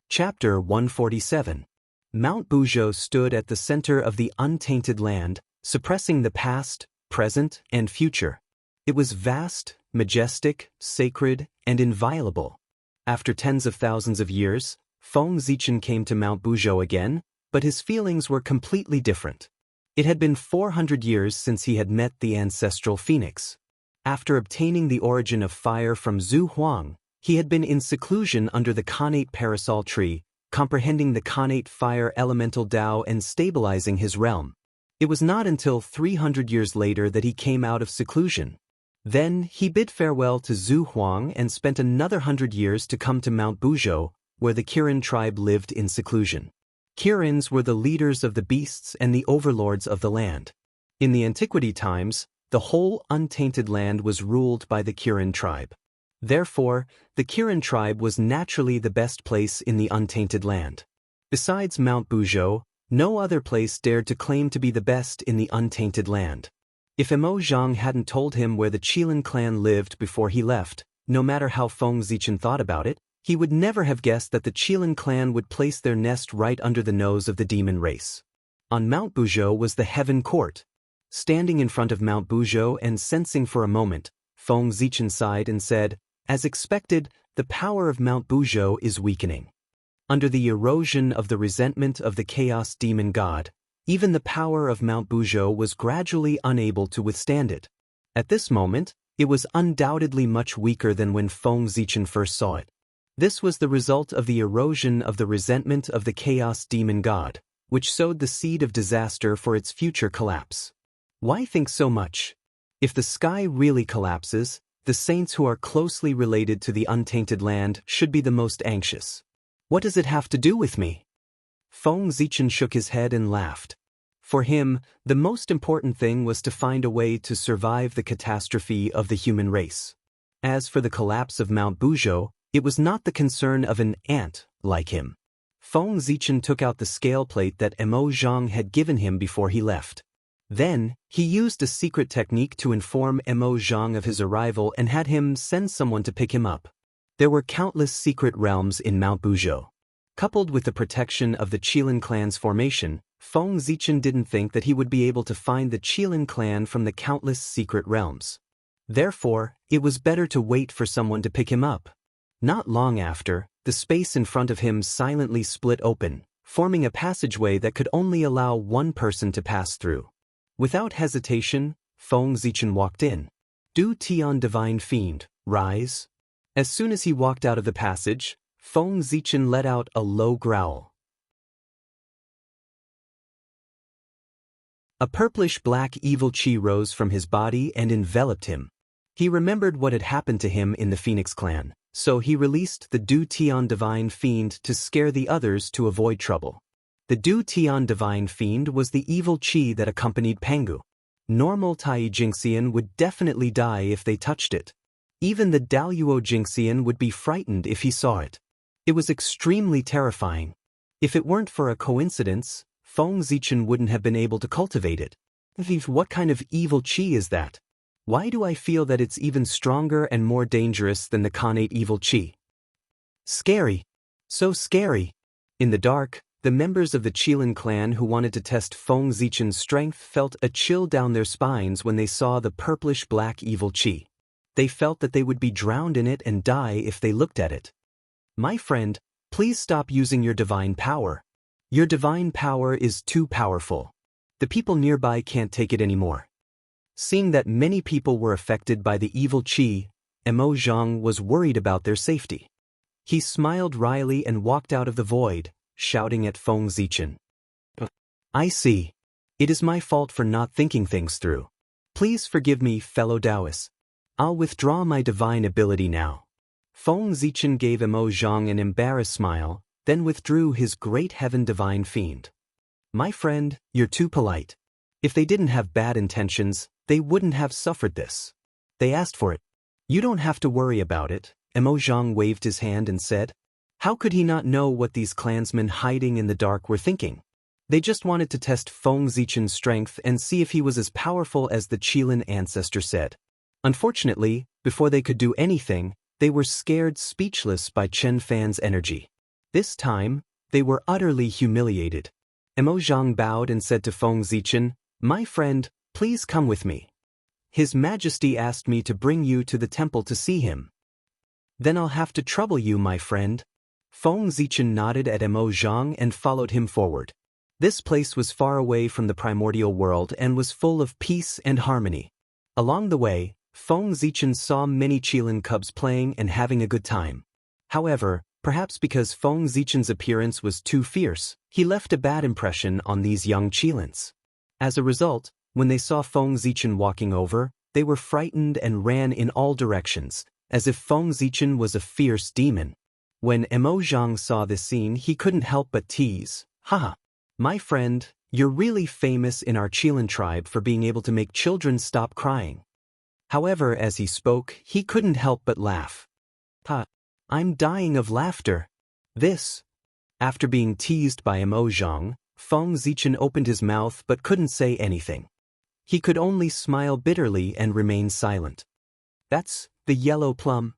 S1: Chapter 147. Mount Buzhou stood at the center of the untainted land, suppressing the past, present, and future. It was vast, majestic, sacred, and inviolable. After tens of thousands of years, Feng Zichen came to Mount Buzhou again, but his feelings were completely different. It had been 400 years since he had met the ancestral phoenix. After obtaining the origin of fire from Zhu Huang, he had been in seclusion under the Khanate parasol tree, comprehending the Khanate fire elemental Tao and stabilizing his realm. It was not until 300 years later that he came out of seclusion. Then he bid farewell to Zhu Huang and spent another 100 years to come to Mount Buzhou, where the Kirin tribe lived in seclusion. Kirins were the leaders of the beasts and the overlords of the land. In the antiquity times, the whole untainted land was ruled by the Kirin tribe. Therefore, the Kirin tribe was naturally the best place in the untainted land. Besides Mount Buzhou, no other place dared to claim to be the best in the untainted land. If Emo Zhang hadn't told him where the Qilin clan lived before he left, no matter how Feng Zichen thought about it, he would never have guessed that the Qilin clan would place their nest right under the nose of the demon race. On Mount Buzhou was the Heaven Court. Standing in front of Mount Buzhou and sensing for a moment, Feng Zichen sighed and said, "As expected, the power of Mount Buzhou is weakening. Under the erosion of the resentment of the chaos demon god, even the power of Mount Buzhou was gradually unable to withstand it. At this moment, It was undoubtedly much weaker than when Feng Zichen first saw it. This was the result of the erosion of the resentment of the Chaos Demon God, which sowed the seed of disaster for its future collapse. Why think so much? If the sky really collapses, the saints who are closely related to the untainted land should be the most anxious. What does it have to do with me? Feng Zichen shook his head and laughed. For him, the most important thing was to find a way to survive the catastrophe of the human race. As for the collapse of Mount Buzhou, it was not the concern of an ant like him. Feng Zichen took out the scale plate that Mo Zhang had given him before he left. Then, he used a secret technique to inform Mo Zhang of his arrival and had him send someone to pick him up. There were countless secret realms in Mount Buzhou. Coupled with the protection of the Qilin clan's formation, Feng Zichen didn't think that he would be able to find the Qilin clan from the countless secret realms. Therefore, it was better to wait for someone to pick him up. Not long after, the space in front of him silently split open, forming a passageway that could only allow one person to pass through. Without hesitation, Feng Zichen walked in. Du Tian Divine Fiend, rise. As soon as he walked out of the passage, Feng Zichen let out a low growl. A purplish-black evil qi rose from his body and enveloped him. He remembered what had happened to him in the Phoenix clan, so he released the Du Tian Divine Fiend to scare the others to avoid trouble. The Du Tian Divine Fiend was the evil qi that accompanied Pangu. Normal Tai Jingxian would definitely die if they touched it. Even the Daluo Jingxian would be frightened if he saw it. It was extremely terrifying. If it weren't for a coincidence, Feng Zichen wouldn't have been able to cultivate it. What kind of evil qi is that? Why do I feel that it's even stronger and more dangerous than the Khanate evil qi? Scary. So scary. In the dark, the members of the Qilin clan who wanted to test Feng Zichen's strength felt a chill down their spines when they saw the purplish-black evil qi. They felt that they would be drowned in it and die if they looked at it. My friend, please stop using your divine power. Your divine power is too powerful. The people nearby can't take it anymore. Seeing that many people were affected by the evil qi, Mo Zhang was worried about their safety. He smiled wryly and walked out of the void, shouting at Feng Zichen. I see. It is my fault for not thinking things through. Please forgive me, fellow Taoists. I'll withdraw my divine ability now. Feng Zichen gave Mo Zhang an embarrassed smile, then withdrew his great heaven divine fiend. My friend, you're too polite. If they didn't have bad intentions, they wouldn't have suffered this. They asked for it. You don't have to worry about it, Mo Zhang waved his hand and said. How could he not know what these clansmen hiding in the dark were thinking? They just wanted to test Feng Zichen's strength and see if he was as powerful as the Qilin ancestor said. Unfortunately, before they could do anything, they were scared speechless by Chen Fan's energy. This time, they were utterly humiliated. Mo Zhang bowed and said to Feng Zichen, My friend, please come with me. His Majesty asked me to bring you to the temple to see him. Then I'll have to trouble you, my friend. Feng Zichen nodded at Mo Zhang and followed him forward. This place was far away from the primordial world and was full of peace and harmony. Along the way, Feng Zichen saw many Qilin cubs playing and having a good time. However, perhaps because Feng Zichen's appearance was too fierce, he left a bad impression on these young Qilins. As a result, when they saw Feng Zichen walking over, they were frightened and ran in all directions, as if Feng Zichen was a fierce demon. When Mo Zhang saw this scene, he couldn't help but tease. Haha. My friend, you're really famous in our Qilin tribe for being able to make children stop crying. However, as he spoke, he couldn't help but laugh. I'm dying of laughter. This. After being teased by Mo Zhang, Feng Zichen opened his mouth but couldn't say anything. He could only smile bitterly and remain silent. That's the yellow plum.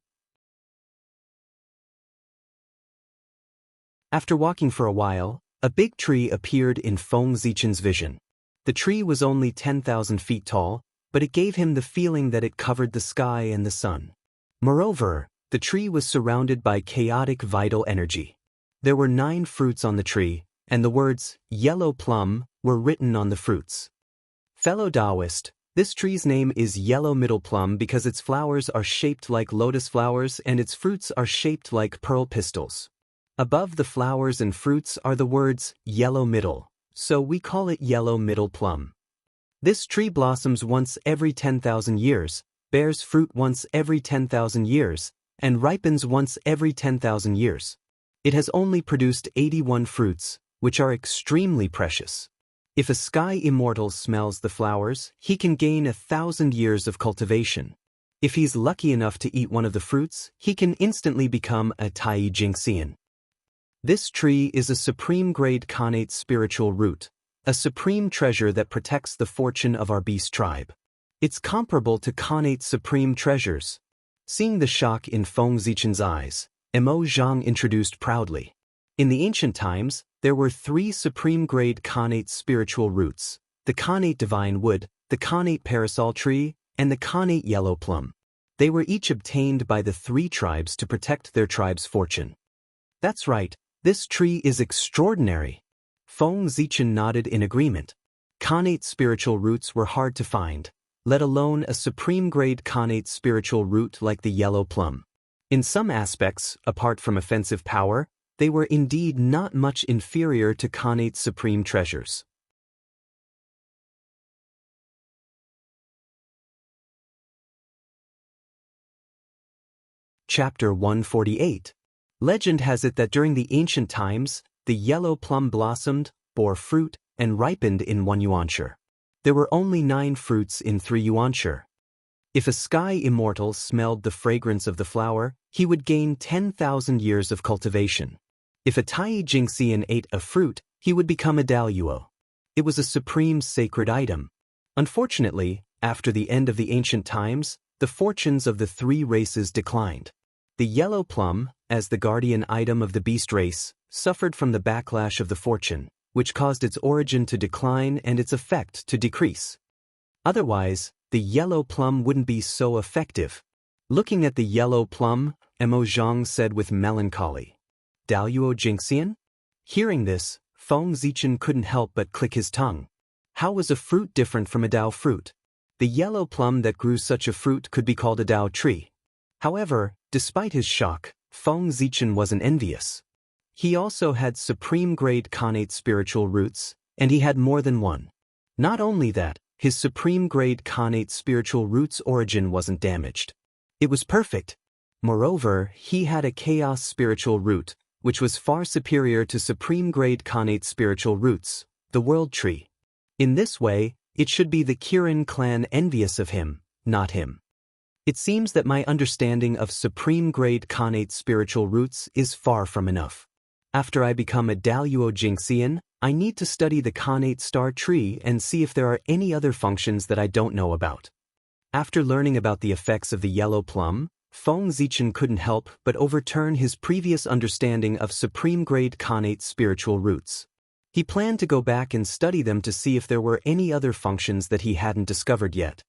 S1: After walking for a while, a big tree appeared in Feng Zichen's vision. The tree was only 10,000 feet tall, but it gave him the feeling that it covered the sky and the sun. Moreover, the tree was surrounded by chaotic vital energy. There were 9 fruits on the tree, and the words, yellow plum, were written on the fruits. Fellow Taoist, This tree's name is yellow middle plum because its flowers are shaped like lotus flowers and its fruits are shaped like pearl pistils. Above the flowers and fruits are the words yellow middle, so we call it yellow middle plum. This tree blossoms once every 10,000 years, bears fruit once every 10,000 years, and ripens once every 10,000 years. It has only produced 81 fruits, which are extremely precious. If a sky immortal smells the flowers, he can gain 1,000 years of cultivation. If he's lucky enough to eat one of the fruits, he can instantly become a Tai Jingxian. This tree is a supreme-grade connate spiritual root, a supreme treasure that protects the fortune of our beast tribe. It's comparable to connate supreme treasures. Seeing the shock in Feng Zichen's eyes, Mo Zhang introduced proudly. In the ancient times, there were 3 supreme-grade connate spiritual roots: the connate divine wood, the connate parasol tree, and the connate yellow plum. They were each obtained by the 3 tribes to protect their tribe's fortune. That's right, this tree is extraordinary. Feng Zichen nodded in agreement. Connate spiritual roots were hard to find, let alone a supreme-grade connate spiritual root like the yellow plum. In some aspects, apart from offensive power, they were indeed not much inferior to connate's supreme treasures. Chapter 148. Legend has it that during the ancient times, the yellow plum blossomed, bore fruit, and ripened in 1 yuanshi. There were only 9 fruits in 3 yuanshi. If a sky immortal smelled the fragrance of the flower, he would gain 10,000 years of cultivation. If a Tai Jingxian ate a fruit, he would become a Daluo. It was a supreme sacred item. Unfortunately, after the end of the ancient times, the fortunes of the 3 races declined. The yellow plum, as the guardian item of the beast race, suffered from the backlash of the fortune, which caused its origin to decline and its effect to decrease. Otherwise, the yellow plum wouldn't be so effective. Looking at the yellow plum, Mo Zhang said with melancholy, "Daluo Jingxian?" Hearing this, Feng Zichen couldn't help but click his tongue. How was a fruit different from a Dao fruit? The yellow plum that grew such a fruit could be called a Dao tree. However, despite his shock, Feng Zichen wasn't envious. He also had supreme-grade connate spiritual roots, and he had more than one. Not only that, his supreme-grade connate spiritual roots' origin wasn't damaged. It was perfect. Moreover, he had a chaos spiritual root, which was far superior to supreme-grade connate spiritual roots, the world tree. In this way, it should be the Kirin clan envious of him, not him. It seems that my understanding of supreme-grade connate spiritual roots is far from enough. After I become a Daluo Jingxian, I need to study the connate star tree and see if there are any other functions that I don't know about. After learning about the effects of the yellow plum, Feng Zichen couldn't help but overturn his previous understanding of supreme-grade connate spiritual roots. He planned to go back and study them to see if there were any other functions that he hadn't discovered yet.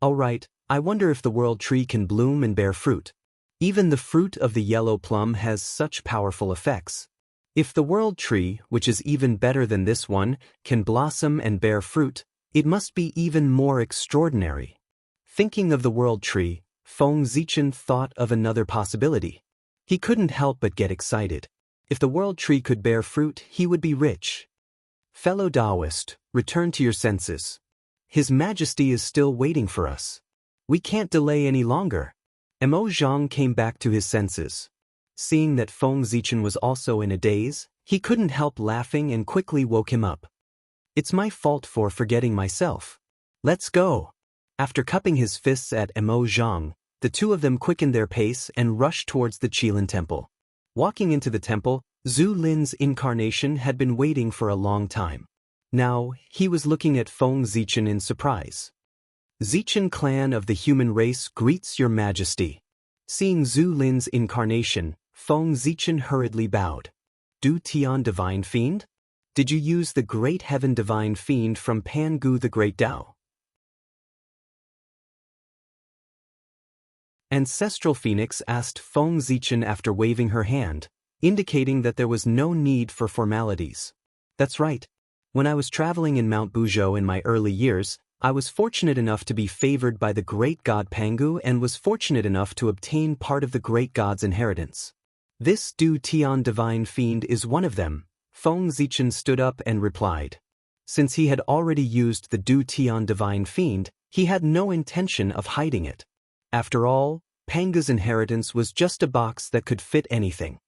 S1: Alright, I wonder if the world tree can bloom and bear fruit. Even the fruit of the yellow plum has such powerful effects. If the world tree, which is even better than this one, can blossom and bear fruit, it must be even more extraordinary. Thinking of the world tree, Feng Zichen thought of another possibility. He couldn't help but get excited. If the world tree could bear fruit, he would be rich. Fellow Taoist, return to your senses. His Majesty is still waiting for us. We can't delay any longer. Mo Zhang came back to his senses. Seeing that Feng Zichen was also in a daze, he couldn't help laughing and quickly woke him up. It's my fault for forgetting myself. Let's go. After cupping his fists at Mo Zhang, the 2 of them quickened their pace and rushed towards the Qilin temple. Walking into the temple, Zhu Lin's incarnation had been waiting for a long time. Now, he was looking at Feng Zichen in surprise. Zichen clan of the human race greets your majesty. Seeing Zhu Lin's incarnation, Feng Zichen hurriedly bowed. Du Tian Divine Fiend? Did you use the Great Heaven Divine Fiend from Pangu the Great Tao? Ancestral Phoenix asked Feng Zichen after waving her hand, indicating that there was no need for formalities. That's right. When I was traveling in Mount Buzhou in my early years, I was fortunate enough to be favored by the great god Pangu and was fortunate enough to obtain part of the great god's inheritance. This Du Tian divine fiend is one of them. Feng Zichen stood up and replied. Since he had already used the Du Tian divine fiend, he had no intention of hiding it. After all, Pangu's inheritance was just a box that could fit anything.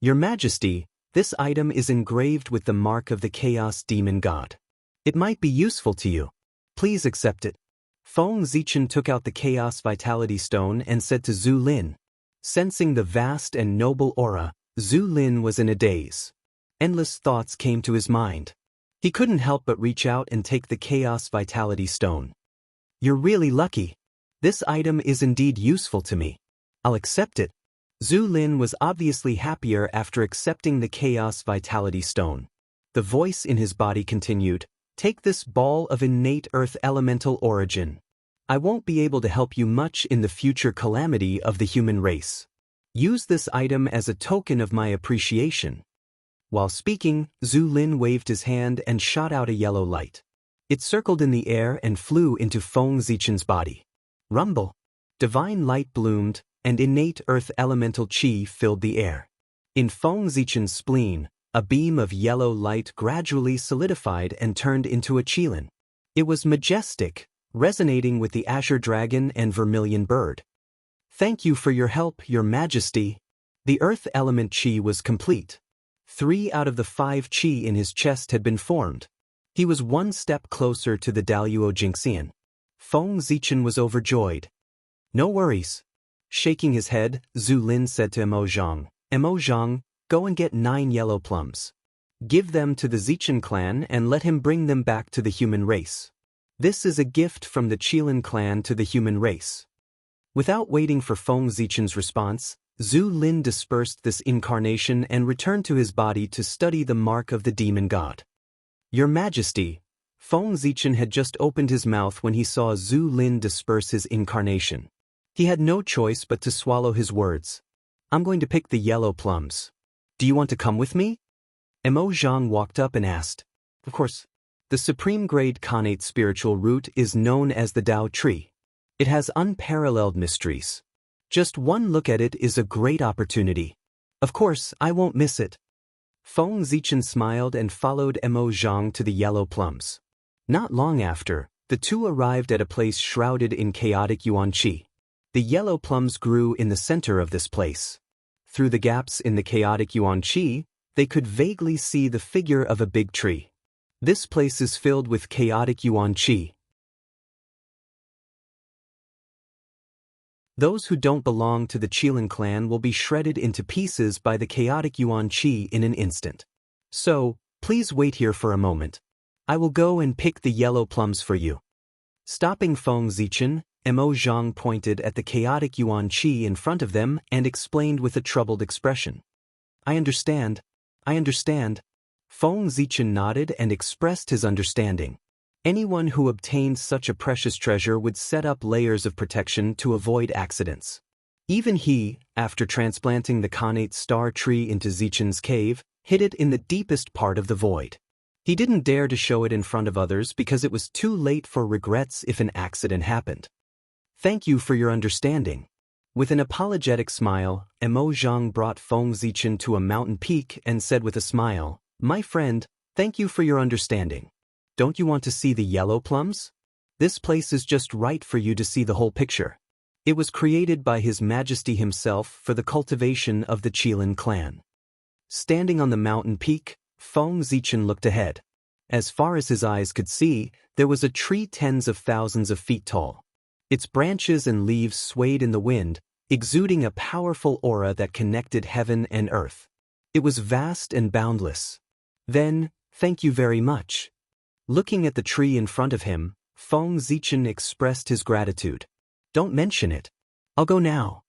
S1: Your Majesty, this item is engraved with the mark of the Chaos Demon God. It might be useful to you. Please accept it. Feng Zichen took out the Chaos Vitality Stone and said to Zhu Lin. Sensing the vast and noble aura, Zhu Lin was in a daze. Endless thoughts came to his mind. He couldn't help but reach out and take the Chaos Vitality Stone. You're really lucky. This item is indeed useful to me. I'll accept it. Zhu Lin was obviously happier after accepting the Chaos Vitality Stone. The voice in his body continued, take this ball of innate earth elemental origin. I won't be able to help you much in the future calamity of the human race. Use this item as a token of my appreciation. While speaking, Zhu Lin waved his hand and shot out a yellow light. It circled in the air and flew into Feng Zichen's body. Rumble! Divine light bloomed, and innate earth elemental chi filled the air. In Feng Zichen's spleen, a beam of yellow light gradually solidified and turned into a qilin. It was majestic, resonating with the azure dragon and vermilion bird. Thank you for your help, Your Majesty. The earth element chi was complete. 3 out of the 5 chi in his chest had been formed. He was one step closer to the Daluo Jingxian. Feng Zichen was overjoyed. No worries. Shaking his head, Zhu Lin said to Mo Zhang, Mo Zhang, go and get 9 yellow plums. Give them to the Zichen clan and let him bring them back to the human race. This is a gift from the Qilin clan to the human race. Without waiting for Feng Zichen's response, Zhu Lin dispersed this incarnation and returned to his body to study the mark of the demon god. Your Majesty, Feng Zichen had just opened his mouth when he saw Zhu Lin disperse his incarnation. He had no choice but to swallow his words. I'm going to pick the yellow plums. Do you want to come with me? Mo Zhang walked up and asked. Of course. The supreme grade connate spiritual root is known as the Tao tree. It has unparalleled mysteries. Just one look at it is a great opportunity. Of course, I won't miss it. Feng Zichen smiled and followed Mo Zhang to the yellow plums. Not long after, the two arrived at a place shrouded in chaotic yuan qi. The yellow plums grew in the center of this place. Through the gaps in the chaotic yuan qi, they could vaguely see the figure of a big tree. This place is filled with chaotic yuan qi. Those who don't belong to the Qilin clan will be shredded into pieces by the chaotic yuan qi in an instant. So, please wait here for a moment. I will go and pick the yellow plums for you. Stopping Feng Zichen, Mo Zhang pointed at the chaotic yuan qi in front of them and explained with a troubled expression. I understand. Feng Zichen nodded and expressed his understanding. Anyone who obtained such a precious treasure would set up layers of protection to avoid accidents. Even he, after transplanting the connate star tree into Zichen's cave, hid it in the deepest part of the void. He didn't dare to show it in front of others because it was too late for regrets if an accident happened. Thank you for your understanding. With an apologetic smile, Mo Zhang brought Feng Zichen to a mountain peak and said with a smile, My friend, thank you for your understanding. Don't you want to see the yellow plums? This place is just right for you to see the whole picture. It was created by His Majesty himself for the cultivation of the Qilin clan. Standing on the mountain peak, Feng Zichen looked ahead. As far as his eyes could see, there was a tree tens of thousands of feet tall. Its branches and leaves swayed in the wind, exuding a powerful aura that connected heaven and earth. It was vast and boundless. Then, thank you very much. Looking at the tree in front of him, Feng Zichen expressed his gratitude. Don't mention it. I'll go now.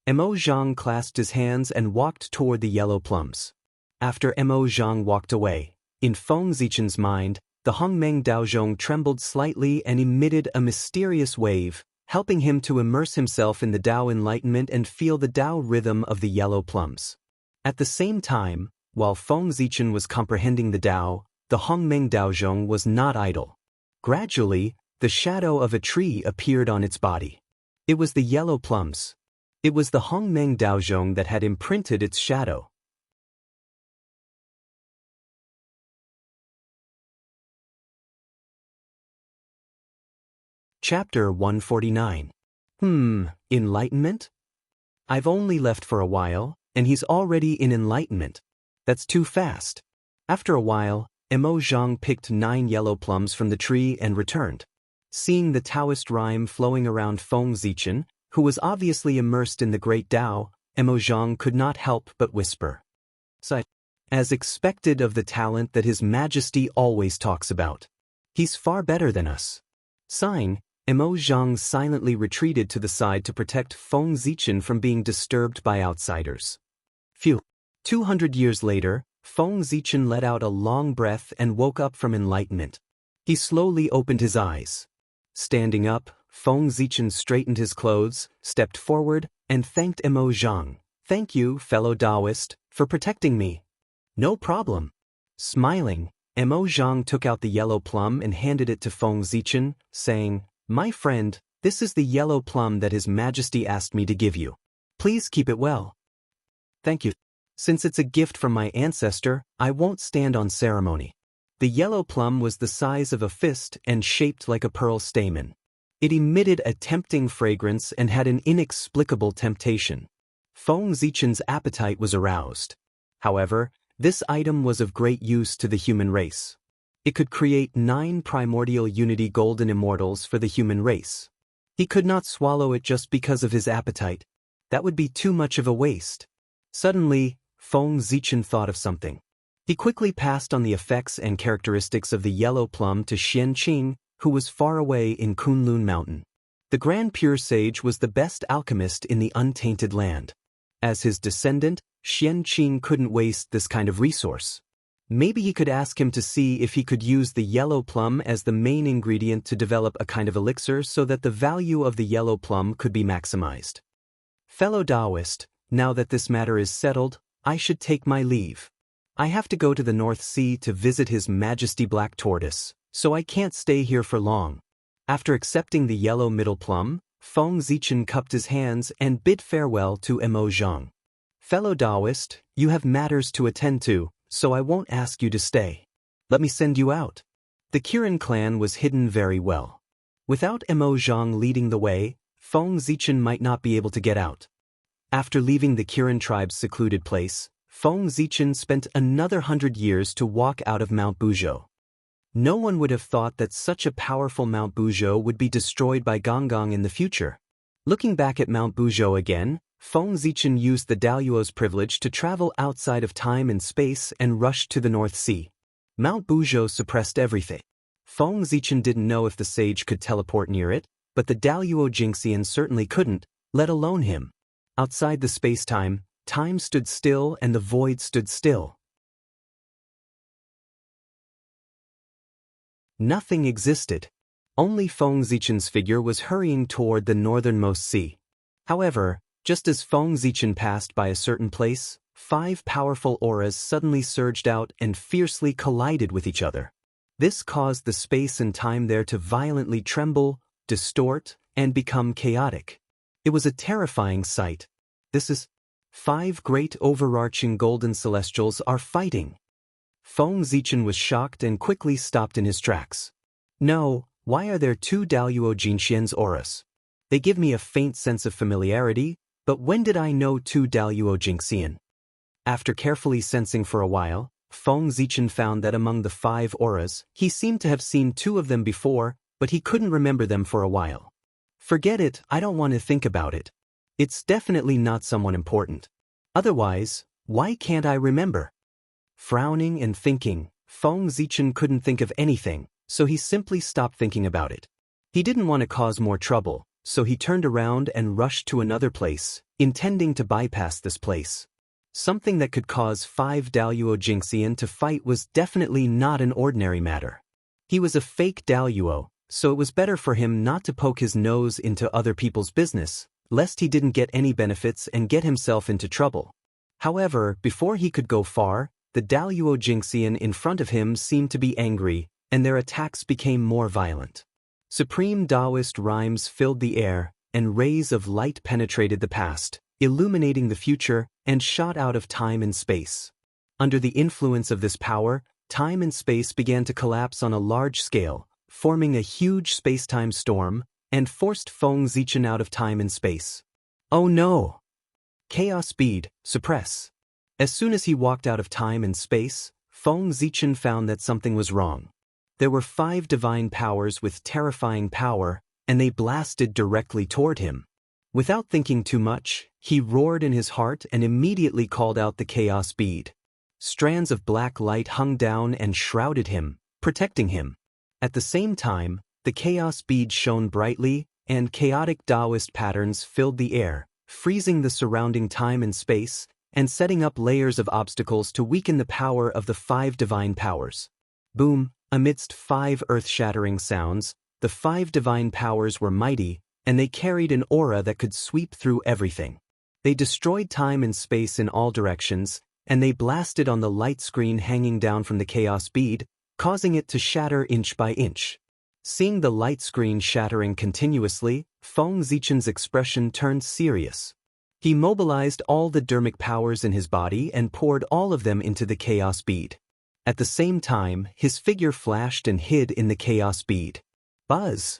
S1: Mo Zhang clasped his hands and walked toward the yellow plums. After Mo Zhang walked away, in Feng Zichen's mind, the Hongmeng Daozhong trembled slightly and emitted a mysterious wave, helping him to immerse himself in the Tao enlightenment and feel the Tao rhythm of the yellow plums. At the same time, while Feng Zichen was comprehending the Tao, the Hongmeng Daozhong was not idle. Gradually, the shadow of a tree appeared on its body. It was the yellow plums. It was the Hongmeng Daozhong that had imprinted its shadow. Chapter 149. Enlightenment? I've only left for a while, and he's already in enlightenment. That's too fast. After a while, Emo Zhang picked 9 yellow plums from the tree and returned. Seeing the Taoist rhyme flowing around Feng Zichen, who was obviously immersed in the great Tao, Emo Zhang could not help but whisper. As expected of the talent that His Majesty always talks about. He's far better than us. Sighing, Emo Zhang silently retreated to the side to protect Feng Zichen from being disturbed by outsiders. Phew. 200 years later, Feng Zichen let out a long breath and woke up from enlightenment. He slowly opened his eyes. Standing up, Feng Zichen straightened his clothes, stepped forward, and thanked Emo Zhang. Thank you, fellow Taoist, for protecting me. No problem. Smiling, Emo Zhang took out the yellow plum and handed it to Feng Zichen, saying, My friend, this is the yellow plum that His Majesty asked me to give you. Please keep it well. Thank you. Since it's a gift from my ancestor, I won't stand on ceremony. The yellow plum was the size of a fist and shaped like a pearl stamen. It emitted a tempting fragrance and had an inexplicable temptation. Feng Zichen's appetite was aroused. However, this item was of great use to the human race. It could create 9 primordial unity golden immortals for the human race. He could not swallow it just because of his appetite. That would be too much of a waste. Suddenly, Feng Zichen thought of something. He quickly passed on the effects and characteristics of the yellow plum to Xian Qing, who was far away in Kunlun Mountain. The Grand Pure Sage was the best alchemist in the untainted land. As his descendant, Xian Qing couldn't waste this kind of resource. Maybe he could ask him to see if he could use the yellow plum as the main ingredient to develop a kind of elixir so that the value of the yellow plum could be maximized. Fellow Taoist, now that this matter is settled, I should take my leave. I have to go to the North Sea to visit His Majesty Black Tortoise, so I can't stay here for long. After accepting the yellow middle plum, Feng Zichen cupped his hands and bid farewell to Emo Zhang. Fellow Taoist, you have matters to attend to, so I won't ask you to stay. Let me send you out. The Kirin clan was hidden very well. Without Emo Zhang leading the way, Feng Zichen might not be able to get out. After leaving the Kirin tribe's secluded place, Feng Zichen spent another 100 years to walk out of Mount Buzhou. No one would have thought that such a powerful Mount Buzhou would be destroyed by Gonggong in the future. Looking back at Mount Buzhou again, Feng Zichen used the Daluo's privilege to travel outside of time and space and rushed to the North Sea. Mount Buzhou suppressed everything. Feng Zichen didn't know if the sage could teleport near it, but the Daluo Jingxian certainly couldn't, let alone him. Outside the space-time, time stood still and the void stood still. Nothing existed. Only Feng Zichen's figure was hurrying toward the northernmost sea. However, just as Feng Zichen passed by a certain place, 5 powerful auras suddenly surged out and fiercely collided with each other. This caused the space and time there to violently tremble, distort, and become chaotic. It was a terrifying sight. This is 5 great overarching golden celestials are fighting. Feng Zichen was shocked and quickly stopped in his tracks. No, why are there 2 Daluo Jinxian's auras? They give me a faint sense of familiarity, but when did I know 2 Daluo Jingxian? After carefully sensing for a while, Feng Zichen found that among the 5 auras, he seemed to have seen 2 of them before, but he couldn't remember them for a while. Forget it, I don't want to think about it. It's definitely not someone important. Otherwise, why can't I remember? Frowning and thinking, Feng Zichen couldn't think of anything, so he simply stopped thinking about it. He didn't want to cause more trouble, so he turned around and rushed to another place, intending to bypass this place. Something that could cause 5 Daluo Jingxian to fight was definitely not an ordinary matter. He was a fake Daluo, so it was better for him not to poke his nose into other people's business, lest he didn't get any benefits and get himself into trouble. However, before he could go far, the Daluo Jingxian in front of him seemed to be angry, and their attacks became more violent. Supreme Taoist rhymes filled the air, and rays of light penetrated the past, illuminating the future, and shot out of time and space. Under the influence of this power, time and space began to collapse on a large scale, forming a huge space-time storm, and forced Feng Zichen out of time and space. Oh no! Chaos speed, suppress. As soon as he walked out of time and space, Feng Zichen found that something was wrong. There were 5 divine powers with terrifying power, and they blasted directly toward him. Without thinking too much, he roared in his heart and immediately called out the chaos bead. Strands of black light hung down and shrouded him, protecting him. At the same time, the chaos bead shone brightly, and chaotic Taoist patterns filled the air, freezing the surrounding time and space, and setting up layers of obstacles to weaken the power of the 5 divine powers. Boom! Amidst 5 earth-shattering sounds, the 5 divine powers were mighty, and they carried an aura that could sweep through everything. They destroyed time and space in all directions, and they blasted on the light screen hanging down from the chaos bead, causing it to shatter inch by inch. Seeing the light screen shattering continuously, Feng Zichen's expression turned serious. He mobilized all the dermic powers in his body and poured all of them into the chaos bead. At the same time, his figure flashed and hid in the chaos bead. Buzz!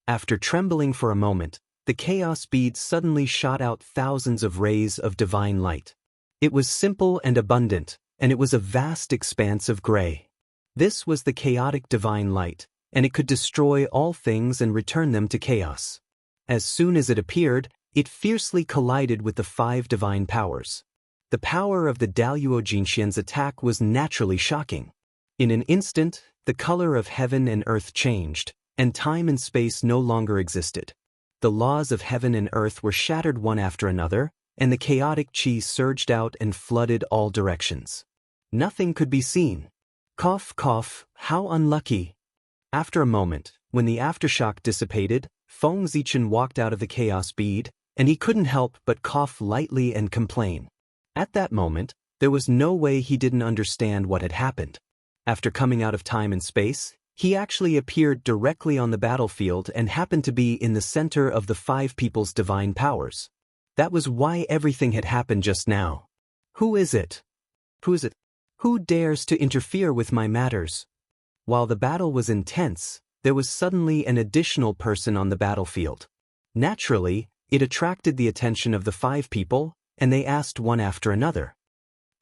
S1: After trembling for a moment, the chaos bead suddenly shot out thousands of rays of divine light. It was simple and abundant, and it was a vast expanse of gray. This was the chaotic divine light, and it could destroy all things and return them to chaos. As soon as it appeared, it fiercely collided with the 5 divine powers. The power of the Daluo Jinxian's attack was naturally shocking. In an instant, the color of heaven and earth changed, and time and space no longer existed. The laws of heaven and earth were shattered one after another, and the chaotic chi surged out and flooded all directions. Nothing could be seen. Cough, cough, how unlucky. After a moment, when the aftershock dissipated, Feng Zichen walked out of the chaos bead, and he couldn't help but cough lightly and complain. At that moment, there was no way he didn't understand what had happened. After coming out of time and space, he actually appeared directly on the battlefield and happened to be in the center of the 5 people's divine powers. That was why everything had happened just now. Who is it? Who is it? Who dares to interfere with my matters? While the battle was intense, there was suddenly an additional person on the battlefield. Naturally, it attracted the attention of the 5 people, and they asked one after another.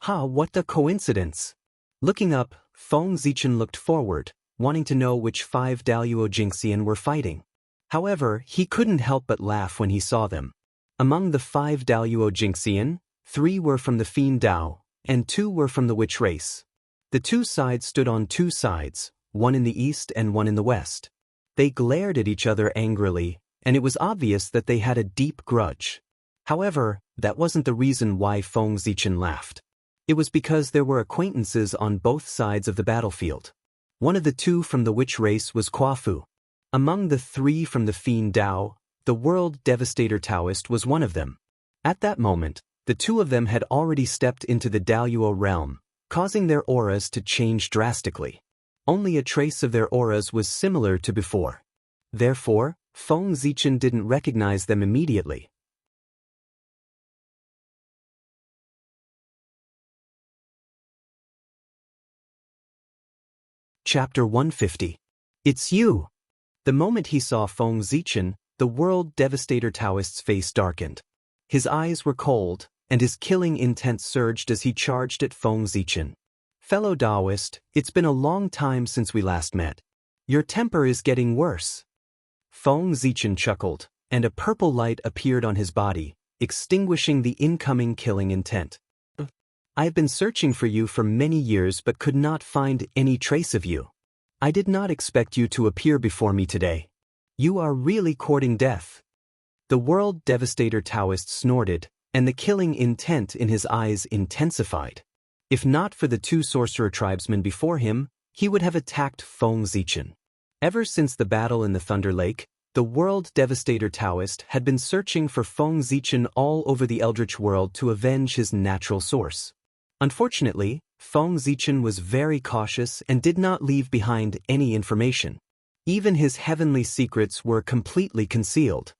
S1: What a coincidence! Looking up, Feng Zichen looked forward, wanting to know which 5 Daluo Jinxian were fighting. However, he couldn't help but laugh when he saw them. Among the 5 Daluo Jinxian, 3 were from the Fiend Dao, and 2 were from the Witch race. The 2 sides stood on 2 sides, one in the east and one in the west. They glared at each other angrily, and it was obvious that they had a deep grudge. However, that wasn't the reason why Feng Zichen laughed. It was because there were acquaintances on both sides of the battlefield. One of the 2 from the Witch race was Kuafu. Among the 3 from the Fiend Dao, the World Devastator Taoist was one of them. At that moment, the 2 of them had already stepped into the Daluo realm, causing their auras to change drastically. Only a trace of their auras was similar to before. Therefore, Feng Zichen didn't recognize them immediately. Chapter 150. It's you! The moment he saw Feng Zichen, the World Devastator Taoist's face darkened. His eyes were cold, and his killing intent surged as he charged at Feng Zichen. Fellow Taoist, it's been a long time since we last met. Your temper is getting worse. Feng Zichen chuckled, and a purple light appeared on his body, extinguishing the incoming killing intent. I've been searching for you for many years but could not find any trace of you. I did not expect you to appear before me today. You are really courting death. The World Devastator Taoist snorted, and the killing intent in his eyes intensified. If not for the 2 sorcerer tribesmen before him, he would have attacked Feng Zichen. Ever since the battle in the Thunder Lake, the World Devastator Taoist had been searching for Feng Zichen all over the Eldritch world to avenge his natural source. Unfortunately, Feng Zichen was very cautious and did not leave behind any information. Even his heavenly secrets were completely concealed.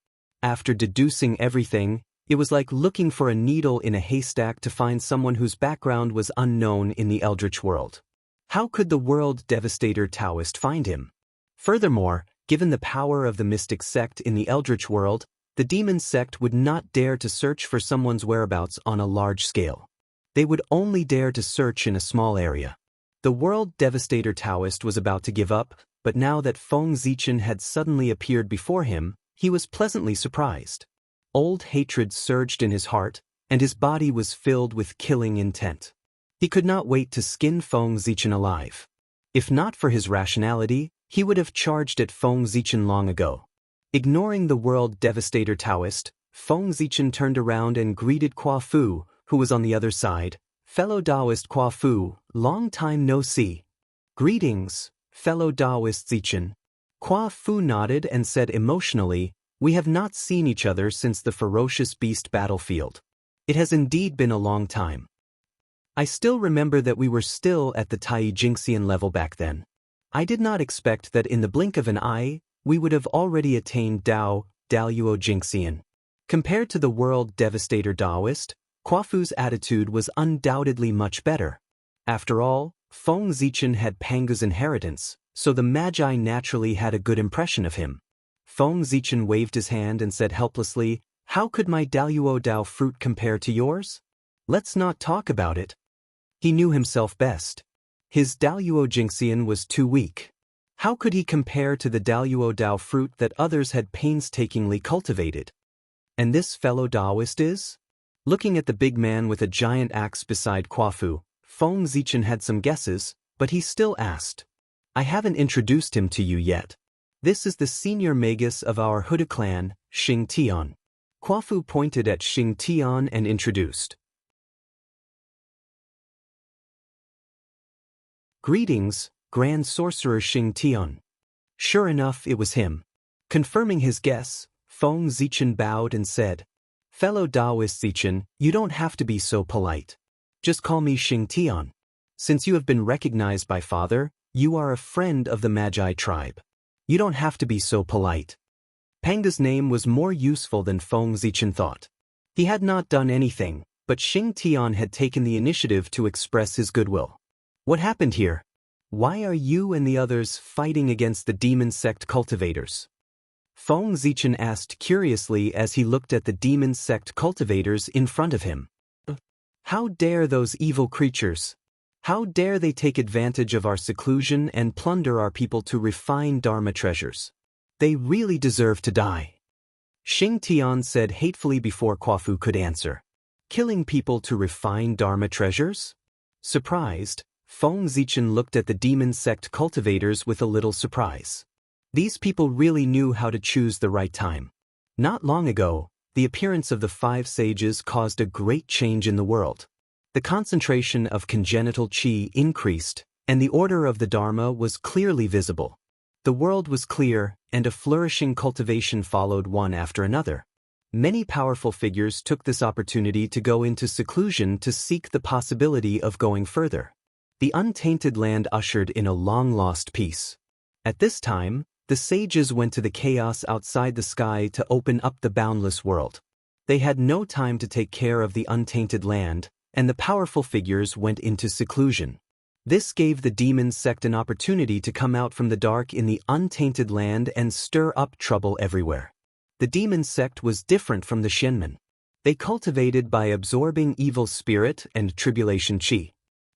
S1: After deducing everything, it was like looking for a needle in a haystack to find someone whose background was unknown in the Eldritch world. How could the World Devastator Taoist find him? Furthermore, given the power of the mystic sect in the Eldritch world, the demon sect would not dare to search for someone's whereabouts on a large scale. They would only dare to search in a small area. The World Devastator Taoist was about to give up, but now that Feng Zichen had suddenly appeared before him, he was pleasantly surprised. Old hatred surged in his heart, and his body was filled with killing intent. He could not wait to skin Feng Zichen alive. If not for his rationality, he would have charged at Feng Zichen long ago. Ignoring the World Devastator Taoist, Feng Zichen turned around and greeted Kwa Fu, who was on the other side. Fellow Taoist Kwa Fu, long time no see. Greetings, fellow Taoist Zichen. Kwa Fu nodded and said emotionally, we have not seen each other since the ferocious beast battlefield. It has indeed been a long time. I still remember that we were still at the Tai Jingxian level back then. I did not expect that in the blink of an eye, we would have already attained Dao Jingxian. Compared to the World Devastator Taoist, Kwa Fu's attitude was undoubtedly much better. After all, Feng Zichen had Panga's inheritance, so the Magi naturally had a good impression of him. Feng Zichen waved his hand and said helplessly, how could my Daluo Dao fruit compare to yours? Let's not talk about it. He knew himself best. His Daluo Jingxian was too weak. How could he compare to the Daluo Dao fruit that others had painstakingly cultivated? And this fellow Taoist is? Looking at the big man with a giant axe beside Kwa Fu, Feng Zichen had some guesses, but he still asked. I haven't introduced him to you yet. This is the senior magus of our Huda clan, Xing Tian. Kwa Fu pointed at Xing Tian and introduced. Greetings, Grand Sorcerer Xing Tian. Sure enough, it was him. Confirming his guess, Feng Zichen bowed and said, fellow Taoist Zichen, you don't have to be so polite. Just call me Xing Tian. Since you have been recognized by Father, you are a friend of the Magi tribe. You don't have to be so polite. Panga's name was more useful than Feng Zichen thought. He had not done anything, but Xing Tian had taken the initiative to express his goodwill. What happened here? Why are you and the others fighting against the demon sect cultivators? Feng Zichen asked curiously as he looked at the demon sect cultivators in front of him. How dare those evil creatures? How dare they take advantage of our seclusion and plunder our people to refine Dharma treasures? They really deserve to die. Xing Tian said hatefully before Kwa Fu could answer. Killing people to refine Dharma treasures? Surprised, Feng Zichen looked at the demon sect cultivators with a little surprise. These people really knew how to choose the right time. Not long ago, the appearance of the 5 sages caused a great change in the world. The concentration of congenital qi increased, and the order of the Dharma was clearly visible. The world was clear, and a flourishing cultivation followed one after another. Many powerful figures took this opportunity to go into seclusion to seek the possibility of going further. The untainted land ushered in a long-lost peace. At this time, the sages went to the chaos outside the sky to open up the boundless world. They had no time to take care of the untainted land, and the powerful figures went into seclusion. This gave the demon sect an opportunity to come out from the dark in the untainted land and stir up trouble everywhere. The demon sect was different from the Shenmen. They cultivated by absorbing evil spirit and tribulation qi.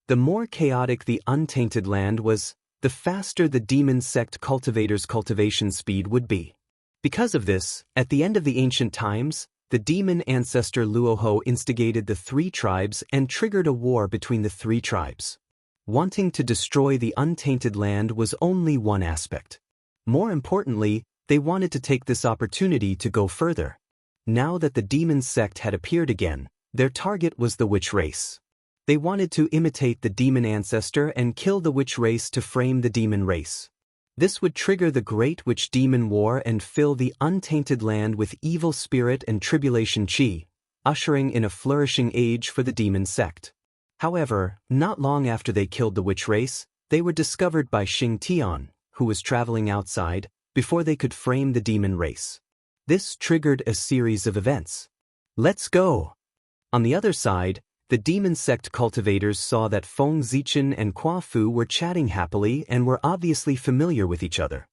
S1: The more chaotic the untainted land was, the faster the demon sect cultivators' cultivation speed would be. Because of this, at the end of the ancient times, the demon ancestor Luoho instigated the 3 tribes and triggered a war between the 3 tribes. Wanting to destroy the untainted land was only one aspect. More importantly, they wanted to take this opportunity to go further. Now that the demon sect had appeared again, their target was the witch race. They wanted to imitate the demon ancestor and kill the witch race to frame the demon race. This would trigger the Great Witch Demon War and fill the untainted land with evil spirit and tribulation qi, ushering in a flourishing age for the demon sect. However, not long after they killed the witch race, they were discovered by Xing Tian, who was traveling outside, before they could frame the demon race. This triggered a series of events. Let's go! On the other side, the demon sect cultivators saw that Feng Zichen and Qua Fu were chatting happily and were obviously familiar with each other.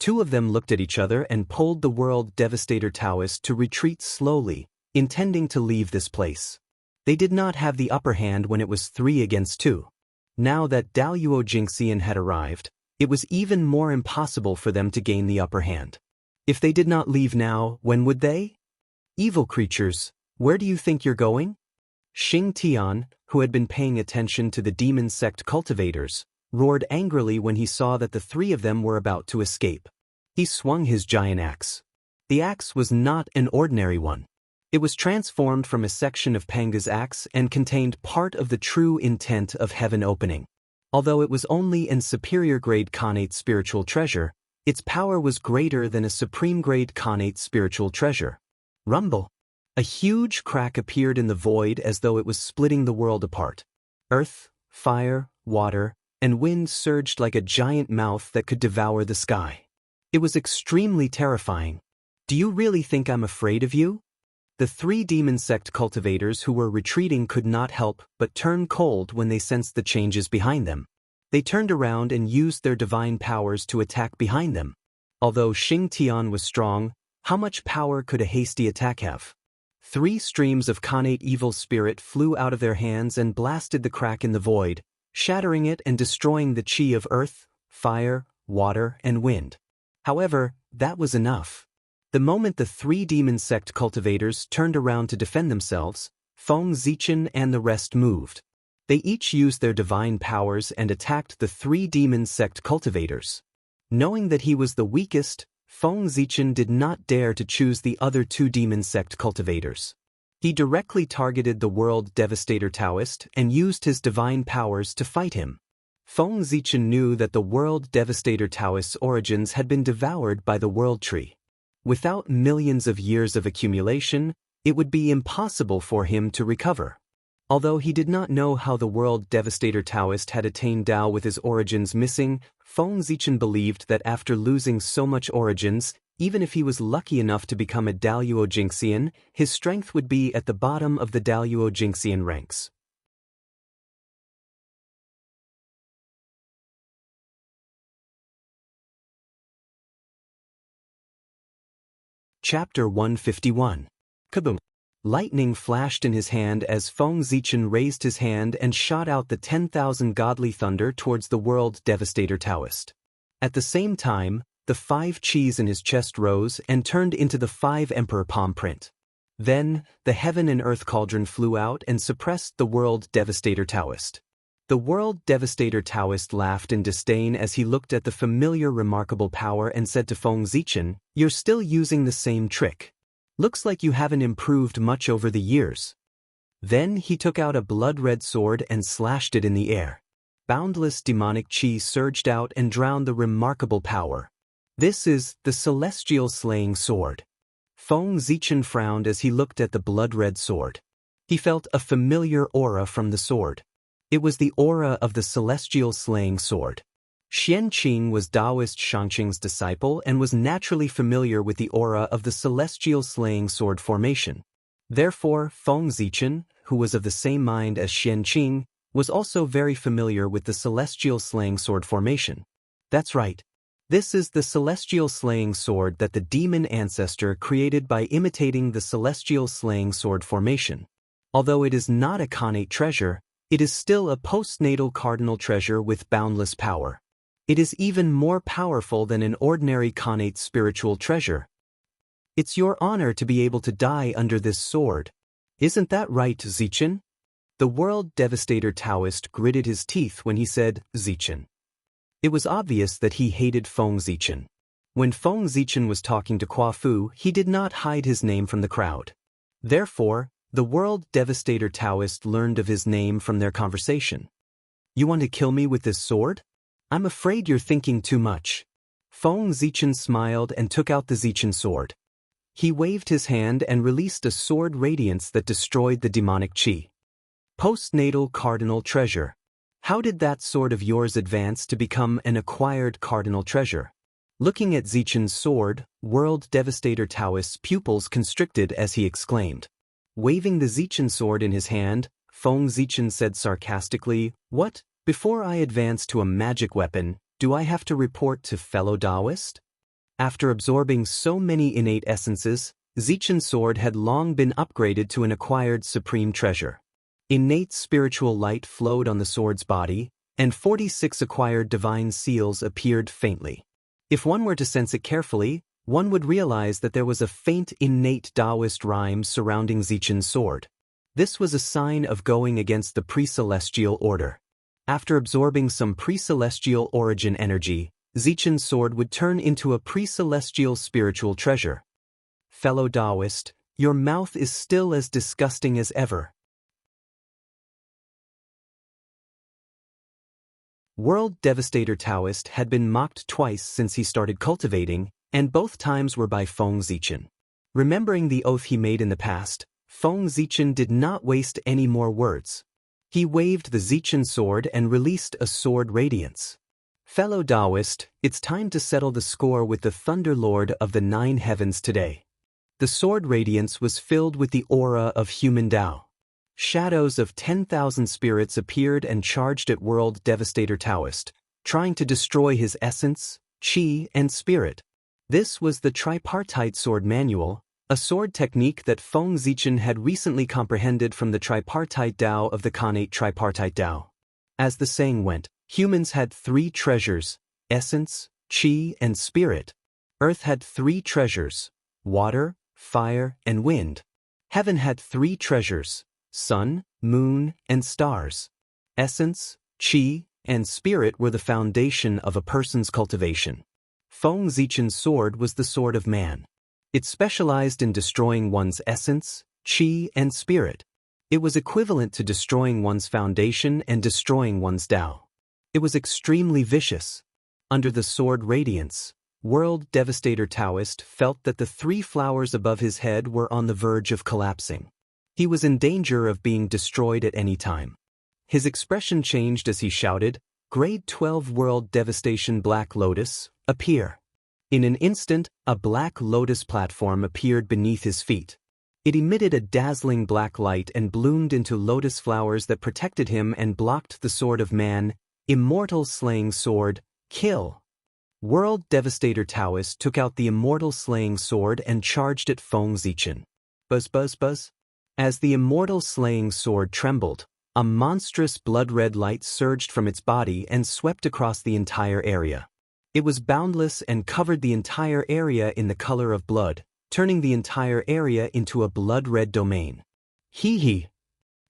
S1: Two of them looked at each other and pulled the World Devastator Taoist to retreat slowly, intending to leave this place. They did not have the upper hand when it was 3 against 2. Now that Daoyuo Jingxian had arrived, it was even more impossible for them to gain the upper hand. If they did not leave now, when would they? Evil creatures, where do you think you're going? Xing Tian, who had been paying attention to the demon sect cultivators, roared angrily when he saw that the 3 of them were about to escape. He swung his giant axe. The axe was not an ordinary one. It was transformed from a section of Panga's axe and contained part of the true intent of heaven opening. Although it was only an superior grade Khanate spiritual treasure, its power was greater than a supreme grade Khanate spiritual treasure. Rumble! A huge crack appeared in the void as though it was splitting the world apart. Earth, fire, water, and wind surged like a giant mouth that could devour the sky. It was extremely terrifying. Do you really think I'm afraid of you? The 3 demon sect cultivators who were retreating could not help but turn cold when they sensed the changes behind them. They turned around and used their divine powers to attack behind them. Although Xing Tian was strong, how much power could a hasty attack have? 3 streams of Khanate evil spirit flew out of their hands and blasted the crack in the void, shattering it and destroying the chi of earth, fire, water, and wind. However, that was enough. The moment the 3 demon sect cultivators turned around to defend themselves, Feng Zichen and the rest moved. They each used their divine powers and attacked the 3 demon sect cultivators. Knowing that he was the weakest, Feng Zichen did not dare to choose the other 2 demon sect cultivators. He directly targeted the World Devastator Taoist and used his divine powers to fight him. Feng Zichen knew that the World Devastator Taoist's origins had been devoured by the World Tree. Without millions of years of accumulation, it would be impossible for him to recover. Although he did not know how the World Devastator Taoist had attained Tao with his origins missing, Feng Zichen believed that after losing so much origins, even if he was lucky enough to become a Daoyuo Jingxian, his strength would be at the bottom of the Daoyuo Jingxian ranks. Chapter 151. Kaboom! Lightning flashed in his hand as Feng Zichen raised his hand and shot out the 10,000 godly thunder towards the World Devastator Taoist. At the same time, the 5 chis in his chest rose and turned into the 5 emperor palm print. Then, the heaven and earth cauldron flew out and suppressed the World Devastator Taoist. The World Devastator Taoist laughed in disdain as he looked at the familiar remarkable power and said to Feng Zichen, "You're still using the same trick. Looks like you haven't improved much over the years." Then he took out a blood-red sword and slashed it in the air. Boundless demonic chi surged out and drowned the remarkable power. This is the celestial slaying sword. Feng Zichen frowned as he looked at the blood-red sword. He felt a familiar aura from the sword. It was the aura of the celestial slaying sword. Xianqing was Taoist Shangqing's disciple and was naturally familiar with the aura of the celestial slaying sword formation. Therefore, Feng Zichen, who was of the same mind as Xianqing, was also very familiar with the celestial slaying sword formation. That's right. This is the celestial slaying sword that the demon ancestor created by imitating the celestial slaying sword formation. Although it is not a Khanate treasure, it is still a postnatal cardinal treasure with boundless power. It is even more powerful than an ordinary Khanate spiritual treasure. It's your honor to be able to die under this sword. Isn't that right, Zichen? The World Devastator Taoist gritted his teeth when he said, Zichen. It was obvious that he hated Feng Zichen. When Feng Zichen was talking to Qua Fu, he did not hide his name from the crowd. Therefore, the World Devastator Taoist learned of his name from their conversation. You want to kill me with this sword? I'm afraid you're thinking too much. Feng Zichen smiled and took out the Zichen sword. He waved his hand and released a sword radiance that destroyed the demonic chi. Postnatal cardinal treasure. How did that sword of yours advance to become an acquired cardinal treasure? Looking at Zichen's sword, World Devastator Taoist's pupils constricted as he exclaimed. Waving the Zichen sword in his hand, Feng Zichen said sarcastically, "What? Before I advance to a magic weapon, do I have to report to fellow Taoist?" After absorbing so many innate essences, Zichen's sword had long been upgraded to an acquired supreme treasure. Innate spiritual light flowed on the sword's body, and 46 acquired divine seals appeared faintly. If one were to sense it carefully, one would realize that there was a faint innate Taoist rhyme surrounding Zichen's sword. This was a sign of going against the pre-celestial order. After absorbing some pre-celestial origin energy, Zichen's sword would turn into a pre-celestial spiritual treasure. Fellow Taoist, your mouth is still as disgusting as ever. World Devastator Taoist had been mocked twice since he started cultivating, and both times were by Feng Zichen. Remembering the oath he made in the past, Feng Zichen did not waste any more words. He waved the Zichen sword and released a sword radiance. Fellow Taoist, it's time to settle the score with the Thunder Lord of the Nine Heavens today. The sword radiance was filled with the aura of human Tao. Shadows of 10,000 spirits appeared and charged at World Devastator Taoist, trying to destroy his essence, chi, and spirit. This was the Tripartite Sword Manual, a sword technique that Feng Zichen had recently comprehended from the Tripartite Tao of the Khanate Tripartite Tao. As the saying went, humans had 3 treasures, essence, chi, and spirit. Earth had 3 treasures, water, fire, and wind. Heaven had 3 treasures, sun, moon, and stars. Essence, chi, and spirit were the foundation of a person's cultivation. Feng Zichen's sword was the sword of man. It specialized in destroying one's essence, chi, and spirit. It was equivalent to destroying one's foundation and destroying one's Tao. It was extremely vicious. Under the sword radiance, World Devastator Taoist felt that the 3 flowers above his head were on the verge of collapsing. He was in danger of being destroyed at any time. His expression changed as he shouted, "Grade 12 World Devastation Black Lotus, appear." In an instant, a black lotus platform appeared beneath his feet. It emitted a dazzling black light and bloomed into lotus flowers that protected him and blocked the sword of man, immortal slaying sword, kill. World Devastator Taoist took out the immortal slaying sword and charged at Feng Zichen. Buzz buzz buzz. As the immortal slaying sword trembled, a monstrous blood-red light surged from its body and swept across the entire area. It was boundless and covered the entire area in the color of blood, turning the entire area into a blood-red domain. Hee hee.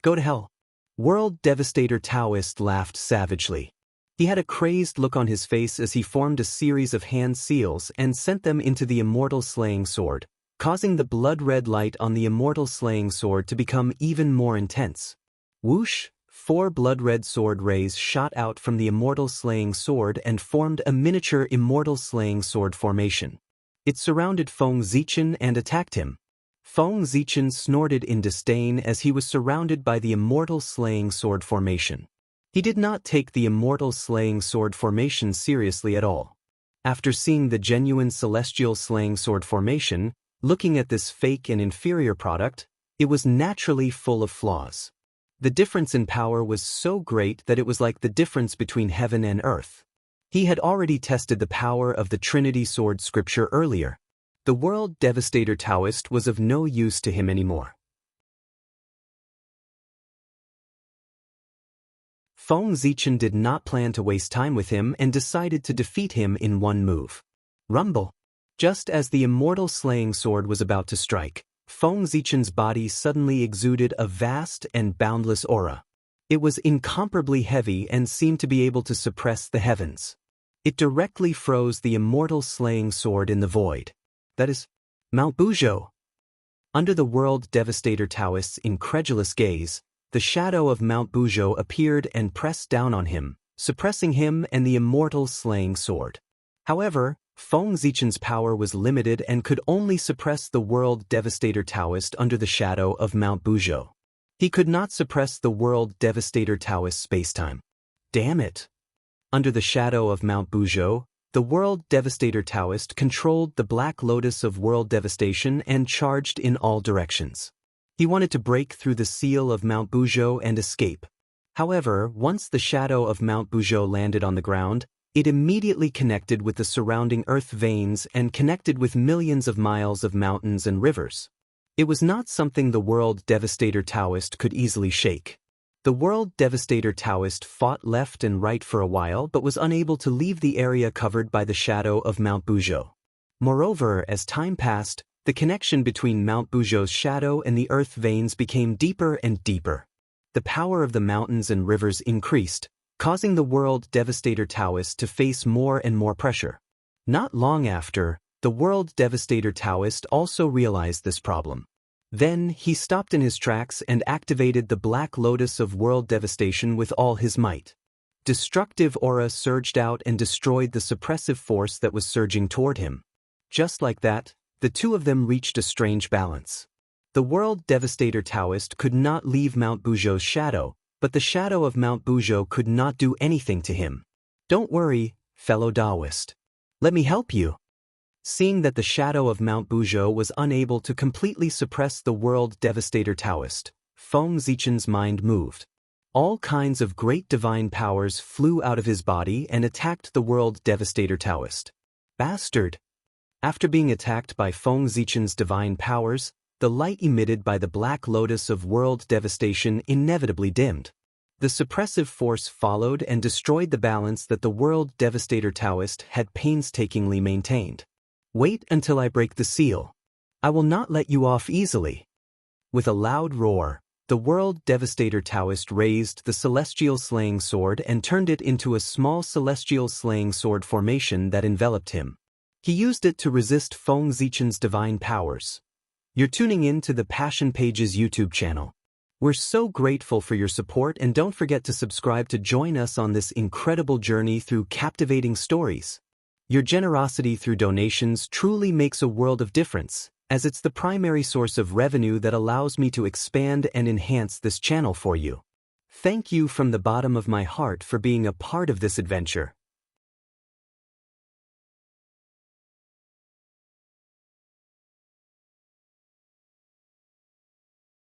S1: Go to hell. World Devastator Taoist laughed savagely. He had a crazed look on his face as he formed a series of hand seals and sent them into the immortal slaying sword, causing the blood-red light on the immortal slaying sword to become even more intense. Whoosh! 4 blood-red sword rays shot out from the immortal slaying sword and formed a miniature immortal slaying sword formation. It surrounded Feng Zichen and attacked him. Feng Zichen snorted in disdain as he was surrounded by the immortal slaying sword formation. He did not take the immortal slaying sword formation seriously at all. After seeing the genuine celestial slaying sword formation, looking at this fake and inferior product, it was naturally full of flaws. The difference in power was so great that it was like the difference between heaven and earth. He had already tested the power of the Trinity Sword scripture earlier. The World Devastator Taoist was of no use to him anymore. Feng Zichen did not plan to waste time with him and decided to defeat him in one move. Rumble. Just as the immortal slaying sword was about to strike, Feng Zichen's body suddenly exuded a vast and boundless aura. It was incomparably heavy and seemed to be able to suppress the heavens. It directly froze the immortal slaying sword in the void. That is, Mount Buzhou. Under the World Devastator Taoist's incredulous gaze, the shadow of Mount Buzhou appeared and pressed down on him, suppressing him and the immortal slaying sword. However, Feng Zichen's power was limited and could only suppress the World Devastator Taoist under the shadow of Mount Buzhou. He could not suppress the World Devastator Taoist spacetime. Damn it! Under the shadow of Mount Buzhou, the World Devastator Taoist controlled the Black Lotus of World Devastation and charged in all directions. He wanted to break through the seal of Mount Buzhou and escape. However, once the shadow of Mount Buzhou landed on the ground, it immediately connected with the surrounding earth veins and connected with millions of miles of mountains and rivers. It was not something the World Devastator Taoist could easily shake. The World Devastator Taoist fought left and right for a while but was unable to leave the area covered by the shadow of Mount Buzhou. Moreover, as time passed, the connection between Mount Buzhou's shadow and the earth veins became deeper and deeper. The power of the mountains and rivers increased, causing the World Devastator Taoist to face more and more pressure. Not long after, the World Devastator Taoist also realized this problem. Then, he stopped in his tracks and activated the Black Lotus of World Devastation with all his might. Destructive aura surged out and destroyed the suppressive force that was surging toward him. Just like that, the two of them reached a strange balance. The World Devastator Taoist could not leave Mount Buzhou's shadow, but the shadow of Mount Buzhou could not do anything to him. Don't worry, fellow Taoist. Let me help you. Seeing that the shadow of Mount Buzhou was unable to completely suppress the World Devastator Taoist, Feng Zichen's mind moved. All kinds of great divine powers flew out of his body and attacked the World Devastator Taoist. Bastard! After being attacked by Feng Zichen's divine powers, the light emitted by the Black Lotus of World Devastation inevitably dimmed. The suppressive force followed and destroyed the balance that the World Devastator Taoist had painstakingly maintained. Wait until I break the seal. I will not let you off easily. With a loud roar, the World Devastator Taoist raised the Celestial Slaying Sword and turned it into a small Celestial Slaying Sword formation that enveloped him. He used it to resist Feng Zichen's divine powers. You're tuning in to the Passion Pages YouTube channel. We're so grateful for your support, and don't forget to subscribe to join us on this incredible journey through captivating stories. Your generosity through donations truly makes a world of difference, as it's the primary source of revenue that allows me to expand and enhance this channel for you. Thank you from the bottom of my heart for being a part of this adventure.